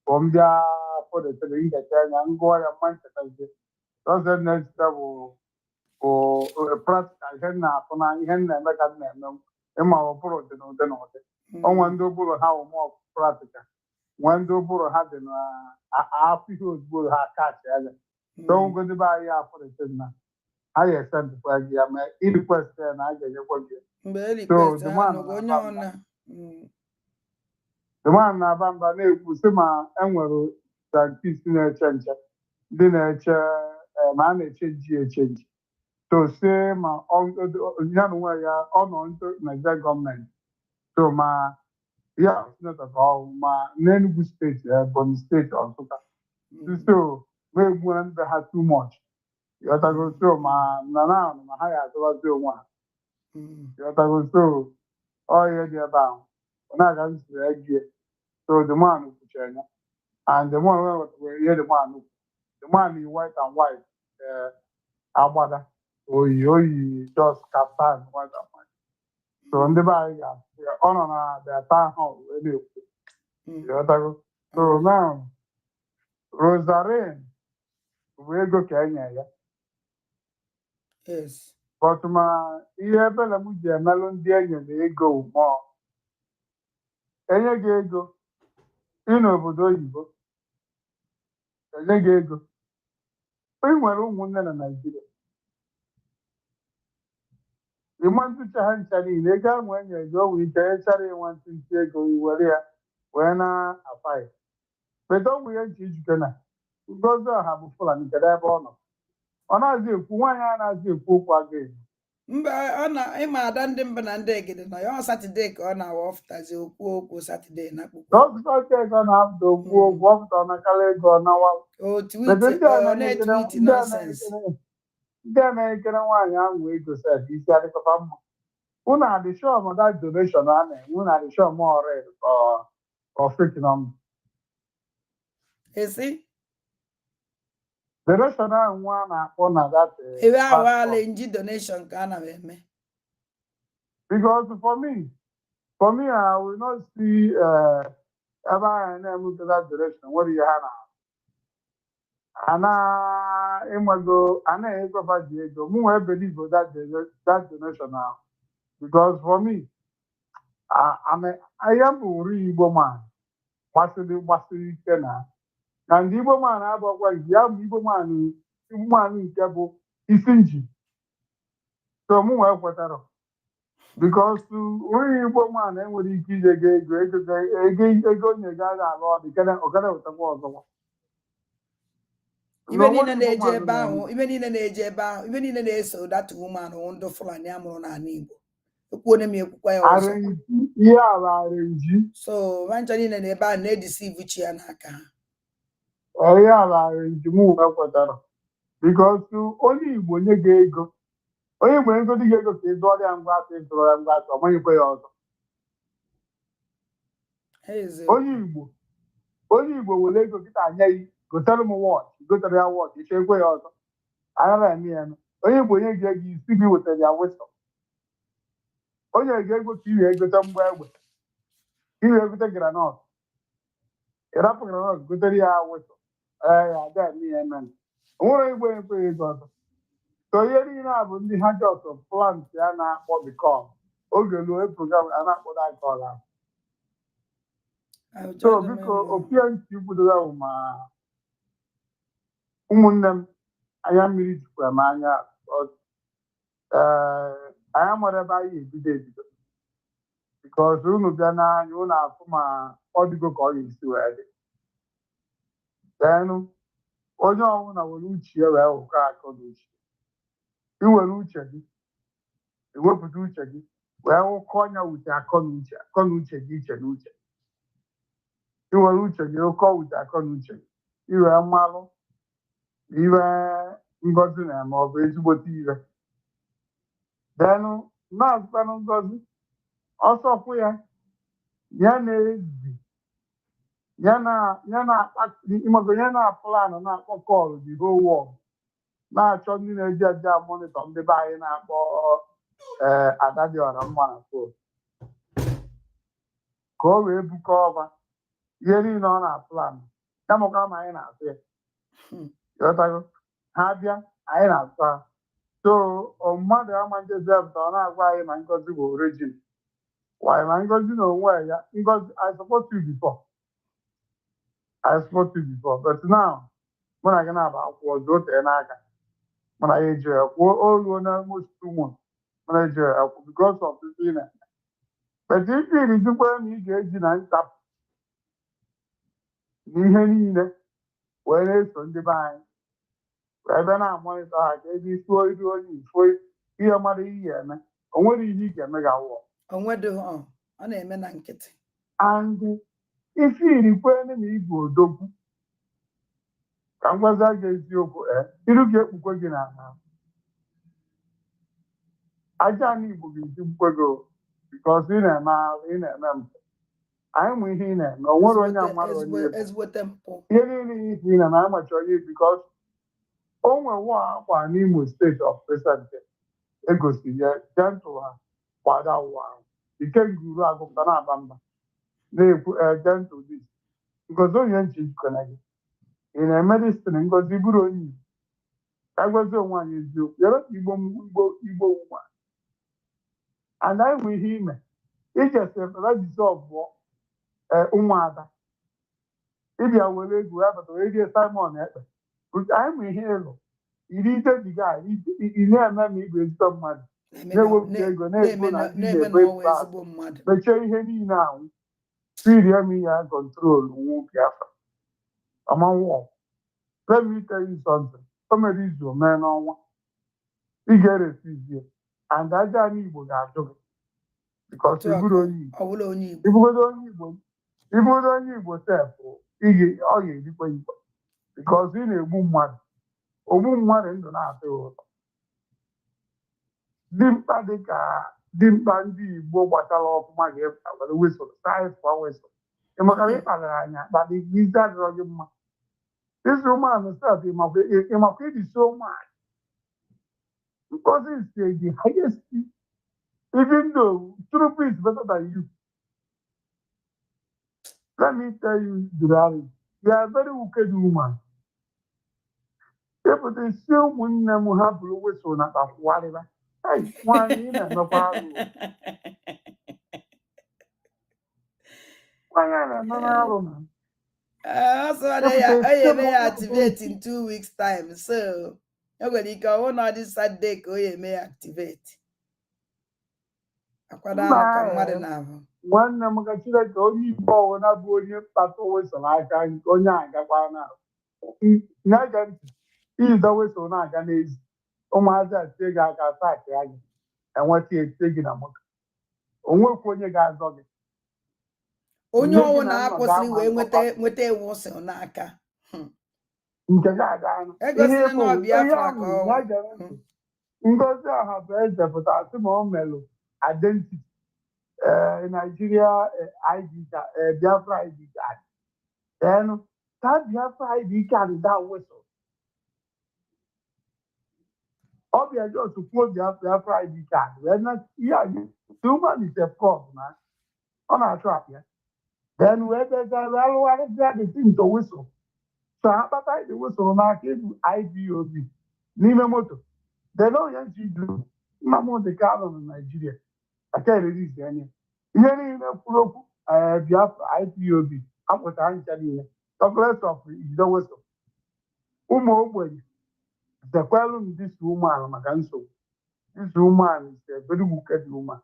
bụ m bịa fodetere ngecha anya ngụọ ya mma nchetazie ọzọ na-echeta bụ practical ihe na-afụ na ihe na-eme ka m na-eme ịma ụbụrụ dị n'ụdị na ụdị onwe ndị ụbụrụ ha ụmụ practical nwee ndị ụbụrụ ha dị na afọ ihe ozugbo ha kachi anya dongo ndị be anyị afọdete na ha ya esendịkwa gị ya ma irikwest ya na a ga-enyekwa gị demand na-aba mba na-ekwu sị ma enwere jantis na-eche nche ndị na-eche ma a na-eche nji echenji so say ma ya na onwe ya ọ nọ Nigeria gọọmenti so ma ya sinetọ ka ọhụụ ma n'Enugu steeti Ebonyi steeti Nsụka so ma egbuo ndị ha too much ịghọtago so ma na ma ha ya azụwazi onwe ha ịghọtago so ọ ihe dị ebe ahụ ọ na-aga nsiri egie so the man kwuchara ya and the man were ihe the man yi white and white agbada oyi just kaftan white and white so ndị be anyị ga-asị ọ nọ na the town hall wee na-ekwu ịghọtago so now Rosarin bụ ego ka enye ya but ma ihe ebele m ji emelụ ndị enyi na ego mmụọ enye gị ego ị n'obodo oyibo enye gị ego ị nwere ụmụnne na Naịjirịa ịma ntụcha ha ncha niile ego ahụ enyere gị onwe ike echara ịnwe ntụntụ ego iwere ya wee na-afa ya peta ọgwụ ihe nche ijike na Ngozi Ọha bụ Fulani kedu ebe ọ nọ ọ na-azị ekwu nwaanyị a na-azị ekwu okwu agaghị mba ịma ada ndị mba na ndị egede na ya Satọde ka ọ na-awa ọfụtazi okwu Satọde na akpụkpọ Satọde ego na-apụta okwu ọfụta ọnakala ego ọnawa ndị a na-ekere nwaanyị ahụ ego sef isi adịkọta mma unu adịshọm that donation a na-enwe unu adịshọm ọred or fake number donation ahụ nwa na-akpọ na that ebe awala nji donation ka a na-eme because for me I will not see ebe ahụ na-eme that donation nwere ihe ha na anaghị ji ego m nwee believe that donation now because for me I am Igbo man. Gbasiri ike na ndị Igbo man abụọkwa ya bụ Igbo man nke bụ isi nji. So mụ wee kwetara because onye Igbo man enwere ike ije ego onye gaghị alụ ọdụ ọgara wetakwa ọzọkwa. Ibe niile na-eje ebe ahụ, ibe niile na-eso data woman ndụ Fulani amụrụ n'ala Igbo. Ekwuone m ekwukwa ya ọzọ. Ihe ala arenji. So vancha niile na ebe a na-edeceive chi ya n'aka ha. Ihe ala arenji mụ wee kwetara because onye Igbo nye gị ego. Onye Igbo ego dị gị ego ka ị dụọrọ ya ngwa atụ ịtụrụ ya ngwa atụ ọ manyekwa ya ọzọ. Onye Igbo were ego kịta anya yi gotere m wọchị gotere ya wọchị ichekwa ya ọzọ agara eme ya. Onye Igbo nye gị ego isi gị wetara ya wesọ. Onye ga-ego ka iri egote mgba egbe iri egote granọt ịrapụ granọt gotere ya wesọ ya ada eme ya eme. Onwere Igbo ekweghị ego ọzọ. So ihe niile a bụ ndị ha just plant ya na-akpọ bikọm oge luo program a na-akpọ dakọl ahụ. So biko opie ntị kwudoro ahụ ma ụmụnne m anya mmiri jikwa m anya anyị mara ebe anyị ebido because unu bịa n'anya unu afụ ma ọ dịgo ka ọ ga-esi wee dị. Then onye ọbụla were uche ya wee hụkọ akọ na uche. Iwere uche gị ewepụta uche gị wee hụkọ ọnya wute akọ na uche gị iche na uche. Iwere uche gị ụkọ wute akọ na uche gị iwe mmalụ iwe ngozi na-eme ọ bụ ezigbote ire. Then na-azụkwanụ ngozi ọsọkwụ ya na-ezi ya na planụ na-akpọ kọlụ the whole world na-achọ ndị na-eji eje monitọ ndị be anyị na-akpọ ada dị ọra mma na fon ka o wee bukọ ọba ihe niile ọ na-aplanụ ya mụkwa ma anyị na-atụ ya ịghọtago ha bịa anyị na-atụ ha. So mmadụ ama njezepụta ọ na-agwa anyị na ngozi bụ origin why na ngozi na onwe ya ngozi I support you before but now mụ na gị na-aba akwụkwọ ọzọ otee n'aka mụ na ya ejiri kwuo oluo na most months mụ na ejiri akwụ because of this na but ike irizikwa na ị ga-eji na nchapụ na ihe niile wee na-eso ndị be anyị ebe na-amalite ha ka ebe isuo iru onye ifo ihe mmadụ iyi eme o nwere ihe ị ga-eme ga-awụ ọ na-eme na nkịtị. And isi irikwene na igwe odogwu ka m gwaza gị eziokwu iru ga-ekpukwe gị n'ala aja na Igbo ga-eji mkwe gị bikọs ị na-eme mpụ. Anyị mụ ihe ị na-eme o nwere onye amara onye ihe niile ihe ị na-eme anyị machi onye bikọs o nwewo akwa n'Imo steeti of present egosiri ya jentụl ha kwada ụwa ahụ ike nguru agụpụta na-aba mba na-ekwu jentụl dis ngozi onye nche jikọna gị ị na-eme destin ngozi bụrụ onye Igbo ka gozi onwe anyị eziokwu yere Igbo nwa and anyị nwe ihe ime ijesefere jizọs ụmụada ịbịa were ego ya batara erie Simon ekpe anyị nwe ihe ịlụ iri itebiga ị na-eme ma igwe ezigbo mmadụ na-ewepụta ego na-ego na ndị na-ebe mechie ihe niile ahụ firie m ihe a kọntrol nwu Biafra ọmanwụ. Let me tell you something. O mere izu omee n'ọnwa ị ga-eresizie and aja anyị Igbo ga-ajụ gị because ịbụrụ onye Igbo ịbụrụ onye Igbo sefụ ọ ga-erikwa Igbo because ị na-egbu mmadụ ogbu mmadụ ndụ na-atọ ya ụtọ. Dimkpa ndị Igbo gbachara ọfụma ga-ewere wesụl saịsụa wesụl ịmakara ịkpalara anyị akpali izi adịrọ gị mma. This woman herself ịmakwa ịdị so much because it's the highest even though truth is better than you. Let me tell you the reality. You are a very wicked woman. Epụta isi ụmụnne m ha bụrụ wesụl na takwụgharịba nwanyị ị na-emekwa arụ Also, they may activate in 2 weeks' time. So, nobody can one on this Saturday go may activate. Nwanne m ka Chineke onye Igbo ọwụna bụ onye mkpata wesoro aka nke onye agakwa na na-ege ntị iji wesoro na-aga n'ezi ụmụazị a tie gị aka saakị ya gị enweta etie gị na moto onwekwa onye ga-azọ gị onye ọwụ na-akwụsịrị wee nweta ewu ose n'aka nke ga-aga anụ ihe bụ ihe ahụ ya gere ntị Ngozi ọha bụ eze pụtara sị ma o melụ identity Nigeria ID card, Biafra ID card. Then that Biafra ID card is that whistle. Obviously, to quote Biafra ID card. We're not, yeah, human is a fraud, man. On our trap, yeah. Then we're the thing to whistle. So after the whistle, now came IBOB. Nimemoto. They don't actually do. Mamo the card in Nigeria. I can't release any. Ihe niile kwuru okwu Biafra IPOB apụtara ncha niile chocolate of Ijido Weso ụmụ ogbenye zekwelu ndị si umeala maka nsogbu isi umeala ise eberibuke dị umeala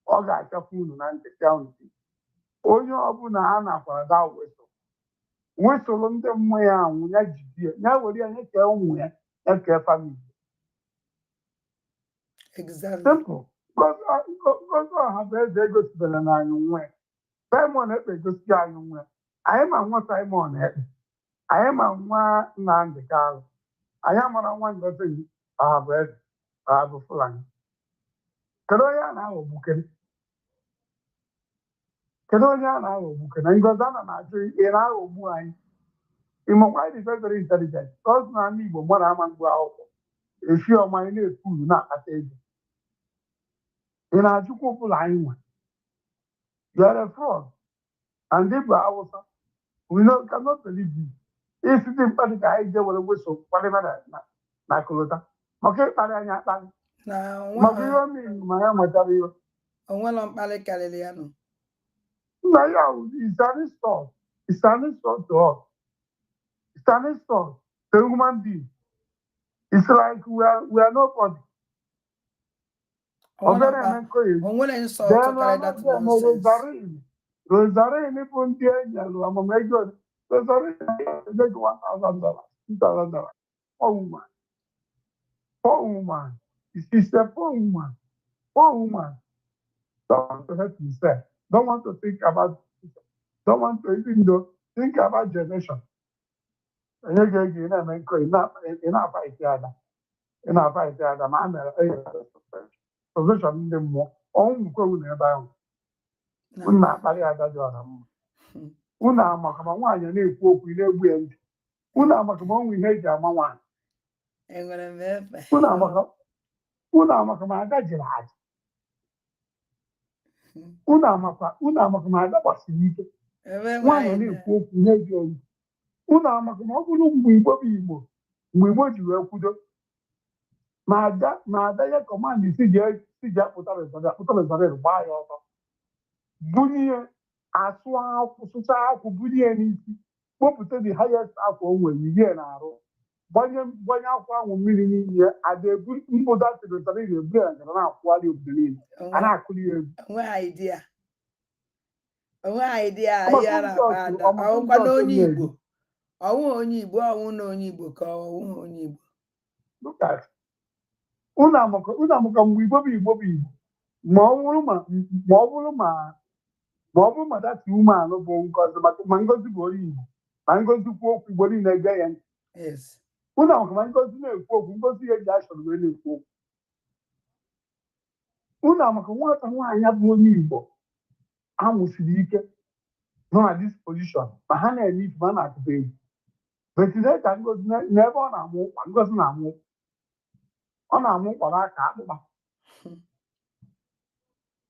ọ ga-achapụ unu na nkịta unu onye ọbụla a nakwara da wesoro ndị mmụọ ya anwụ ya jidie ya were ya nyekee ụmụ ya nyekee famili simple Ngozi ọha bụ eze egosibere na anyị nwe Simon Ekpe egosi anyị nwe anyị ma nwa Simon Ekpe anyị ma nwa Nnamdị Kalụ anyị amara nwa Ngozi ọha bụ eze ọha bụ Fulani kedu onye a na-aghọgbukere na Ngozi ana na-ajụ ị na-aghọgbu anyị ịmakwa anyị dị very intelligent ọzụ na ndị Igbo mmadụ ama mgbe akwụkwọ efi ọma anyị na-efu uru na-akpata ego ị na-ajụkwa ụbụla anyị nwe you are a fraud and they were Hausa we cannot believe you if you think that I just want to whistle whatever na Kolota maka ịkparị anyị akparị maka ihe omiri ma ya nwetara ihe onwere mkparị karịrị ya nọ nna ya is an insult to us it's an insult to a human being it's like we are nobody Rosarin bụ ndị enyi alụ amamego Rosarin $1,000, $2,000. Poor woman. She's a poor woman. Don't want to help himself. Don't want to think about. Don't want to even think about generation. And you're not fighting ma solution ndị mmụọ ọnwụ nkwe unu ebe ahụ unu na-akparị agadi ọha mma unu amaka ma nwaanyị na-ekwu okwu na-egbu ya ntị unu amaka ma ọnwụ ihe eji ama nwaanyị unu amaka ma ada jiri aja unu amaka ma ada gbasiri ike nwaanyị na-ekwu okwu na-eji oyi unu amaka ma ọ bụrụ mgbe Igbo bụ Igbo mgbe Igbo ji wee kwudo ma ada ya kọmandị si ji apụtara gbaa ya ọtọ bunye asụ akwụ sụcha akwụ bunye ya n'isi kpopụta the highest akwụ o nwere yiri na-arụ gbanye akwụ ahụ mmiri n'iyi ya ada ebu mpụta tịrịtara iri eburu ya gara na-akwụgharị obodo niile a na-akụli ya egwu onwe idea ya na-akpa onye Igbo ọwụ onye Igbo ọwụ na onye Igbo ka ọwụ onye Igbo unu amaka mgbe Igbo bụ Igbo ma ọ bụrụ ma dati umealụ bụ Ngozi ma Ngozi bụ onye Igbo ma Ngozi kwuo okwu Igbo niile ege ya ntị unu amaka ma Ngozi na-ekwu okwu Ngozi ya eji achọrọ wee na-ekwu okwu unu amaka nwata nwaanyị bụ onye Igbo amụsiri ike nọ na disposition ma ha na-eme ife ma na-akụta egwu betide ka Ngozi n'ebe ọ na-amụ ụkwa Ngozi na-amụ ụkwa n'aka akpụkpa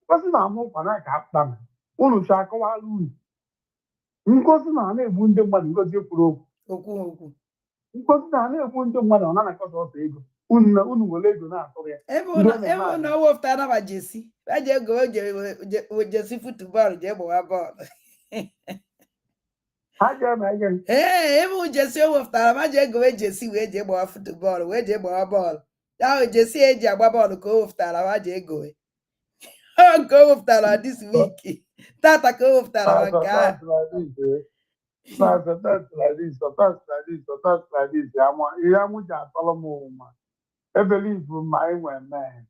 Ngozi na-amụ ụkwa n'aka akpụkpa na unu chi akọwala unu Ngozi na-egbu ndị mmadụ Ngozi ekwuru okwu Ngozi na-egbu ndị mmadụ ọ na-akọta ọsọ ego unu were ego na-atụrụ ya ebe na wefta na jesi eji ego jesi futbọọlụ jee gbawa bọọlụ Even Jesse of Taramaja go Jesse where they bought football, where they bought ball. Now Jesse Jabba go of Taramaja go. Oh, go of Tara this week. Tata go of Taramaga. Sometimes like this, sometimes like this, sometimes like this. I believe in my man.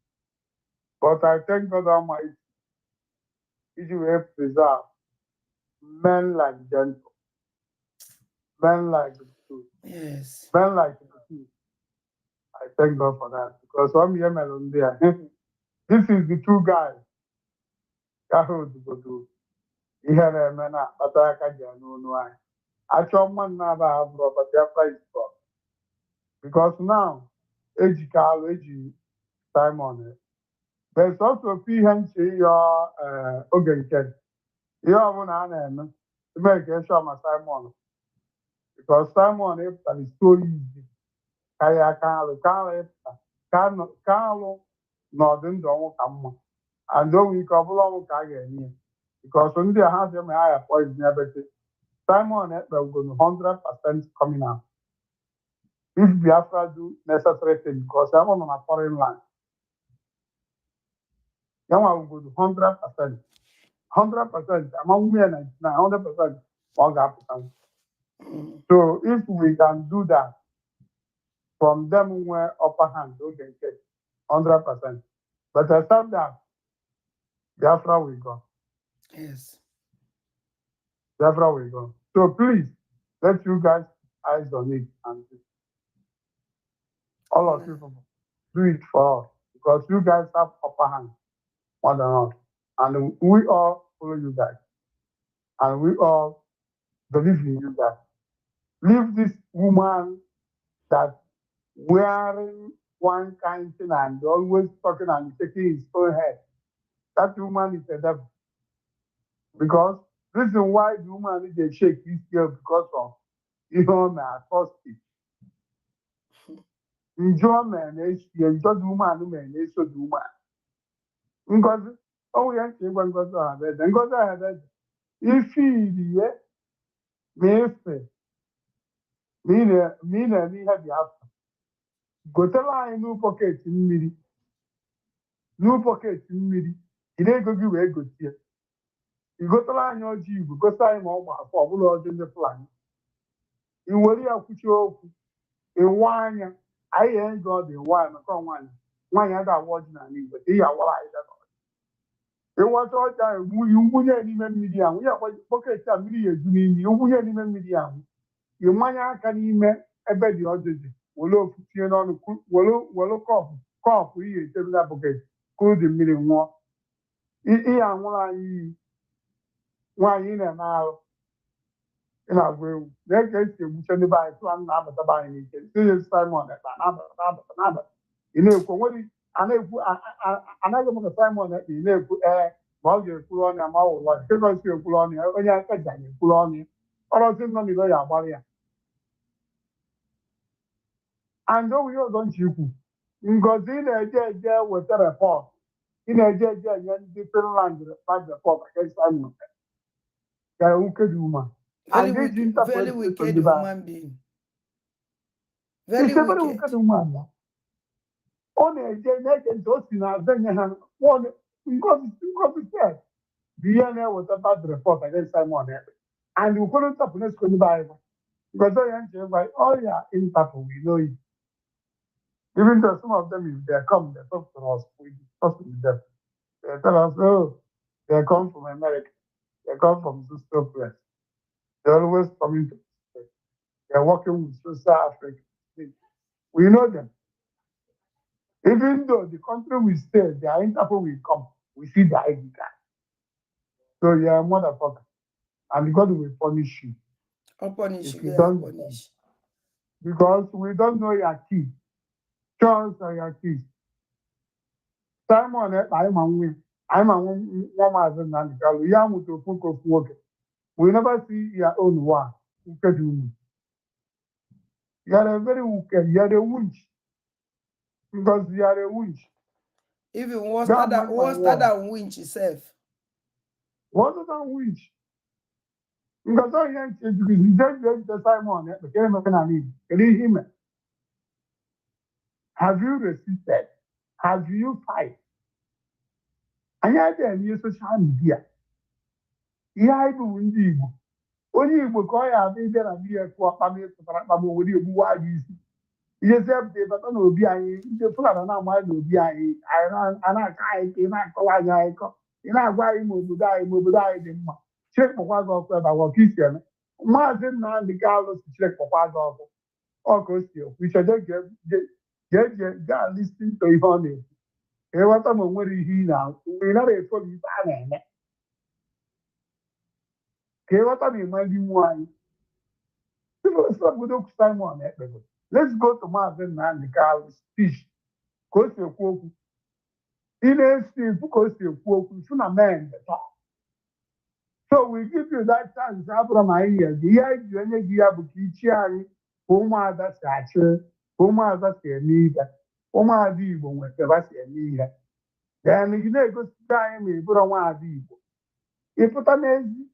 But I thank God Almighty, He will preserve men like gentle, men like the truth, yes, men like the truth. I thank God for that because I'm here alone there. This is the true guy. He had a man I told man now about their price because now age time on it. There's also fee your organ. You have one to make a show my Simon because Simon is so easy. Kaya Carlo, Northern don't come. And though we couple of Kaya because when they have them higher poison everything, Simon will go 100% coming out. If Biafra do necessary things, because I'm on a foreign land, then I will go to 100%. 100%. Among me and 100%. So if we can do that, from them where upper hand, we can get 100%. But except that, Biafra will go. Yes. Biafra will go. So please, let you guys eyes on it and all of you do it for us because you guys have upper hand more than us. And we all follow you guys. And we all believe in you guys. Leave this woman that wearing one kind thing and always talking and shaking his own head. That woman is a devil. Because reason why the woman is a shake this year because of my first speech. Enjoy man, enjoy the woman, man, so the woman. Because yes, because I had that. If he me have the after. Go tell I no pocket in me. No pocket in me. He didn't go give a good year. You go tell I know you because I'm on my for in the plan. In what you put your in one, I ain't got the one, one other watching and but they are what I don't. It was all time you wouldn't even media. We are pocket media, you wouldn't even media. You might can email a bed the other day. Wolo fifteen on wolo cough, we tell that pocket, cool the million more. And one in an hour. In our way, they get you send it by to another buying it. This Simon, another. You know, what another Simon that you know, while you're full on a mouth, like, because you're full on your own, you're full on you. Or I think only lawyer barrier. And though we all don't you, because in a jail with a report, in a jail, different language, like the report against Simon. They're a wicked woman. Very wicked human being. Very wicked woman. On a jail, one because said, DNA was about the report against Simon. And we couldn't stop next to the Bible. Because I answer by all your Interpol, we know it. Even though some of them, if they come, they talk to us, we discuss with them. They tell us, oh, they come from America, they come from Sister Press. They're always coming to us. They're working with South Africa. We know them. Even though the country we stay, their Interpol will come, we see the ID card. So you're a motherfucker. And God will punish you. I'll punish you. Don't punish. Because we don't know your kids. Charles are your kids. Simon, I'm a woman, young to focus work. We never see your own one. You are a very wicked, you are a witch. Because you are a witch. Even worse than winch itself. What is that witch? Because all you have to do is just the Simon, but you're not going to need. Him. Have you resisted? Have you fight? And yet, then you social media. Yeah, I do indeed. Only you call ya be there and be a for family to Parabo with you who are you. Yes, but I know be I the plan and I will be I and I can't call I go. You know why you move die check for what of our Christian. Martin and the Carlos check for what of all Christian. We should get listening to you on it. Hey, what am I worried now? We're not a fully fan. Okay, what am I minding why? Let's not go to Simon. Let's go to Martin and the Carlos speech. Because you're quoting. In a state, because you're quoting, soon a man. So we give you that chance. Abraham, I hear the idea of Kichiari, Oma, that's actually, Oma, that's a need, Oma, Dibo, when the rest a need. Then you know, go time, but on one Dibo. If it amazing,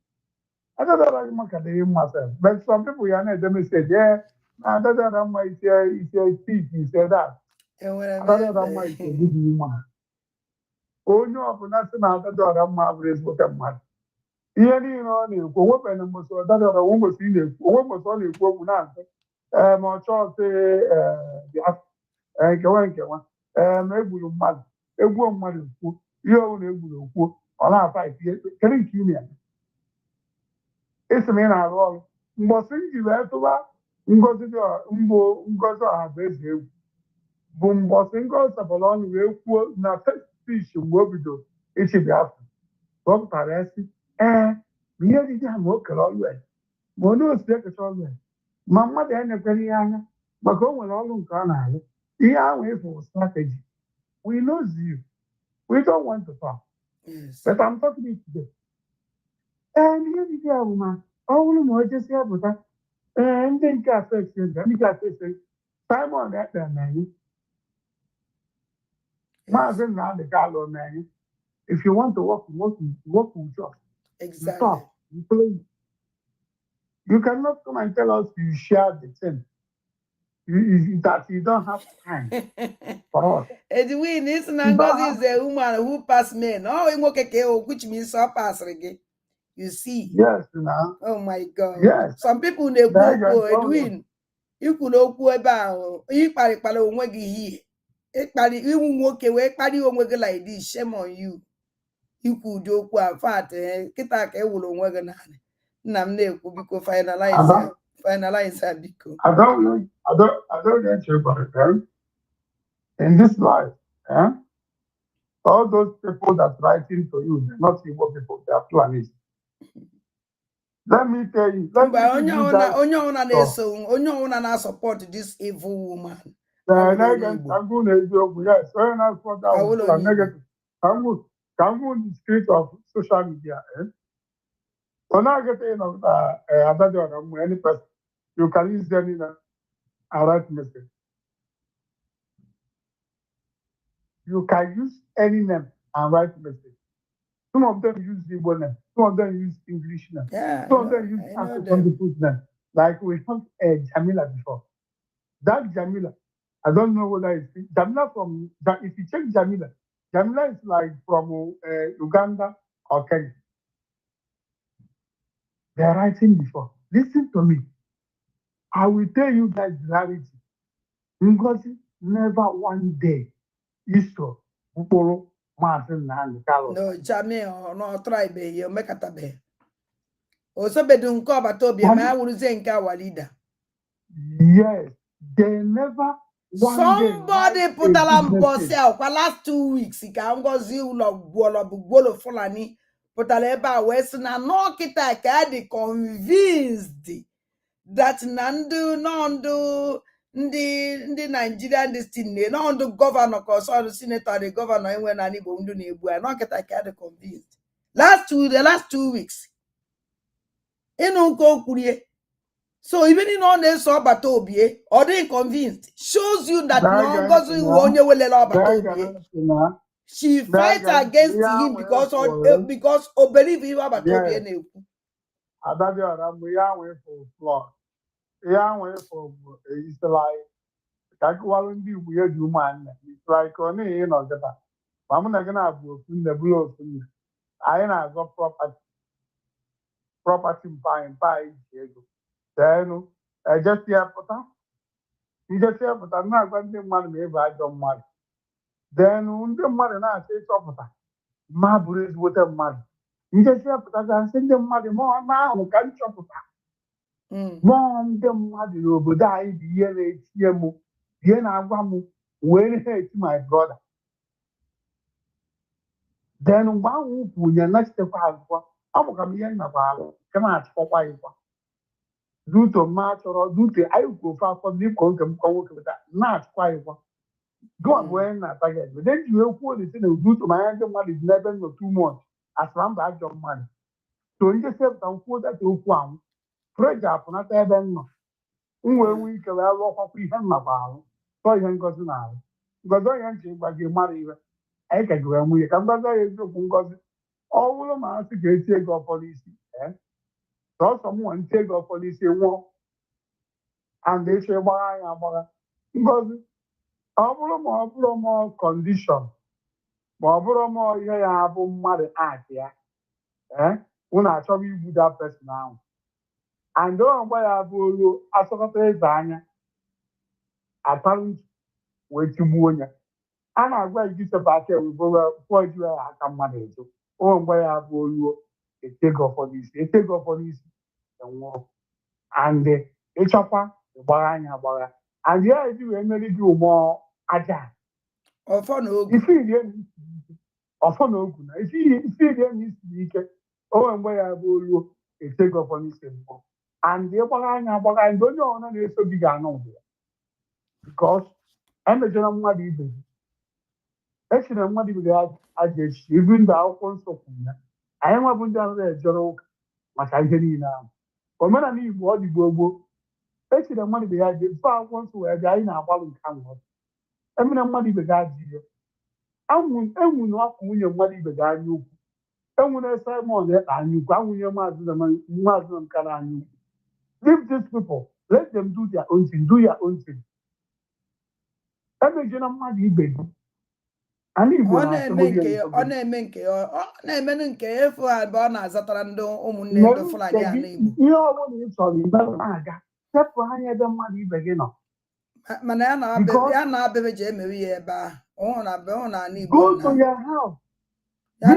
I don't know how to myself, but some people, you know, they say, yeah, I don't know how much it's a thief, he said that. I don't know how much it's a good woman. Oh, no, for nothing, I don't know how much it's what I'm mad. Ihe niile ọ na-ekwu onwepere na mgbọsị ọdadọrọ onwe mgbọsị ị na-ekwu onwe mgbọsị ọ na-ekwu okwu na-asị ma ọ chọọ sị nkewa ma egburu mmadụ egbuo mmadụ kwuo ihe ọbụla na egburu okwuo ọ na-afa itinye kedu nke ime ya esi m ị na-arụ ọrụ mgbọsị m ji wee tụba ngozi ọha bụ eze egwu bụ mgbọsị ngozi sapọrọ ọnụ wee kwuo na first speech mgbe o bidoro ịchị Biafra ọ pụtara esi ihe dịdị ha ma o kere ọlụ ma onye osi ekecha ọlụ ma mmadụ ya na-ekwere ihe anya maka o nwere ọlụ nke ọ na-alụ ihe ahụ ịfụ strategy. We know you. We don't want to talk. Yes. But I'm talking to you today. Ihe dịdị ha bụ ma ọ bụrụ ma o jesi apụta ndị nke afeksi ndị nke afeksi Simon ekpere na anyị Maazị Nnamdi Kanu na anyị. If you want to work with us. Exactly. Stop. You cannot come and tell us you share the thing. That you don't have time for us. Edwin, this Nangozi is a woman who passed men. Oh, which means so pass again. You see? Yes, now. Oh my God. Yes. Some people they go, Edwin. You could know about you here. You won't walk like this. Shame on you. You could do quite fat, Kita will because finalize because I don't know you, but in this life, all those people that's writing to you, they're not evil people, they are planners. Let me tell you. Onye support this evil woman. I'm going to do yes. I'm going to the street of social media. When I get in of any person, you can use them in a right message. You can use any name and write message. Some of them use Igbo name, some of them use English name, some of them use African name. Like we had Jamila before. That Jamila, I don't know whether it's Jamila from. If you check Jamila is like from Uganda or Kenya. They're writing before. Listen to me. I will tell you guys reality. Ngozi never one day used to borrow Martin and Carlos. No, Jamie, no, try be you make a tabe. Also, be doing cover to be I would say our leader. Yes, they never. Somebody put a lamp for sale for last 2 weeks. He can go zero bolo fulani. Put a leba west na no kita kadi convinced that Nandu ndi Nigerian destiny no governor cause or the senator the governor when ani go ndu na ebu no kita kadi convinced. The last 2 weeks. Inu ko kurie. So even in on this Obatobie, or they convinced, shows you that no goes she fights against him because believe you Obatobie. Adadi Arambu, Yahweh for floor. Yahweh for is like Kakualundi, we are human. It's like only in or that. I'm not gonna have the blow. I got property buying. Then I just hear for that. You just hear for that. I'm not going to money if I don't money. Then when the money now say something. My brains with a money. You just hear for that. I send them money more now. Can chop it. Mom, the money over die the year HTMO. Yen Aguamu. When hate my brother. Then one who you're not the father. I'm coming in my father. Come on, for why. Due to match or due to I go for the conquer with that. Not quite one. Go on when I forget. But then you will put it in due to my other money is never no too much. As long as your money. So you just have to put that to one. Pressure upon a table. When we can walk up with him about. So you can go to now. Because I am saying, but you marry. I can go and we come back. All of my security go police. So someone take off police one. And they say, why am I? Because more condition. More you have mother act here. When I saw you with that person now. And don't buy a bolo as a Zanya. Apparent way to Munya. And I wear this about here with for you I can manage. Oh, buy a bolo, a take off police, a take off police, and war. And the chopper, the baranya bara. And yeah, you really do more agile. If you often open, if you needs to be oh, and where I will take off on this anymore. And the baranya bara, I don't know, so big I know because I'm a general muddy baby. Actually, I'm muddy with that. I just even the outcomes of I am up and down there, Joro, what I hear now. For men, I need what you go. Actually, the money behind the far ones who are dying now while in Congo. I mean, money behind you. I will not win your money behind you. And when I say more that and you come with your Muslim can you. Leave these people. Let them do their own thing. Do your own thing. Every general money baby. I need one. Ọ na-eme nke efu abụọ ọ na-azatara ndị ụmụnne ndị Fulani a n'Igbo. Ihe ọ bụla ị chọrọ ibe na-aga. Sepụ anya ebe mmadụ ibe gị nọ. Mana ya na-abịa ji emewe ya ebe ahụ. Ọ na n'Igbo. Go to your house. Ya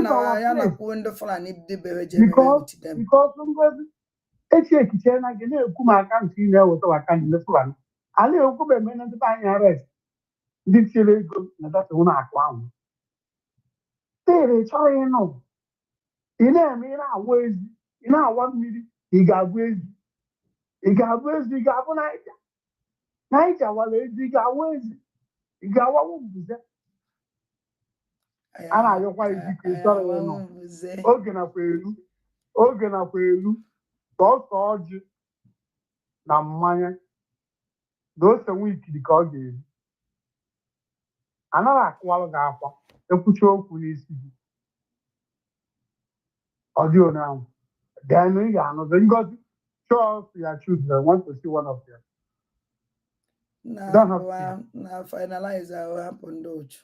na-akwụ ndị Fulani dibere ji emewe with them. Because ngozi echi echiche na gị na-ekwu m akaụntụ ị na-eweta aka ndị Fulani. Ala ekwu bụ eme na ndị anyị arrest. Ndị tinyere ego na data ụlọ akụ ahụ. Tere chọrọ ịnụ. Ị na-eme ị na-awa ezi, ị na-awa mmiri, ị ga-abụ ezi. Ị ga-abụ ezi, ị ga-abụ Naija. Naija wara ezi, ị ga-awa ezi. Ị ga-awawu mbuze. A na-ayọkwa ezi ka ị chọrọ ịnụ. Oge nakwa elu. Sọsọ ọjị na mmanya. Na ose nwikiri ka ọ ga-eri. Anaghị akụwalụ gị akwa ekwuchi okwu n'isi gị ọ dị onye ahụ then ị ga-anụ the Ngozi show us your children want to see one of them na finalize ahụ hapụ ndị ochu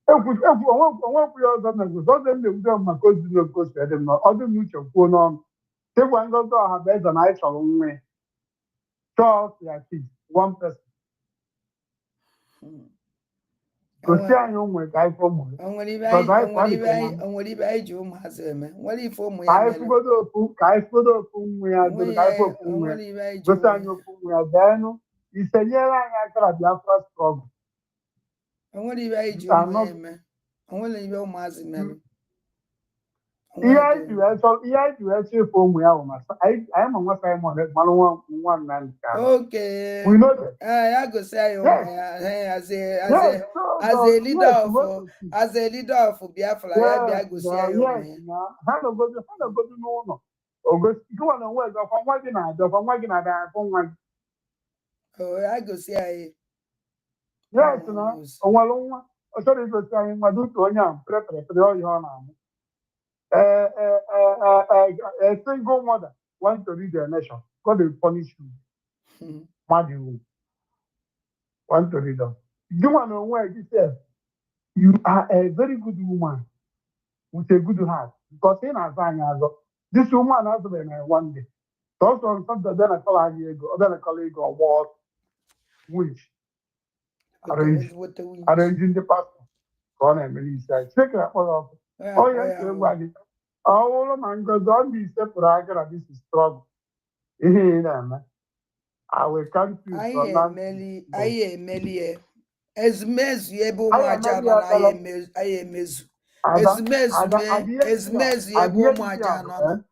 onwekwu ya ọzọ na gosi ọzọ m na-ebudo maka ozi na okosi ede m ọdụ m uche kwuo n'ọnụ chekwa Ngozi ọha bụ eze na anyị chọrọ nwa ya show us your kids one person gosi anyị ụmụ ka anyị fụ ụmụ onwere ibe anyị ji ụmụazị eme nwere ife ụmụ ya ka anyị fụgodo ofu nwa ya ka anyị fụ ofu nwa ya gosi anyị ofu nwa ya bịanụ ise nyere anyị akara Biafra struggle onwere ibe anyị ji ụmụ ya eme onwere ibe ụmụazị mere ihe anyị ji wee chọọ ịfụ ụmụ ya bụ maka anyị ma nwa Simon malụ nwa nna nke ahụ ya gosi anyị ụmụ ya as a leader of Biafra ya bịa gosi anyị ụmụ ya ha nọgodu n'ụlọ gịwa na onwe ọkwa nwa gị na-abịa afọ nwa gị ya gosi anyị yes na o nwere nwa ọ chọrọ igosi anyị nwa dịka onye ahụ pere ọhịa ọ na-amụ a single mother want to lead the nation, God will punish you. Madu want to lead them. You want to know why you say you are a very good woman with a good heart. Because in Azania, this woman has been one day. Also, something then I call her Diego, then I call it a war witch. Arranging the pastor. Call him and he said, check it out. Oh, yes, everybody. Oh, man, because don't be separate. This is struggle. I will come to you. I am ezumezu ebe ụmụ aja nọ na anyị emezu ezumezu ebe ụmụ aja nọ nọ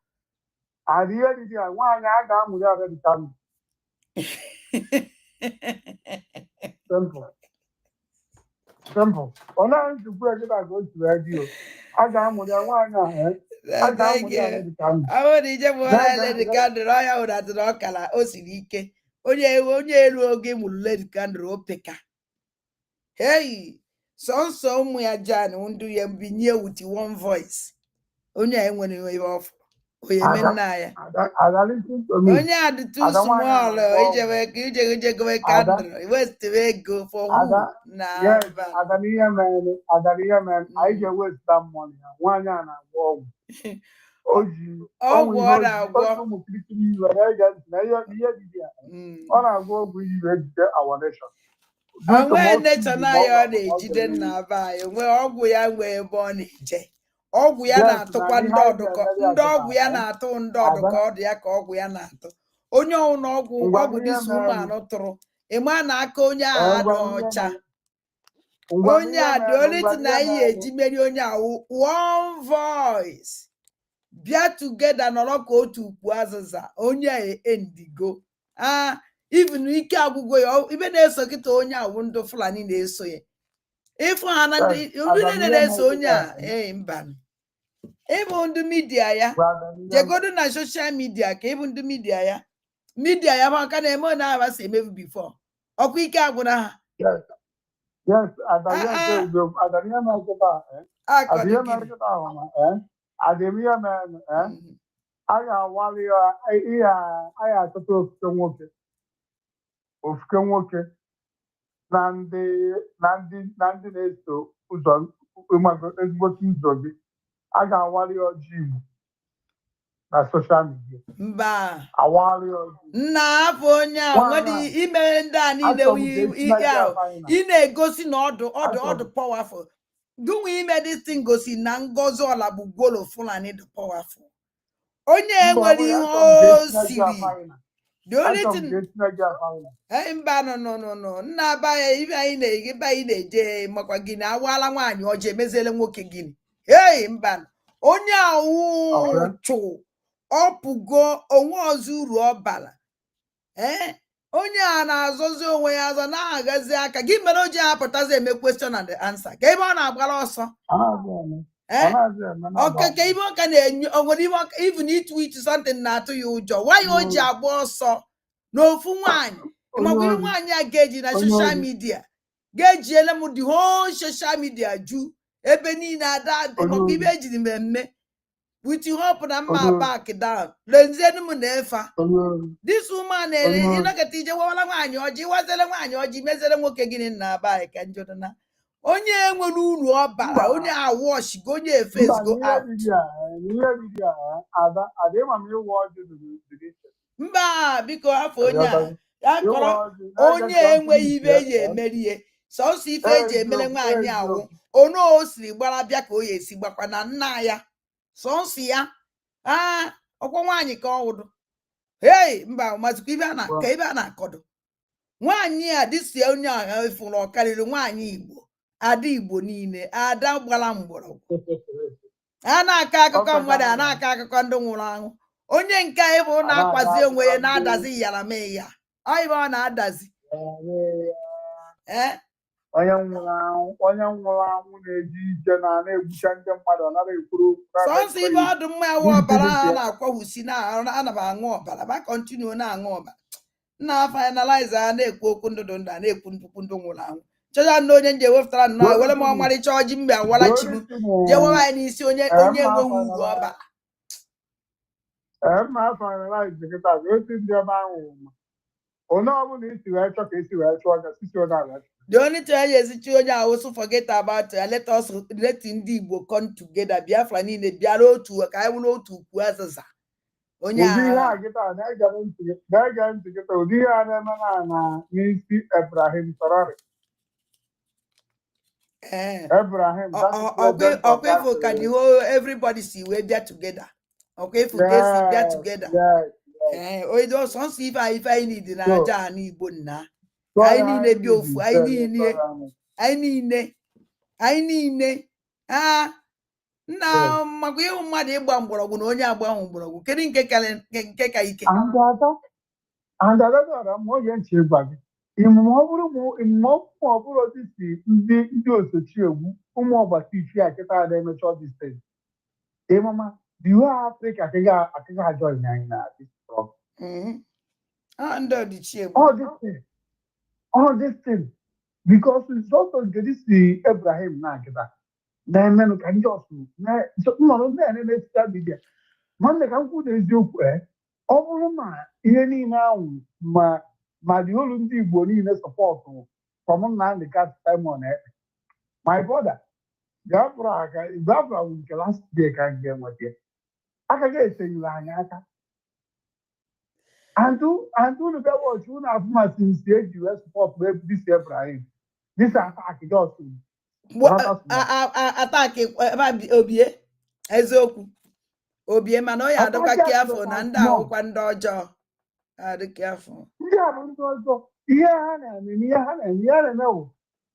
adịghị nwaanyị a ga-amụrụ ya reditami simple ọ naghị nchukwu ekịta ka o tiri edi o a ga-amụrụ ya nwaanyị a ga-amụrụ ya reditami ahụ na ije bụ ọla ledikandụl ọya ụdatụrụ ọkara o siri ike onye elu oge mụrụ ledikandụl opeka. Hey, so ụmụ ya jan ndu ya binye with one voice. Onye enwere iwe ofu. Onye menna ya. Onye adị too small ije go candle. Waste ego for who? Yes, adaniya man. I just waste that money. Nwanyị a na-agwọ ọgwụ. Ọgwụ ọ na-agwọ. Ọ na-agwọ ọgwụ iji wee jide our nation. Onwe nation anyị ọ na-ejide nna be anyị nwe ọgwụ ya nwee ebe ọ na-eje ọgwụ ya na-atụkwa ndị ọdụkọ ndị ọgwụ ya na-atụ ndị ọdụkọ ọdụ ya ka ọgwụ ya na-atụ onye ọnwụ na ọgwụ dịsi ụmụanụ tụrụ ịma na aka onye a dị ọcha onye a dị oliti na anyị eji meri onye ahụ one voice bịa tugeda nọrọ ka otu ukwu azịza onye endigo even ike agwụgwọ ya ibe na-eso kịta onye awụ ndị Fulani na-eso ya ịfụ ha na ndị na-eso onye a mba ịbụ ndị midia ya jegodu na soshal midia ka ịbụ ndị midia ya ma aka na-eme na abasi emebu bifo ọkwa ike agwụna ha a ga-awali ya ihe a achọta ofufe nwoke na ndị na-eso ụzọ ezigbote ụzọ gị a ga-awali ọjị Igbo na soshal midia mba awali ọjị nna afọ onye a nwere ime ndị a niile ị na-egosi na ọdụ powerful gụnwe ime this gosi na ngozi ọla bụ gwolo Fulani dị powerful onye enwere ihe o siri the only thing mba no nna abaya ibe anyị na-eje makwa gị na awala nwaanyị ọjọọ emeziele nwoke gịnị mba onye awụchụ ọpụgo onwe ọzọ uru ọbala onye a na-azọzi onwe ya azọ na-agazi aka gị mere o ji apụtazi eme question and answer ka ebe ọ na-agbara ọsọ okeke ibe ọka na-enye onwere ibe ọka even itwit something na-atụ ya ụjọ nwanyị o ji agba ọsọ n'ofu nwaanyị makwa ihe nwaanyị a ga-eji na soshal midia ga-ejiele m the whole social media ju ebe niile ada makwa ibe ejiri mmemme with hope na mma back down lenzenu m na-efa this woman ịnọkọta ije wawala nwaanyị ọjị wazele nwaanyị ọjị mezere nwoke gịnị na aba ka njọdụ na onye nwere uru ọbara onye awọshgo onye efesgo mba biko afọ onye a kọrọ onye enweghị ibe eji emeri ihe sọsọ ife eji emere nwaanyị awụ onye o siri gbara bịa ka o ya esi gbakwa na nna ya sọnsọ ya ọkwa nwaanyị ka ọ wụdụ mba mazikwa ibe a na-akọdụ nwaanyị a dịsi onye agha efuru ọkarịrị nwaanyị Igbo ada Igbo niile ada gbara mgbọrọgwụ a na-akọ akụkọ mmadụ a na-akọ akụkọ ndị nwụrụ anwụ onye nke ịbụ na-akwazi onwe ya na-adazi yara mee ya ibe ọ na-adazi onye nwụrụ anwụ na-eji ije na-egbucha ndị mmadụ ọ nara ekwuru sọnsọ ibe ọdụ mma ewu ọbara ha na-akwọhusi ana m aṅụ ọbara ma kọntinu na-aṅụ ọbara na finalize a na-ekwu okwu ndụdụ ndụ a na-ekwu ndụkwu ndụ nwụrụ anwụ chọja ndị onye nje wepụtara nnọọ ewere m ọmarịcha ọjị mgbe awara chibu jee wewe anyị n'isi onye enweghị uru ọbara Ma finalize the guitar. You think the man oh no, we need to write a case to write one that. The only thing is that I also forget about let Igbo come together. Biafra ni ne biaro to I will know to Kuazaza. Onya guitar, na get to get Udi na Nisi Ibrahim Sarari. Abraham, that is president of that. Can you hold everybody see we're there together? Okay, for guys see there together. Yes. Oh, it was some see if I need the Naja ni Bonna. I need a biofu, I need ah na magwe mmadụ ịgba mgbọrọgwụ na onye agba ahụ mgbọrọgwụ kedu nke ka ike and another more young children. Imume ọ bụrụ dịsi ndị osochi egwu ụmụ ọgbata ichi akịta na-emecha this thing. Mama, do you have Africa akịga join anyị na this program? All this thing because it's also this Abraham na akịta na men can just na nnọrọ na media nwanne ka m kwuo eziokwu ọ bụrụ ma ihe niile ahụ ma dị olu ndị Igbo niile sọpọtụ from Nnamdi Kanu Simon my brother Biafra bụ nke last day ka m ga-enweta aka ga-etenyere anyị aka andụ bịa wọchị ụnụ afụmasị nsi eji wee sọpọtụ this Ibrahim this attack just attack obie eziokwu obie mana ọ ya adọkwa kiafọ na ndị ahụkwa ndị ọjọọ adịkị afọ ndị a bụ ndị ọjọọ ihe ha na-eme wụ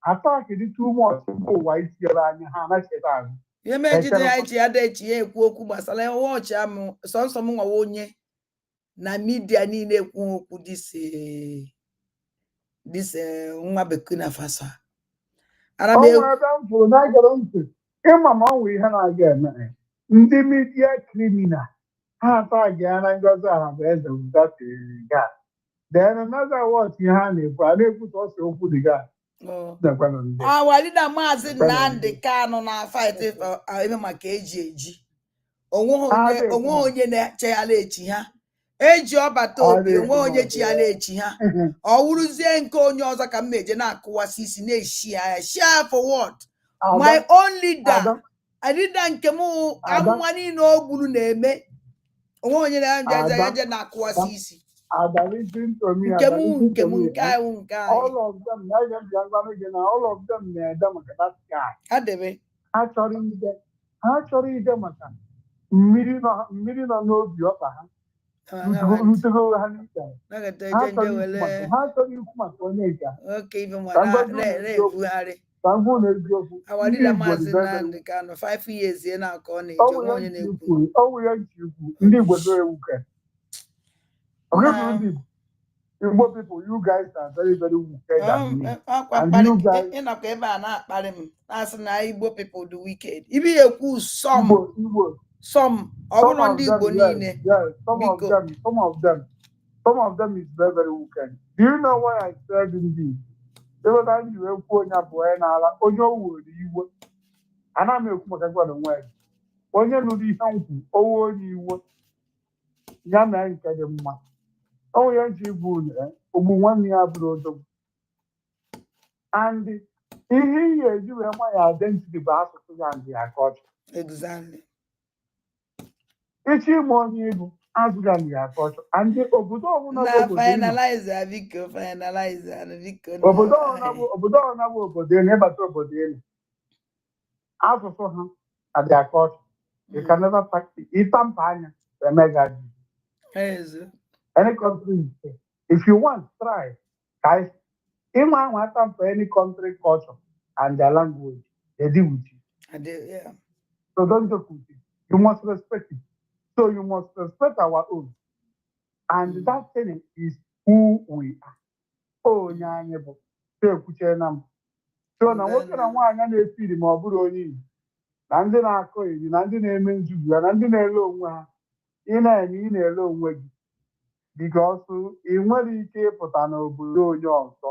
ataki dị too much ụwa itinyere anyị ha anachite azụ ihe mejide ya echi ya dechi ya ekwu okwu gbasara ya ọchị amụ sọnsọ m nwawa onye na midia niile ekwu okwu dise nwa Burkina Faso ebe m fụrụ na agara ntị ịma ma ọ nwee ihe na-aga eme ndị midia kriminal ha atagi ya na Ngozi Ahanaeze ga then another watch ihe ha na-ekwu a na-ekwu sọsọ okwu dị ga awalida Maazị Nnamdi Kanu na fight eme maka eji onwe onye na-echeghala echi ha eji ọbata obi onwe onye chighala echi ha ọ wụrụzie nke onye ọzọ ka m meje na-akụwasị isi na-eshi ya share for what my own leader leader nke m amụma niile o gburu na-eme onwe onye na-eje na-akụwasị isi nke ahụ all of them all of them na-ede maka that guy adebe ha chọrọ ide maka mmiri nọ n'obi ọkpa ha rutego ha n'ike ha chọrọ ikwu maka onye nke Tangu na-eziokwu awalida Maazị Nnamdi Kanu 5 years ya na-akọ ọ na-eje onye na-ekwu ọwụ ya nchi ikwu ndị Igbo ewu ka Igbo people, you guys are very, very wicked. And you guys, ebe a na-akparị m na-asị na Igbo people do wicked. Ibi ekwu some ọ bụrụ ndị Igbo niile. Some of them is very, very wicked. Do you know why I said indeed? Ebe na ndị wee kwuo onye abụọ n'ala onye owu iwe ana m ekwu maka gwa nwe onye nụrụ ihe nkwu owu onye iwe ya na nke dị mma oh yeah, ogbu nwanne ya bụrụ odogwu and ihe ihe eji wee ma ya identity bụ asụsụ ya ndị ya culture exactly ichi ime onye ibu azụga ndị ya culture and obodo ọbụla obodo ọbụla bụ obodo elu ịbata obodo elu asụsụ ha adị ya culture you can never practice ịtampa anya emega ji any country, if you want, try. Guys, in my for any country culture and their language, they deal with you. Yeah. So don't joke with it. You must respect it. So you must respect our own. And that thing is who we are. Oh, nyanyebo. So now what can I want to feed him or put on you? And then I call you, and then I mean to you, and then I alone. In a alone way. Because ị nwere ike ịpụta n'obodo onye ọzọ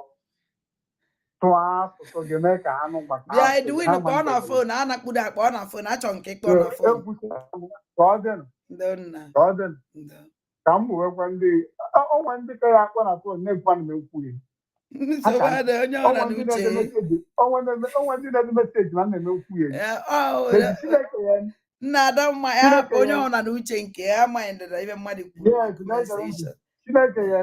tụọ asụsụ gị mee ka anụ gbata bịa edwin kpọọ na fon a na-akpụdo akpọ na fon achọ nke kpọọ na fon ka ọ dịnụ ka ọ dị ka m wekwa ndị onwe ndị ka ya akpọ na fon na-ekwa na ekwu ya onwe ndị na-ede meseji na na-eme okwu ya nna ada mma ya hapụ onye ọhụrụ na uche nke ya mindịra ibe mmadụ kwuru. Chineke ya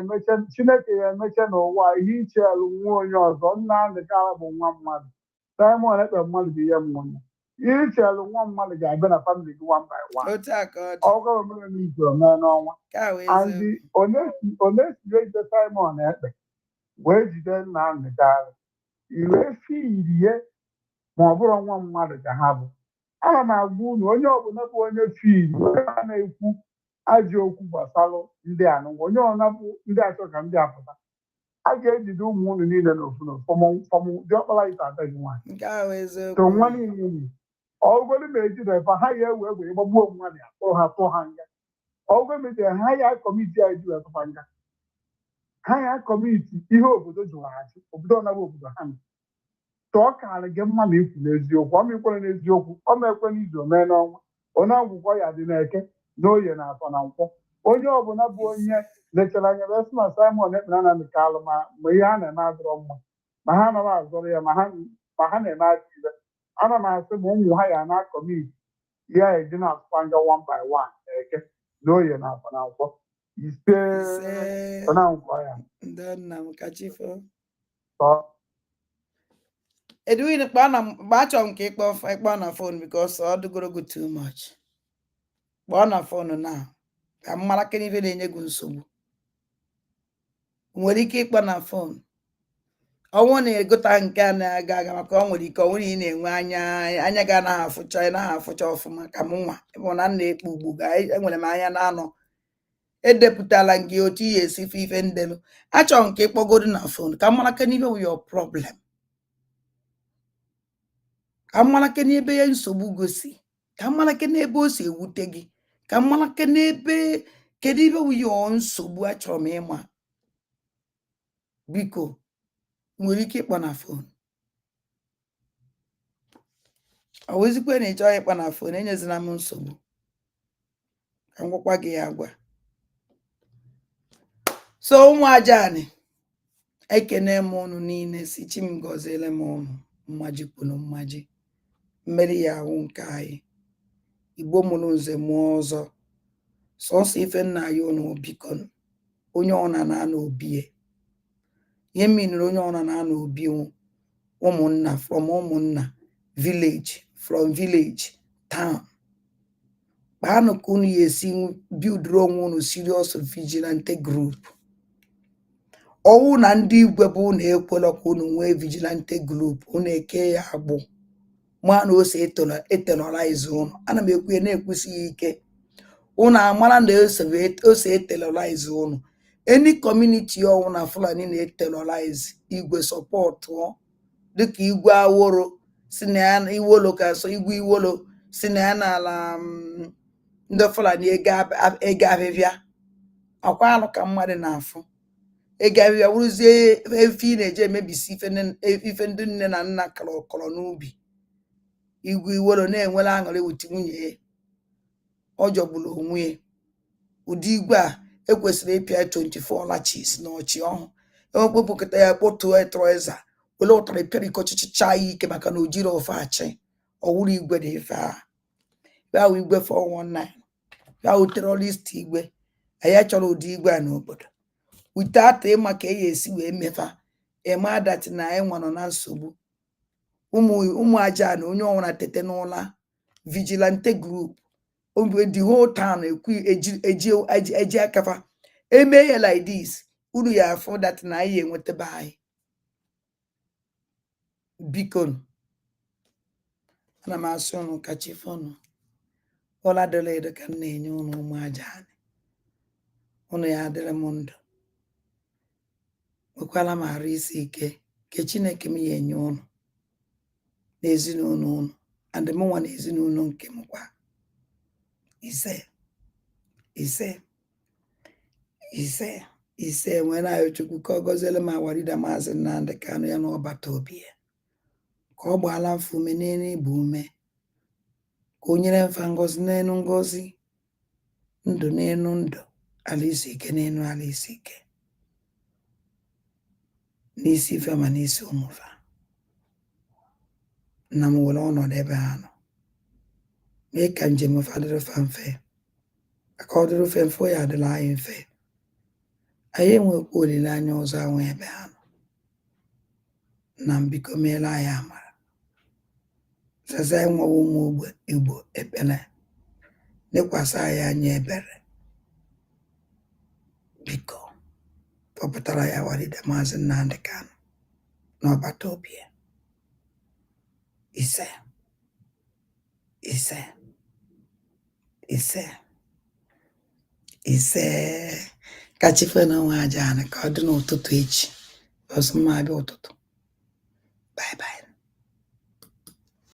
emeche n'ụwa ihe iche elu nwa onye ọzọ. Nnamdị Kanu bụ nwa mmadụ, Simon Ekpe mmadụ bụ ihe mmụọ. Ihe iche elu nwa mmadụ ga-abịa na famili gị one by one. Ọgọ omere n'izu omee n'ọnwa. Andị onye si ejide Simon Ekpe wee jide Nnamdị Kanu iwe fiiri ihe ma ọ bụrụ nwa mmadụ ka ha bụ. Ana m agwa unu onye ọbụla bụ onye fiiri a na-ekwu ajọ okwu gbasara ndị anụnwa, onye ọbụla bụ ndị achọ ka ndị apụta, a ga-ejide ụmụ unu niile n'ofu n'ofu diọkpara ite adịghị nwaanyị to nwa niile ọgụgọdụ ma ejide efe ha ya ewe egbe gbagbuo mmadụ ya tụọ ha nga. Ọgụgọ mejire ha ya kọmiti a eji etụfa nga, ha ya kọmiti ihe obodo jụghachi obodo ọnabụ obodo ha na tụọ karị gị mma ma ikwu n'eziokwu. Ọ ma ikwere n'eziokwu, ọ ma ekwe n'izu omee n'ọnwa, onye ọgwụgwọ ya dị n'eke n'oye na afọ na nkwọ. Onye ọbụla bụ onye lechara anya wee sị na Simon Ekpe na Nnamdị Kanu ma ihe ha na-eme adịrọ mma, ma ha anaghị azọrọ ya, ma ha na-eme aka ibe. Ana m asị ma ụmụ ha ya na kọmiti ya eji na-atụkwa nga one by one eke n'oye na afọ na nkwọ ise na nkwọ ya. Edwin mgbe achọrọ m ka ịkpọ na fon because ọ dịgorogo too much. Kpọọ na fon na ka m mara kene ife na-enye gị nsogbu. Nwere ike ịkpọ na fon. Ọnwụ na-egota nke a na-aga aga maka ọ nwere ike ọ nwere ị na-enwe anya ga anaghị afụcha ọfụma ka m nwa bụ na nna ekpe ugbu ga enwere m anya na-anọ edepụtala gị otu ihe esi ife ndelu. Achọrọ m ka ịkpọgodu na fon ka m mara kene ife wụ your problem, ka m mara kene ebe ya nsogbu gosi, ka m mara kene ebe o si ewute gị, ka m mara kene ebe kedu ibe wụ your nsogbu. Achọrọ m ịma biko nwere ike ịkpọ na fon. Ọ wezikwe na ịchọghị ịkpọ na fon, enyezina m nsogbu ka m gwakwa gị ya agwa. So ụmụ Ajani, ekene m unu niile si chi m gọziele m unu mmaji kwunu mmaji, mmeri ya ahụ nke anyị. Igbo mụrụ nze mụọ ọzọ, sọsọ ife nna ya unu biko onye ọna na obie ihe minụrụ onye ọna na obi ụmụnna from ụmụnna village from village town. Kpaanụ ka unu ya esi bildro onwe unu serious vigilante group. Ọwụ na ndị igwe bụ unu ekwela ka unu nwee vigilante group, unu eke ya agbụ ma na ose eterrorize unu. Ana m ekwu ya na-ekwusighị ike, unu amara na ose eterrorize unu. Any community ọwụ na Fulani na-eterrorize igwe support dịka igwe Aworo si na ya Iwolo ka so igwe Iwolo si na ya n'ala ndị Fulani ego abịbịa akwa anụ ka mmadụ na-afụ ego abịbịa wụrụzie efi na-eje emebisi ife ndị nne na nna kọrọ n'ubi. Igwe Iwolo na-enwere aṅụrị wuti nwunye ya, ọ jọgburu onwe ya. Ụdị igwe a ekwesịrị ịpịa 24 lachis na ọchị ọhụụ ewekpopụkọta ya kpọtuo etrọiza wele ụtarị perikọ chịchịcha ya ike maka na o jiri ofe achị. Ọwụrụ igwe dị ife a bịawụ igwe 419 bịawụ terọrist igwe. Anyị chọrọ ụdị igwe a n'obodo wite ata ịma ka e ya esi wee mefa ema dati na anyị nwa nọ na nsogbu. Ụmụ Ajani onye ọnwụra tete n'ụla vigilante group the whole town ekwu eji akafa eme ya like this. Unu ya afọ that na anyị enwetebe anyị biko. Ana m asị unu kachi fọnụ ọla dịla edo ka m na-enye unu ụmụ Ajani. Unu ya adịrị m ndụ, nwekwala m arụ isi ike ke Chineke m ya enye unu na ezinụlọ unu and mụnwa na ezinụlọ nke m kwa. ise nwere anyị Chukwu ka ọ gọziele m awarida Maazị Nnamdị Kanu ya na ọbata obi ya, ka ọ gbaala mfe ume n'elu ibu ume, ka o nyere mfa ngọzi n'elu ngọzi, ndụ n'elu ndụ, ala isi ike n'elu ala isi ike, n'isi ife ma n'isi ụmụfa. Nna m were ọnọdụ ebe ha nọ mee ka njem ofe adịrị fa mfe, aka ọ dịrị ofe mfe ya adịla anyị mfe. Anyị enwekwa olileanya ọzọ ahụ ebe ha nọ. Na mbiko meela anyị amara zaza anyị nwewa ụmụ Igbo ekpere, lekwasị anyị anya ebere, biko kpọpụtara ya walide Maazị Nnamdi Kanu n'ọgbata obi ya. Ise ise ise ise ka chi fe na nwe aja ka ọ dị n'ụtụtụ echi ọzọ mma abịa ụtụtụ. Bye bye.